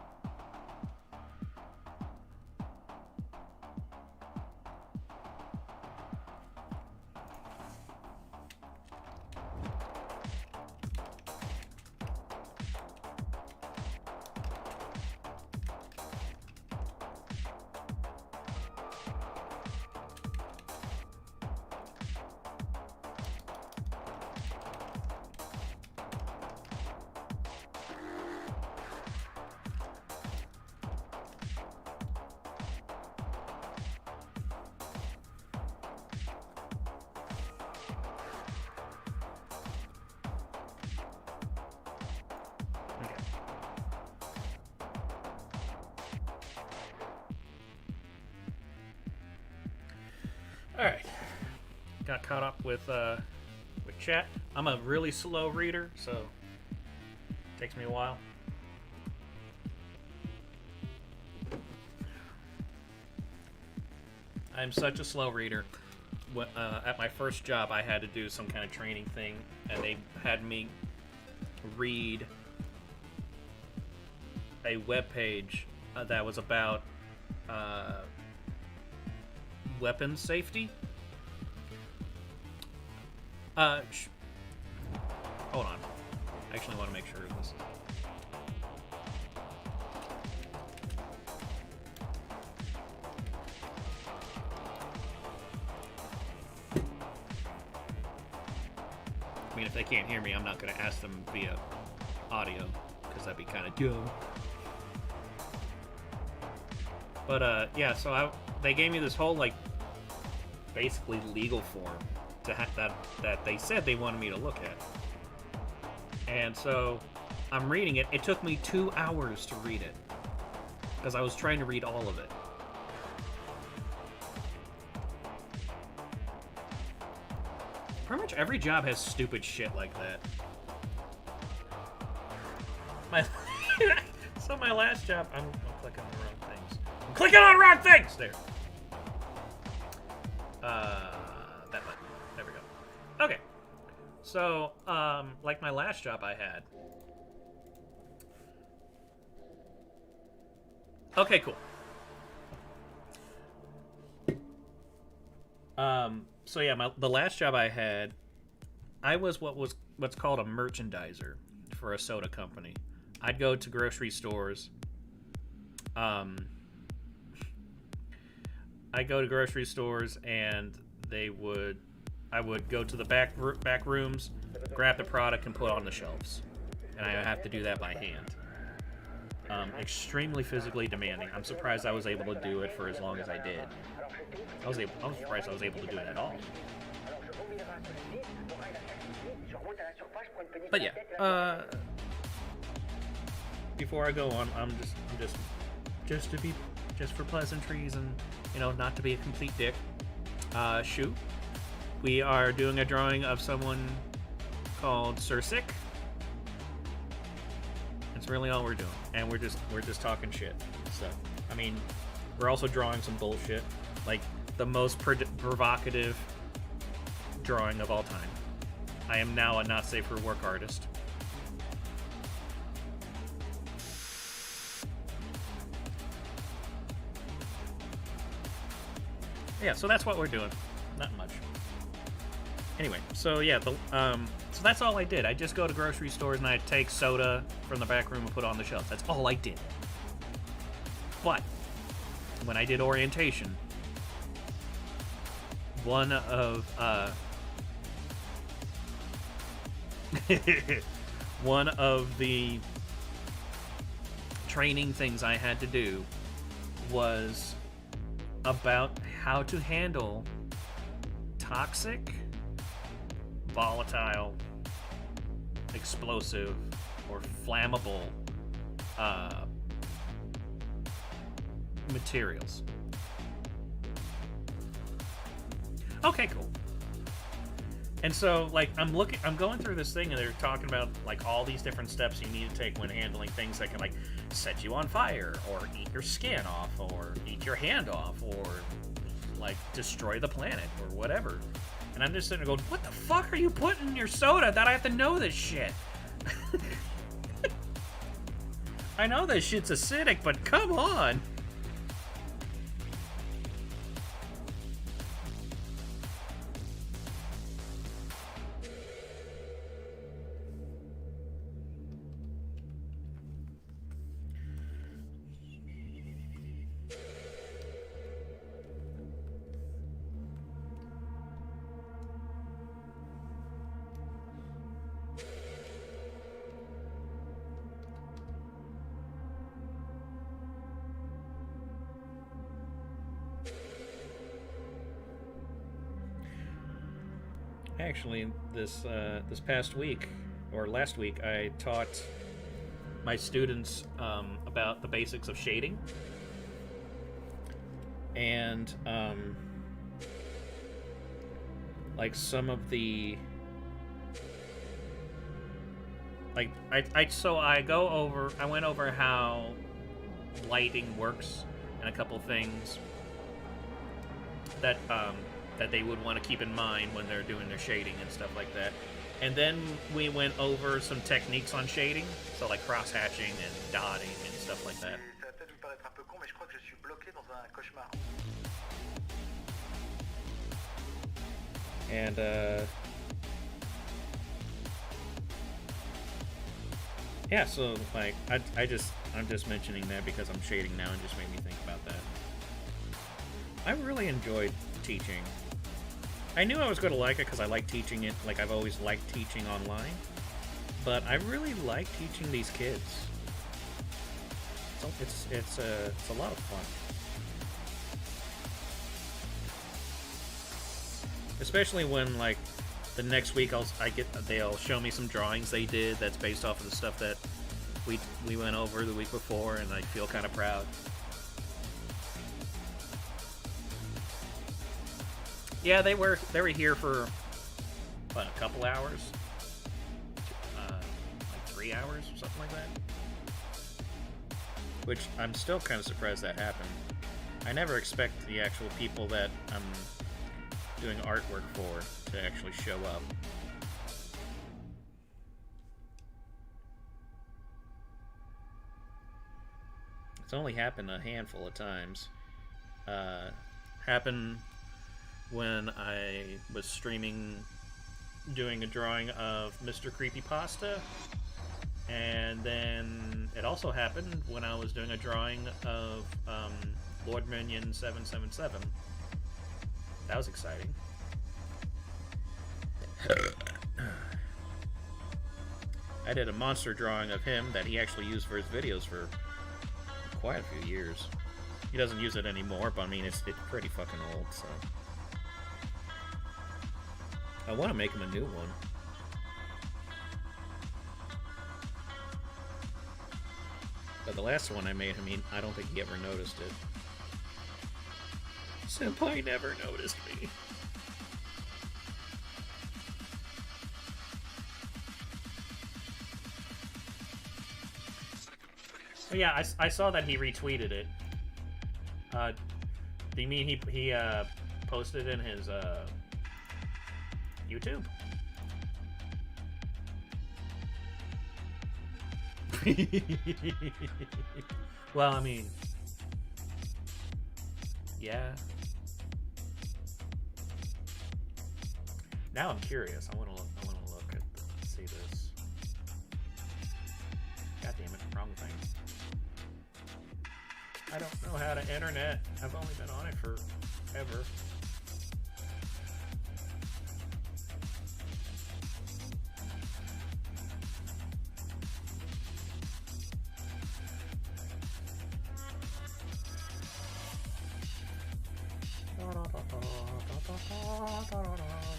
All right. Got caught up with chat. I'm a really slow reader, so it takes me a while. I'm such a slow reader. At my first job, I had to do some kind of training thing, and they had me read a webpage that was about weapons safety. Hold on. I actually want to make sure of this. I mean, if they can't hear me, I'm not going to ask them via audio, because that'd be kind of dumb. But, yeah, so they gave me this whole, like, basically legal form that they said they wanted me to look at. And so I'm reading it. It took me 2 hours to read it, because I was trying to read all of it. Pretty much every job has stupid shit like that. So my last job, I'm clicking on the wrong things. I'm clicking on the wrong things! There. That button. There we go. Okay. So, like my last job I had. Okay, cool. So yeah, the last job I had, I was what's called a merchandiser for a soda company. I'd go to grocery stores. I go to grocery stores, and I would go to the back rooms, grab the product, and put it on the shelves. And I have to do that by hand. Extremely physically demanding. I'm surprised I was able to do it for as long as I did. I'm surprised I was able to do it at all. But yeah, before I go on, I'm just for pleasantries and, you know, not to be a complete dick. Shoot, we are doing a drawing of someone called Sir Sic. That's really all we're doing, and we're just talking shit. So, I mean, we're also drawing some bullshit, like the most provocative drawing of all time. I am now a not safe for work artist. Yeah, so that's what we're doing. Not much. Anyway, so yeah, so that's all I did. I just go to grocery stores and I take soda from the back room and put it on the shelf. That's all I did. But when I did orientation, one of the training things I had to do was about how to handle toxic, volatile, explosive, or flammable materials. Okay, cool. And so, like, I'm going through this thing, and they're talking about, like, all these different steps you need to take when handling things that can, like, set you on fire, or eat your skin off, or eat your hand off, or, like, destroy the planet, or whatever. And I'm just sitting there going, what the fuck are you putting in your soda that I have to know this shit? I know this shit's acidic, but come on! Actually, this past week, or last week, I taught my students about the basics of shading. And like some of the like I went over how lighting works and a couple things that that they would want to keep in mind when they're doing their shading and stuff like that. And then we went over some techniques on shading, so like cross-hatching and dotting and stuff like that. Ça va peut-être vous paraître un peu con, mais je crois que je suis bloqué dans un cauchemar. And yeah, so like I'm just mentioning that because I'm shading now and just made me think about that. I really enjoyed teaching. I knew I was going to like it because I like teaching it, like I've always liked teaching online. But I really like teaching these kids. It's a lot of fun. Especially when like the next week they'll show me some drawings they did that's based off of the stuff that we went over the week before, and I feel kind of proud. Yeah, they were here for what, a couple hours, like 3 hours or something like that. Which I'm still kind of surprised that happened. I never expect the actual people that I'm doing artwork for to actually show up. It's only happened a handful of times. Happened when I was streaming doing a drawing of Mr. Creepypasta, and then it also happened when I was doing a drawing of Lord Minion 777. That was exciting. I did a monster drawing of him that he actually used for his videos for quite a few years. He doesn't use it anymore, but I mean, it's pretty fucking old, so. I want to make him a new one. But the last one I made him, I don't think he ever noticed it. Senpai never noticed me. Oh yeah, I saw that he retweeted it. Do you mean he posted in his YouTube? Well, I mean, yeah. Now I'm curious. I want to look at see this. God damn it, wrong thing. I don't know how to internet. I've only been on it forever.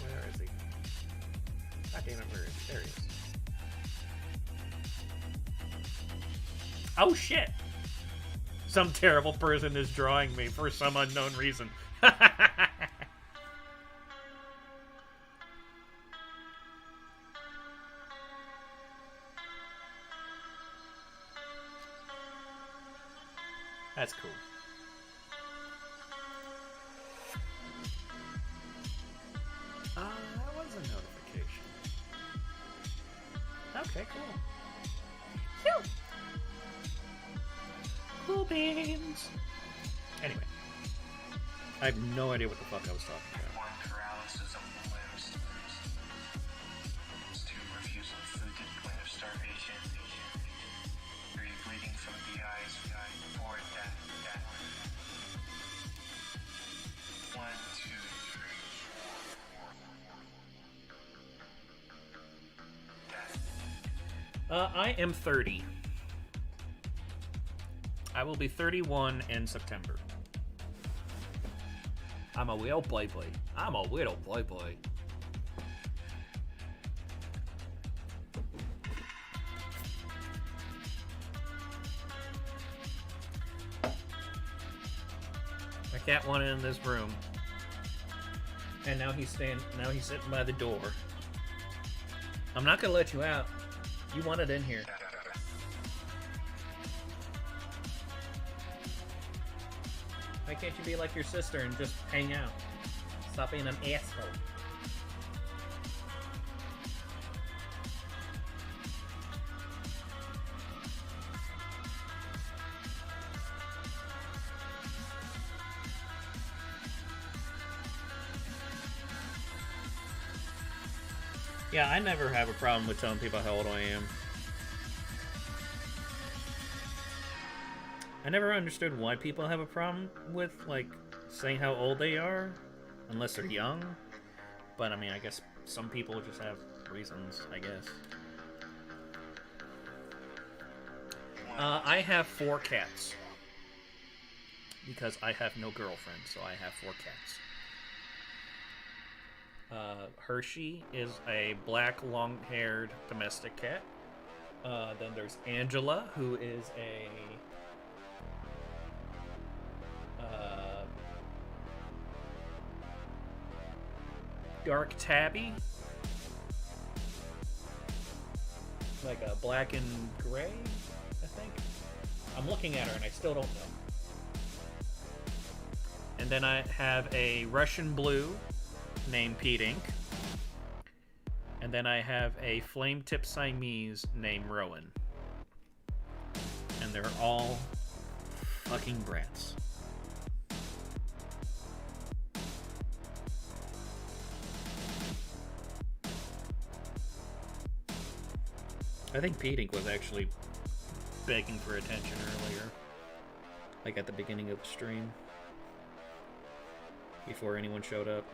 Where is he? God damn it, where is he? There he is. Oh shit! Some terrible person is drawing me for some unknown reason. That's cool. That was a notification. Okay, cool. Phew. Cool beans. Anyway, I have no idea what the fuck I was talking about. One paralysis of the limbs. Two, refusal of food to the point of starvation. Three, bleeding from the eyes. Four, death. One, two, three. Death. I am 30. I will be 31 in September. I'm a little playboy. I'm a little playboy. I can't want it in this room. And now he's sitting by the door. I'm not gonna let you out. You wanted in here. Why can't you be like your sister and just hang out? Stop being an asshole. Yeah, I never have a problem with telling people how old I am. I never understood why people have a problem with, like, saying how old they are, unless they're young. But, I mean, I guess some people just have reasons, I guess. I have 4 cats. Because I have no girlfriend, so I have 4 cats. Hershey is a black, long-haired domestic cat. Then there's Angela, who is a dark tabby, like a black and gray, I think. I'm looking at her and I still don't know. And then I have a Russian blue named Pete Ink. And then I have a flame tip Siamese named Rowan. And they're all fucking brats. I think Pete Ink was actually begging for attention earlier. Like at the beginning of the stream. Before anyone showed up.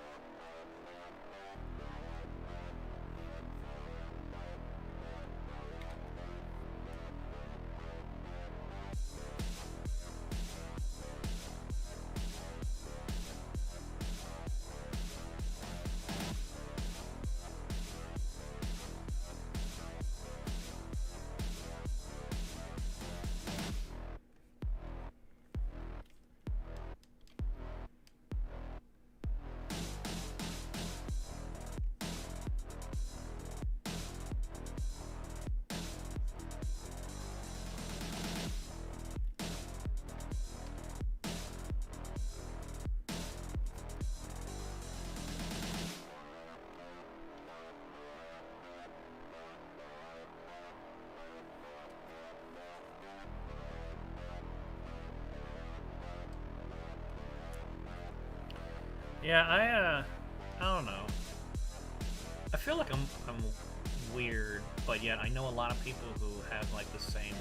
Yeah, I don't know. I feel like I'm weird, but yet I know a lot of people who have like the same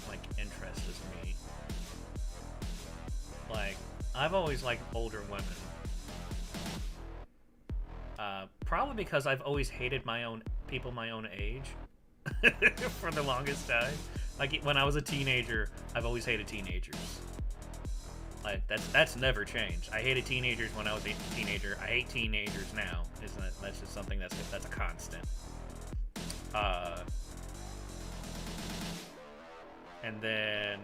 like interest as me. Like, I've always liked older women. Probably because I've always hated my own people my own age for the longest time. Like when I was a teenager, I've always hated teenagers. Like that's never changed. I hated teenagers when I was a teenager. I hate teenagers now. Isn't it? That's just something that's a constant. And then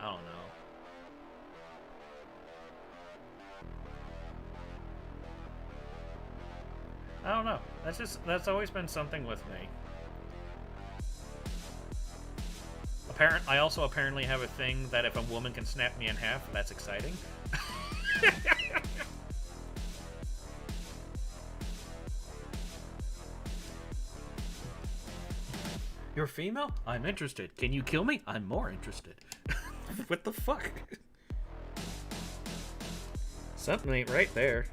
I don't know. I don't know. That's always been something with me. I also apparently have a thing that if a woman can snap me in half, that's exciting. You're female? I'm interested. Can you kill me? I'm more interested. What the fuck? Something ain't right there.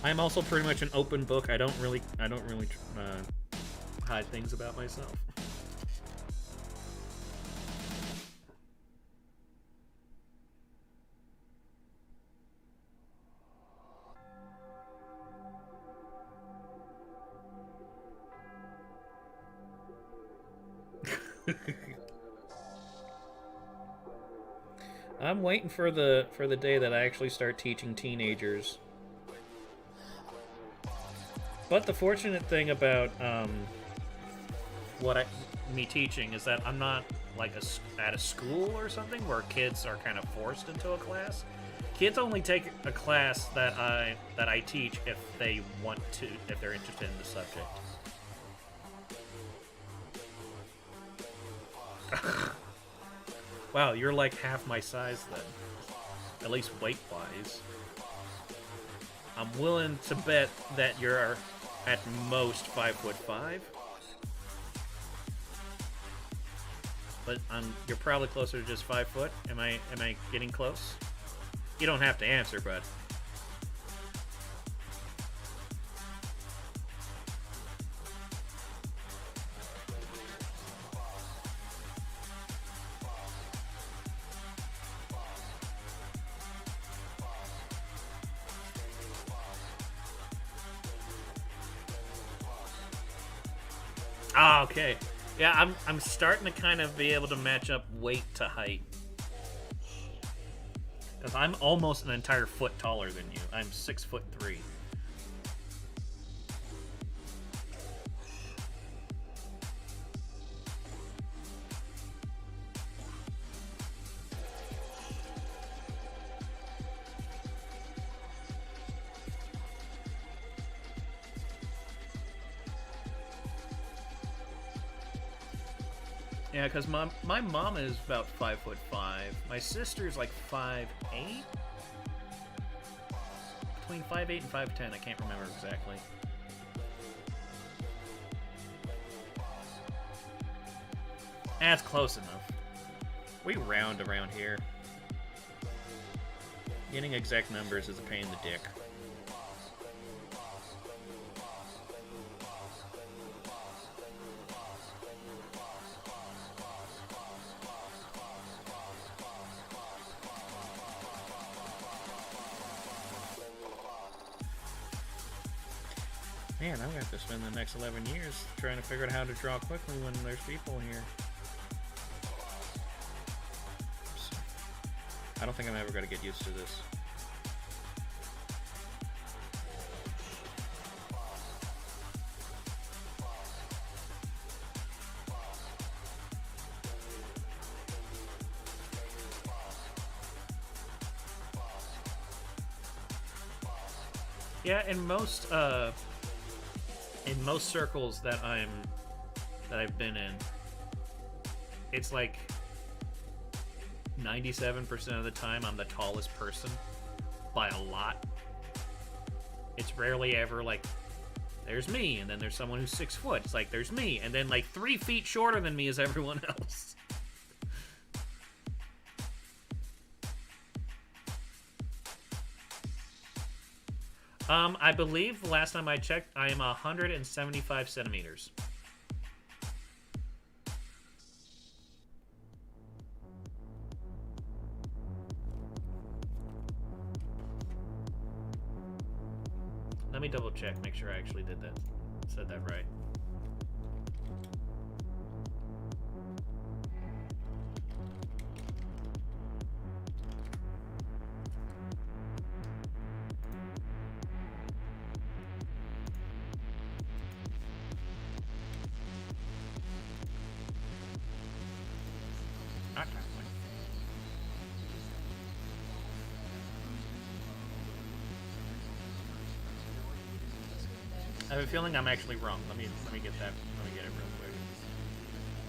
I'm also pretty much an open book. I don't really hide things about myself. I'm waiting for the day that I actually start teaching teenagers. But the fortunate thing about me teaching is that I'm not like at a school or something where kids are kind of forced into a class. Kids only take a class that I teach if they want to, if they're interested in the subject. Wow, you're like half my size then. At least weight-wise. I'm willing to bet that you're at most 5'5". But you're probably closer to just 5 foot. Am I getting close? You don't have to answer, but ah, okay. Yeah, I'm starting to kind of be able to match up weight to height. Because I'm almost an entire foot taller than you. I'm 6'3". Yeah, because my mom is about 5'5". My sister's like 5'8". Between 5'8" and 5'10", I can't remember exactly. That's close enough. We round around here. Getting exact numbers is a pain in the dick. Man, I'm going to have to spend the next 11 years trying to figure out how to draw quickly when there's people here. So, I don't think I'm ever going to get used to this. Yeah, in most circles that I've been in, it's like 97% of the time I'm the tallest person by a lot. It's rarely ever like there's me and then there's someone who's 6 foot. It's like there's me and then like 3 feet shorter than me is everyone else. I believe the last time I checked, I am 175 centimeters. Let me double check, make sure I actually did that. Said that right. I have a feeling I'm actually wrong. Let me get that. Let me get it real quick.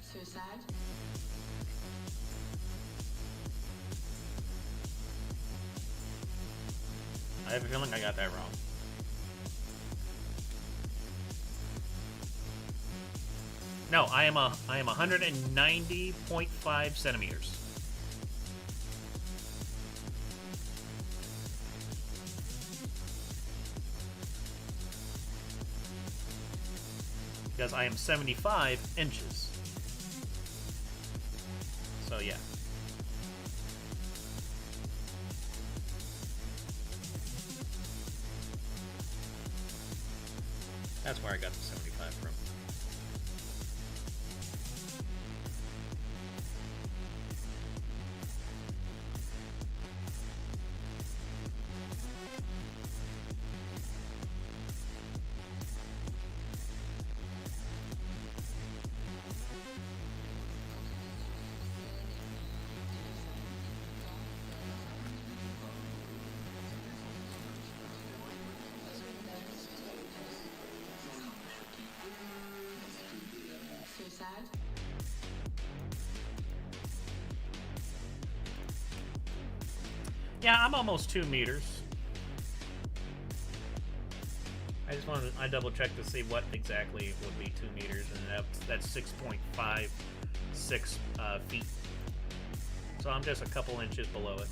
Suicide? I have a feeling I got that wrong. No, I am 190.5 centimeters. Because I am 75 inches. So yeah. That's where I got the 75 from. Yeah, I'm almost 2 meters. I just wanted I double checked to see what exactly would be 2 meters, and that's 6.56 feet. So I'm just a couple inches below it.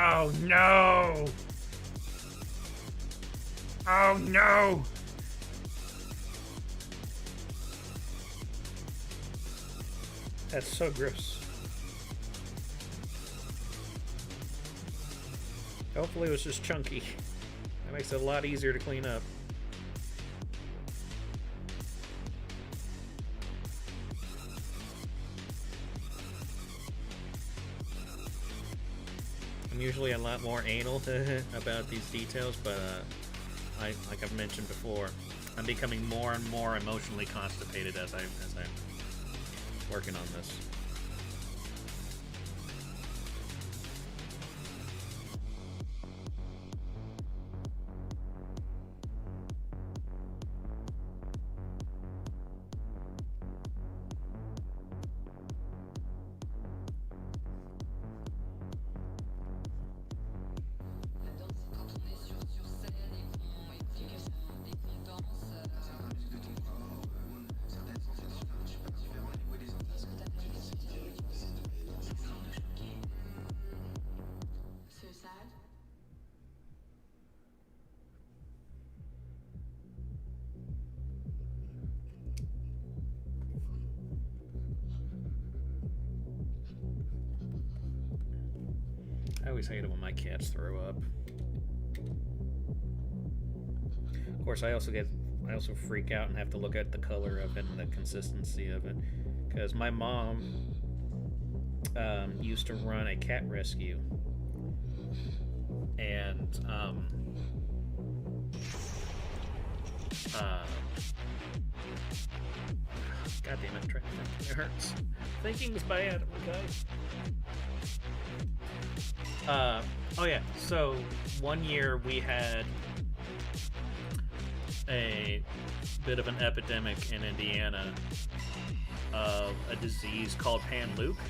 Oh no! Oh no! That's so gross. Hopefully it was just chunky. That makes it a lot easier to clean up. I'm usually a lot more anal about these details, but like I've mentioned before, I'm becoming more and more emotionally constipated as I'm working on this. I always hate it when my cats throw up. Of course, I also freak out and have to look at the color of it and the consistency of it, because my mom used to run a cat rescue, and God damn it, I'm trying to think. It hurts. Thinking's bad, guys. Oh yeah, so one year we had a bit of an epidemic in Indiana of a disease called Pan-Luke,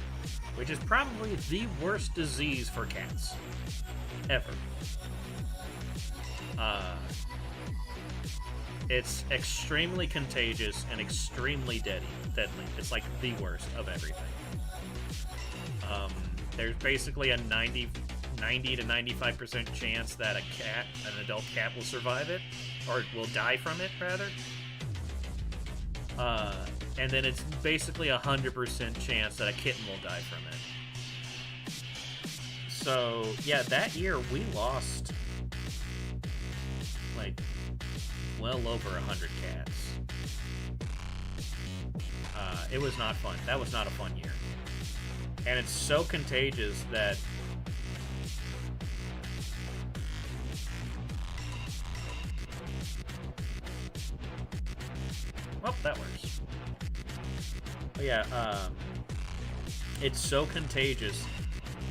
which is probably the worst disease for cats ever. It's extremely contagious and extremely deadly. It's like the worst of everything. There's basically a 90 to 95% chance that an adult cat will survive it, or will die from it, rather. And then it's basically 100% chance that a kitten will die from it. So, yeah, that year we lost, like, well over 100 cats. It was not fun. That was not a fun year. And it's so contagious that oh, that works. But yeah, it's so contagious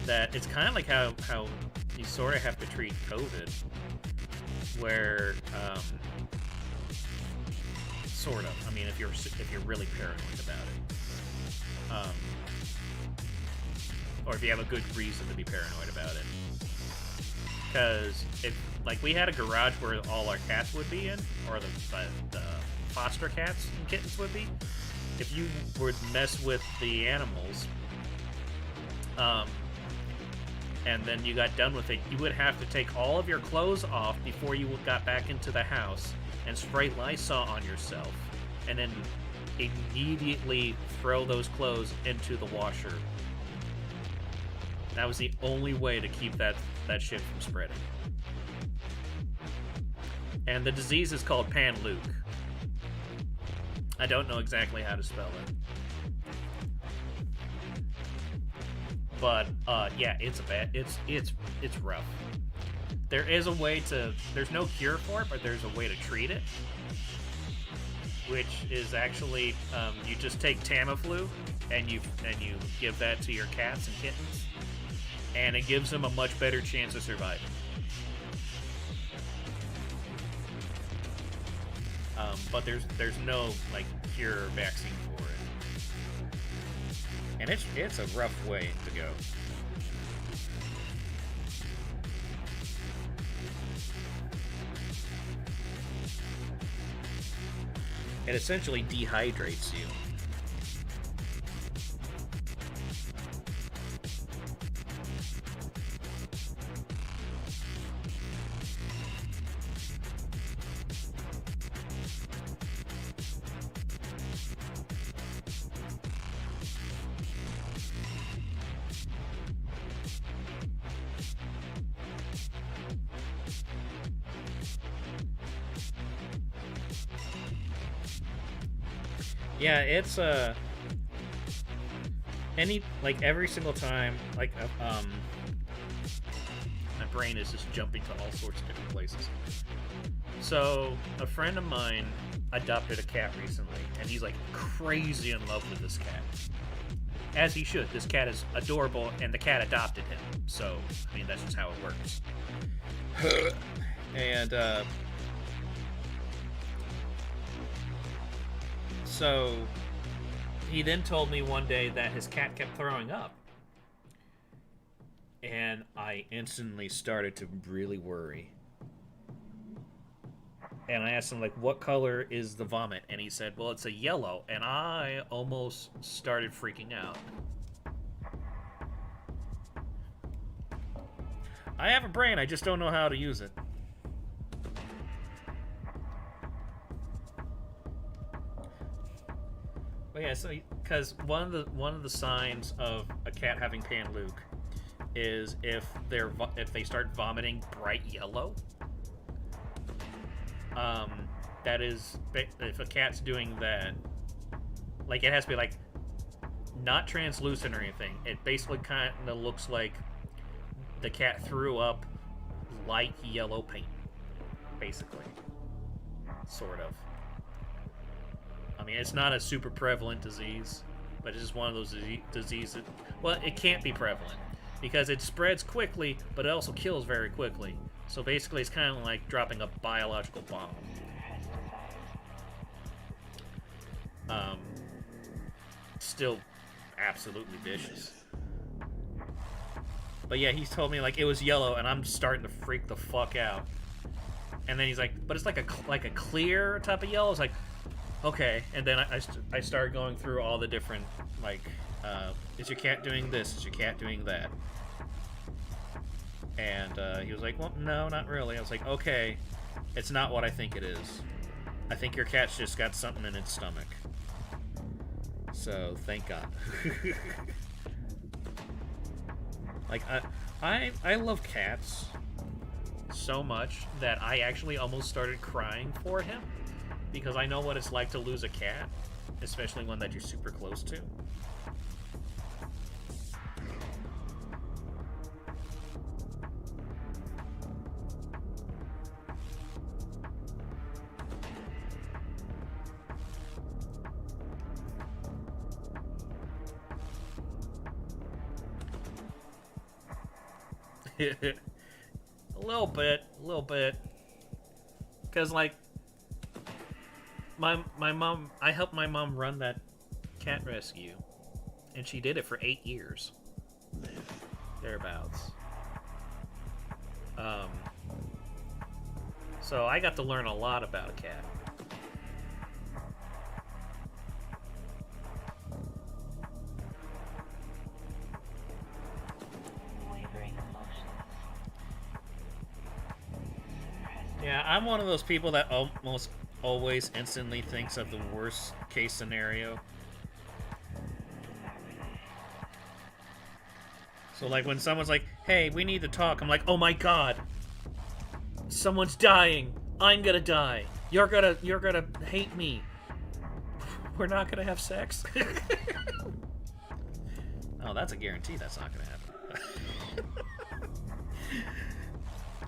that it's kind of like how you sort of have to treat COVID, where sort of. I mean, if you're really paranoid about it. Or if you have a good reason to be paranoid about it. Because, like, we had a garage where all our cats would be in, or the foster cats and kittens would be. If you would mess with the animals, and then you got done with it, you would have to take all of your clothes off before you got back into the house and spray Lysol on yourself, and then immediately throw those clothes into the washer. That was the only way to keep that shit from spreading. And the disease is called Pan-Luke. I don't know exactly how to spell it. But yeah, it's rough. There's no cure for it, but there's a way to treat it. which is actually you just take Tamiflu and you give that to your cats and kittens, and it gives them a much better chance of surviving. But there's no like cure or vaccine for it, and it's a rough way to go. It essentially dehydrates you. Yeah, it's every single time, my brain is just jumping to all sorts of different places. So a friend of mine adopted a cat recently, and he's like crazy in love with this cat, as he should. This cat is adorable, and the cat adopted him. So I mean, that's just how it works. And so he then told me one day that his cat kept throwing up. And I instantly started to really worry. And I asked him, like, what color is the vomit? And he said, well, it's a yellow. And I almost started freaking out. I have a brain, I just don't know how to use it. But yeah, so because one of the signs of a cat having pan-luke is if they start vomiting bright yellow. That is, if a cat's doing that, like, it has to be like not translucent or anything. It basically kind of looks like the cat threw up light yellow paint, basically, sort of. I mean, it's not a super prevalent disease, but it's just one of those diseases. Well, it can't be prevalent because it spreads quickly, but it also kills very quickly. So basically, it's kind of like dropping a biological bomb. Still absolutely vicious. But yeah, he's told me, like, it was yellow, and I'm starting to freak the fuck out. And then he's like, but it's like a clear type of yellow. It's like, okay. And then I started going through all the different, like, is your cat doing this? Is your cat doing that? And he was like, well, no, not really. I was like, okay, it's not what I think it is. I think your cat's just got something in its stomach. So, thank God. Like, I love cats so much that I actually almost started crying for him, because I know what it's like to lose a cat, especially one that you're super close to. A little bit. Because, like, my mom, I helped my mom run that cat rescue, and she did it for 8 years. Thereabouts. So I got to learn a lot about a cat. Yeah, I'm one of those people that almost always instantly thinks of the worst case scenario. So, like, when someone's like, hey, we need to talk, I'm like, oh my god, someone's dying, I'm gonna die, you're gonna hate me, we're not gonna have sex. Oh, that's a guarantee that's not gonna happen.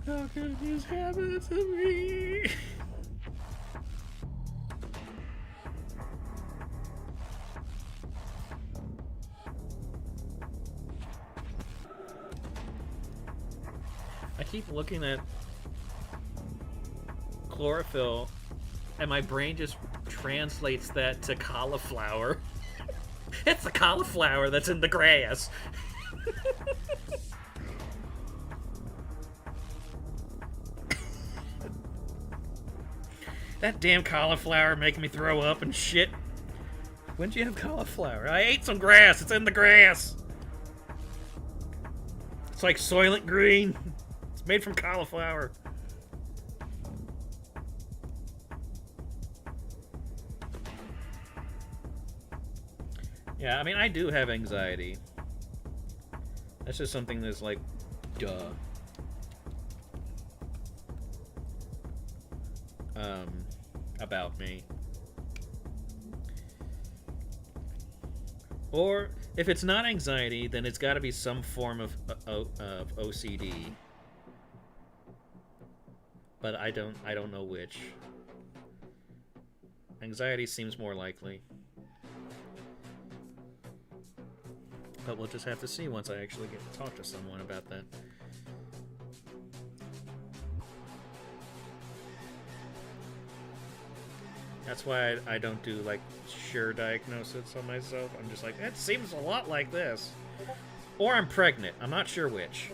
How could this happen to me? keep looking at chlorophyll, and my brain just translates that to cauliflower. It's the cauliflower that's in the grass. That damn cauliflower making me throw up and shit. When'd you have cauliflower? I ate some grass. It's in the grass. It's like Soylent Green. It's made from cauliflower. Yeah, I mean, I do have anxiety. That's just something that's like, duh. About me. Or if it's not anxiety, then it's got to be some form of OCD. But I don't know which. Anxiety seems more likely. But we'll just have to see once I actually get to talk to someone about that. That's why I don't do, like, sure diagnosis on myself. I'm just like, it seems a lot like this. Or I'm pregnant. I'm not sure which.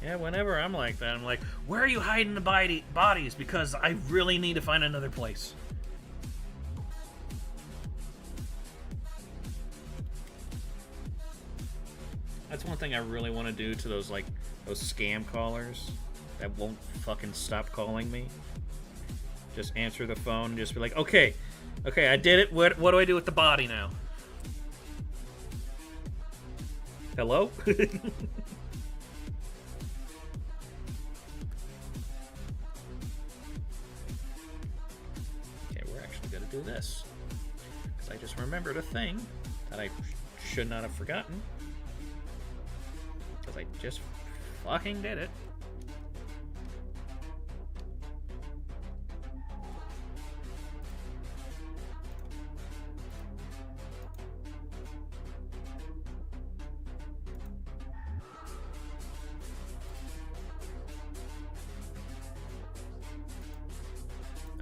Yeah, whenever I'm like that, I'm like, where are you hiding the bodies? Because I really need to find another place. That's one thing I really want to do to those scam callers that won't fucking stop calling me. Just answer the phone and just be like, okay, I did it. What do I do with the body now? Hello? Okay, we're actually going to do this. Because I just remembered a thing that I should not have forgotten. Because I just fucking did it.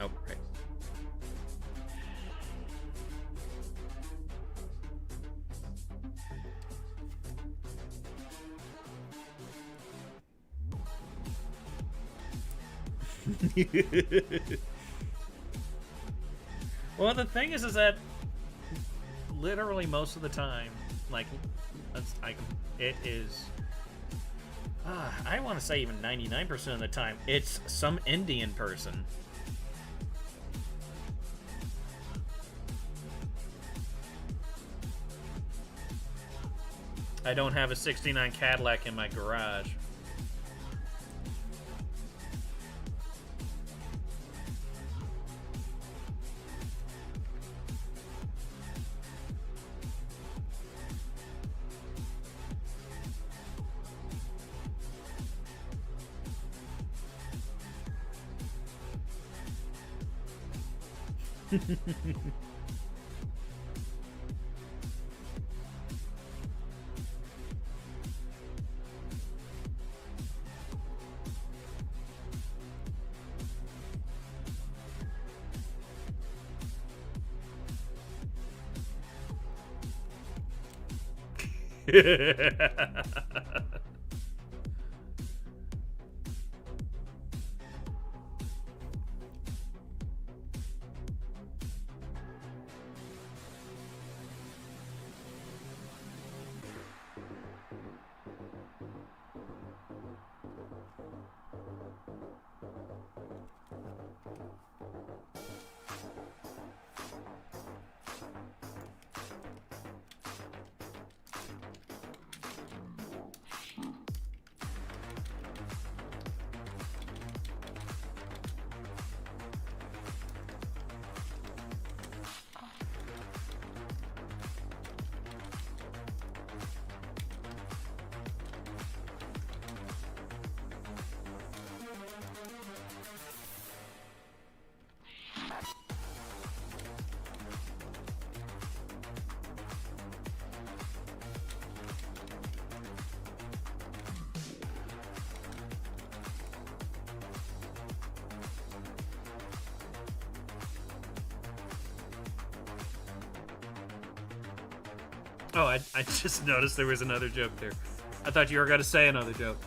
Oh, right. Well, the thing is that literally most of the time, it is. I want to say even 99% of the time, it's some Indian person. I don't have a '69 Cadillac in my garage. Oh, I just noticed there was another joke there. I thought you were going to say another joke.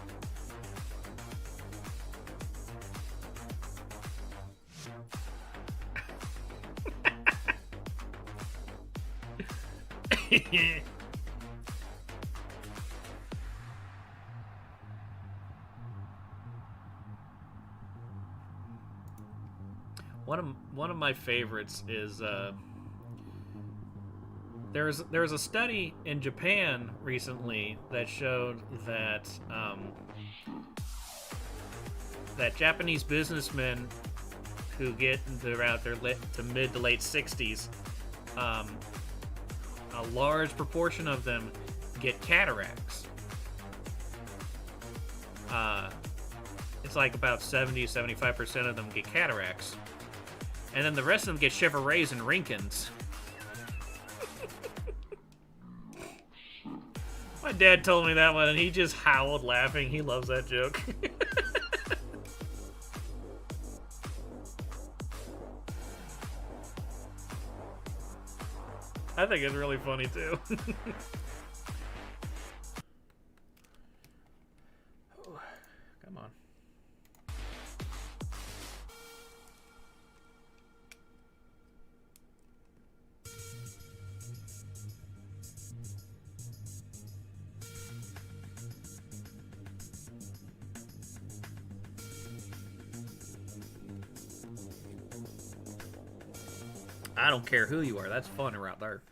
One of my favorites is there was a study in Japan recently that showed that that Japanese businessmen who get throughout their to mid to late 60s, a large proportion of them get cataracts. It's like about 70-75% of them get cataracts. And then the rest of them get chevroles and rinkins. My dad told me that one, and he just howled laughing. He loves that joke. I think it's really funny, too. Come on. I don't care who you are. That's fun around there.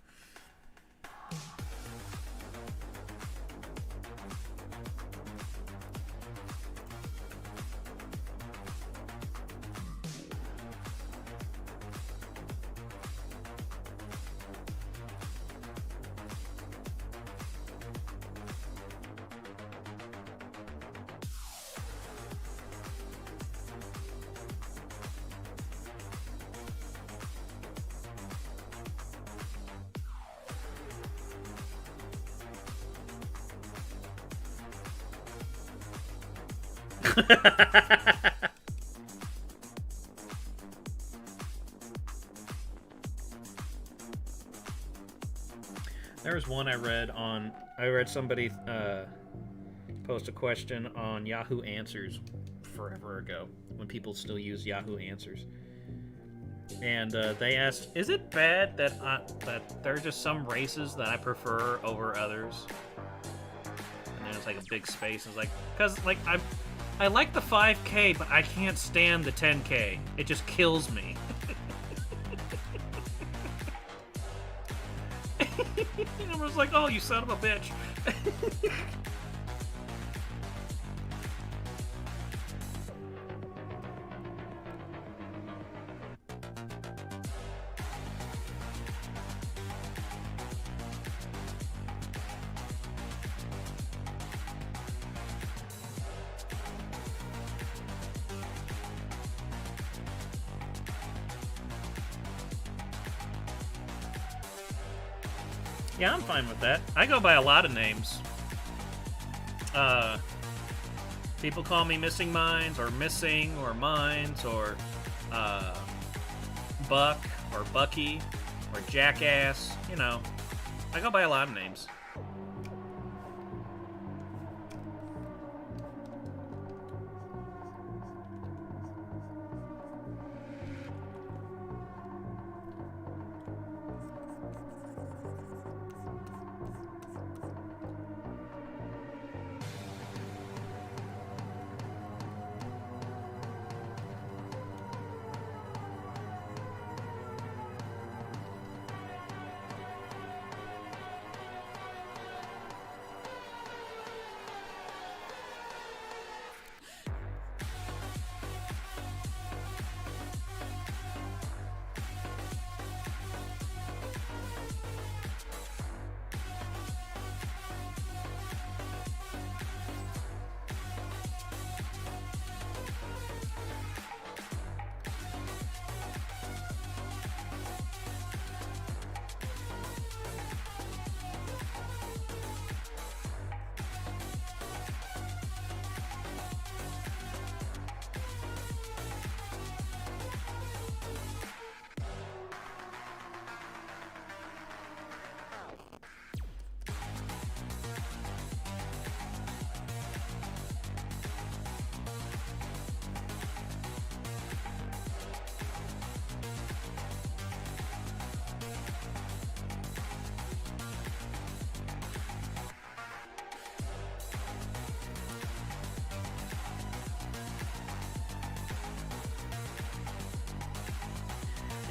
There was one I read somebody post a question on Yahoo Answers forever ago, when people still use Yahoo Answers. And they asked, is it bad that that there are just some races that I prefer over others? And then it's like a big space. It's like, because like I like the 5K, but I can't stand the 10K. It just kills me. And I was like, oh, you son of a bitch. Yeah, I'm fine with that. I go by a lot of names. People call me Missing Minds, or Missing, or Minds, or Buck, or Bucky, or Jackass. You know, I go by a lot of names.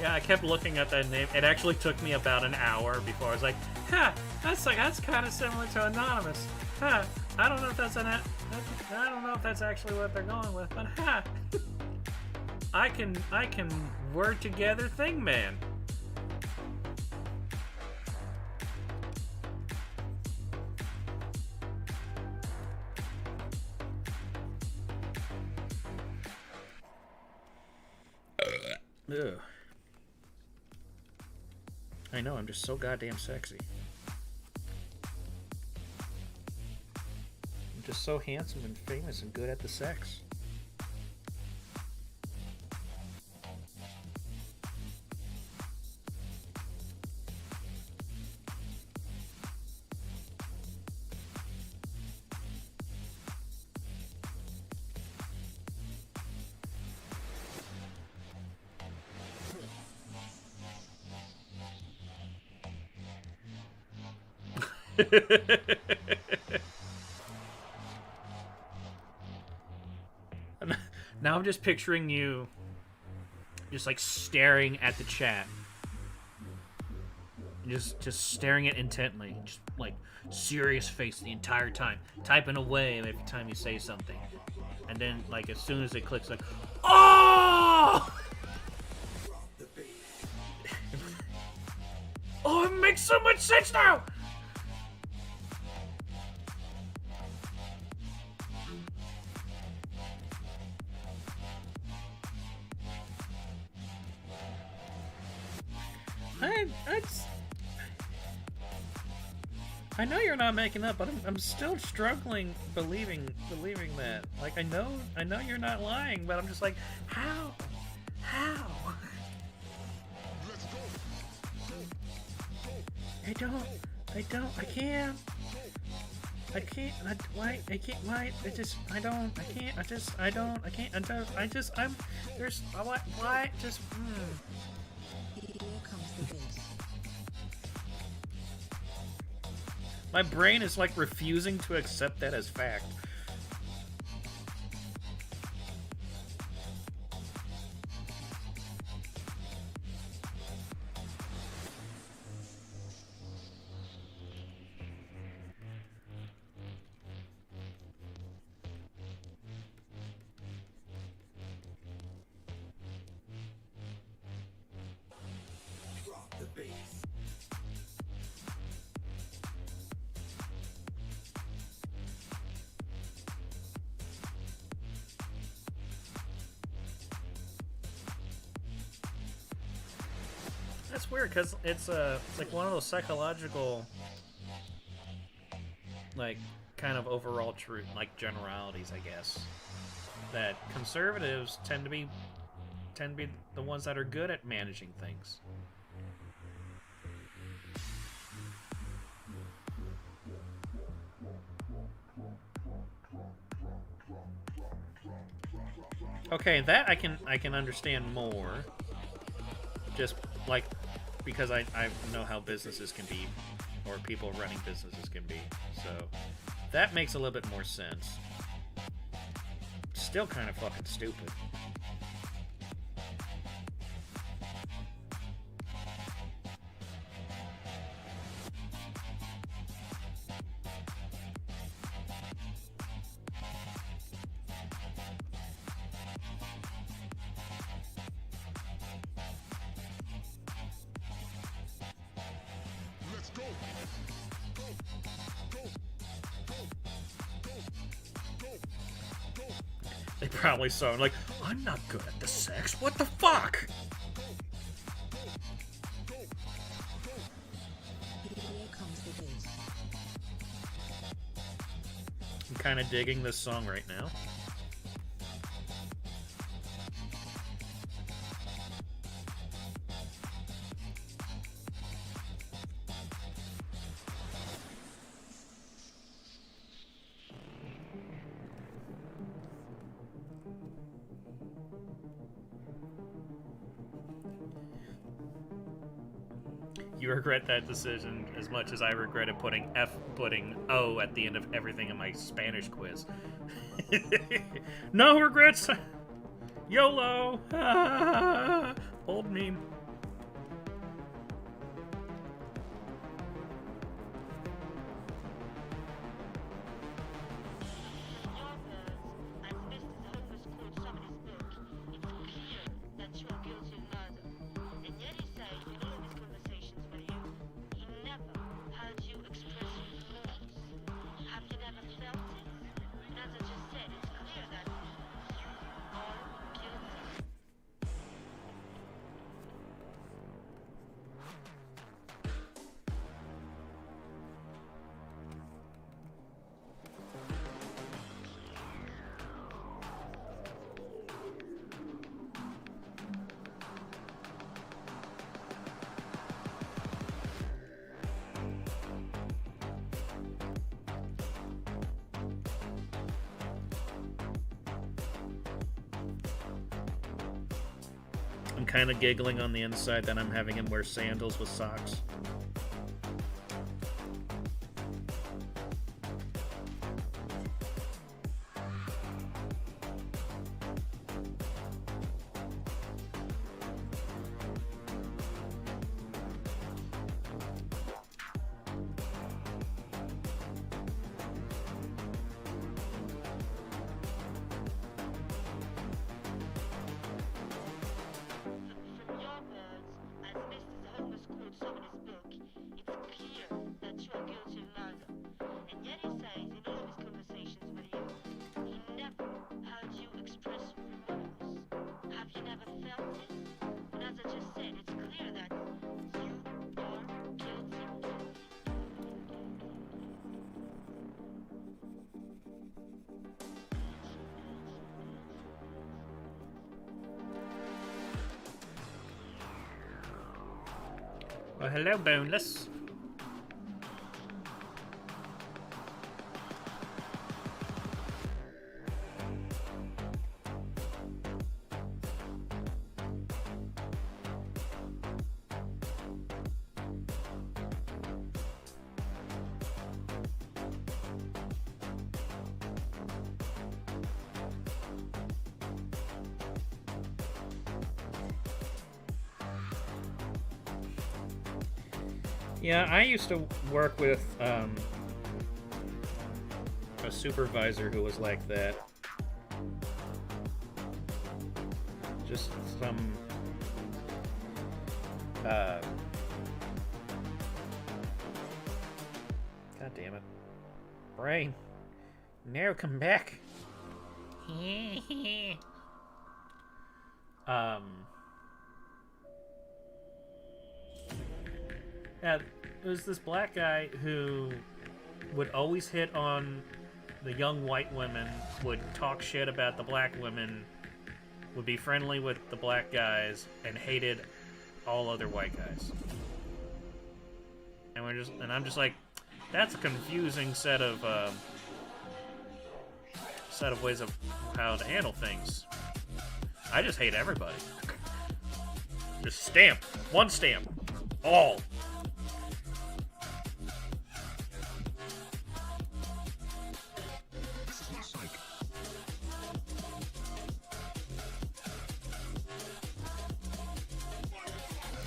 Yeah, I kept looking at that name. It actually took me about an hour before I was like, "Huh, that's kind of similar to Anonymous." Huh, I don't know if that's I don't know if that's actually what they're going with, but huh, I can word together thing man. Ugh. I know, I'm just so goddamn sexy. I'm just so handsome and famous and good at the sex. Now I'm just picturing you just like staring at the chat. Just staring it intently. Just like serious face the entire time. Typing away every time you say something. And then like as soon as it clicks like, oh! Oh, it makes so much sense now! I know you're not making up, but I'm still struggling believing that. Like I know you're not lying, but I'm just like, how? I can't. My brain is like refusing to accept that as fact. That's weird because it's like one of those psychological, like kind of overall truth, like generalities, I guess, that conservatives tend to be the ones that are good at managing things. Okay, that I can understand more. Just like because I know how businesses can be, or people running businesses can be. So that makes a little bit more sense. Still kind of fucking stupid. They probably saw him like, I'm not good at the sex. What the fuck? I'm kind of digging this song right now. You regret that decision as much as I regretted putting O at the end of everything in my Spanish quiz. No regrets. YOLO. Old meme. I'm kind of giggling on the inside that I'm having him wear sandals with socks. Well, hello, Boneless. Yeah, I used to work with a supervisor who was like that. Just some God damn it. Brain. No, come back. Yeah, it was this black guy who would always hit on the young white women, would talk shit about the black women, would be friendly with the black guys, and hated all other white guys. And I'm just like, that's a confusing set of ways of how to handle things. I just hate everybody. Just stamp. One stamp. All.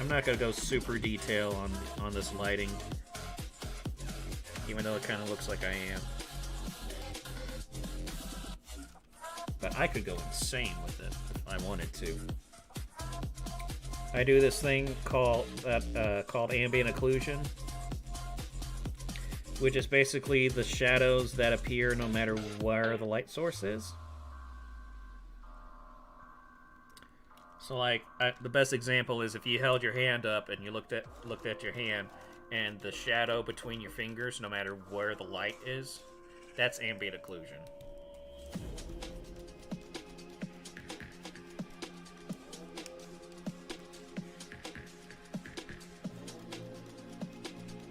I'm not gonna go super detail on this lighting, even though it kind of looks like I am. But I could go insane with it if I wanted to. I do this thing called ambient occlusion, which is basically the shadows that appear no matter where the light source is. So, like, the best example is if you held your hand up and you looked at your hand, and the shadow between your fingers, no matter where the light is, that's ambient occlusion.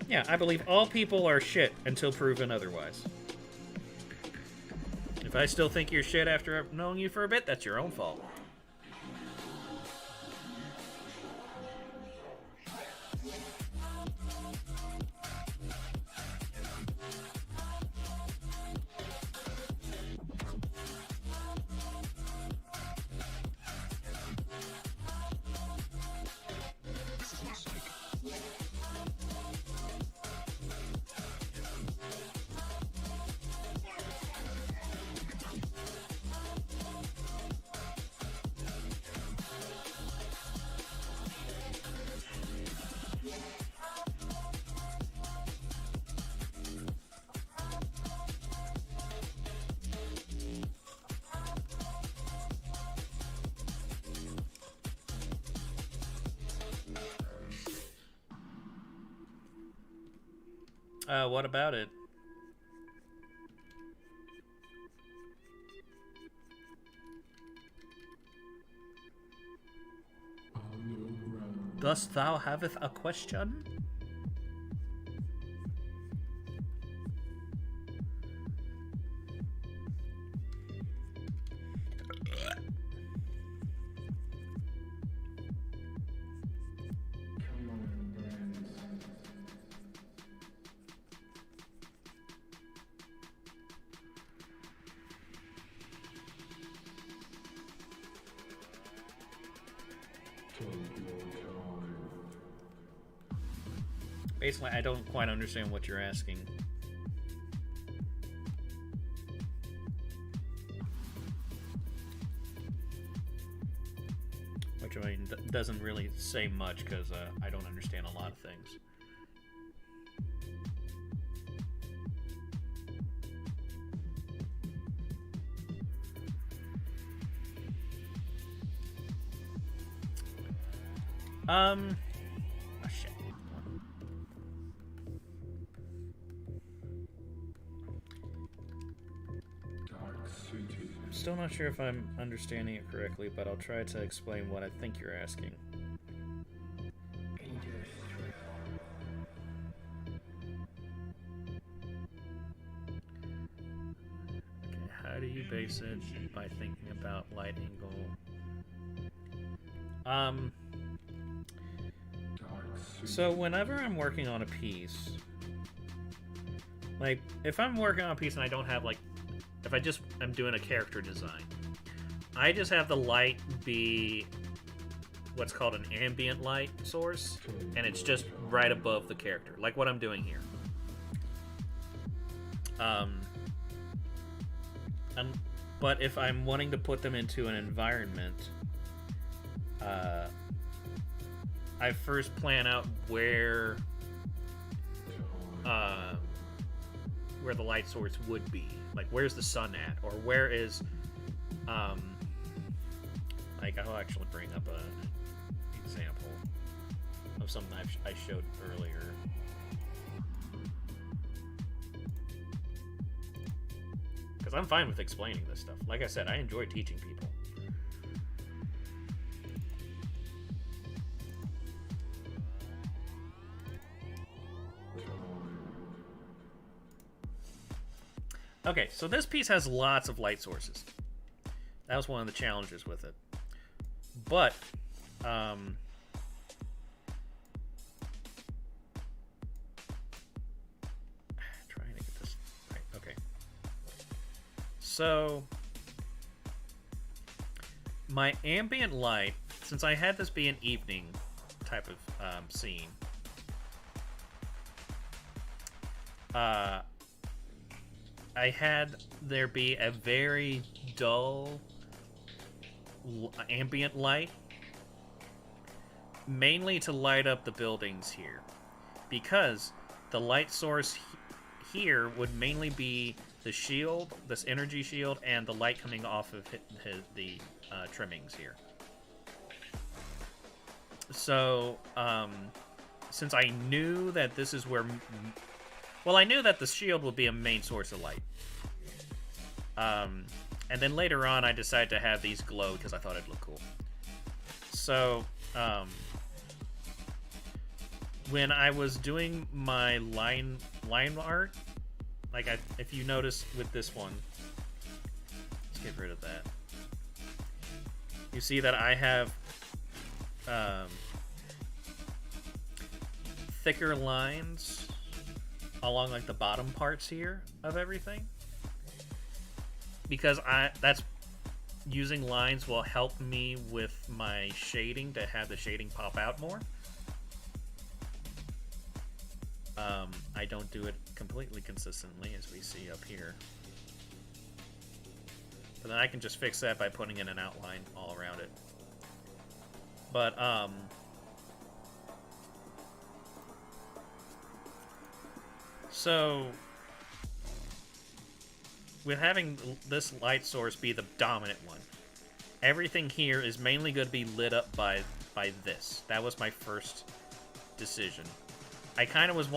Yeah, I believe all people are shit until proven otherwise. If I still think you're shit after I've known you for a bit, that's your own fault. What about it? Dost thou haveth a question? Basically, I don't quite understand what you're asking. Which, I mean, doesn't really say much, because I don't understand a lot of things. Oh, shit. I'm still not sure if I'm understanding it correctly, but I'll try to explain what I think you're asking. Okay, how do you base it by thinking about light angle? So whenever I'm working on a piece, like, if I'm working on a piece and I don't have, like, if I just am doing a character design, I just have the light be what's called an ambient light source, and it's just right above the character, like what I'm doing here. But if I'm wanting to put them into an environment, I first plan out where the light source would be. Like, where's the sun at? Or where is, like, I'll actually bring up an example of something I showed earlier. Because I'm fine with explaining this stuff. Like I said, I enjoy teaching people. Okay, so this piece has lots of light sources. That was one of the challenges with it. But, trying to get this right. Okay. So, my ambient light, since I had this be an evening type of scene, I had there be a very dull ambient light, mainly to light up the buildings here, because the light source here would mainly be the shield, this energy shield, and the light coming off of the trimmings here. So, since I knew that this is where... Well, I knew that the shield would be a main source of light. And then later on, I decided to have these glow because I thought it'd look cool. So, when I was doing my line art, like, if you notice with this one, let's get rid of that. You see that I have thicker lines along, like, the bottom parts here of everything, because that's using lines will help me with my shading to have the shading pop out more. I don't do it completely consistently, as we see up here, but then I can just fix that by putting in an outline all around it. But so, with having this light source be the dominant one, everything here is mainly going to be lit up by this. That was my first decision. I kind of was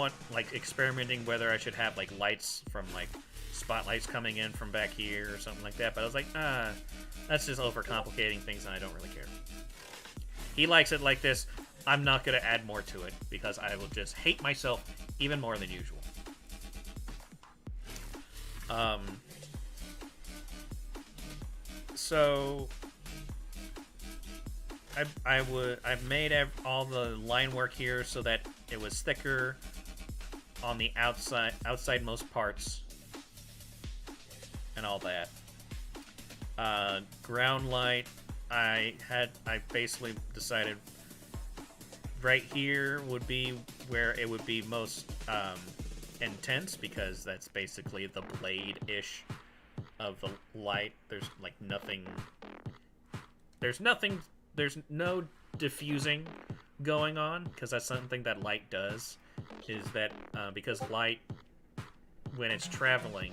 experimenting whether I should have, like, lights from, like, spotlights coming in from back here or something like that, but I was like, that's just overcomplicating things and I don't really care. He likes it like this. I'm not going to add more to it because I will just hate myself even more than usual. So I've made all the line work here so that it was thicker on the outsidemost parts and all that. Ground light, I basically decided right here would be where it would be most intense, because that's basically the blade-ish of the light. There's like nothing. There's no diffusing going on, because that's something that light does. Is that because light, when it's traveling,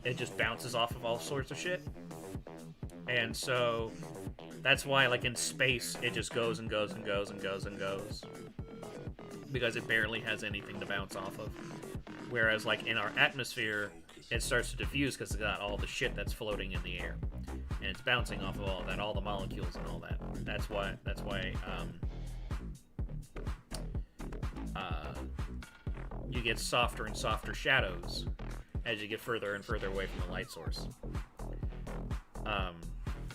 it just bounces off of all sorts of shit. And so that's why, like, in space, it just goes and goes and goes and goes and goes, because it barely has anything to bounce off of. Whereas, like, in our atmosphere, it starts to diffuse because it's got all the shit that's floating in the air, and it's bouncing off of all that, all the molecules and all that. That's why you get softer and softer shadows as you get further and further away from the light source.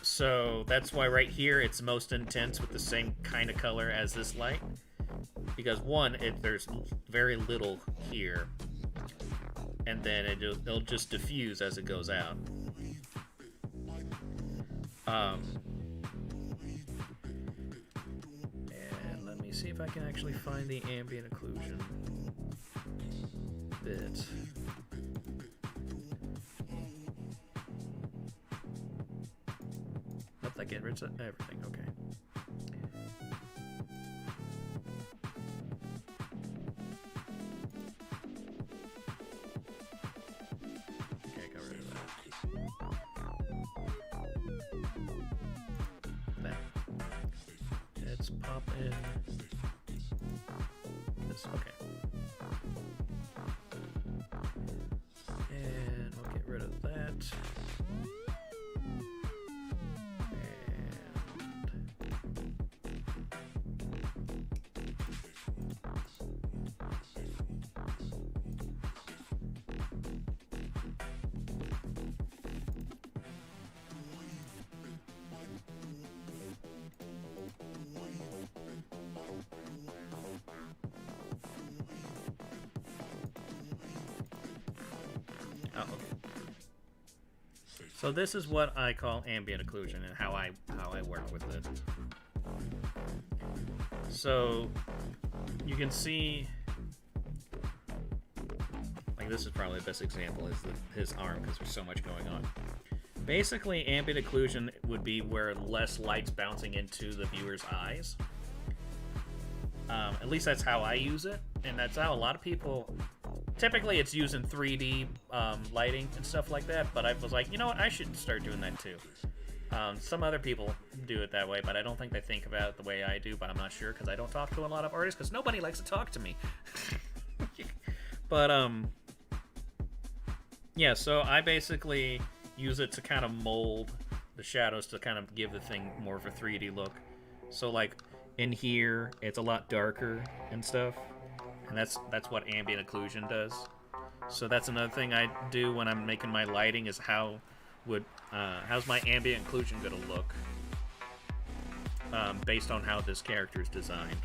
So that's why right here it's most intense with the same kind of color as this light, because one, there's very little here, and then it'll just diffuse as it goes out. And let me see if I can actually find the ambient occlusion bit. Nope, that gets rid of everything. Okay. Okay, got rid of that. That. Let's pop in this. Okay. And we'll get rid of that. Oh, okay. So this is what I call ambient occlusion, and how I work with it. So you can see, like, this is probably the best example, is his arm, because there's so much going on. Basically, ambient occlusion would be where less light's bouncing into the viewer's eyes. At least that's how I use it, and that's how a lot of people. Typically, it's using 3D lighting and stuff like that, but I was like, you know what, I should start doing that too. Some other people do it that way, but I don't think they think about it the way I do, but I'm not sure, because I don't talk to a lot of artists, because nobody likes to talk to me. But, yeah, so I basically use it to kind of mold the shadows to kind of give the thing more of a 3D look. So, like, in here, it's a lot darker and stuff. And that's what ambient occlusion does. So that's another thing I do when I'm making my lighting, is how's my ambient occlusion gonna look based on how this character is designed.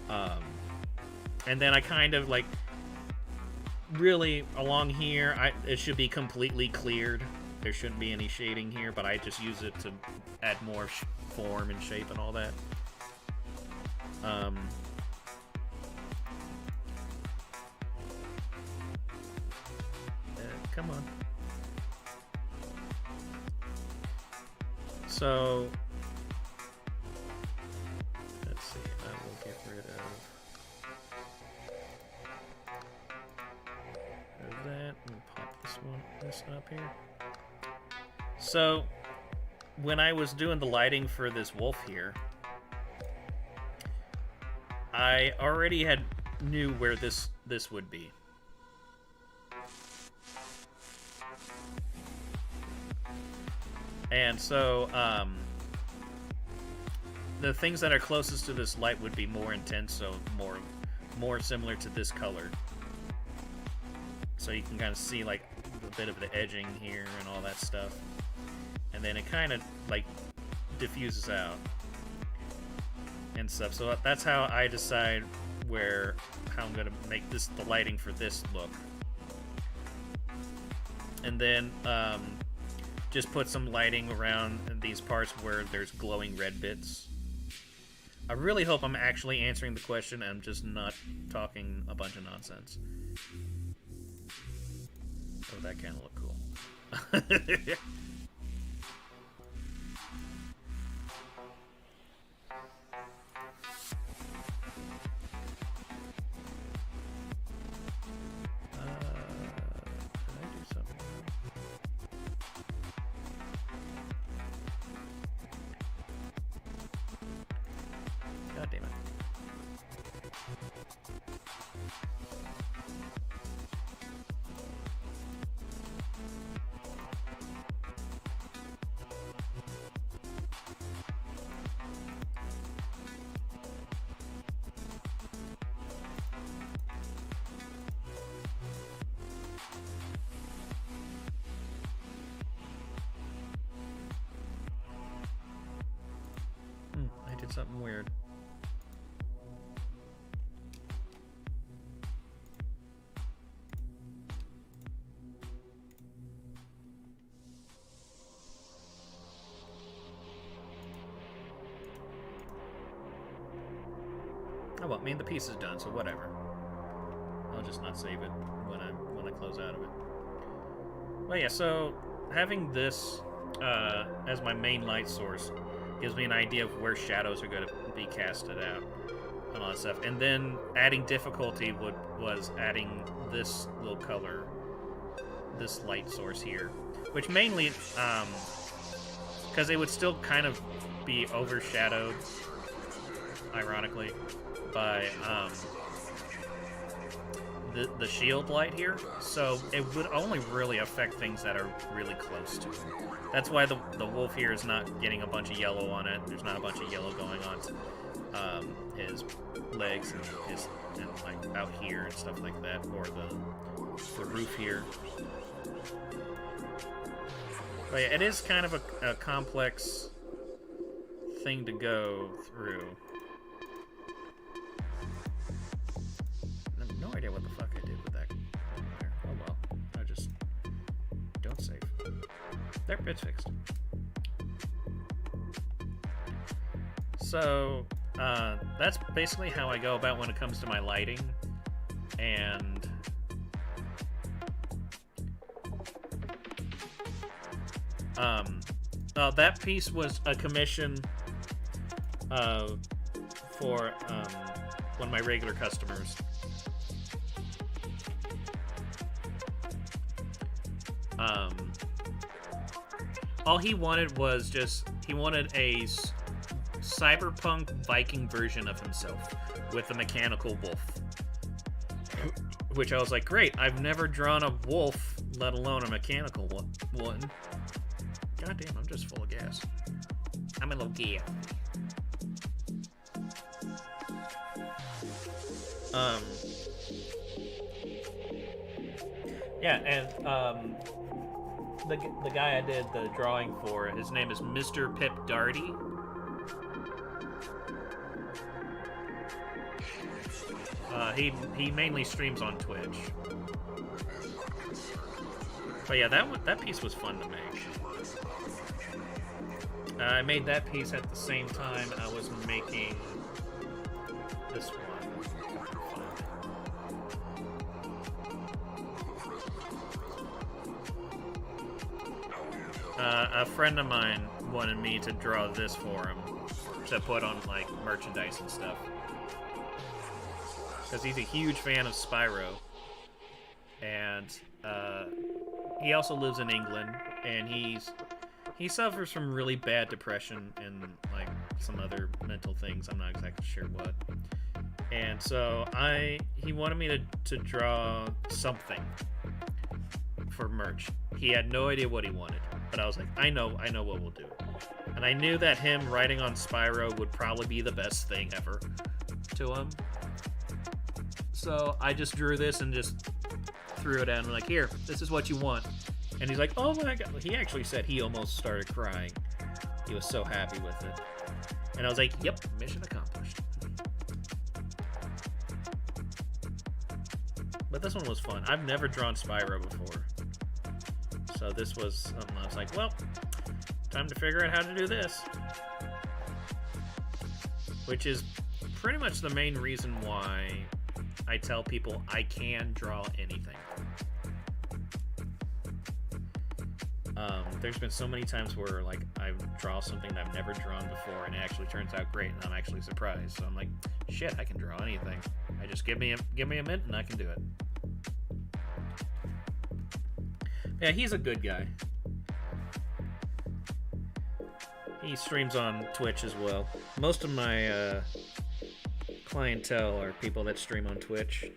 And then I kind of, like, really along here, it should be completely cleared. There shouldn't be any shading here, but I just use it to add more form and shape and all that. Come on. So, let's see, I will get rid of that, and pop this up here. So, when I was doing the lighting for this wolf here, I already knew where this would be. And so, the things that are closest to this light would be more intense, so more similar to this color. So you can kind of see, like, a bit of the edging here and all that stuff. And then it kind of, like, diffuses out and stuff. So that's how I decide how I'm going to make the lighting for this look. And then, just put some lighting around these parts where there's glowing red bits. I really hope I'm actually answering the question and I'm just not talking a bunch of nonsense. Oh, that kind of look cool. God damn it. I did something weird. Oh well, I mean the piece is done, so whatever. I'll just not save it when I close out of it. Well, yeah. So having this as my main light source gives me an idea of where shadows are going to be casted out and all that stuff. And then adding difficulty was adding this little color, this light source here, which mainly because it would still kind of be overshadowed, ironically, by the shield light here, so it would only really affect things that are really close to it. That's why the wolf here is not getting a bunch of yellow on it. There's not a bunch of yellow going on his legs and like out here and stuff like that, or the roof here. But yeah, it is kind of a complex thing to go through. I have no idea what the fuck I did with that. Oh well, I just don't save. There, it's fixed. So that's basically how I go about when it comes to my lighting, and that piece was a commission for one of my regular customers. All he wanted was he wanted a cyberpunk Viking version of himself with a mechanical wolf. Which I was like, great, I've never drawn a wolf, let alone a mechanical one. God damn, I'm just full of gas. I'm a little gear. Yeah, and the guy I did the drawing for, his name is Mr. Pip Darty. He mainly streams on Twitch. But yeah, that piece was fun to make. I made that piece at the same time I was making this one. A friend of mine wanted me to draw this for him to put on like merchandise and stuff, because he's a huge fan of Spyro, and he also lives in England, and he suffers from really bad depression and like some other mental things. I'm not exactly sure what. And so he wanted me to draw something for merch. He had no idea what he wanted, but I was like, I know what we'll do. And I knew that him writing on Spyro would probably be the best thing ever to him. So I just drew this and just threw it out and like, here, this is what you want. And he's like, oh my god. He actually said he almost started crying. He was so happy with it. And I was like, yep, mission accomplished. But this one was fun. I've never drawn Spyro before. So this was something I was like, well, time to figure out how to do this. which is pretty much the main reason why I tell people I can draw anything. There's been so many times where like I draw something that I've never drawn before and it actually turns out great and I'm actually surprised. So I'm like, shit, I can draw anything. I just give me a mint and I can do it. Yeah, he's a good guy. He streams on Twitch as well. Most of my clientele are people that stream on Twitch.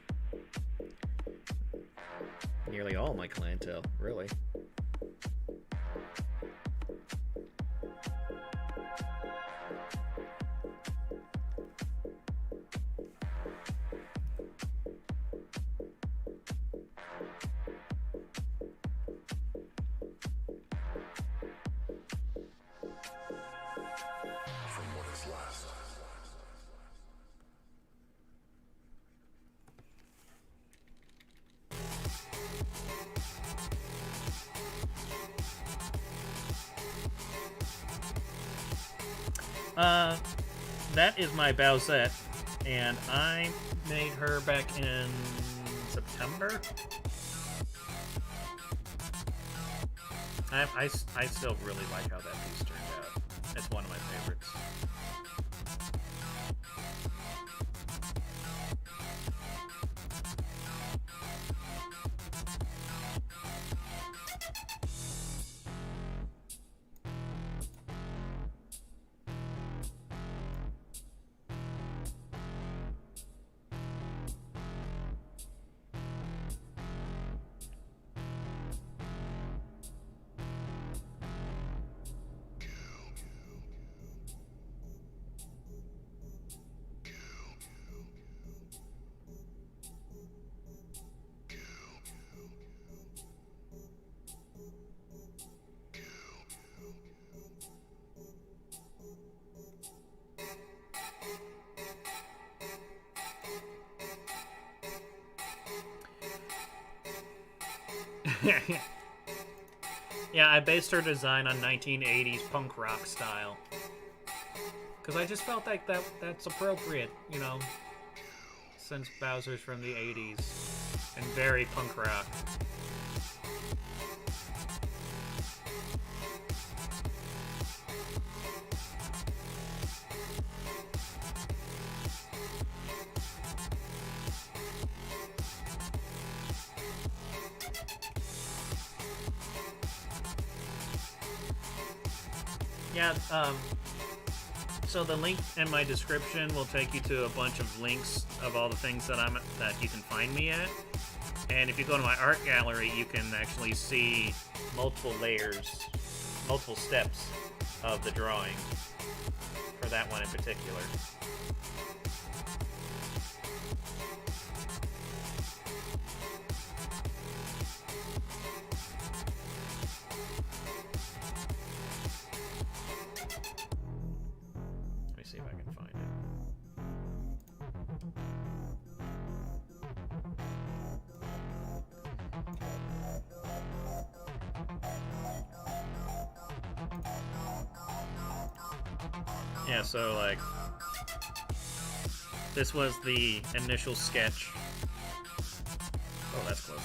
Nearly all my clientele, really. That is my Bowsette, and I made her back in September. I still really like how that piece turned out. It's one of my favorites. Yeah, I based her design on 1980s punk rock style. Because I just felt like that's appropriate, you know, since Bowser's from the 80s and very punk rock. Yeah, so the link in my description will take you to a bunch of links of all the things that you can find me at. And if you go to my art gallery, you can actually see multiple layers, multiple steps of the drawing for that one in particular. See if I can find it. Yeah, so like this was the initial sketch. Oh, that's close.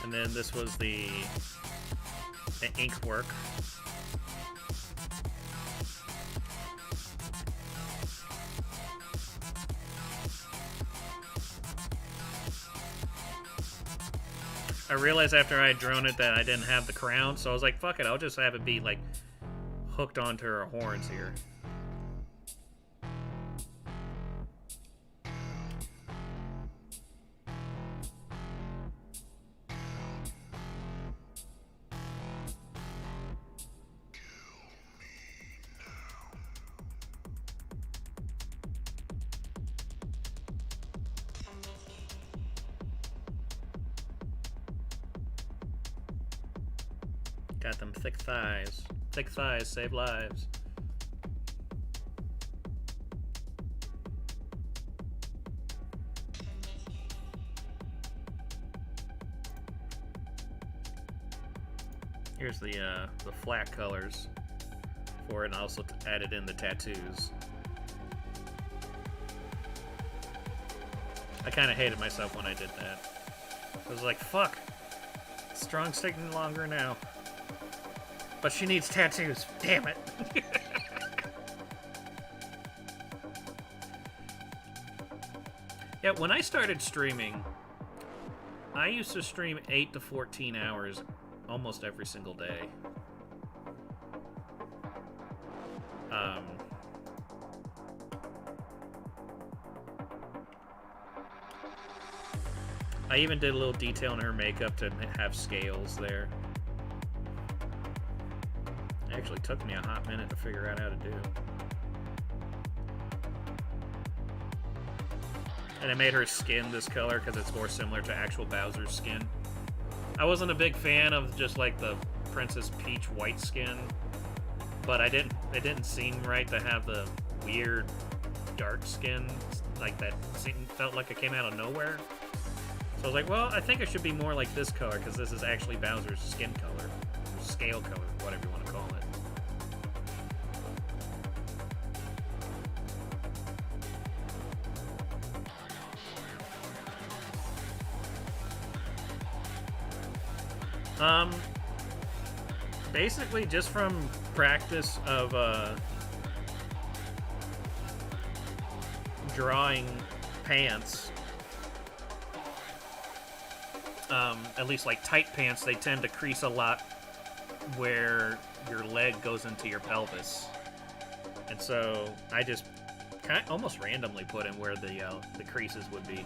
And then this was the ink work. I realized after I had drawn it that I didn't have the crown, so I was like, fuck it, I'll just have it be like hooked onto her horns here. Got them thick thighs. Thick thighs save lives. Here's the flat colors for it, and I also added in the tattoos. I kind of hated myself when I did that. I was like, fuck. Strong's taking longer now. But she needs tattoos. Damn it. Yeah, when I started streaming, I used to stream 8 to 14 hours almost every single day. I even did a little detail in her makeup to have scales there. It actually took me a hot minute to figure out how to do. And I made her skin this color because it's more similar to actual Bowser's skin. I wasn't a big fan of just like the Princess Peach white skin, but it didn't seem right to have the weird dark skin like that. Felt like it came out of nowhere. So I was like, well, I think it should be more like this color because this is actually Bowser's skin color, or scale color, whatever you want to call it. Basically just from practice of drawing pants, at least like tight pants, they tend to crease a lot where your leg goes into your pelvis, and so I just kind of almost randomly put in where the creases would be.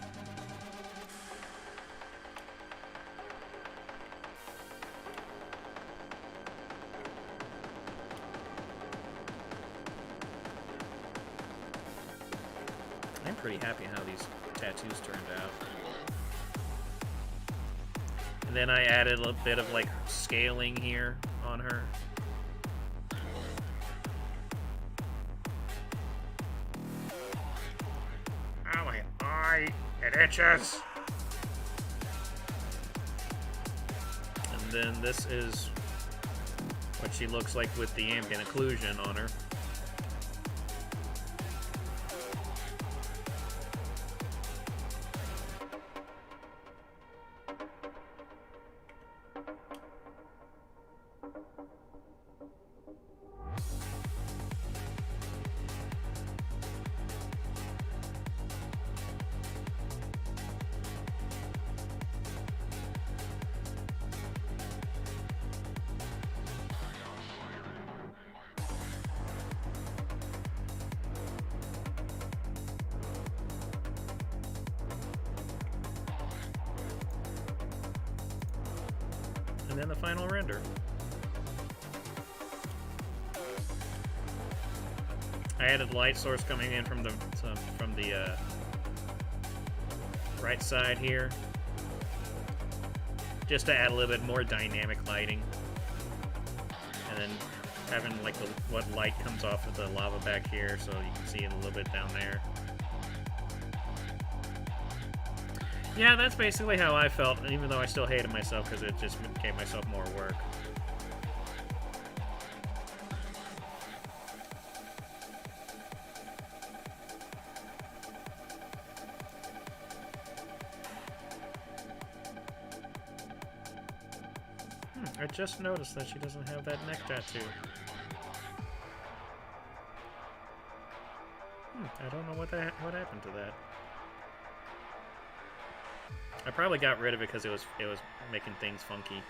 I'm pretty happy how these tattoos turned out. And then I added a little bit of like scaling here on her. Oh my eye, it itches! And then this is what she looks like with the ambient occlusion on her. And then the final render. I added light source coming in from the right side here, just to add a little bit more dynamic lighting, and then having like what light comes off of the lava back here, so you can see it a little bit down there. Yeah, that's basically how I felt, even though I still hated myself because it just gave myself more work. I just noticed that she doesn't have that neck tattoo. I don't know what happened to that. I probably got rid of it because it was making things funky.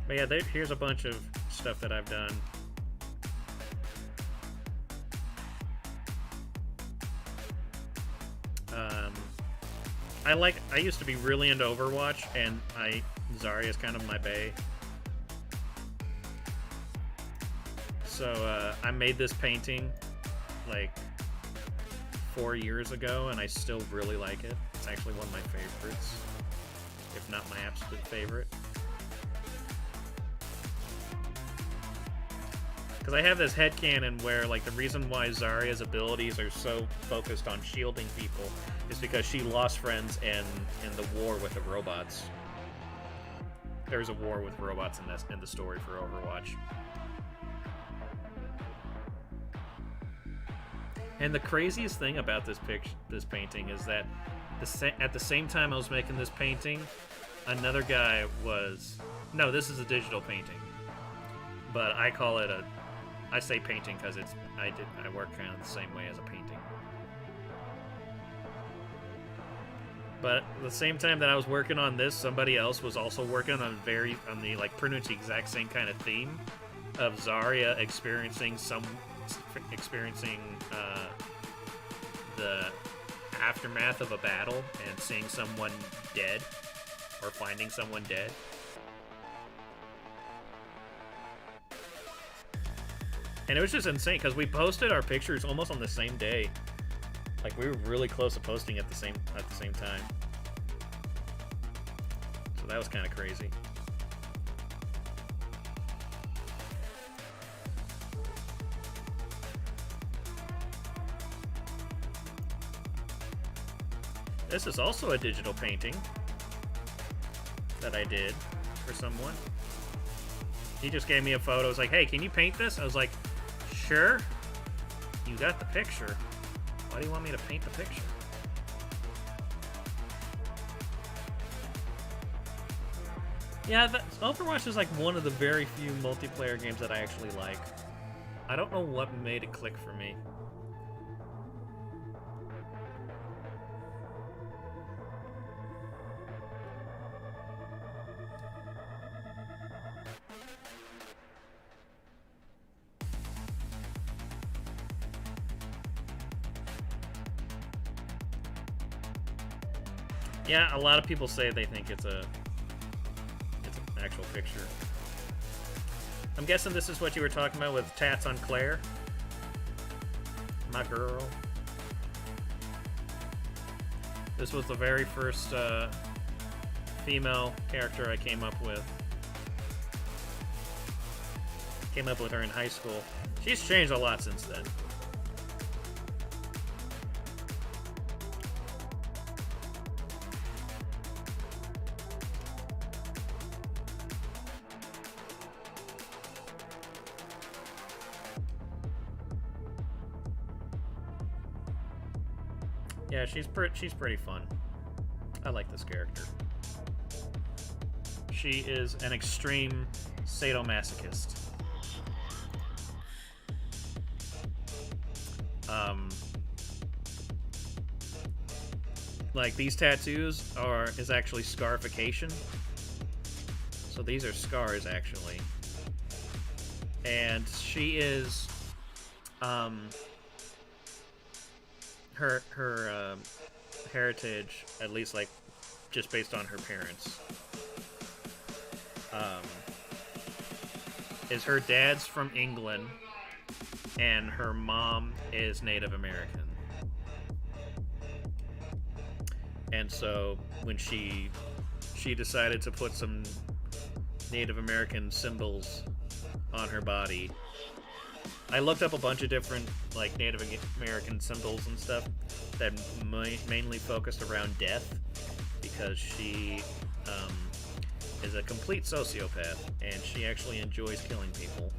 But yeah, here's a bunch of stuff that I've done. I used to be really into Overwatch, and Zarya's kind of my bae. So I made this painting like 4 years ago, and I still really like it. It's actually one of my favorites, if not my absolute favorite. Because I have this headcanon where, like, the reason why Zarya's abilities are so focused on shielding people is because she lost friends in the war with the robots. There's a war with robots in the story for Overwatch. And the craziest thing about this painting is that at the same time I was making this painting, another guy was... No, this is a digital painting. But I call it I say painting because I work kind of the same way as a painting. But at the same time that I was working on this, somebody else was also working on the like pretty much the exact same kind of theme of Zarya experiencing the aftermath of a battle and seeing someone dead or finding someone dead. And it was just insane because we posted our pictures almost on the same day. Like, we were really close to posting at the same time. So that was kind of crazy. This is also a digital painting that I did for someone. He just gave me a photo. I was like, hey, can you paint this? I was like, sure. You got the picture. Why do you want me to paint the picture? Yeah, Overwatch is like one of the very few multiplayer games that I actually like. I don't know what made it click for me. Yeah, a lot of people say they think it's an actual picture. I'm guessing this is what you were talking about with tats on Claire. My girl. This was the very first female character I came up with. Came up with her in high school. She's changed a lot since then. Yeah, she's pretty fun. I like this character. She is an extreme sadomasochist. Like, these tattoos is actually scarification. So these are scars, actually. And she is her heritage, at least like just based on her parents, is her dad's from England and her mom is Native American. And so when she decided to put some Native American symbols on her body, I looked up a bunch of different like Native American symbols and stuff that mainly focused around death, because she is a complete sociopath and she actually enjoys killing people.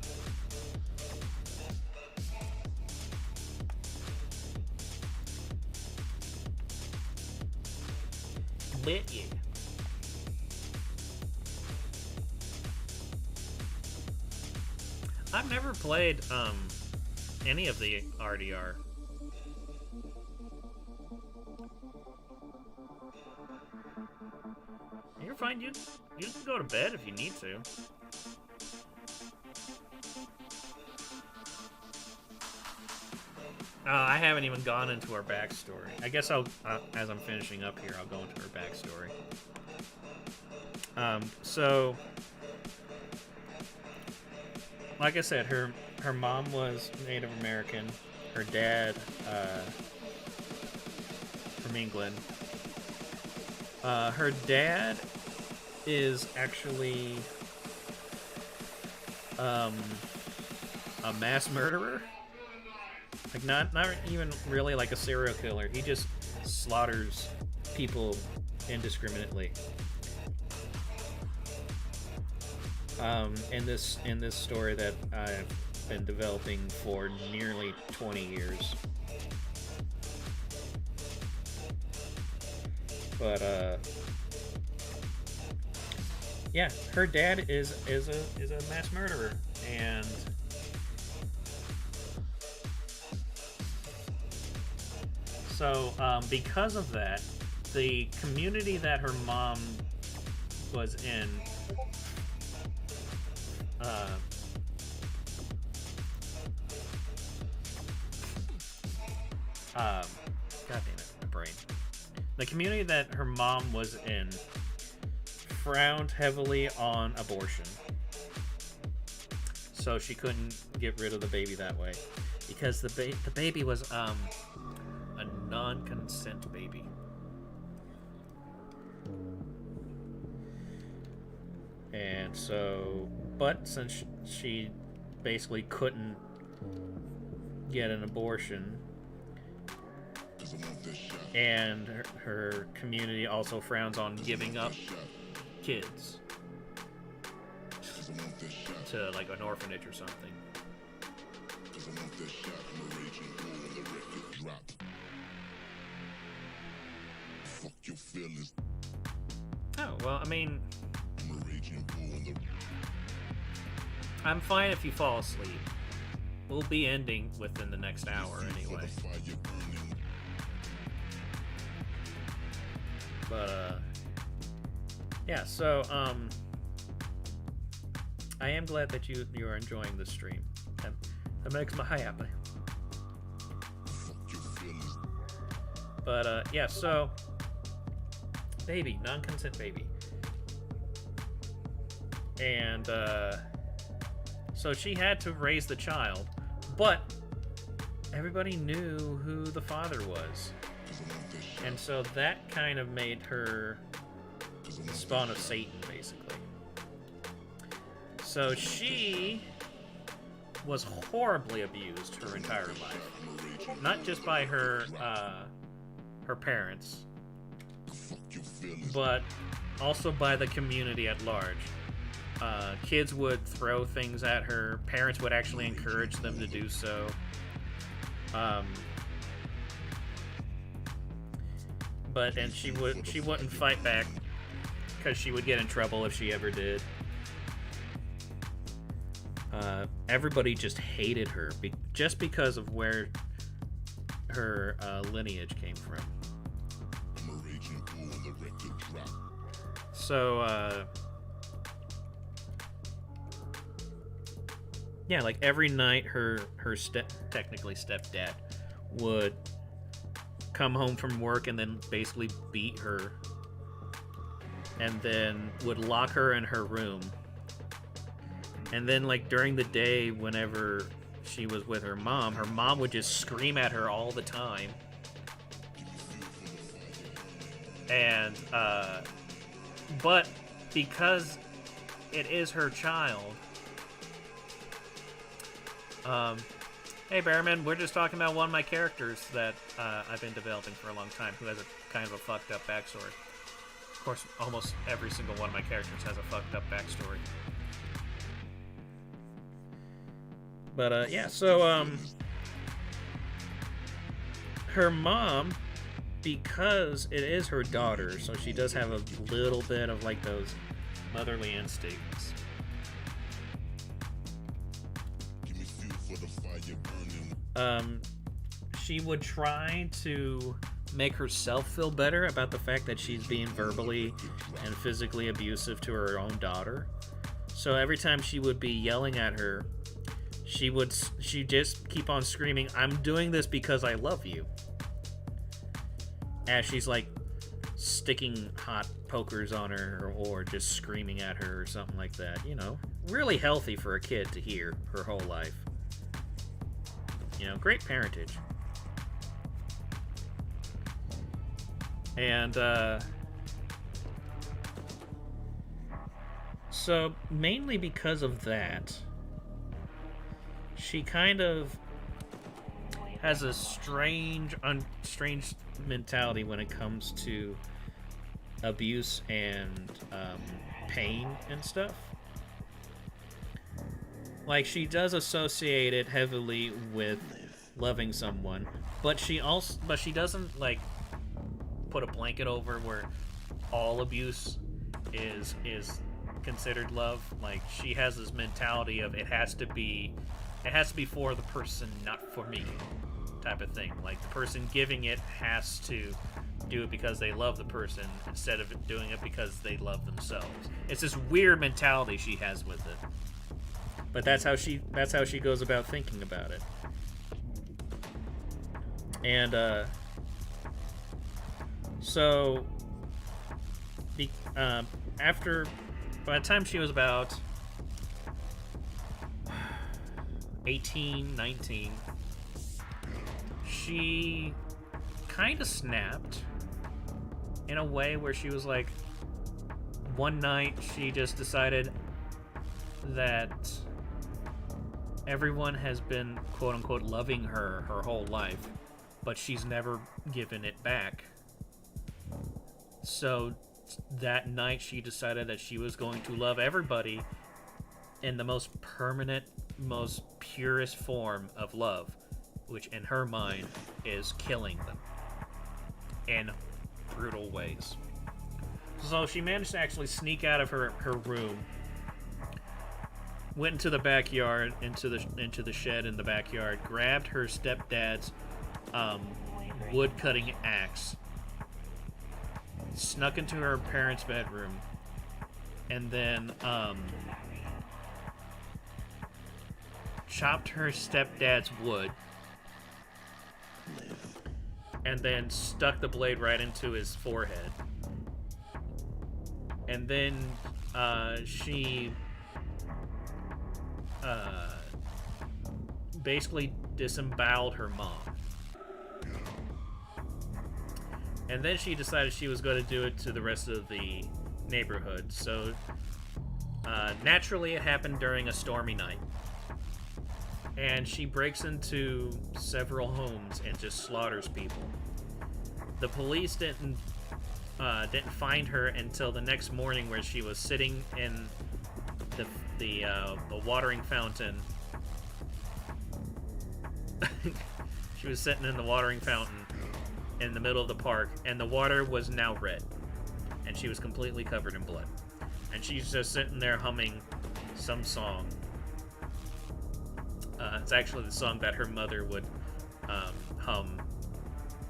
But yeah. I've never played any of the RDR. You're fine. You can go to bed if you need to. I haven't even gone into her backstory. I guess I'll, as I'm finishing up here, I'll go into her backstory. So, like I said, her mom was Native American. Her dad, from England. Her dad is actually a mass murderer. Like, not even really like a serial killer. He just slaughters people indiscriminately. In this story that I've been developing for nearly 20 years. But yeah, her dad is a mass murderer, and so because of that, the community that her mom was in God damn it, my brain. The community that her mom was in frowned heavily on abortion. So she couldn't get rid of the baby that way. Because the baby was a non-consent baby. And so, but since she basically couldn't get an abortion, and her community also frowns on giving up kids to like an orphanage or something. Oh, well, I mean, I'm fine if you fall asleep. We'll be ending within the next hour anyway. But, yeah, so, I am glad that you are enjoying this stream. That makes me happy. But, yeah, so, baby, non-consent baby. And, so she had to raise the child, but everybody knew who the father was. And so that kind of made her the spawn of Satan, basically. So she was horribly abused her entire life. Not just by her parents, but also by the community at large. Kids would throw things at her. Parents would actually encourage them to do so. And she wouldn't fight back because she would get in trouble if she ever did. Everybody just hated her just because of where her lineage came from. So, yeah, like every night her technically stepdad would come home from work and then basically beat her, and then would lock her in her room. And then, like, during the day, whenever she was with her mom would just scream at her all the time. And, but because it is her child, hey, Bearman, we're just talking about one of my characters that I've been developing for a long time, who has a kind of a fucked up backstory. Of course, almost every single one of my characters has a fucked up backstory. But, yeah, so, her mom, because it is her daughter, so she does have a little bit of, like, those motherly instincts. She would try to make herself feel better about the fact that she's being verbally and physically abusive to her own daughter. So every time she would be yelling at her, she'd just keep on screaming, "I'm doing this because I love you." As she's like sticking hot pokers on her or just screaming at her or something like that. You know, really healthy for a kid to hear her whole life. You know, great parentage. And, so mainly because of that, she kind of has a strange mentality when it comes to abuse and pain and stuff. Like, she does associate it heavily with loving someone, but she doesn't like put a blanket over where all abuse is considered love. Like, she has this mentality of it has to be for the person, not for me, type of thing. Like, the person giving it has to do it because they love the person instead of doing it because they love themselves. It's this weird mentality she has with it. But that's how she goes about thinking about it. And so by the time she was about 18, 19, she kind of snapped in a way where she was like, one night she just decided that everyone has been quote-unquote loving her whole life, but she's never given it back. So that night she decided that she was going to love everybody in the most permanent, most purest form of love, which in her mind is killing them in brutal ways. So she managed to actually sneak out of her room, went into the backyard, into the shed in the backyard, grabbed her stepdad's wood cutting axe, snuck into her parents' bedroom, and then chopped her stepdad's wood, and then stuck the blade right into his forehead. And then she basically disemboweled her mom. And then she decided she was going to do it to the rest of the neighborhood. So naturally it happened during a stormy night. And she breaks into several homes and just slaughters people. The police didn't find her until the next morning, where she was sitting in the watering fountain. She was sitting in the watering fountain in the middle of the park, and the water was now red, and she was completely covered in blood. And she's just sitting there humming some song. It's actually the song that her mother would hum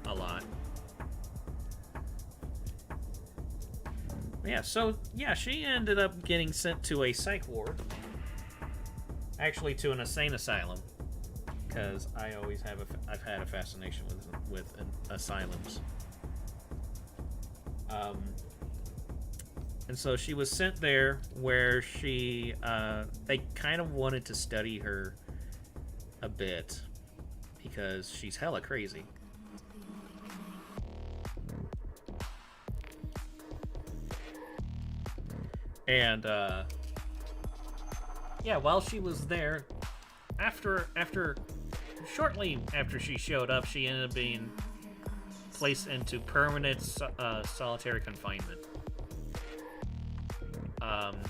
a lot. Yeah, so yeah, she ended up getting sent to a psych ward. Actually, to an insane asylum, because I've had a fascination with asylums. And so she was sent there, where they kind of wanted to study her a bit, because she's hella crazy. And yeah, while she was there, shortly after she showed up, she ended up being placed into permanent solitary confinement,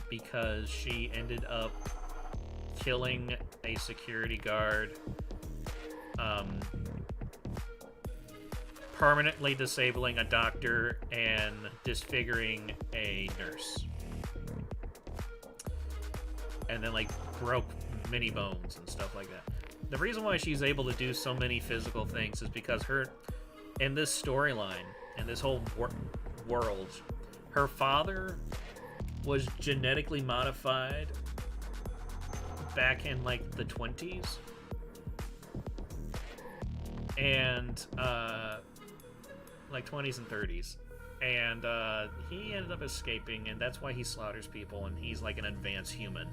because she ended up killing a security guard, permanently disabling a doctor, and disfiguring a nurse. And then, like, broke many bones and stuff like that. The reason why she's able to do so many physical things is because in this storyline, in this whole world, her father was genetically modified back in, like, the 20s. And, like, 20s and 30s. And, he ended up escaping, and that's why he slaughters people, and he's, like, an advanced human.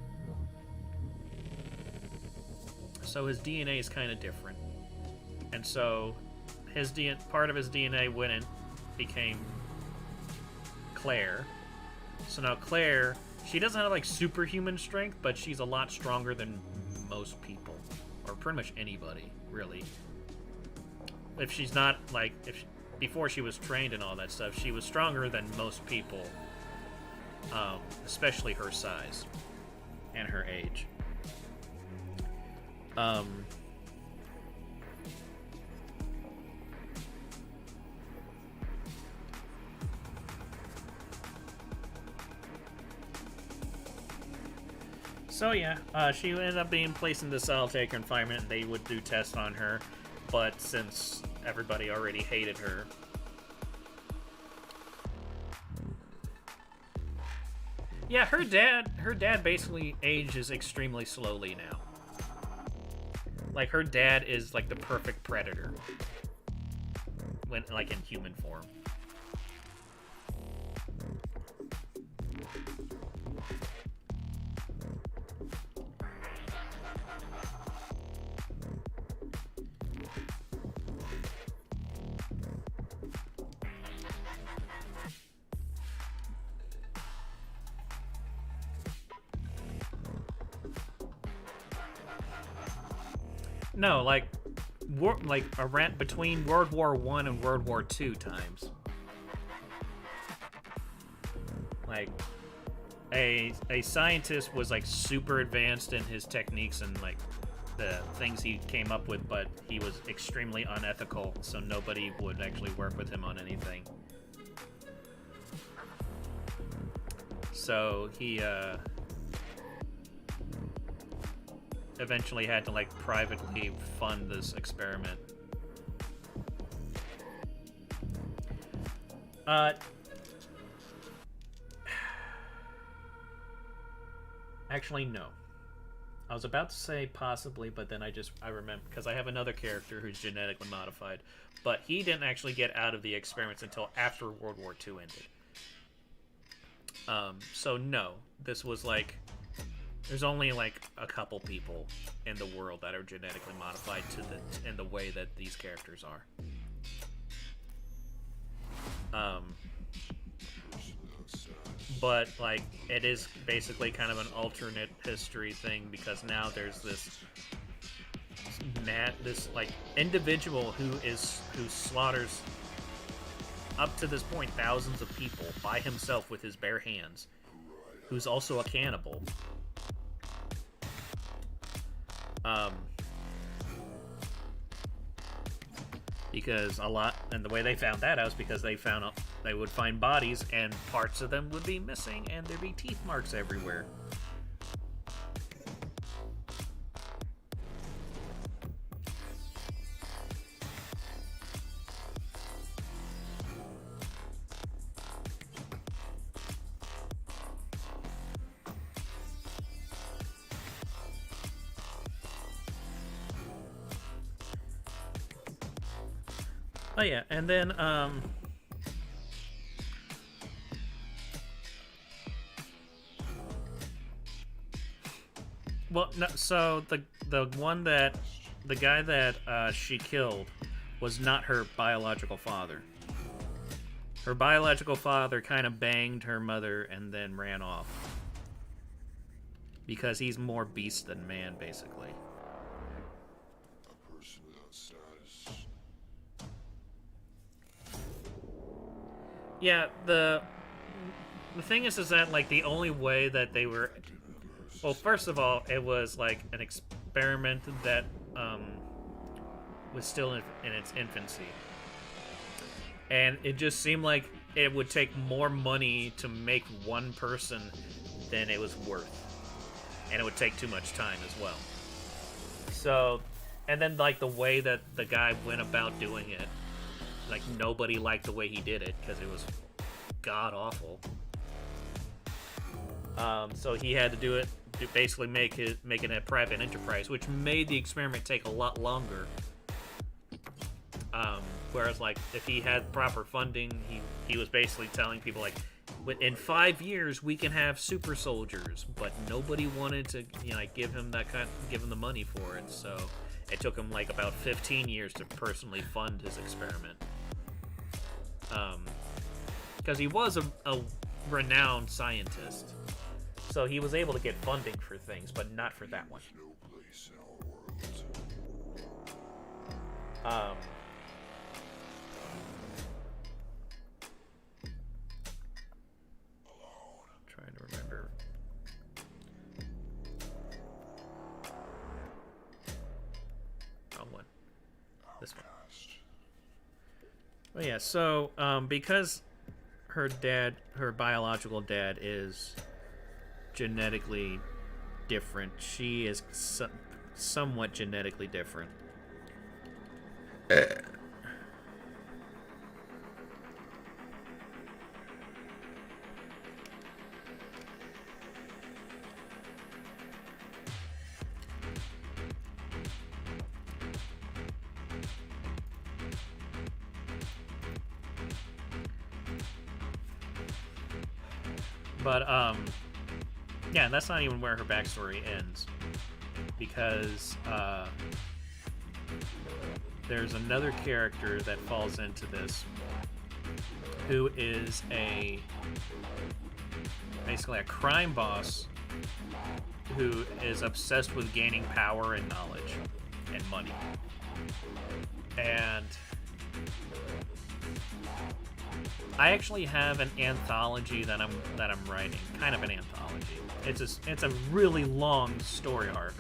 So his DNA is kind of different. And so part of his DNA went and became Claire. So now Claire, she doesn't have like superhuman strength, but she's a lot stronger than most people. or pretty much anybody, really. If she's not, like, before she was trained and all that stuff, she was stronger than most people, especially her size and her age. So yeah, she ended up being placed in the solitary confinement, and they would do tests on her, but since everybody already hated her, yeah, her dad basically ages extremely slowly now. Like, her dad is like the perfect predator when, like, in human form. No, like around between World War I and World War II times. Like, a scientist was like super advanced in his techniques and like the things he came up with, but he was extremely unethical, so nobody would actually work with him on anything. So he eventually had to like privately fund this experiment. Actually, no. I was about to say possibly, but then I remember, because I have another character who's genetically modified, but he didn't actually get out of the experiments until after World War II ended. So no, this was like, there's only like a couple people in the world that are genetically modified in the way that these characters are. But like, it is basically kind of an alternate history thing, because now there's this like individual who slaughters up to this point thousands of people by himself with his bare hands, who's also a cannibal. Because and the way they found that out is because they would find bodies and parts of them would be missing and there'd be teeth marks everywhere. Oh yeah, and then well, no, so the guy that she killed was not her biological father. Her biological father kind of banged her mother and then ran off, because he's more beast than man, basically. Yeah, the thing is that, like, the only way that they were... Well, first of all, it was, like, an experiment that was still in its infancy. And it just seemed like it would take more money to make one person than it was worth. And it would take too much time as well. So, and then, like, the way that the guy went about doing it, like, nobody liked the way he did it, because it was god-awful. So he had to do it to basically make it a private enterprise, which made the experiment take a lot longer. Whereas, like, if he had proper funding, he was basically telling people, like, in 5 years we can have super soldiers, but nobody wanted to, like, give him the money for it. So it took him like about 15 years to personally fund his experiment. Because he was a renowned scientist, so he was able to get funding for things, but not for that one. No place in our world. Um, trying to remember. Wrong one. This one. Well, yeah. So, because her biological dad, is genetically different, she is somewhat genetically different. But, yeah, that's not even where her backstory ends. Because, there's another character that falls into this who is basically a crime boss who is obsessed with gaining power and knowledge and money. And I actually have an anthology that I'm writing, kind of an anthology. It's a really long story arc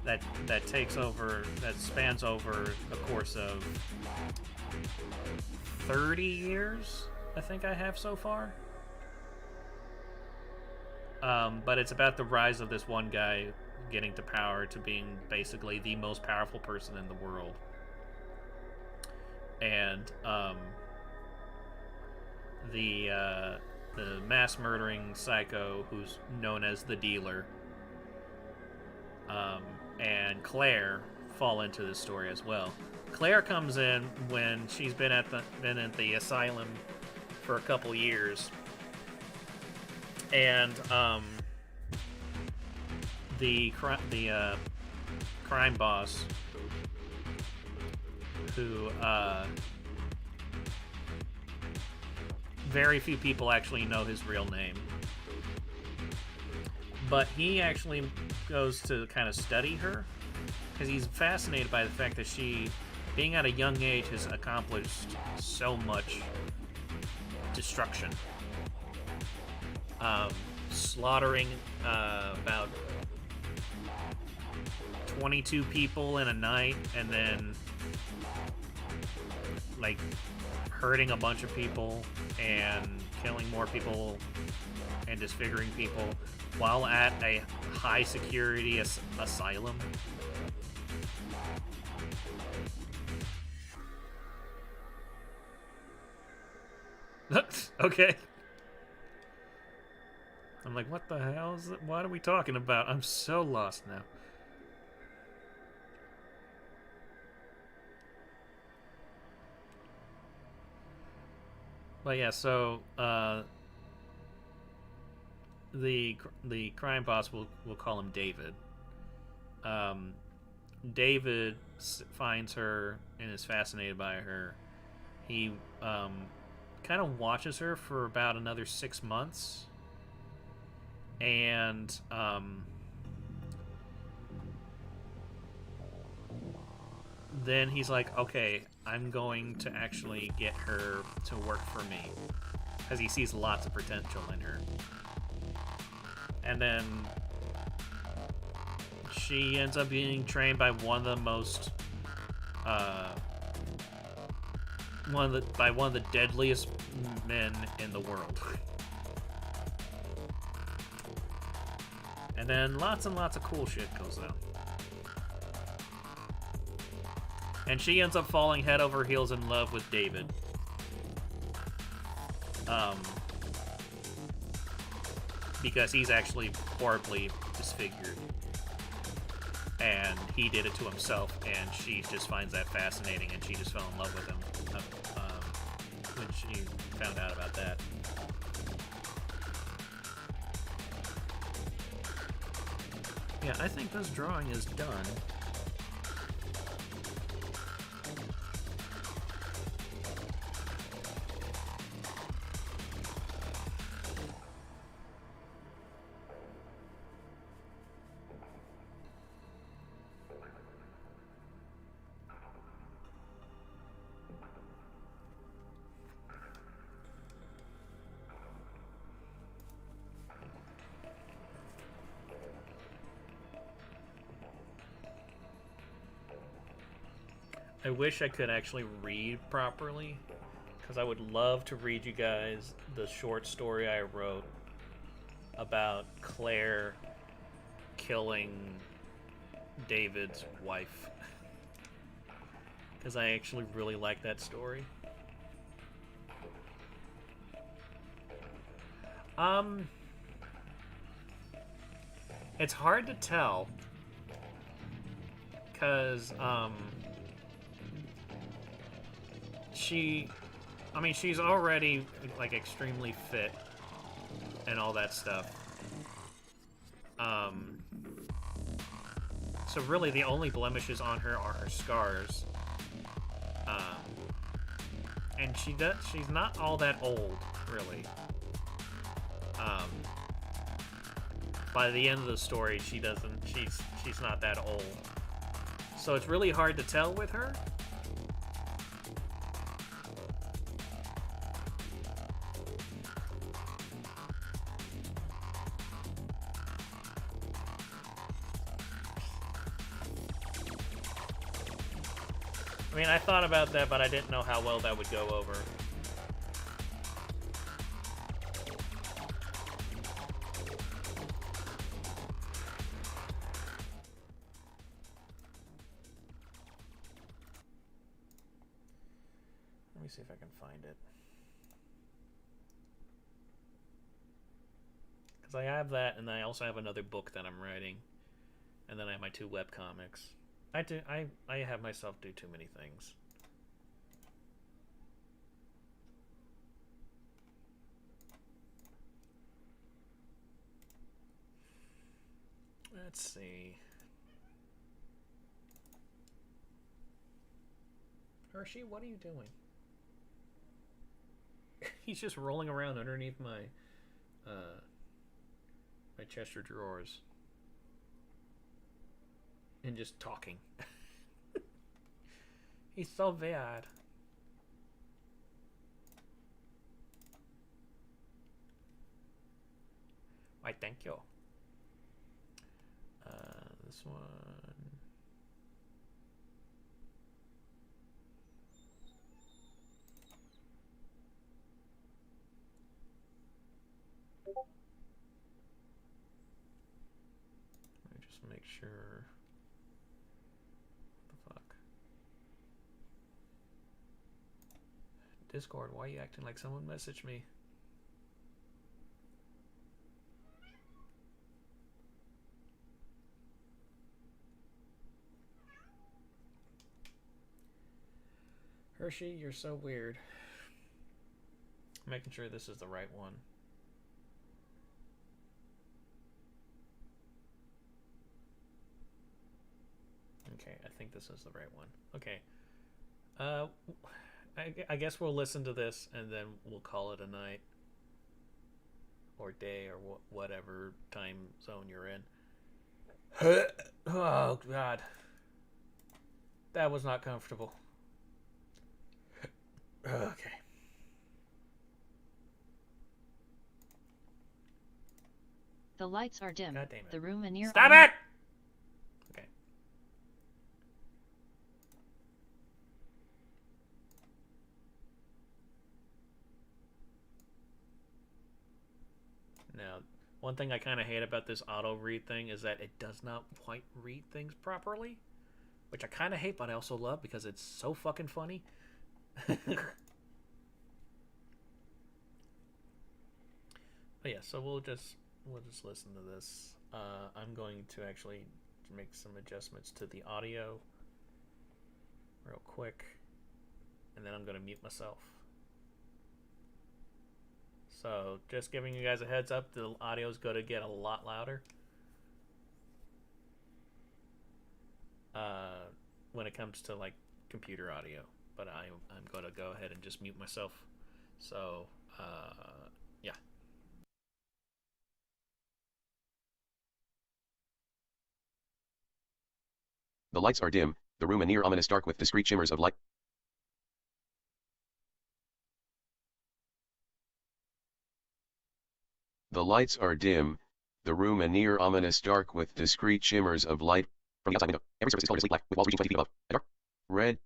that spans over the course of 30 years, I think I have so far. But it's about the rise of this one guy getting to power, to being basically the most powerful person in the world. And the mass murdering psycho who's known as the dealer, and Claire fall into this story as well. Claire comes in when she's been at the asylum for a couple years, and the crime boss, who very few people actually know his real name, but he actually goes to kind of study her because he's fascinated by the fact that she, being at a young age, has accomplished so much destruction. Slaughtering about 22 people in a night, and then like hurting a bunch of people and killing more people and disfiguring people while at a high security asylum. Okay. I'm like, what the hell is it? What are we talking about? I'm so lost now. But yeah, so the crime boss, will call him David. David finds her and is fascinated by her. He kind of watches her for about another 6 months, and then he's like, okay, I'm going to actually get her to work for me, because he sees lots of potential in her. And then she ends up being trained by one of the most one of the deadliest men in the world. And then lots and lots of cool shit goes down. And she ends up falling head over heels in love with David. Because he's actually horribly disfigured. And he did it to himself, and she just finds that fascinating, and she just fell in love with him when she found out about that. Yeah, I think this drawing is done. I wish I could actually read properly, because I would love to read you guys the short story I wrote about Claire killing David's wife. Because I actually really like that story. It's hard to tell, because she's already like extremely fit and all that stuff. So really the only blemishes on her are her scars. And she's not all that old, really. By the end of the story, she's not that old. So it's really hard to tell with her. I mean, I thought about that, but I didn't know how well that would go over. Let me see if I can find it. Because I have that, and I also have another book that I'm writing. And then I have my 2 webcomics. I have myself do too many things. Let's see. Hershey, what are you doing? He's just rolling around underneath my my Chester drawers. And just talking. He's so weird. Why, thank you. This one. Let me just make sure. Discord, why are you acting like someone messaged me? Hershey, you're so weird. I'm making sure this is the right one. Okay, I think this is the right one. Okay. I guess we'll listen to this and then we'll call it a night. Or day or whatever time zone you're in. Oh, God. That was not comfortable. Okay. The lights are dim. God damn it. The room in your Stop it! Okay. Now, one thing I kind of hate about this auto read thing is that it does not quite read things properly, which I kind of hate, but I also love because it's so fucking funny. But yeah, so we'll just listen to this. I'm going to actually make some adjustments to the audio real quick, and then I'm going to mute myself. So just giving you guys a heads up, the audio is going to get a lot louder when it comes to like computer audio, but I'm going to go ahead and just mute myself. So yeah. The lights are dim, the room a near ominous dark with discrete shimmers of light. The lights are dim, the room a near ominous dark with discrete shimmers of light. From the outside window, every surface is colored as sleep black, with walls reaching 20 feet above. A dark red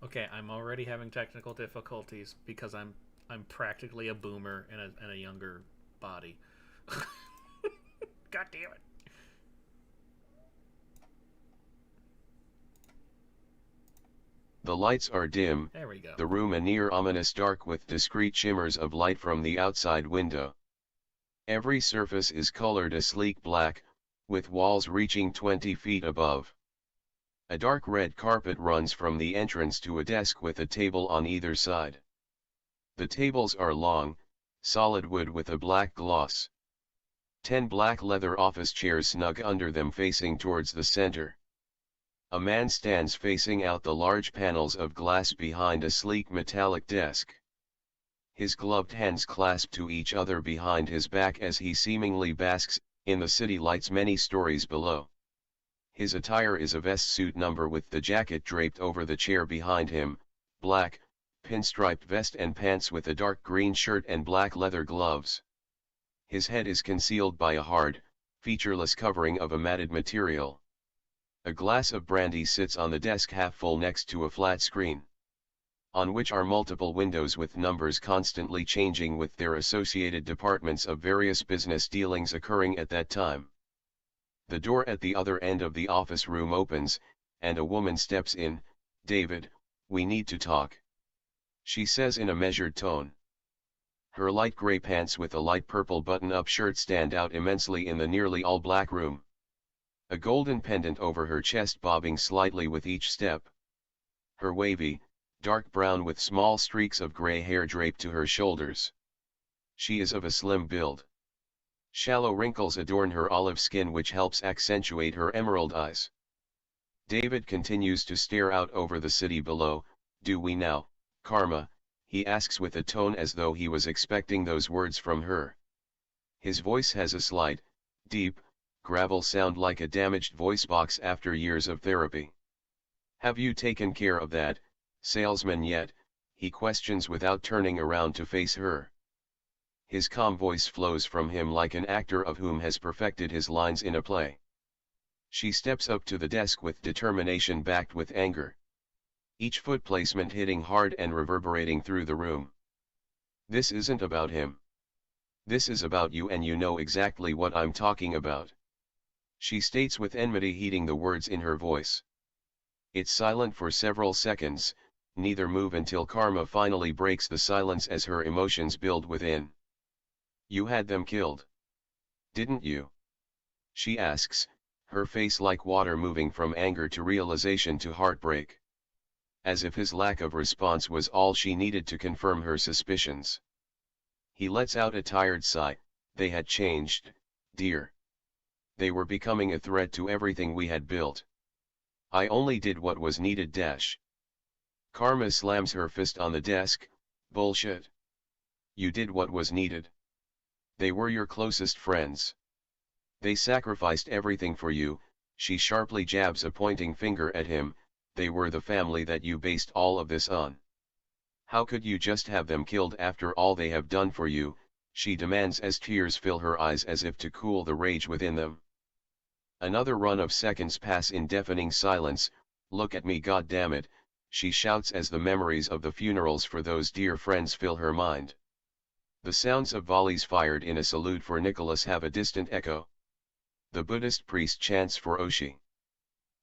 Okay, I'm already having technical difficulties because I'm practically a boomer in a younger body. God damn it. The lights are dim, There we go. the room a near ominous dark with discrete shimmers of light from the outside window. Every surface is colored a sleek black, with walls reaching 20 feet above. A dark red carpet runs from the entrance to a desk with a table on either side. The tables are long, solid wood with a black gloss. 10 black leather office chairs snug under them facing towards the center. A man stands facing out the large panels of glass behind a sleek metallic desk. His gloved hands clasp to each other behind his back as he seemingly basks in the city lights many stories below. His attire is a vest suit number with the jacket draped over the chair behind him, black, pinstriped vest and pants with a dark green shirt and black leather gloves. His head is concealed by a hard, featureless covering of a matted material. A glass of brandy sits on the desk half full next to a flat screen, on which are multiple windows with numbers constantly changing with their associated departments of various business dealings occurring at that time. The door at the other end of the office room opens, and a woman steps in. "David, we need to talk," she says in a measured tone. Her light gray pants with a light purple button-up shirt stand out immensely in the nearly all-black room. A golden pendant over her chest bobbing slightly with each step. Her wavy, dark brown with small streaks of gray hair draped to her shoulders. She is of a slim build. Shallow wrinkles adorn her olive skin which helps accentuate her emerald eyes. David continues to stare out over the city below. "Do we now, Karma?" he asks with a tone as though he was expecting those words from her. His voice has a slight, deep, gravel sound like a damaged voice box after years of therapy. "Have you taken care of that, salesman yet?" he questions without turning around to face her. His calm voice flows from him like an actor of whom has perfected his lines in a play. She steps up to the desk with determination backed with anger. Each foot placement hitting hard and reverberating through the room. "This isn't about him. This is about you, and you know exactly what I'm talking about," she states with enmity heeding the words in her voice. It's silent for several seconds, neither move until Karma finally breaks the silence as her emotions build within. "You had them killed, didn't you?" she asks, her face like water moving from anger to realization to heartbreak. As if his lack of response was all she needed to confirm her suspicions. He lets out a tired sigh. "They had changed, dear. They were becoming a threat to everything we had built. I only did what was needed." Karma slams her fist on the desk. "Bullshit. You did what was needed. They were your closest friends. They sacrificed everything for you." She sharply jabs a pointing finger at him. "They were the family that you based all of this on. How could you just have them killed after all they have done for you?" she demands as tears fill her eyes as if to cool the rage within them. Another run of seconds pass in deafening silence. "Look at me, goddammit," she shouts as the memories of the funerals for those dear friends fill her mind. The sounds of volleys fired in a salute for Nicholas have a distant echo. The Buddhist priest chants for Oshi.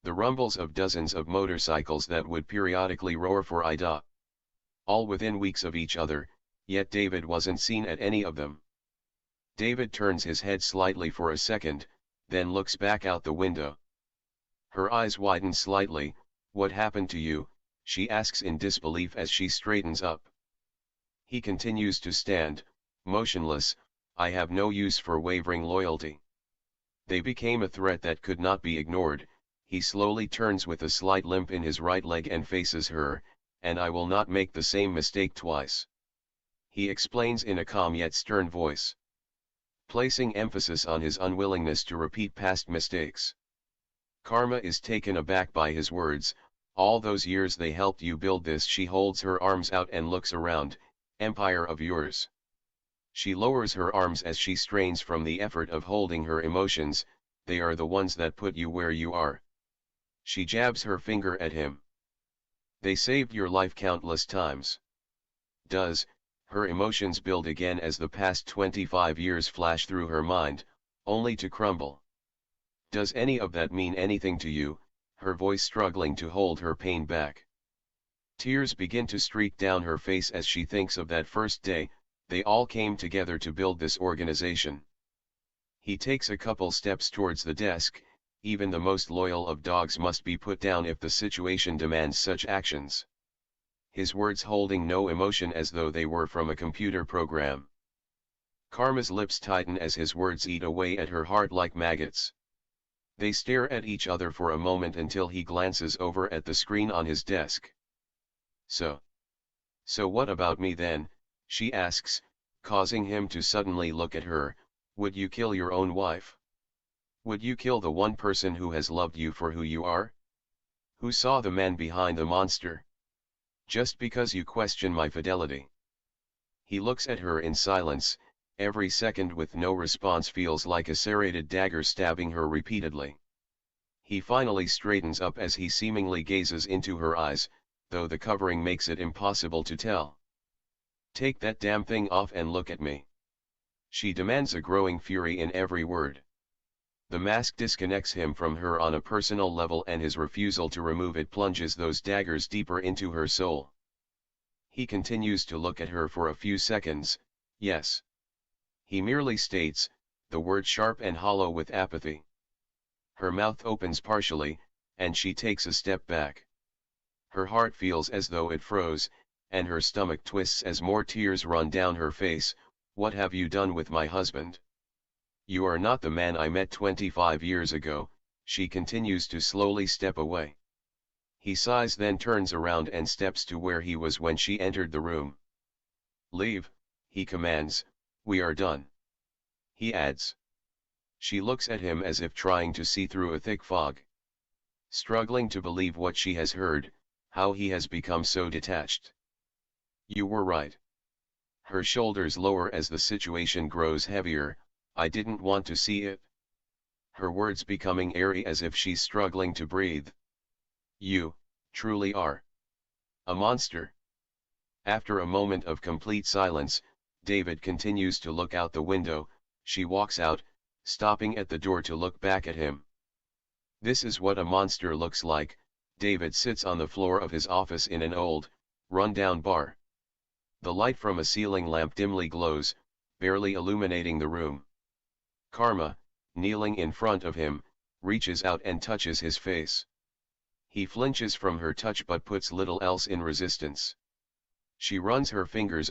The rumbles of dozens of motorcycles that would periodically roar for Ida. All within weeks of each other, yet David wasn't seen at any of them. David turns his head slightly for a second, then looks back out the window. Her eyes widen slightly. "What happened to you?" she asks in disbelief as she straightens up. He continues to stand, motionless. "I have no use for wavering loyalty. They became a threat that could not be ignored." He slowly turns with a slight limp in his right leg and faces her, "And I will not make the same mistake twice," he explains in a calm yet stern voice, placing emphasis on his unwillingness to repeat past mistakes. Karma is taken aback by his words. "All those years they helped you build this." She holds her arms out and looks around. "Empire of yours." She lowers her arms as she strains from the effort of holding her emotions. "They are the ones that put you where you are." She jabs her finger at him. They saved your life countless times. Does her emotions build again as the past 25 years flash through her mind, only to crumble? Does any of that mean anything to you? Her voice struggling to hold her pain back. Tears begin to streak down her face as she thinks of that first day. They all came together to build this organization. He takes a couple steps towards the desk. Even the most loyal of dogs must be put down if the situation demands such actions. His words holding no emotion, as though they were from a computer program. Karma's lips tighten as his words eat away at her heart like maggots. They stare at each other for a moment until he glances over at the screen on his desk. So what about me then? She asks, causing him to suddenly look at her. Would you kill your own wife? Would you kill the one person who has loved you for who you are? Who saw the man behind the monster? Just because you question my fidelity. He looks at her in silence. Every second with no response feels like a serrated dagger stabbing her repeatedly. He finally straightens up as he seemingly gazes into her eyes, though the covering makes it impossible to tell. Take that damn thing off and look at me. She demands, a growing fury in every word. The mask disconnects him from her on a personal level, and his refusal to remove it plunges those daggers deeper into her soul. He continues to look at her for a few seconds. Yes. He merely states, the word sharp and hollow with apathy. Her mouth opens partially, and she takes a step back. Her heart feels as though it froze, and her stomach twists as more tears run down her face. What have you done with my husband? You are not the man I met 25 years ago. She continues to slowly step away. He sighs, then turns around and steps to where he was when she entered the room. Leave, he commands. We are done. He adds. She looks at him as if trying to see through a thick fog. Struggling to believe what she has heard, how he has become so detached. You were right. Her shoulders lower as the situation grows heavier. I didn't want to see it. Her words becoming airy as if she's struggling to breathe. You, truly are. A monster. After a moment of complete silence, David continues to look out the window. She walks out, stopping at the door to look back at him. This is what a monster looks like. David sits on the floor of his office in an old, run-down bar. The light from a ceiling lamp dimly glows, barely illuminating the room. Karma, kneeling in front of him, reaches out and touches his face. He flinches from her touch but puts little else in resistance. She runs her fingers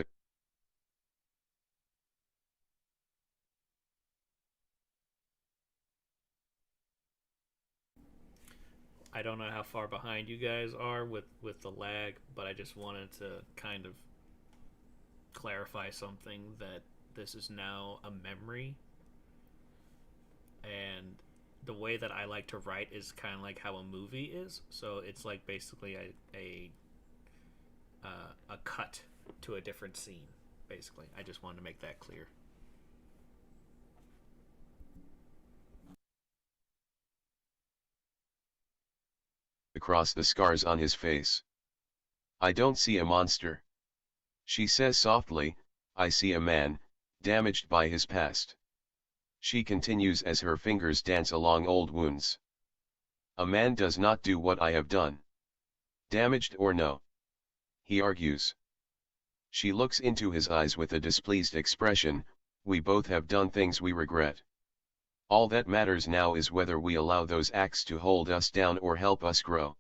I don't know how far behind you guys are with the lag, but I just wanted to kind of clarify something, that this is now a memory, and the way that I like to write is kind of like how a movie is. So it's like basically a cut to a different scene. Basically, I just wanted to make that clear. across the scars on his face. I don't see a monster. She says softly, I see a man, damaged by his past. She continues as her fingers dance along old wounds. A man does not do what I have done. Damaged or no. He argues. She looks into his eyes with a displeased expression. We both have done things we regret. All that matters now is whether we allow those acts to hold us down or help us grow.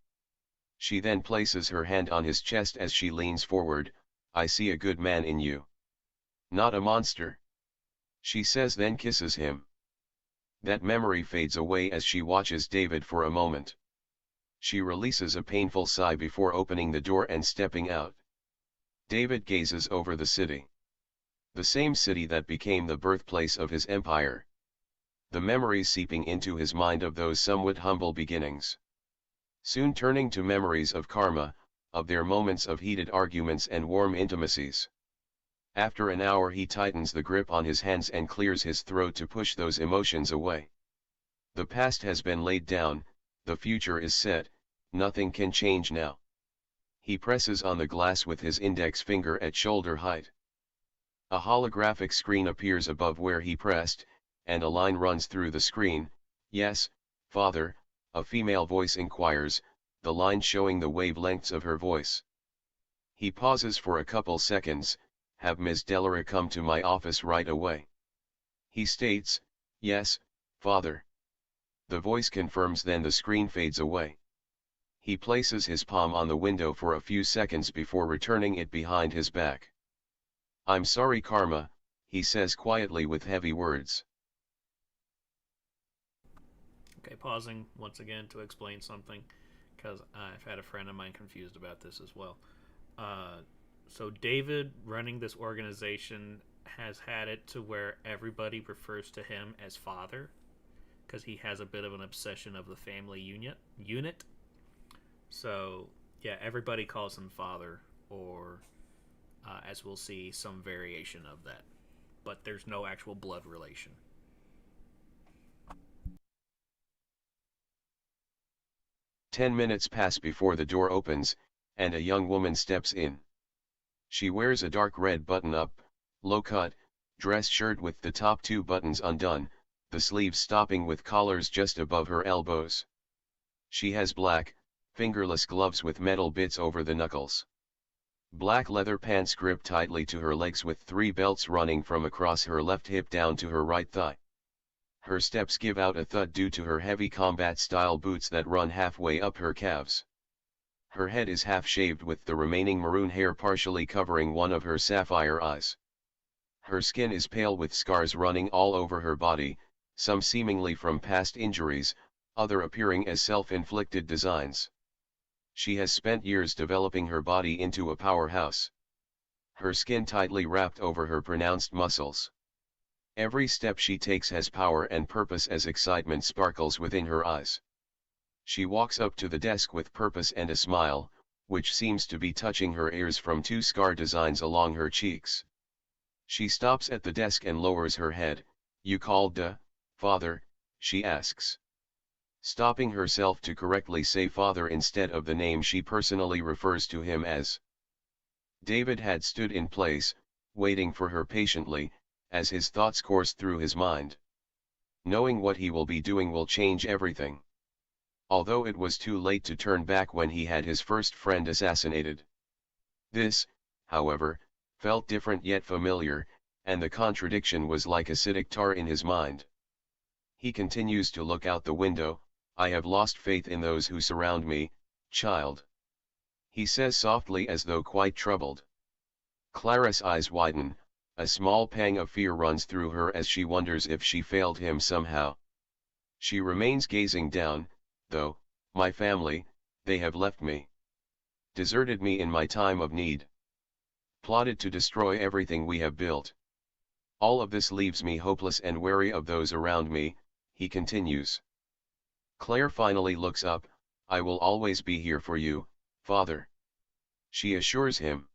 She then places her hand on his chest as she leans forward. I see a good man in you. Not a monster. She says, then kisses him. That memory fades away as she watches David for a moment. She releases a painful sigh before opening the door and stepping out. David gazes over the city. The same city that became the birthplace of his empire. The memories seeping into his mind of those somewhat humble beginnings. Soon turning to memories of Karma, of their moments of heated arguments and warm intimacies. After an hour he tightens the grip on his hands and clears his throat to push those emotions away. The past has been laid down, the future is set, nothing can change now. He presses on the glass with his index finger at shoulder height. A holographic screen appears above where he pressed, and a line runs through the screen. "Yes, father," a female voice inquires, the line showing the wavelengths of her voice. He pauses for a couple seconds. "Have Ms. Delara come to my office right away?" He states, "Yes, father." The voice confirms, then the screen fades away. He places his palm on the window for a few seconds before returning it behind his back. "I'm sorry, Karma," he says quietly with heavy words. Okay, pausing once again to explain something, because I've had a friend of mine confused about this as well. So David, running this organization, has had it to where everybody refers to him as father, because he has a bit of an obsession of the family unit. So yeah, everybody calls him father, or as we'll see, some variation of that. But there's no actual blood relation. "10 minutes pass before the door opens, and a young woman steps in. She wears a dark red button-up, low-cut, dress shirt with the top 2 buttons undone, the sleeves stopping with collars just above her elbows. She has black, fingerless gloves with metal bits over the knuckles. Black leather pants grip tightly to her legs with 3 belts running from across her left hip down to her right thigh. Her steps give out a thud due to her heavy combat-style boots that run halfway up her calves. Her head is half-shaved with the remaining maroon hair partially covering one of her sapphire eyes. Her skin is pale with scars running all over her body, some seemingly from past injuries, other appearing as self-inflicted designs. She has spent years developing her body into a powerhouse. Her skin tightly wrapped over her pronounced muscles. Every step she takes has power and purpose as excitement sparkles within her eyes. She walks up to the desk with purpose and a smile, which seems to be touching her ears from 2 scar designs along her cheeks. She stops at the desk and lowers her head. "You called father?" she asks. Stopping herself to correctly say father instead of the name she personally refers to him as. David had stood in place, waiting for her patiently, as his thoughts coursed through his mind. Knowing what he will be doing will change everything. Although it was too late to turn back when he had his first friend assassinated. This, however, felt different yet familiar, and the contradiction was like acidic tar in his mind. He continues to look out the window. "I have lost faith in those who surround me, child," he says softly as though quite troubled. Clara's eyes widen, a small pang of fear runs through her as she wonders if she failed him somehow. She remains gazing down, though. "My family, they have left me. Deserted me in my time of need. Plotted to destroy everything we have built. All of this leaves me hopeless and wary of those around me," he continues. Claire finally looks up. "I will always be here for you, father," she assures him.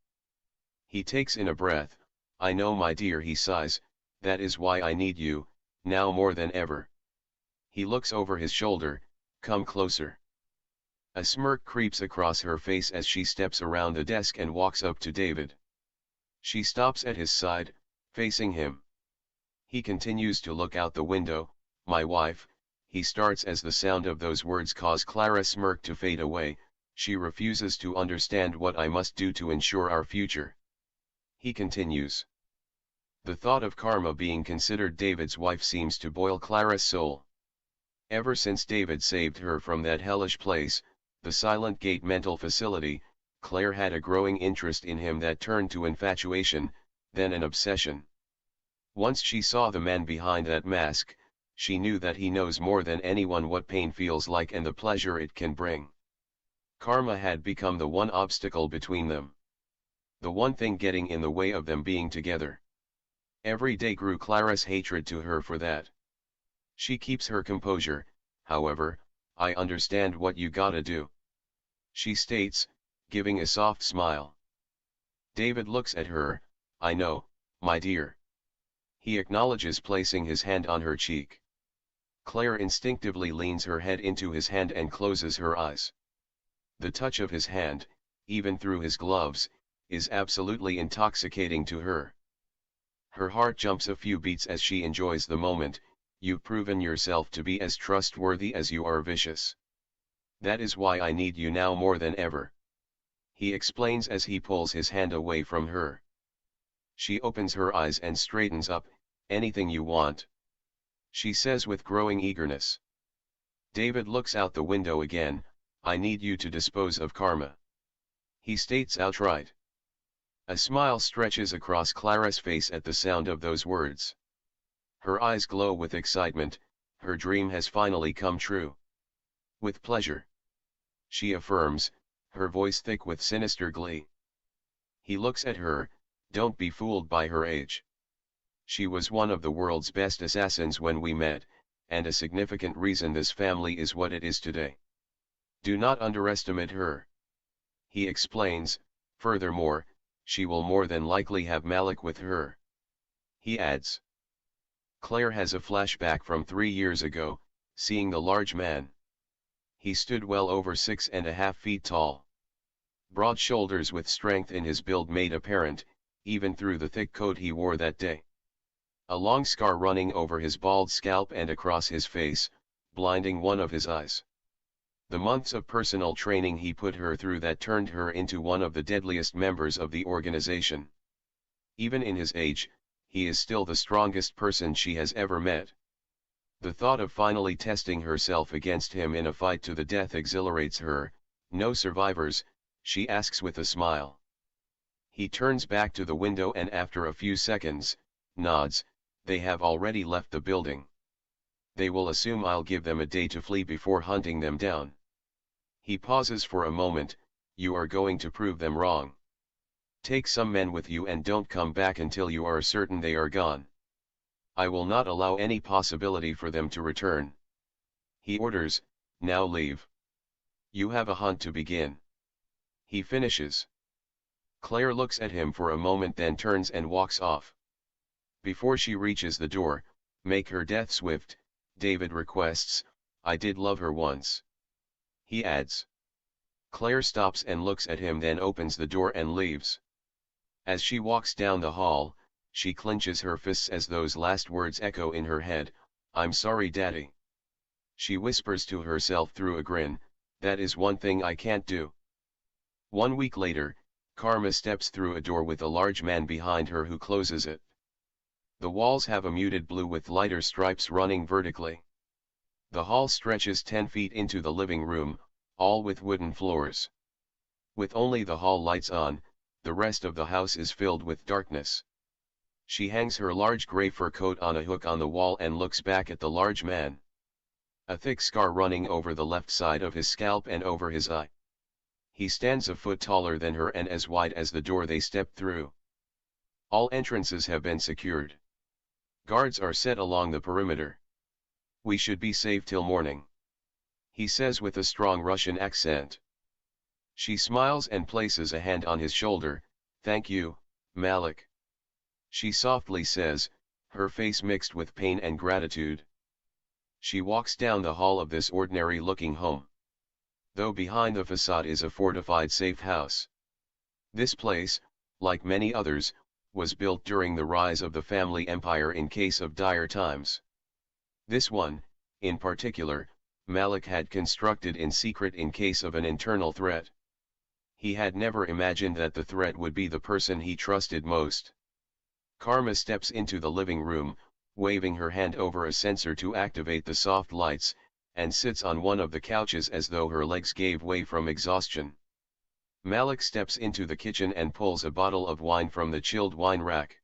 He takes in a breath. "I know, my dear," he sighs, "that is why I need you, now more than ever." He looks over his shoulder. "Come closer." A smirk creeps across her face as she steps around the desk and walks up to David. She stops at his side, facing him. He continues to look out the window. "My wife," he starts as the sound of those words cause Clara's smirk to fade away. "She refuses to understand what I must do to ensure our future." He continues. The thought of Karma being considered David's wife seems to boil Clara's soul. Ever since David saved her from that hellish place, the Silent Gate mental facility, Claire had a growing interest in him that turned to infatuation, then an obsession. Once she saw the man behind that mask, she knew that he knows more than anyone what pain feels like and the pleasure it can bring. Karma had become the one obstacle between them. The one thing getting in the way of them being together. Every day grew Clara's hatred to her for that. She keeps her composure, however. "I understand what you gotta do," she states, giving a soft smile. David looks at her. "I know, my dear." He acknowledges, placing his hand on her cheek. Claire instinctively leans her head into his hand and closes her eyes. The touch of his hand, even through his gloves, is absolutely intoxicating to her. Her heart jumps a few beats as she enjoys the moment. You've proven yourself to be as trustworthy as you are vicious. That is why I need you now more than ever. He explains as he pulls his hand away from her. She opens her eyes and straightens up. Anything you want, she says with growing eagerness. David looks out the window again. I need you to dispose of Karma, he states outright. A smile stretches across Clara's face at the sound of those words. Her eyes glow with excitement. Her dream has finally come true. With pleasure, she affirms, her voice thick with sinister glee. He looks at her. Don't be fooled by her age. She was one of the world's best assassins when we met, and a significant reason this family is what it is today. Do not underestimate her. He explains. Furthermore, she will more than likely have Malik with her. He adds. Claire has a flashback from 3 years ago, seeing the large man. He stood well over 6.5 feet tall. Broad shoulders with strength in his build made apparent, even through the thick coat he wore that day. A long scar running over his bald scalp and across his face, blinding one of his eyes. The months of personal training he put her through that turned her into one of the deadliest members of the organization. Even in his age, he is still the strongest person she has ever met. The thought of finally testing herself against him in a fight to the death exhilarates her. No survivors, she asks with a smile. He turns back to the window and after a few seconds, nods. They have already left the building. They will assume I'll give them a day to flee before hunting them down. He pauses for a moment. You are going to prove them wrong. Take some men with you and don't come back until you are certain they are gone. I will not allow any possibility for them to return. He orders. Now leave. You have a hunt to begin. He finishes. Claire looks at him for a moment, then turns and walks off. Before she reaches the door, make her death swift, David requests. I did love her once. He adds. Claire stops and looks at him, then opens the door and leaves. As she walks down the hall, she clenches her fists as those last words echo in her head. I'm sorry, Daddy. She whispers to herself through a grin. That is one thing I can't do. 1 week later, Karma steps through a door with a large man behind her who closes it. The walls have a muted blue with lighter stripes running vertically. The hall stretches 10 feet into the living room, all with wooden floors. With only the hall lights on, the rest of the house is filled with darkness. She hangs her large gray fur coat on a hook on the wall and looks back at the large man. A thick scar running over the left side of his scalp and over his eye. He stands a foot taller than her and as wide as the door they stepped through. All entrances have been secured. Guards are set along the perimeter. We should be safe till morning, he says with a strong Russian accent. She smiles and places a hand on his shoulder. Thank you, Malik. She softly says, her face mixed with pain and gratitude. She walks down the hall of this ordinary-looking home. Though behind the facade is a fortified safe house. This place, like many others, was built during the rise of the family empire in case of dire times. This one, in particular, Malik had constructed in secret in case of an internal threat. He had never imagined that the threat would be the person he trusted most. Karma steps into the living room, waving her hand over a sensor to activate the soft lights, and sits on one of the couches as though her legs gave way from exhaustion. Malik steps into the kitchen and pulls a bottle of wine from the chilled wine rack.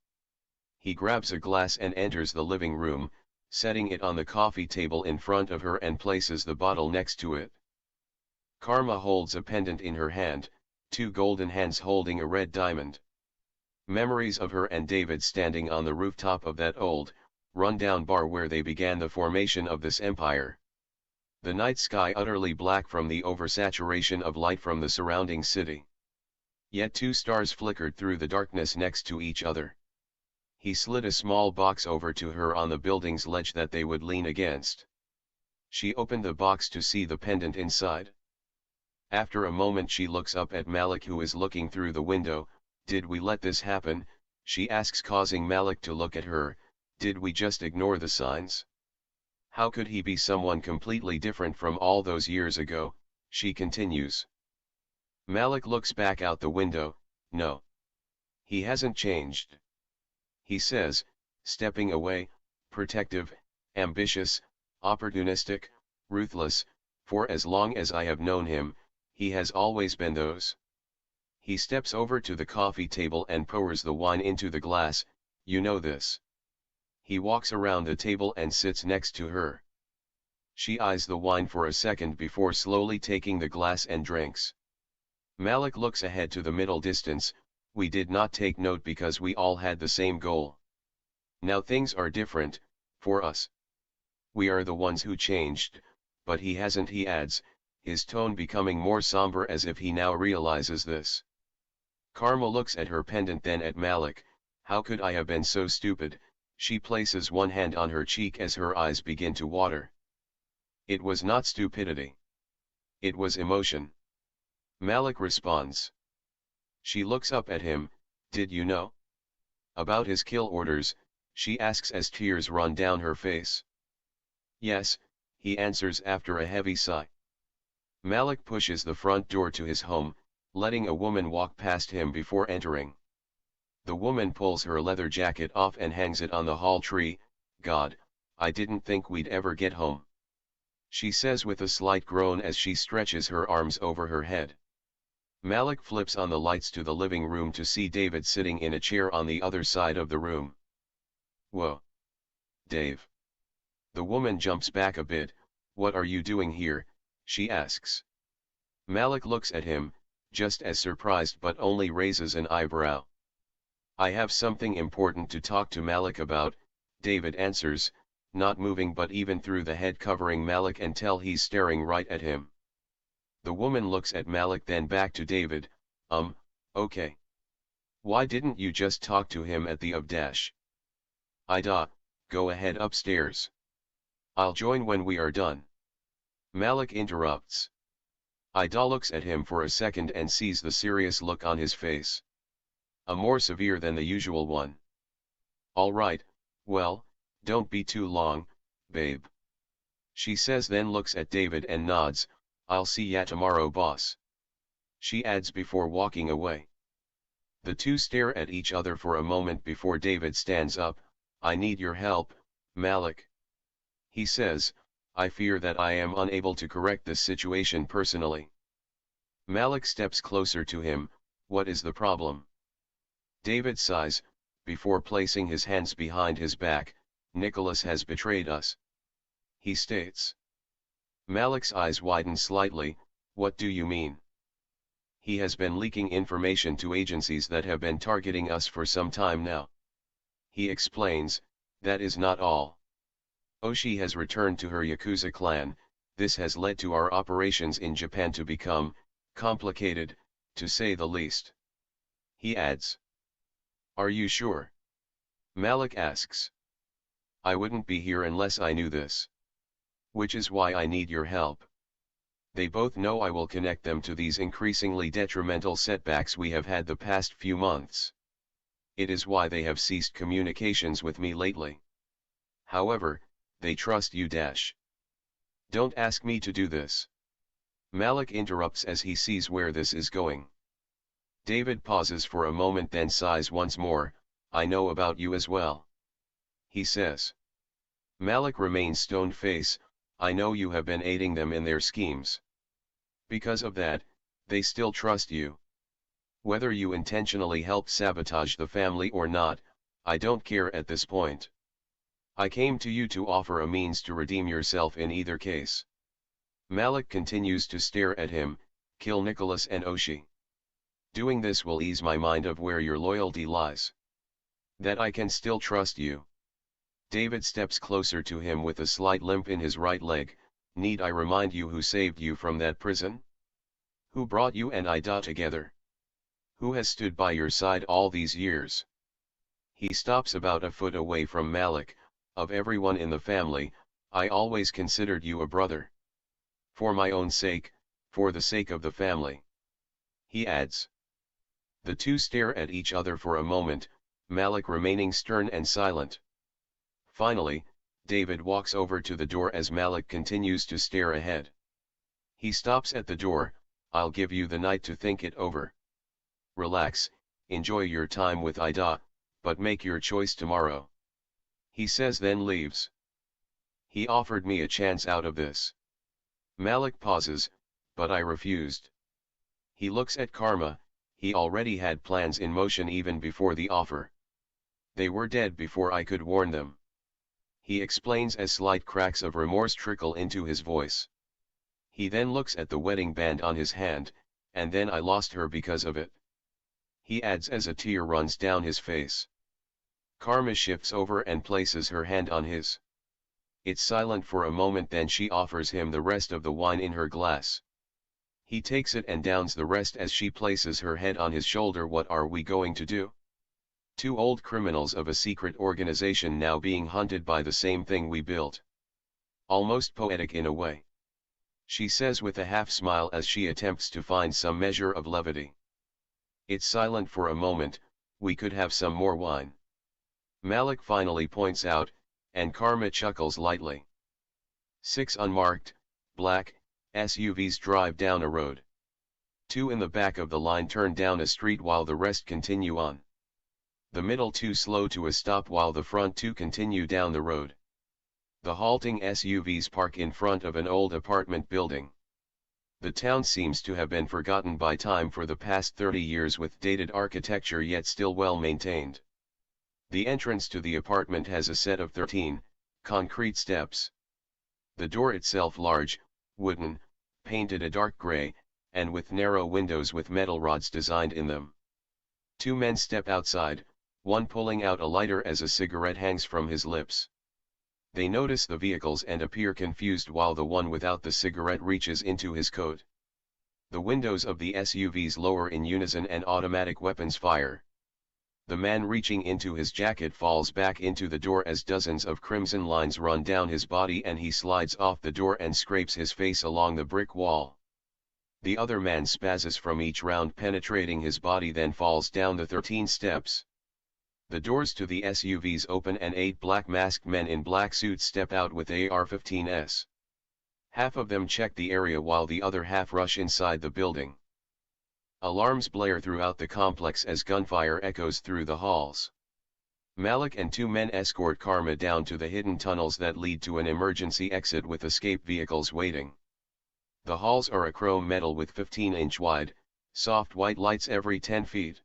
He grabs a glass and enters the living room, setting it on the coffee table in front of her and places the bottle next to it. Karma holds a pendant in her hand, 2 golden hands holding a red diamond. Memories of her and David standing on the rooftop of that old, run-down bar where they began the formation of this empire. The night sky utterly black from the oversaturation of light from the surrounding city. Yet 2 stars flickered through the darkness next to each other. He slid a small box over to her on the building's ledge that they would lean against. She opened the box to see the pendant inside. After a moment she looks up at Malik, who is looking through the window. Did we let this happen? She asks, causing Malik to look at her. Did we just ignore the signs? How could he be someone completely different from all those years ago? She continues. Malik looks back out the window. No. He hasn't changed. He says, stepping away, protective, ambitious, opportunistic, ruthless. For as long as I have known him, he has always been those. He steps over to the coffee table and pours the wine into the glass. You know this. He walks around the table and sits next to her. She eyes the wine for a second before slowly taking the glass and drinks. Malik looks ahead to the middle distance. We did not take note because we all had the same goal. Now things are different, for us. We are the ones who changed, but he hasn't, he adds, his tone becoming more somber as if he now realizes this. Karma looks at her pendant, then at Malik. How could I have been so stupid? She places one hand on her cheek as her eyes begin to water. It was not stupidity. It was emotion. Malik responds. She looks up at him. Did you know? About his kill orders, she asks as tears run down her face. Yes, he answers after a heavy sigh. Malik pushes the front door to his home, letting a woman walk past him before entering. The woman pulls her leather jacket off and hangs it on the hall tree. God, I didn't think we'd ever get home. She says with a slight groan as she stretches her arms over her head. Malik flips on the lights to the living room to see David sitting in a chair on the other side of the room. Whoa. Dave. The woman jumps back a bit. What are you doing here? She asks. Malik looks at him, just as surprised, but only raises an eyebrow. I have something important to talk to Malik about, David answers, not moving but even through the head covering Malik until he's staring right at him. The woman looks at Malik, then back to David. Okay. Why didn't you just talk to him at the Abdash? Go ahead upstairs. I'll join when we are done. Malik interrupts. Ida looks at him for a second and sees the serious look on his face. A more severe than the usual one. All right, well, don't be too long, babe. She says, then looks at David and nods. I'll see ya tomorrow, boss. She adds before walking away. The two stare at each other for a moment before David stands up. I need your help, Malik. He says, I fear that I am unable to correct this situation personally. Malik steps closer to him. What is the problem? David sighs, before placing his hands behind his back. Nicholas has betrayed us. He states. Malik's eyes widen slightly. What do you mean? He has been leaking information to agencies that have been targeting us for some time now. He explains, that is not all. Oshi has returned to her Yakuza clan. This has led to our operations in Japan to become complicated, to say the least. He adds. Are you sure? Malik asks. I wouldn't be here unless I knew this. Which is why I need your help. They both know I will connect them to these increasingly detrimental setbacks we have had the past few months. It is why they have ceased communications with me lately. However, they trust you. Don't ask me to do this. Malik interrupts as he sees where this is going. David pauses for a moment, then sighs once more. I know about you as well. He says. Malik remains stone-faced. I know you have been aiding them in their schemes. Because of that, they still trust you. Whether you intentionally helped sabotage the family or not, I don't care at this point. I came to you to offer a means to redeem yourself in either case. Malik continues to stare at him. Kill Nicholas and Oshi. Doing this will ease my mind of where your loyalty lies. That I can still trust you. David steps closer to him with a slight limp in his right leg. Need I remind you who saved you from that prison? Who brought you and Ida together? Who has stood by your side all these years? He stops about a foot away from Malik. Of everyone in the family, I always considered you a brother. For my own sake, For the sake of the family. He adds. The two stare at each other for a moment, Malik remaining stern and silent. Finally, David walks over to the door as Malik continues to stare ahead. He stops at the door. I'll give you the night to think it over. Relax, enjoy your time with Ida, but make your choice tomorrow. He says, then leaves. He offered me a chance out of this. Malik pauses, but I refused. He looks at Karma. He already had plans in motion even before the offer. They were dead before I could warn them. He explains as slight cracks of remorse trickle into his voice. He then looks at the wedding band on his hand, and then I lost her because of it. He adds as a tear runs down his face. Karma shifts over and places her hand on his. It's silent for a moment, then she offers him the rest of the wine in her glass. He takes it and downs the rest as she places her head on his shoulder. What are we going to do? Two old criminals of a secret organization now being hunted by the same thing we built. Almost poetic in a way. She says with a half smile as she attempts to find some measure of levity. It's silent for a moment. We could have some more wine. Malik finally points out, and Karma chuckles lightly. 6 unmarked, black, SUVs drive down a road. 2 in the back of the line turn down a street while the rest continue on. The middle 2 slow to a stop while the front 2 continue down the road. The halting SUVs park in front of an old apartment building. The town seems to have been forgotten by time for the past 30 years with dated architecture yet still well maintained. The entrance to the apartment has a set of 13 concrete steps. The door itself large, wooden, painted a dark gray, and with narrow windows with metal rods designed in them. 2 men step outside, one pulling out a lighter as a cigarette hangs from his lips. They notice the vehicles and appear confused while the one without the cigarette reaches into his coat. The windows of the SUVs lower in unison and automatic weapons fire. The man reaching into his jacket falls back into the door as dozens of crimson lines run down his body and he slides off the door and scrapes his face along the brick wall. The other man spazzes from each round penetrating his body, then falls down the 13 steps. The doors to the SUVs open and 8 black masked men in black suits step out with AR-15s. Half of them check the area while the other half rush inside the building. Alarms blare throughout the complex as gunfire echoes through the halls. Malik and 2 men escort Karma down to the hidden tunnels that lead to an emergency exit with escape vehicles waiting. The halls are a chrome metal with 15-inch wide, soft white lights every 10 feet.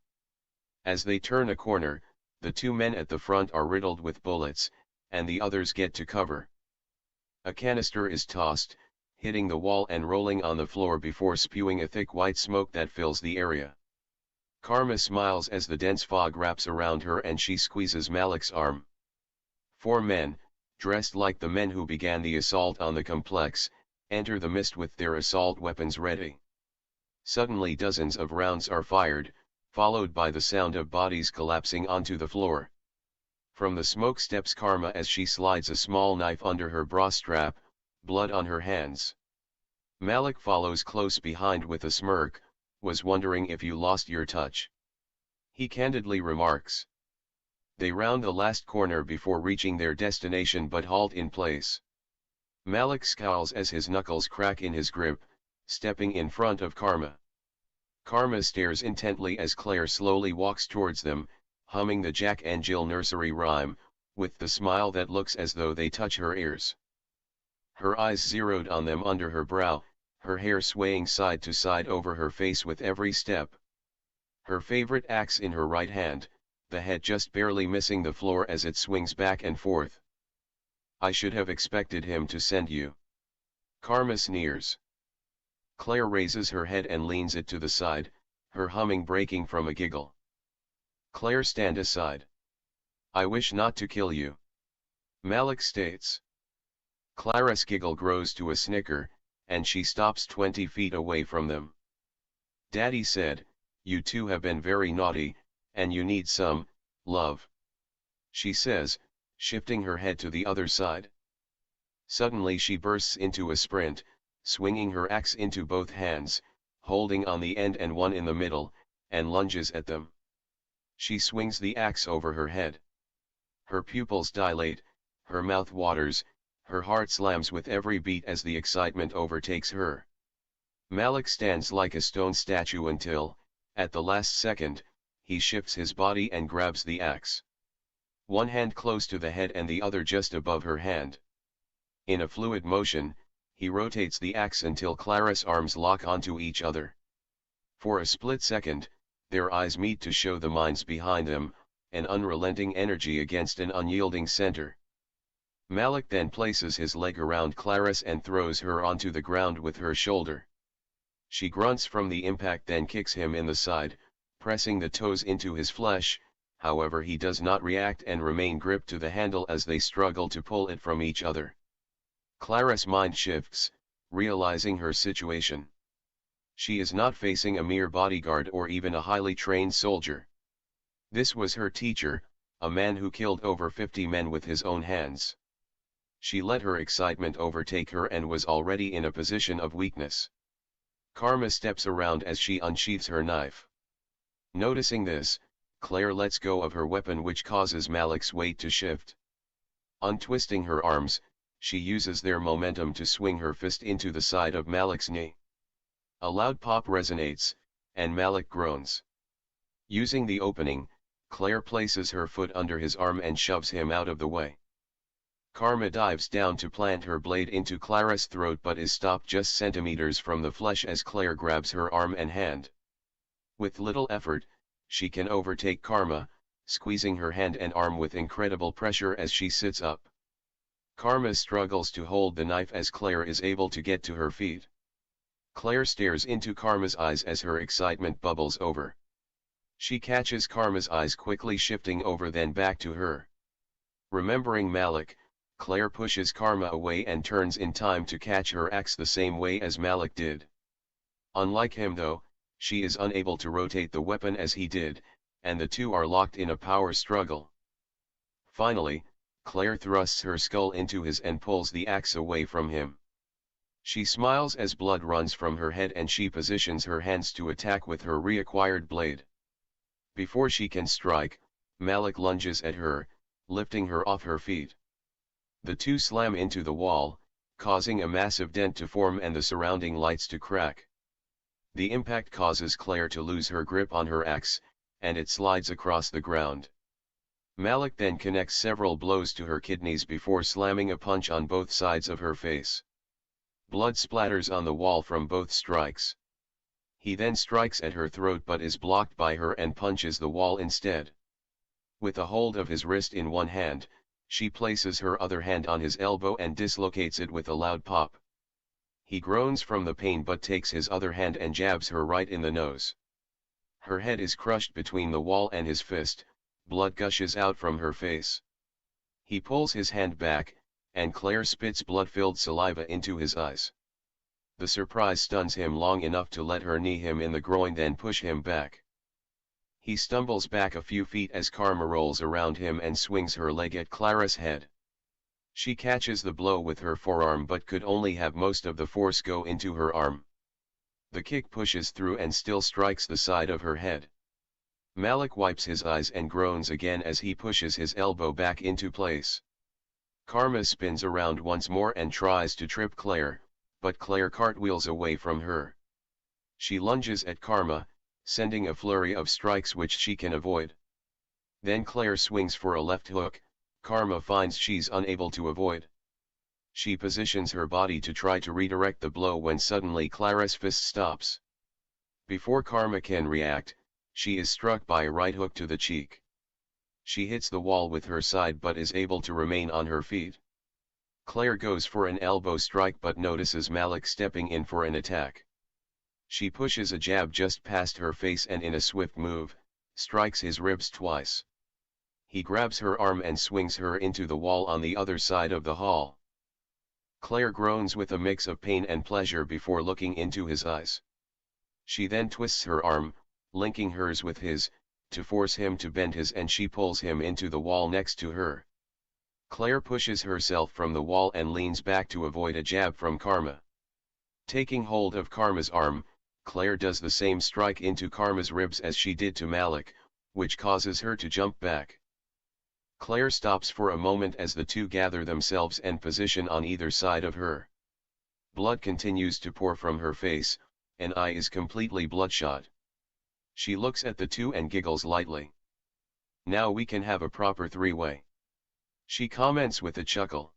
As they turn a corner, the 2 men at the front are riddled with bullets, and the others get to cover. A canister is tossed, hitting the wall and rolling on the floor before spewing a thick white smoke that fills the area. Karma smiles as the dense fog wraps around her and she squeezes Malik's arm. 4 men, dressed like the men who began the assault on the complex, enter the mist with their assault weapons ready. Suddenly dozens of rounds are fired, followed by the sound of bodies collapsing onto the floor. From the smoke steps Karma as she slides a small knife under her bra strap, blood on her hands. Malik follows close behind with a smirk, was wondering if you lost your touch. He candidly remarks. They round the last corner before reaching their destination but halt in place. Malik scowls as his knuckles crack in his grip, stepping in front of Karma. Karma stares intently as Claire slowly walks towards them, humming the Jack and Jill nursery rhyme, with the smile that looks as though they touch her ears. Her eyes zeroed on them under her brow, her hair swaying side to side over her face with every step. Her favorite axe in her right hand, the head just barely missing the floor as it swings back and forth. I should have expected him to send you. Karma sneers. Claire raises her head and leans it to the side, her humming breaking from a giggle. Claire, stand aside. I wish not to kill you. Malik states. Clara's giggle grows to a snicker, and she stops 20 feet away from them. Daddy said, you two have been very naughty, and you need some love. She says, shifting her head to the other side. Suddenly she bursts into a sprint, swinging her axe into both hands, holding on the end and one in the middle, and lunges at them. She swings the axe over her head. Her pupils dilate, her mouth waters, her heart slams with every beat as the excitement overtakes her. Malik stands like a stone statue until, at the last second, he shifts his body and grabs the axe. One hand close to the head and the other just above her hand. In a fluid motion, he rotates the axe until Clara's arms lock onto each other. For a split second, their eyes meet to show the minds behind them, an unrelenting energy against an unyielding center. Malik then places his leg around Clarice and throws her onto the ground with her shoulder. She grunts from the impact, then kicks him in the side, pressing the toes into his flesh. However, he does not react and remain gripped to the handle as they struggle to pull it from each other. Clarice's mind shifts, realizing her situation. She is not facing a mere bodyguard or even a highly trained soldier. This was her teacher, a man who killed over 50 men with his own hands. She let her excitement overtake her and was already in a position of weakness. Karma steps around as she unsheaths her knife. Noticing this, Claire lets go of her weapon, which causes Malik's weight to shift. Untwisting her arms, she uses their momentum to swing her fist into the side of Malik's knee. A loud pop resonates, and Malik groans. Using the opening, Claire places her foot under his arm and shoves him out of the way. Karma dives down to plant her blade into Clara's throat but is stopped just centimeters from the flesh as Claire grabs her arm and hand. With little effort, she can overtake Karma, squeezing her hand and arm with incredible pressure as she sits up. Karma struggles to hold the knife as Claire is able to get to her feet. Claire stares into Karma's eyes as her excitement bubbles over. She catches Karma's eyes quickly shifting over then back to her. Remembering Malik, Claire pushes Karma away and turns in time to catch her axe the same way as Malik did. Unlike him though, she is unable to rotate the weapon as he did, and the two are locked in a power struggle. Finally, Claire thrusts her skull into his and pulls the axe away from him. She smiles as blood runs from her head and she positions her hands to attack with her reacquired blade. Before she can strike, Malik lunges at her, lifting her off her feet. The two slam into the wall, causing a massive dent to form and the surrounding lights to crack. The impact causes Claire to lose her grip on her axe, and it slides across the ground. Malik then connects several blows to her kidneys before slamming a punch on both sides of her face. Blood splatters on the wall from both strikes. He then strikes at her throat but is blocked by her and punches the wall instead. With a hold of his wrist in one hand, she places her other hand on his elbow and dislocates it with a loud pop. He groans from the pain but takes his other hand and jabs her right in the nose. Her head is crushed between the wall and his fist, blood gushes out from her face. He pulls his hand back, and Claire spits blood-filled saliva into his eyes. The surprise stuns him long enough to let her knee him in the groin then push him back. He stumbles back a few feet as Karma rolls around him and swings her leg at Clara's head. She catches the blow with her forearm but could only have most of the force go into her arm. The kick pushes through and still strikes the side of her head. Malik wipes his eyes and groans again as he pushes his elbow back into place. Karma spins around once more and tries to trip Claire, but Claire cartwheels away from her. She lunges at Karma, sending a flurry of strikes which she can avoid. Then Claire swings for a left hook. Karma finds she's unable to avoid. She positions her body to try to redirect the blow when suddenly Clara's fist stops. Before Karma can react, she is struck by a right hook to the cheek. She hits the wall with her side but is able to remain on her feet. Claire goes for an elbow strike but notices Malik stepping in for an attack. She pushes a jab just past her face and in a swift move, strikes his ribs twice. He grabs her arm and swings her into the wall on the other side of the hall. Claire groans with a mix of pain and pleasure before looking into his eyes. She then twists her arm, linking hers with his, to force him to bend his and she pulls him into the wall next to her. Claire pushes herself from the wall and leans back to avoid a jab from Karma. Taking hold of Karma's arm, Claire does the same strike into Karma's ribs as she did to Malik, which causes her to jump back. Claire stops for a moment as the two gather themselves and position on either side of her. Blood continues to pour from her face, and eye is completely bloodshot. She looks at the two and giggles lightly. "Now we can have a proper three-way," she comments with a chuckle.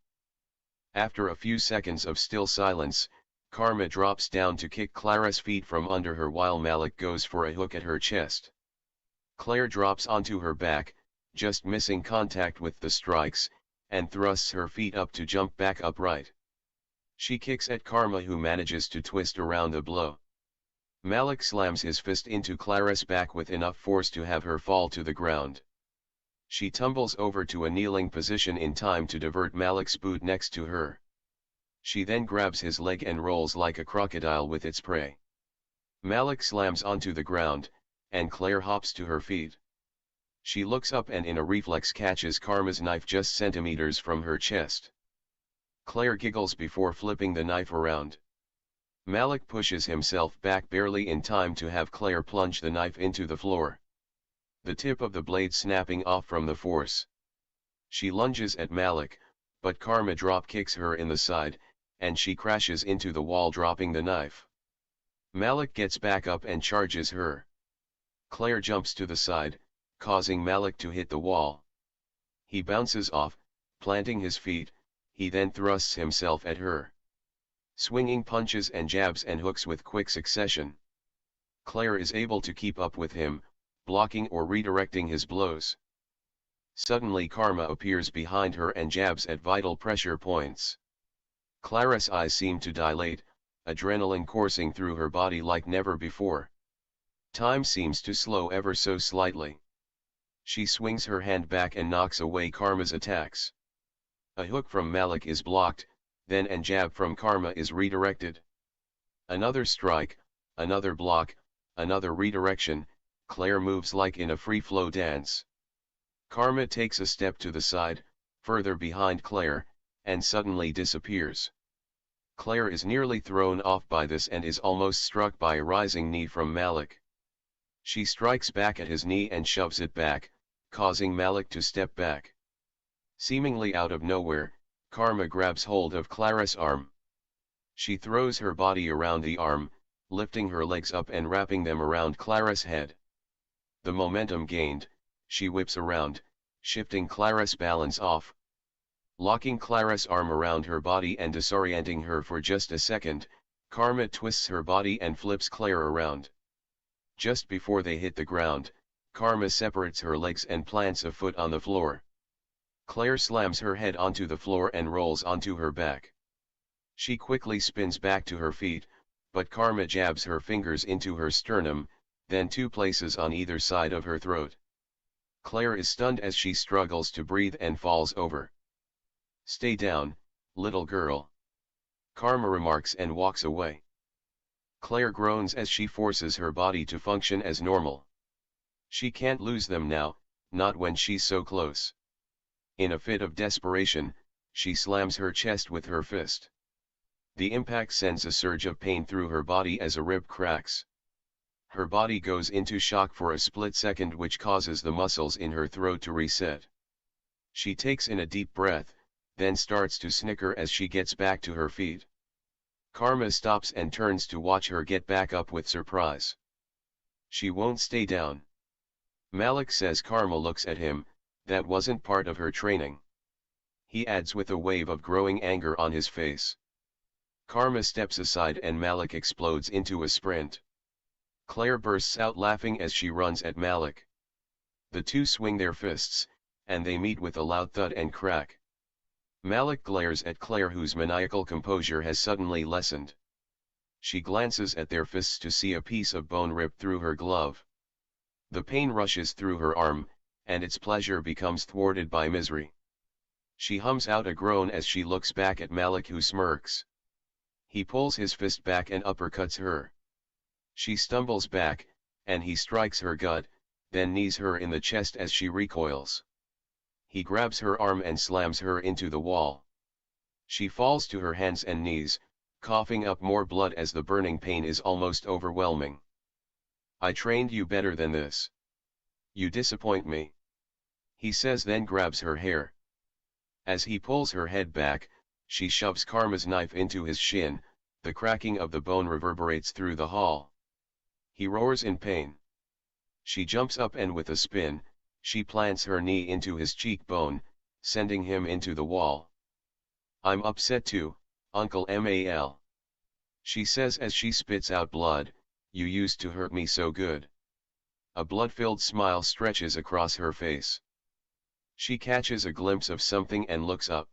After a few seconds of still silence, Karma drops down to kick Clara's feet from under her while Malik goes for a hook at her chest. Claire drops onto her back, just missing contact with the strikes, and thrusts her feet up to jump back upright. She kicks at Karma, who manages to twist around the blow. Malik slams his fist into Clara's back with enough force to have her fall to the ground. She tumbles over to a kneeling position in time to divert Malik's boot next to her. She then grabs his leg and rolls like a crocodile with its prey. Malik slams onto the ground, and Claire hops to her feet. She looks up and in a reflex catches Karma's knife just centimeters from her chest. Claire giggles before flipping the knife around. Malik pushes himself back barely in time to have Claire plunge the knife into the floor, the tip of the blade snapping off from the force. She lunges at Malik, but Karma drop kicks her in the side, and she crashes into the wall, dropping the knife. Malik gets back up and charges her. Claire jumps to the side, causing Malik to hit the wall. He bounces off, planting his feet. He then thrusts himself at her, swinging punches and jabs and hooks with quick succession. Claire is able to keep up with him, blocking or redirecting his blows. Suddenly Karma appears behind her and jabs at vital pressure points. Clara's eyes seem to dilate, adrenaline coursing through her body like never before. Time seems to slow ever so slightly. She swings her hand back and knocks away Karma's attacks. A hook from Malik is blocked, then a jab from Karma is redirected. Another strike, another block, another redirection. Claire moves like in a free-flow dance. Karma takes a step to the side, further behind Claire, and suddenly disappears. Claire is nearly thrown off by this and is almost struck by a rising knee from Malik. She strikes back at his knee and shoves it back, causing Malik to step back. Seemingly out of nowhere, Karma grabs hold of Clara's arm. She throws her body around the arm, lifting her legs up and wrapping them around Clara's head. The momentum gained, she whips around, shifting Clara's balance off. Locking Clara's arm around her body and disorienting her for just a second, Karma twists her body and flips Claire around. Just before they hit the ground, Karma separates her legs and plants a foot on the floor. Claire slams her head onto the floor and rolls onto her back. She quickly spins back to her feet, but Karma jabs her fingers into her sternum, then 2 places on either side of her throat. Claire is stunned as she struggles to breathe and falls over. "Stay down, little girl," Karma remarks and walks away. Claire groans as she forces her body to function as normal. She can't lose them now, not when she's so close. In a fit of desperation, she slams her chest with her fist. The impact sends a surge of pain through her body as a rib cracks. Her body goes into shock for a split second, which causes the muscles in her throat to reset. She takes in a deep breath, then starts to snicker as she gets back to her feet. Karma stops and turns to watch her get back up with surprise. She won't stay down. Malik says. Karma looks at him. That wasn't part of her training. He adds with a wave of growing anger on his face. Karma steps aside and Malik explodes into a sprint. Claire bursts out laughing as she runs at Malik. The two swing their fists, and they meet with a loud thud and crack. Malik glares at Claire, whose maniacal composure has suddenly lessened. She glances at their fists to see a piece of bone ripped through her glove. The pain rushes through her arm, and its pleasure becomes thwarted by misery. She hums out a groan as she looks back at Malik, who smirks. He pulls his fist back and uppercuts her. She stumbles back, and he strikes her gut, then knees her in the chest as she recoils. He grabs her arm and slams her into the wall. She falls to her hands and knees, coughing up more blood as the burning pain is almost overwhelming. I trained you better than this. You disappoint me. He says, then grabs her hair. As he pulls her head back, she shoves Karma's knife into his shin, the cracking of the bone reverberates through the hall. He roars in pain. She jumps up and with a spin, she plants her knee into his cheekbone, sending him into the wall. I'm upset too, Uncle Mal. She says as she spits out blood, you used to hurt me so good. A blood-filled smile stretches across her face. She catches a glimpse of something and looks up.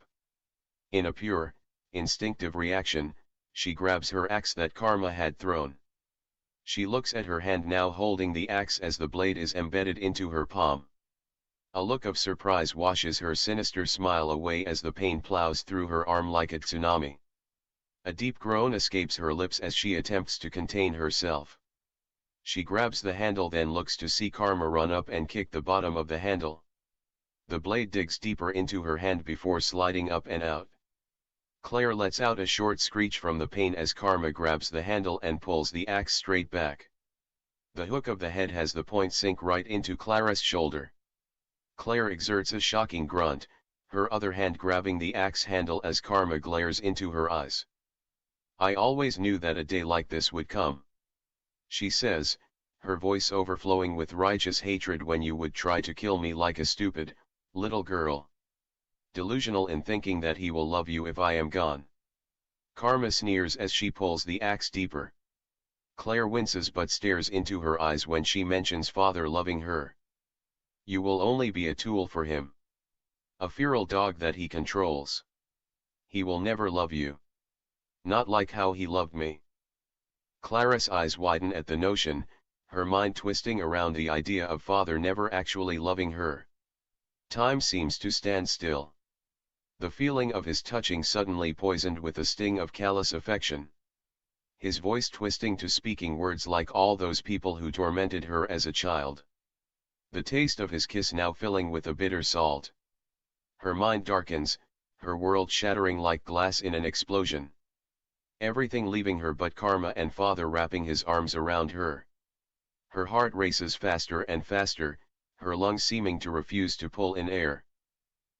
In a pure, instinctive reaction, she grabs her axe that Karma had thrown. She looks at her hand now holding the axe as the blade is embedded into her palm. A look of surprise washes her sinister smile away as the pain plows through her arm like a tsunami. A deep groan escapes her lips as she attempts to contain herself. She grabs the handle, then looks to see Karma run up and kick the bottom of the handle. The blade digs deeper into her hand before sliding up and out. Claire lets out a short screech from the pain as Karma grabs the handle and pulls the axe straight back. The hook of the head has the point sink right into Clara's shoulder. Claire exerts a shocking grunt, her other hand grabbing the axe handle as Karma glares into her eyes. I always knew that a day like this would come. She says, her voice overflowing with righteous hatred, when you would try to kill me like a stupid, little girl. Delusional in thinking that he will love you if I am gone. Karma sneers as she pulls the axe deeper. Claire winces but stares into her eyes when she mentions father loving her. You will only be a tool for him. A feral dog that he controls. He will never love you. Not like how he loved me. Clara's eyes widen at the notion, her mind twisting around the idea of father never actually loving her. Time seems to stand still. The feeling of his touching suddenly poisoned with a sting of callous affection. His voice twisting to speaking words like all those people who tormented her as a child. The taste of his kiss now filling with a bitter salt. Her mind darkens, her world shattering like glass in an explosion. Everything leaving her but Karma and father wrapping his arms around her. Her heart races faster and faster, her lungs seeming to refuse to pull in air.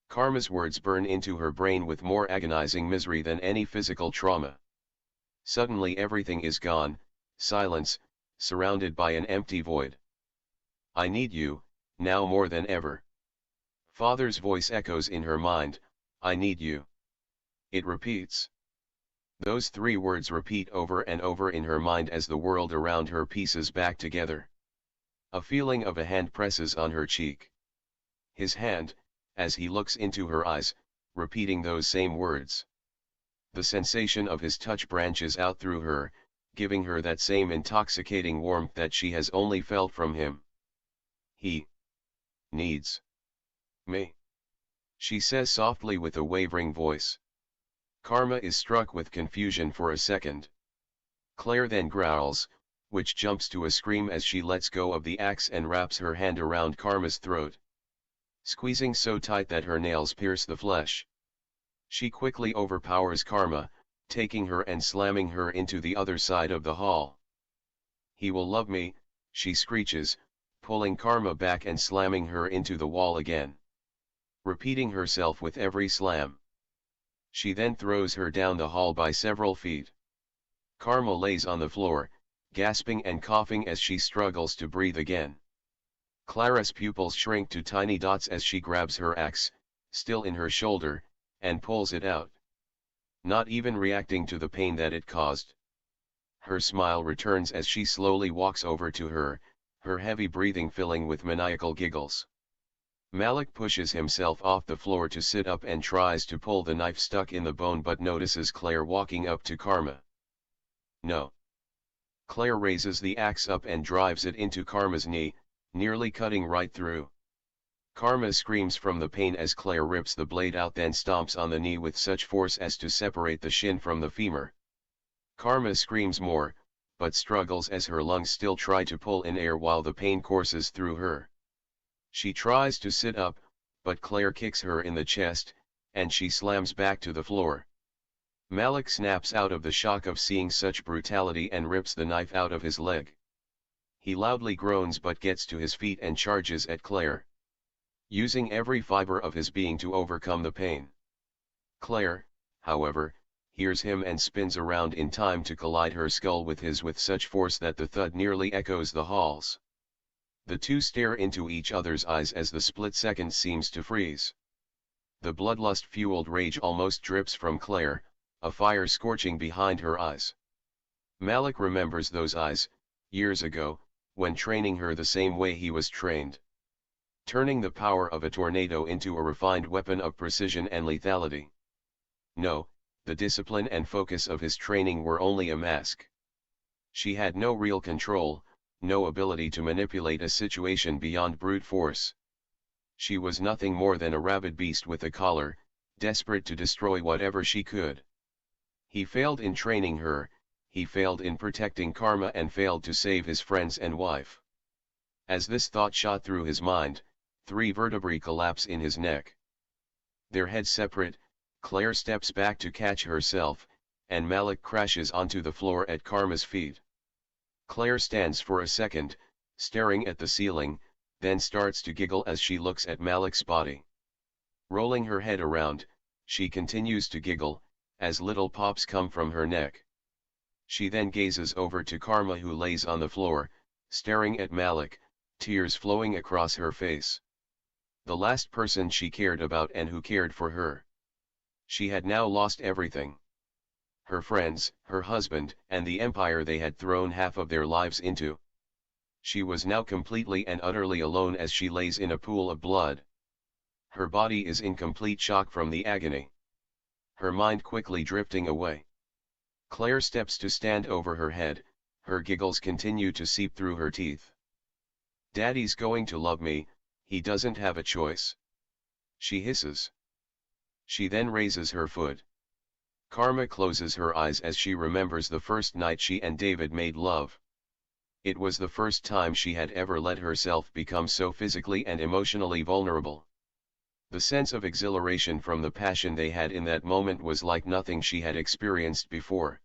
Karma's words burn into her brain with more agonizing misery than any physical trauma. Suddenly everything is gone, silence, surrounded by an empty void. I need you, now more than ever. Father's voice echoes in her mind, I need you. It repeats. Those three words repeat over and over in her mind as the world around her pieces back together. A feeling of a hand presses on her cheek. His hand, as he looks into her eyes, repeating those same words. The sensation of his touch branches out through her, giving her that same intoxicating warmth that she has only felt from him. He needs me, she says softly with a wavering voice. Karma is struck with confusion for a second. Claire then growls, which jumps to a scream as she lets go of the axe and wraps her hand around Karma's throat. Squeezing so tight that her nails pierce the flesh. She quickly overpowers Karma, taking her and slamming her into the other side of the hall. He will love me, she screeches, pulling Karma back and slamming her into the wall again. Repeating herself with every slam. She then throws her down the hall by several feet. Karma lays on the floor, gasping and coughing as she struggles to breathe again. Clara's pupils shrink to tiny dots as she grabs her axe, still in her shoulder, and pulls it out. Not even reacting to the pain that it caused. Her smile returns as she slowly walks over to her, her heavy breathing filling with maniacal giggles. Malik pushes himself off the floor to sit up and tries to pull the knife stuck in the bone but notices Claire walking up to Karma. No. Claire raises the axe up and drives it into Karma's knee, nearly cutting right through. Karma screams from the pain as Claire rips the blade out, then stomps on the knee with such force as to separate the shin from the femur. Karma screams more, but struggles as her lungs still try to pull in air while the pain courses through her. She tries to sit up, but Claire kicks her in the chest, and she slams back to the floor. Malik snaps out of the shock of seeing such brutality and rips the knife out of his leg. He loudly groans but gets to his feet and charges at Claire, using every fiber of his being to overcome the pain. Claire, however, hears him and spins around in time to collide her skull with his with such force that the thud nearly echoes the halls. The two stare into each other's eyes as the split second seems to freeze. The bloodlust-fueled rage almost drips from Claire, a fire scorching behind her eyes. Malik remembers those eyes, years ago, when training her the same way he was trained. Turning the power of a tornado into a refined weapon of precision and lethality. No, the discipline and focus of his training were only a mask. She had no real control, no ability to manipulate a situation beyond brute force. She was nothing more than a rabid beast with a collar, desperate to destroy whatever she could. He failed in training her, he failed in protecting Karma and failed to save his friends and wife. As this thought shot through his mind, 3 vertebrae collapse in his neck. Their heads separate, Claire steps back to catch herself, and Malik crashes onto the floor at Karma's feet. Claire stands for a second, staring at the ceiling, then starts to giggle as she looks at Malik's body. Rolling her head around, she continues to giggle, as little pops come from her neck. She then gazes over to Karma, who lays on the floor, staring at Malik, tears flowing across her face. The last person she cared about and who cared for her. She had now lost everything. Her friends, her husband, and the empire they had thrown half of their lives into. She was now completely and utterly alone as she lays in a pool of blood. Her body is in complete shock from the agony. Her mind quickly drifting away. Claire steps to stand over her head, her giggles continue to seep through her teeth. "Daddy's going to love me, he doesn't have a choice," she hisses. She then raises her foot. Karma closes her eyes as she remembers the first night she and David made love. It was the first time she had ever let herself become so physically and emotionally vulnerable. The sense of exhilaration from the passion they had in that moment was like nothing she had experienced before.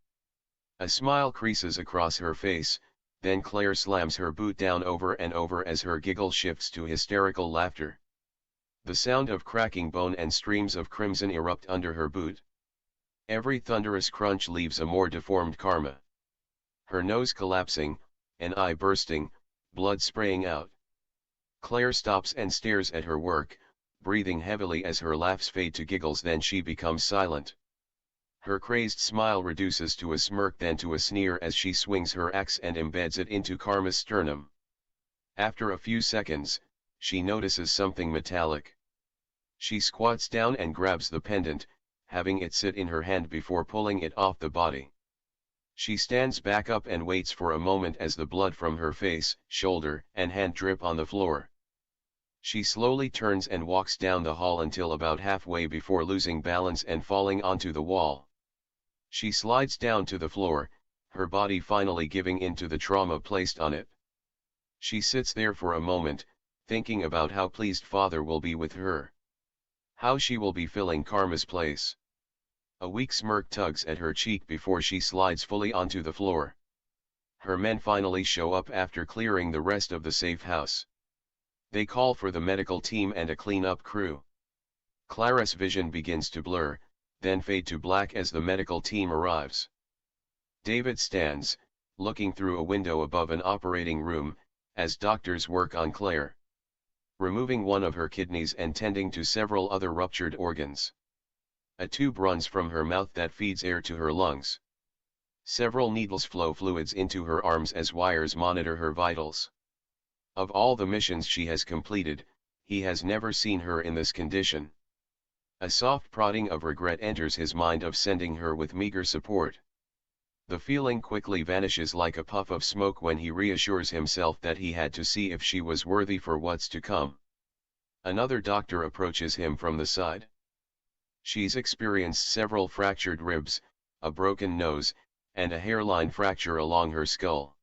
A smile creases across her face, then Claire slams her boot down over and over as her giggle shifts to hysterical laughter. The sound of cracking bone and streams of crimson erupt under her boot. Every thunderous crunch leaves a more deformed Karma. Her nose collapsing, an eye bursting, blood spraying out. Claire stops and stares at her work, breathing heavily as her laughs fade to giggles, then she becomes silent. Her crazed smile reduces to a smirk, then to a sneer as she swings her axe and embeds it into Karma's sternum. After a few seconds, she notices something metallic. She squats down and grabs the pendant, having it sit in her hand before pulling it off the body. She stands back up and waits for a moment as the blood from her face, shoulder, and hand drip on the floor. She slowly turns and walks down the hall until about halfway before losing balance and falling onto the wall. She slides down to the floor, her body finally giving in to the trauma placed on it. She sits there for a moment, thinking about how pleased Father will be with her. How she will be filling Karma's place. A weak smirk tugs at her cheek before she slides fully onto the floor. Her men finally show up after clearing the rest of the safe house. They call for the medical team and a clean-up crew. Clara's vision begins to blur, then fade to black as the medical team arrives. David stands, looking through a window above an operating room, as doctors work on Claire. Removing one of her kidneys and tending to several other ruptured organs. A tube runs from her mouth that feeds air to her lungs. Several needles flow fluids into her arms as wires monitor her vitals. Of all the missions she has completed, he has never seen her in this condition. A soft prodding of regret enters his mind of sending her with meager support. The feeling quickly vanishes like a puff of smoke when he reassures himself that he had to see if she was worthy for what's to come. Another doctor approaches him from the side. She's experienced several fractured ribs, a broken nose, and a hairline fracture along her skull.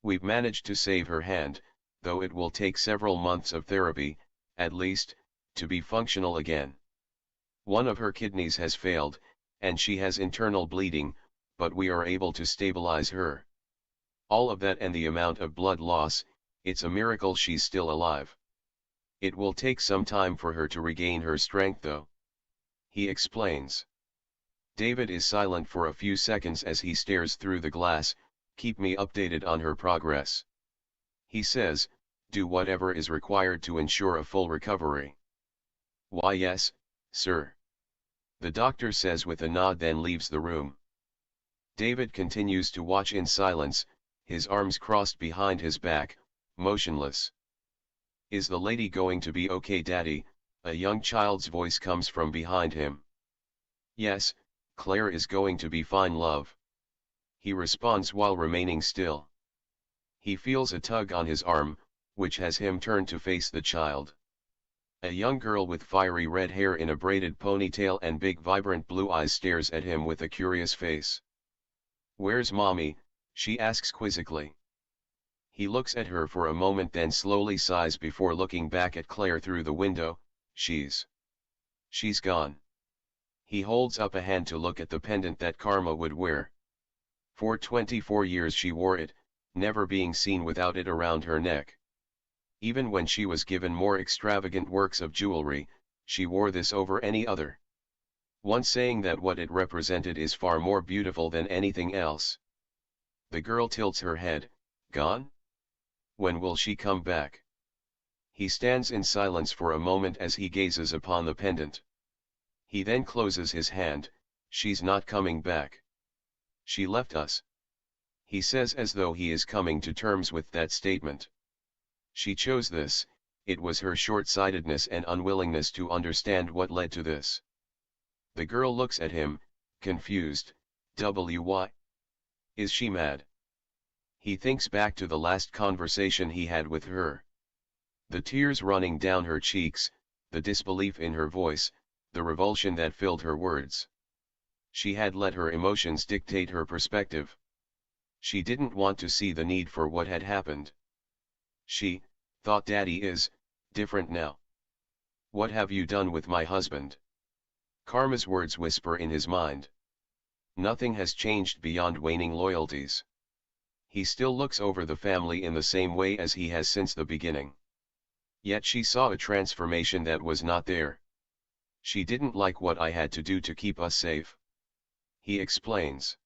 We've managed to save her hand, though it will take several months of therapy, at least, to be functional again. One of her kidneys has failed, and she has internal bleeding, but we are able to stabilize her. All of that and the amount of blood loss, it's a miracle she's still alive. It will take some time for her to regain her strength though. He explains. David is silent for a few seconds as he stares through the glass. Keep me updated on her progress. He says, do whatever is required to ensure a full recovery. Why yes, sir. The doctor says with a nod, then leaves the room. David continues to watch in silence, his arms crossed behind his back, motionless. Is the lady going to be okay, Daddy? A young child's voice comes from behind him. Yes, Claire is going to be fine, love. He responds while remaining still. He feels a tug on his arm, which has him turn to face the child. A young girl with fiery red hair in a braided ponytail and big vibrant blue eyes stares at him with a curious face. Where's Mommy? She asks quizzically. He looks at her for a moment, then slowly sighs before looking back at Claire through the window. She's gone. He holds up a hand to look at the pendant that Karma would wear. For 24 years she wore it, never being seen without it around her neck. Even when she was given more extravagant works of jewelry, she wore this over any other. Once saying that what it represented is far more beautiful than anything else. The girl tilts her head. Gone? When will she come back? He stands in silence for a moment as he gazes upon the pendant. He then closes his hand. She's not coming back. She left us. He says as though he is coming to terms with that statement. She chose this, it was her short-sightedness and unwillingness to understand what led to this. The girl looks at him, confused. Why? Is she mad? He thinks back to the last conversation he had with her. The tears running down her cheeks, the disbelief in her voice, the revulsion that filled her words. She had let her emotions dictate her perspective. She didn't want to see the need for what had happened. She thought Daddy is different now. What have you done with my husband? Karma's words whisper in his mind. Nothing has changed beyond waning loyalties. He still looks over the family in the same way as he has since the beginning. Yet she saw a transformation that was not there. She didn't like what I had to do to keep us safe. He explains.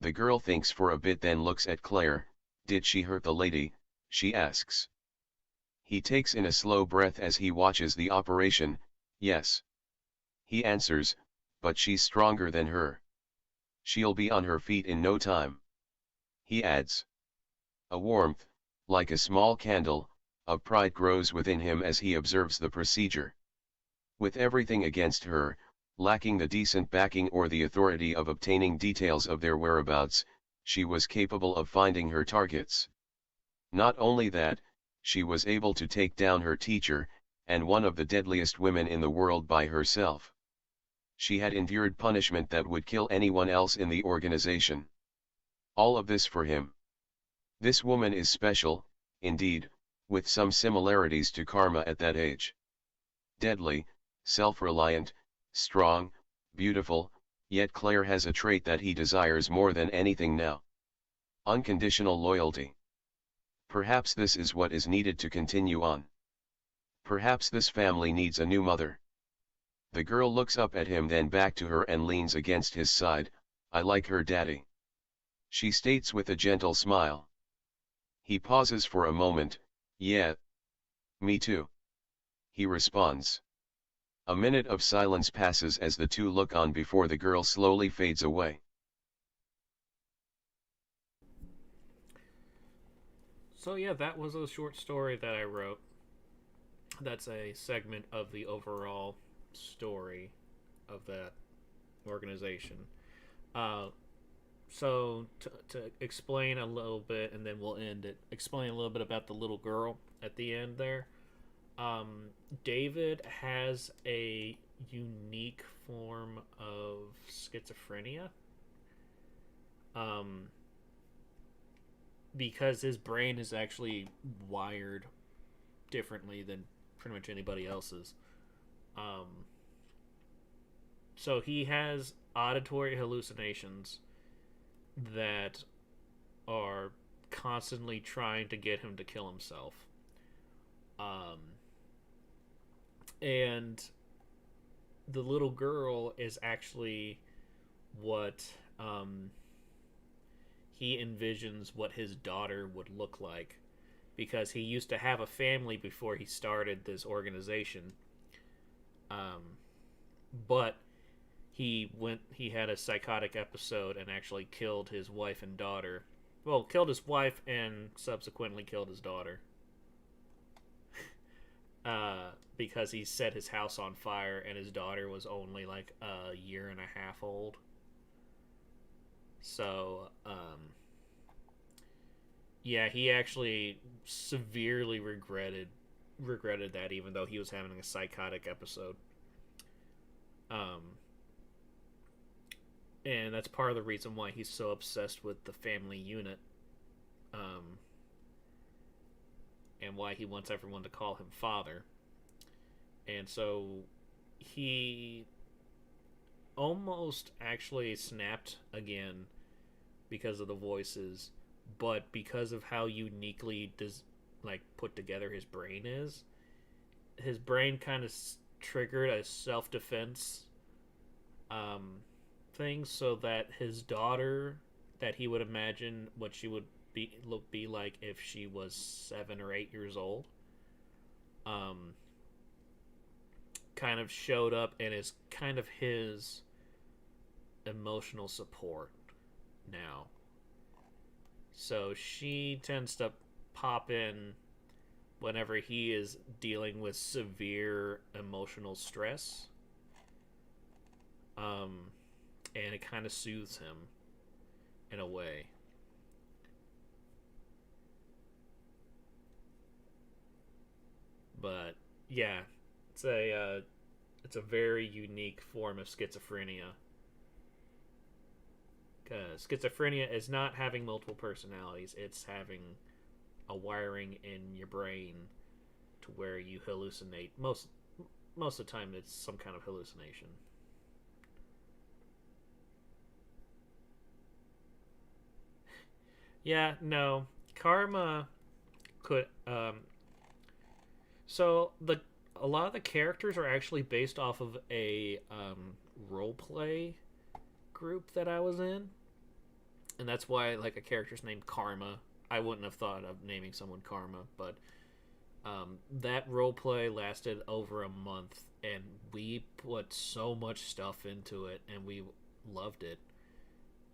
The girl thinks for a bit, then looks at Claire. Did she hurt the lady? She asks. He takes in a slow breath as he watches the operation. Yes. He answers, but she's stronger than her. She'll be on her feet in no time. He adds. A warmth, like a small candle, of pride grows within him as he observes the procedure. With everything against her, lacking the decent backing or the authority of obtaining details of their whereabouts, she was capable of finding her targets. Not only that, she was able to take down her teacher, and one of the deadliest women in the world by herself. She had endured punishment that would kill anyone else in the organization. All of this for him. This woman is special, indeed, with some similarities to Karma at that age. Deadly, self-reliant, strong, beautiful, yet Claire has a trait that he desires more than anything now. Unconditional loyalty. Perhaps this is what is needed to continue on. Perhaps this family needs a new mother. The girl looks up at him, then back to her and leans against his side. I like her, Daddy. She states with a gentle smile. He pauses for a moment. Yeah. Me too. He responds. A minute of silence passes as the two look on before the girl slowly fades away. So yeah, that was a short story that I wrote. That's a segment of the overall story of that organization. So to explain a little bit, and then we'll end it, explain a little bit about the little girl at the end there. David has a unique form of schizophrenia. Because his brain is actually wired differently than pretty much anybody else's. So he has auditory hallucinations that are constantly trying to get him to kill himself. And the little girl is actually what he envisions what his daughter would look like, because he used to have a family before he started this organization. But he had a psychotic episode and actually killed his wife and daughter. Well, killed his wife and subsequently killed his daughter. Because he set his house on fire and his daughter was only like a year and a half old. So, yeah, he actually severely regretted that, even though he was having a psychotic episode. And that's part of the reason why he's so obsessed with the family unit. And why he wants everyone to call him father. And so he almost actually snapped again because of the voices, but because of how uniquely put together his brain is, his brain kind of triggered a self-defense thing, so that his daughter, that he would imagine what she would be like if she was 7 or 8 years old, kind of showed up and is kind of his emotional support now. So she tends to pop in whenever he is dealing with severe emotional stress. And it kind of soothes him in a way. But yeah, it's a very unique form of schizophrenia. Because schizophrenia is not having multiple personalities; it's having a wiring in your brain to where you hallucinate. Most of the time, it's some kind of hallucination. Yeah, no, Karma could. So a lot of the characters are actually based off of a role play group that I was in, and that's why like a character's named Karma. I wouldn't have thought of naming someone Karma, but that role play lasted over a month, and we put so much stuff into it, and we loved it.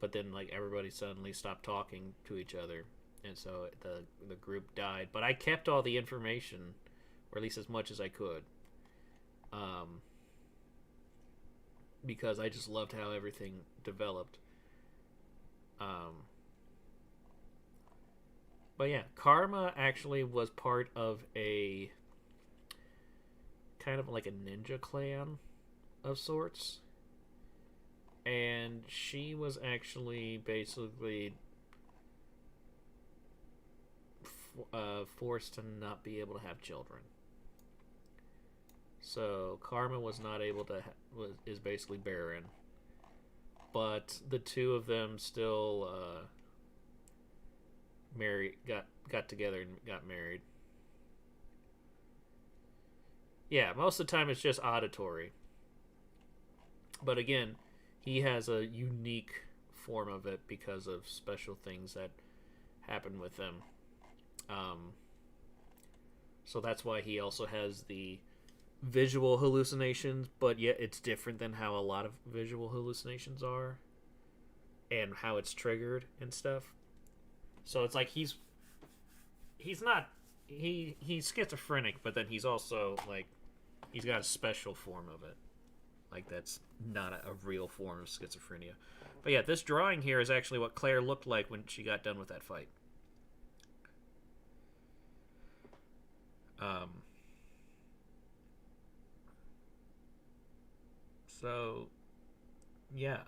But then like everybody suddenly stopped talking to each other, and so the group died. But I kept all the information, or at least as much as I could, because I just loved how everything developed. But yeah, Karma actually was part of a kind of like a ninja clan of sorts. And she was actually basically forced to not be able to have children. So Karma was not able to is basically barren. But the two of them still got together and got married. Yeah, most of the time it's just auditory. But again, he has a unique form of it because of special things that happen with him. So that's why he also has the visual hallucinations, but yet it's different than how a lot of visual hallucinations are and how it's triggered and stuff. So it's like he's schizophrenic, but then he's also like he's got a special form of it. Like, that's not a real form of schizophrenia. But yeah, this drawing here is actually what Claire looked like when she got done with that fight. So, yeah,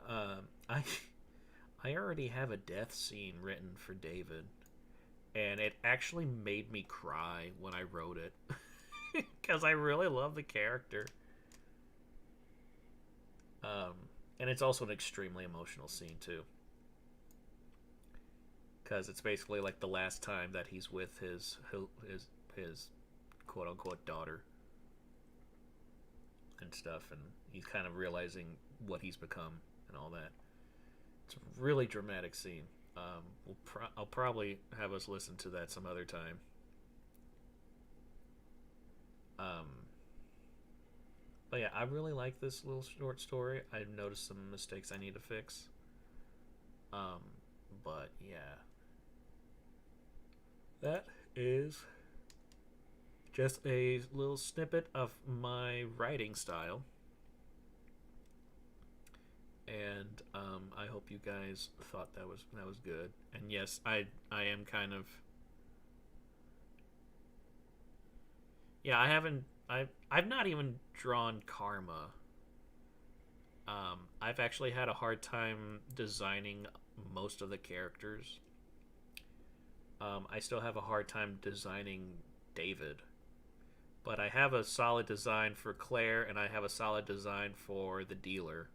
I already have a death scene written for David. And it actually made me cry when I wrote it. Because I really love the character. And it's also an extremely emotional scene too, because it's basically like the last time that he's with his quote unquote daughter and stuff, and he's kind of realizing what he's become and all that. It's a really dramatic scene. I'll probably have us listen to that some other time. But yeah, I really like this little short story. I've noticed some mistakes I need to fix. But yeah, that is just a little snippet of my writing style. And I hope you guys thought that was good. And yes, I am kind of, yeah, I've not even drawn Karma. I've actually had a hard time designing most of the characters. I still have a hard time designing David, but I have a solid design for Claire, and I have a solid design for the dealer.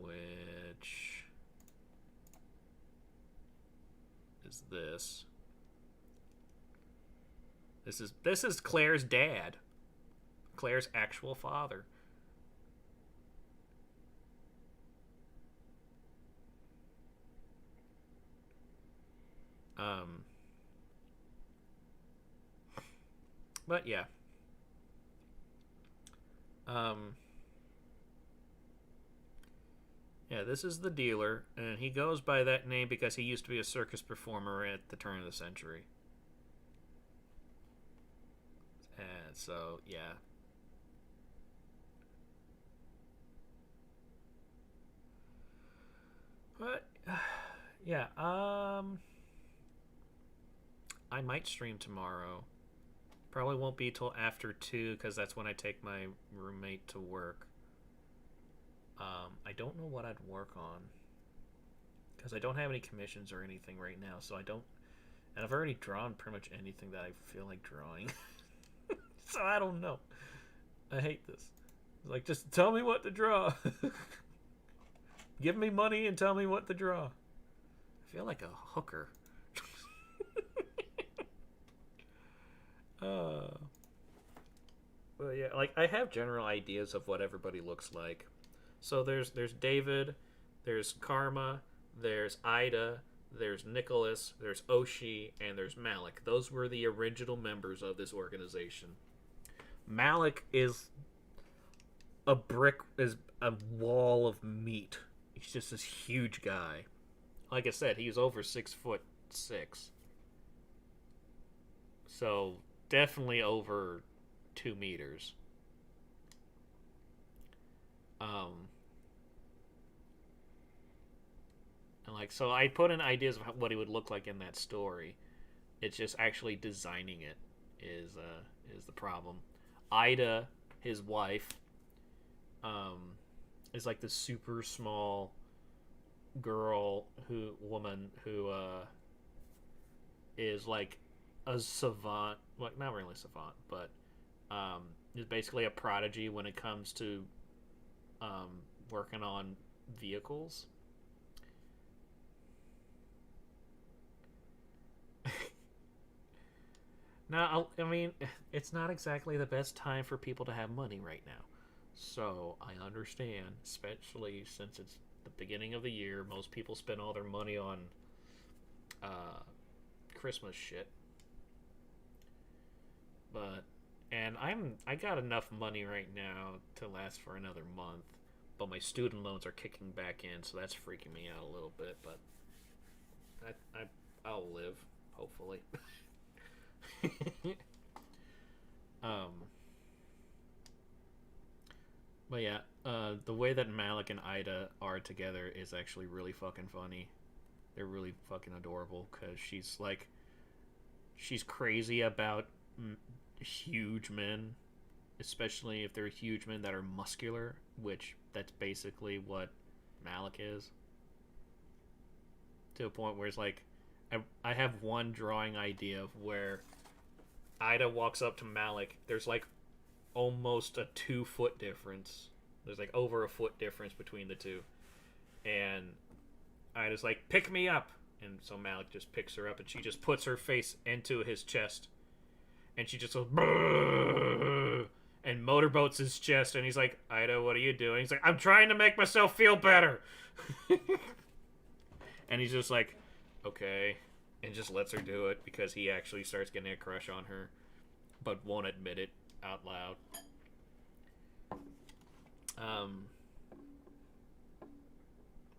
Which is this? This is Claire's dad. Claire's actual father. But yeah. Yeah, this is the dealer, and he goes by that name because he used to be a circus performer at the turn of the century. And so, yeah. But, yeah, I might stream tomorrow. Probably won't be till after 2, because that's when I take my roommate to work. I don't know what I'd work on, because I don't have any commissions or anything right now, so I don't... And I've already drawn pretty much anything that I feel like drawing. So I don't know. I hate this. It's like, just tell me what to draw. Give me money and tell me what to draw. I feel like a hooker. But yeah, like, I have general ideas of what everybody looks like. So there's David, there's Karma, there's Ida, there's Nicholas, there's Oshi, and there's Malik. Those were the original members of this organization. Malik is a wall of meat. He's just this huge guy. Like I said, he's over 6'6". So definitely over 2 meters. And like, so I put in ideas of what he would look like in that story. It's just actually designing it is the problem. Ida, his wife, is like this super small woman who is like a savant, like, not really a savant, but is basically a prodigy when it comes to working on vehicles. Now, I mean, it's not exactly the best time for people to have money right now. So, I understand, especially since it's the beginning of the year. Most people spend all their money on Christmas shit. And I got enough money right now to last for another month. But my student loans are kicking back in, so that's freaking me out a little bit. But I'll live, hopefully. But yeah, the way that Malik and Ida are together is actually really fucking funny. They're really fucking adorable, because she's crazy about huge men, especially if they're huge men that are muscular, which that's basically what Malik is. To a point where it's like, I have one drawing idea of where Ida walks up to Malik. There's like almost a 2-foot difference. There's like over a foot difference between the two. And Ida's like, pick me up. And so Malik just picks her up and she just puts her face into his chest. And she just goes, brrr, and motorboats his chest. And he's like, Ida, what are you doing? He's like, I'm trying to make myself feel better. And he's just like, okay. And just lets her do it because he actually starts getting a crush on her. But won't admit it out loud.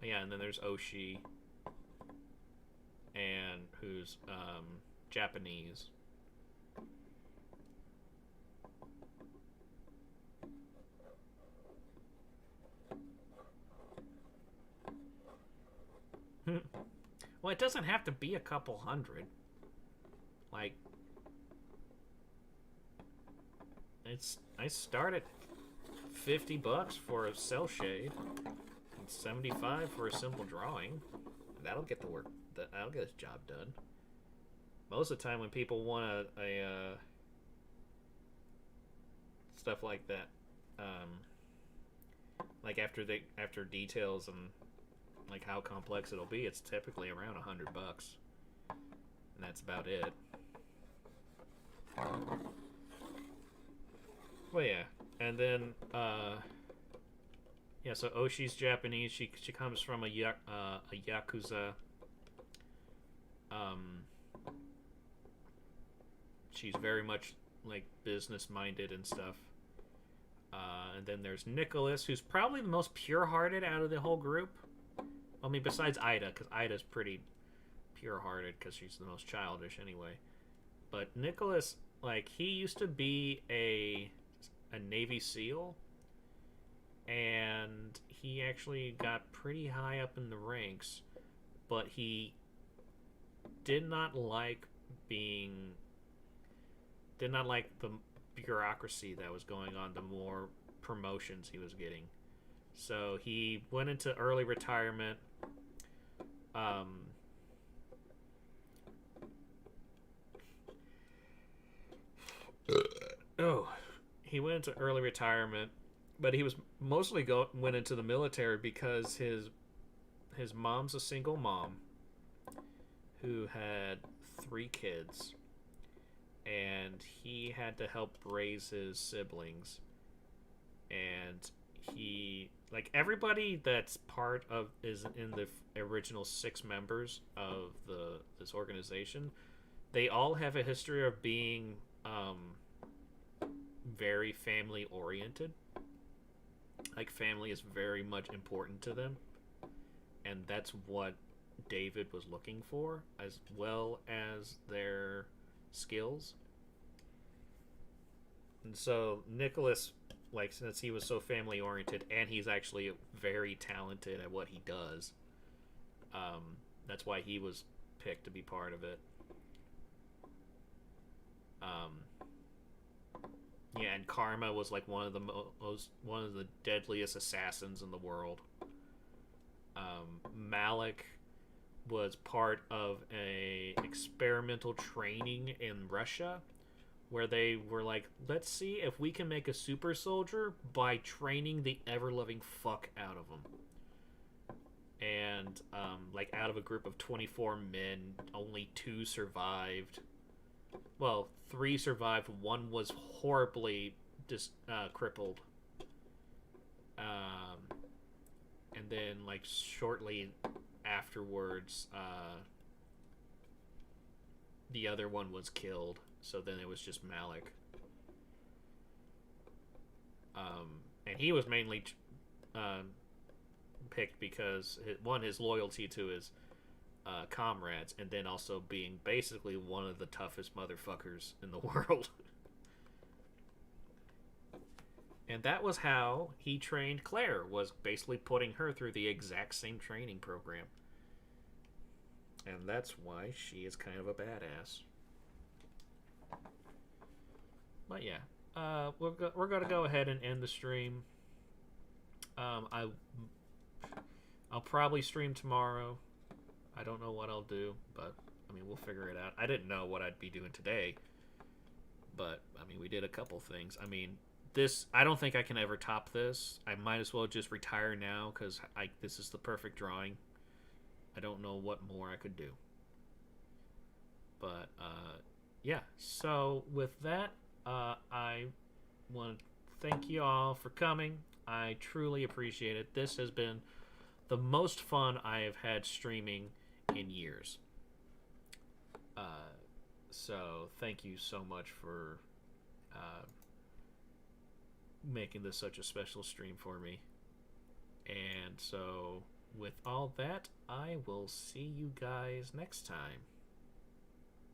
Yeah, and then there's Oshi, and who's Japanese. Well, it doesn't have to be a couple hundred. Like, I start at $50 for a cell shade, and $75 for a simple drawing. That'll get the work. That'll get this job done. Most of the time, when people want a stuff like that, like after details and like how complex it'll be, it's typically around $100, and that's about it. Well, yeah, and then yeah. So Oshi's Japanese. She comes from a yakuza. She's very much like business minded and stuff. And then there's Nicholas, who's probably the most pure-hearted out of the whole group. I mean, besides Ida, because Ida's pretty pure-hearted because she's the most childish anyway. But Nicholas, like, he used to be a Navy SEAL, and he actually got pretty high up in the ranks, but he did not like the bureaucracy that was going on, the more promotions he was getting. So he went into early retirement. He went into early retirement, but he was mostly went into the military because his mom's a single mom who had 3 kids, and he had to help raise his siblings. And he, like, everybody that's part of is in the original 6 members of this organization, they all have a history of being very family oriented. Like, family is very much important to them, and that's what David was looking for, as well as their skills. And so Nicholas, like, since he was so family oriented, and he's actually very talented at what he does, that's why he was picked to be part of it. Yeah, and Karma was like one of the deadliest assassins in the world. Malik was part of a experimental training in Russia, where they were like, let's see if we can make a super soldier by training the ever-loving fuck out of them. And like, out of a group of 24 men, only 2 survived. Well, 3 survived. 1 was horribly crippled. And then, like, shortly afterwards, the other one was killed. So then it was just Malik. And he was mainly picked because, his loyalty to his comrades, and then also being basically one of the toughest motherfuckers in the world. And that was how he trained Claire, was basically putting her through the exact same training program. And that's why she is kind of a badass. But yeah, we're gonna go ahead and end the stream. I'll probably stream tomorrow. I don't know what I'll do, but I mean, we'll figure it out. I didn't know what I'd be doing today, But I mean, we did a couple things. I mean, this, I don't think I can ever top this. I might as well just retire now because this is the perfect drawing. I don't know what more I could do. But yeah, so with that, I want to thank you all for coming. I truly appreciate it. This has been the most fun I have had streaming in years. So thank you so much for making this such a special stream for me. And so with all that, I will see you guys next time.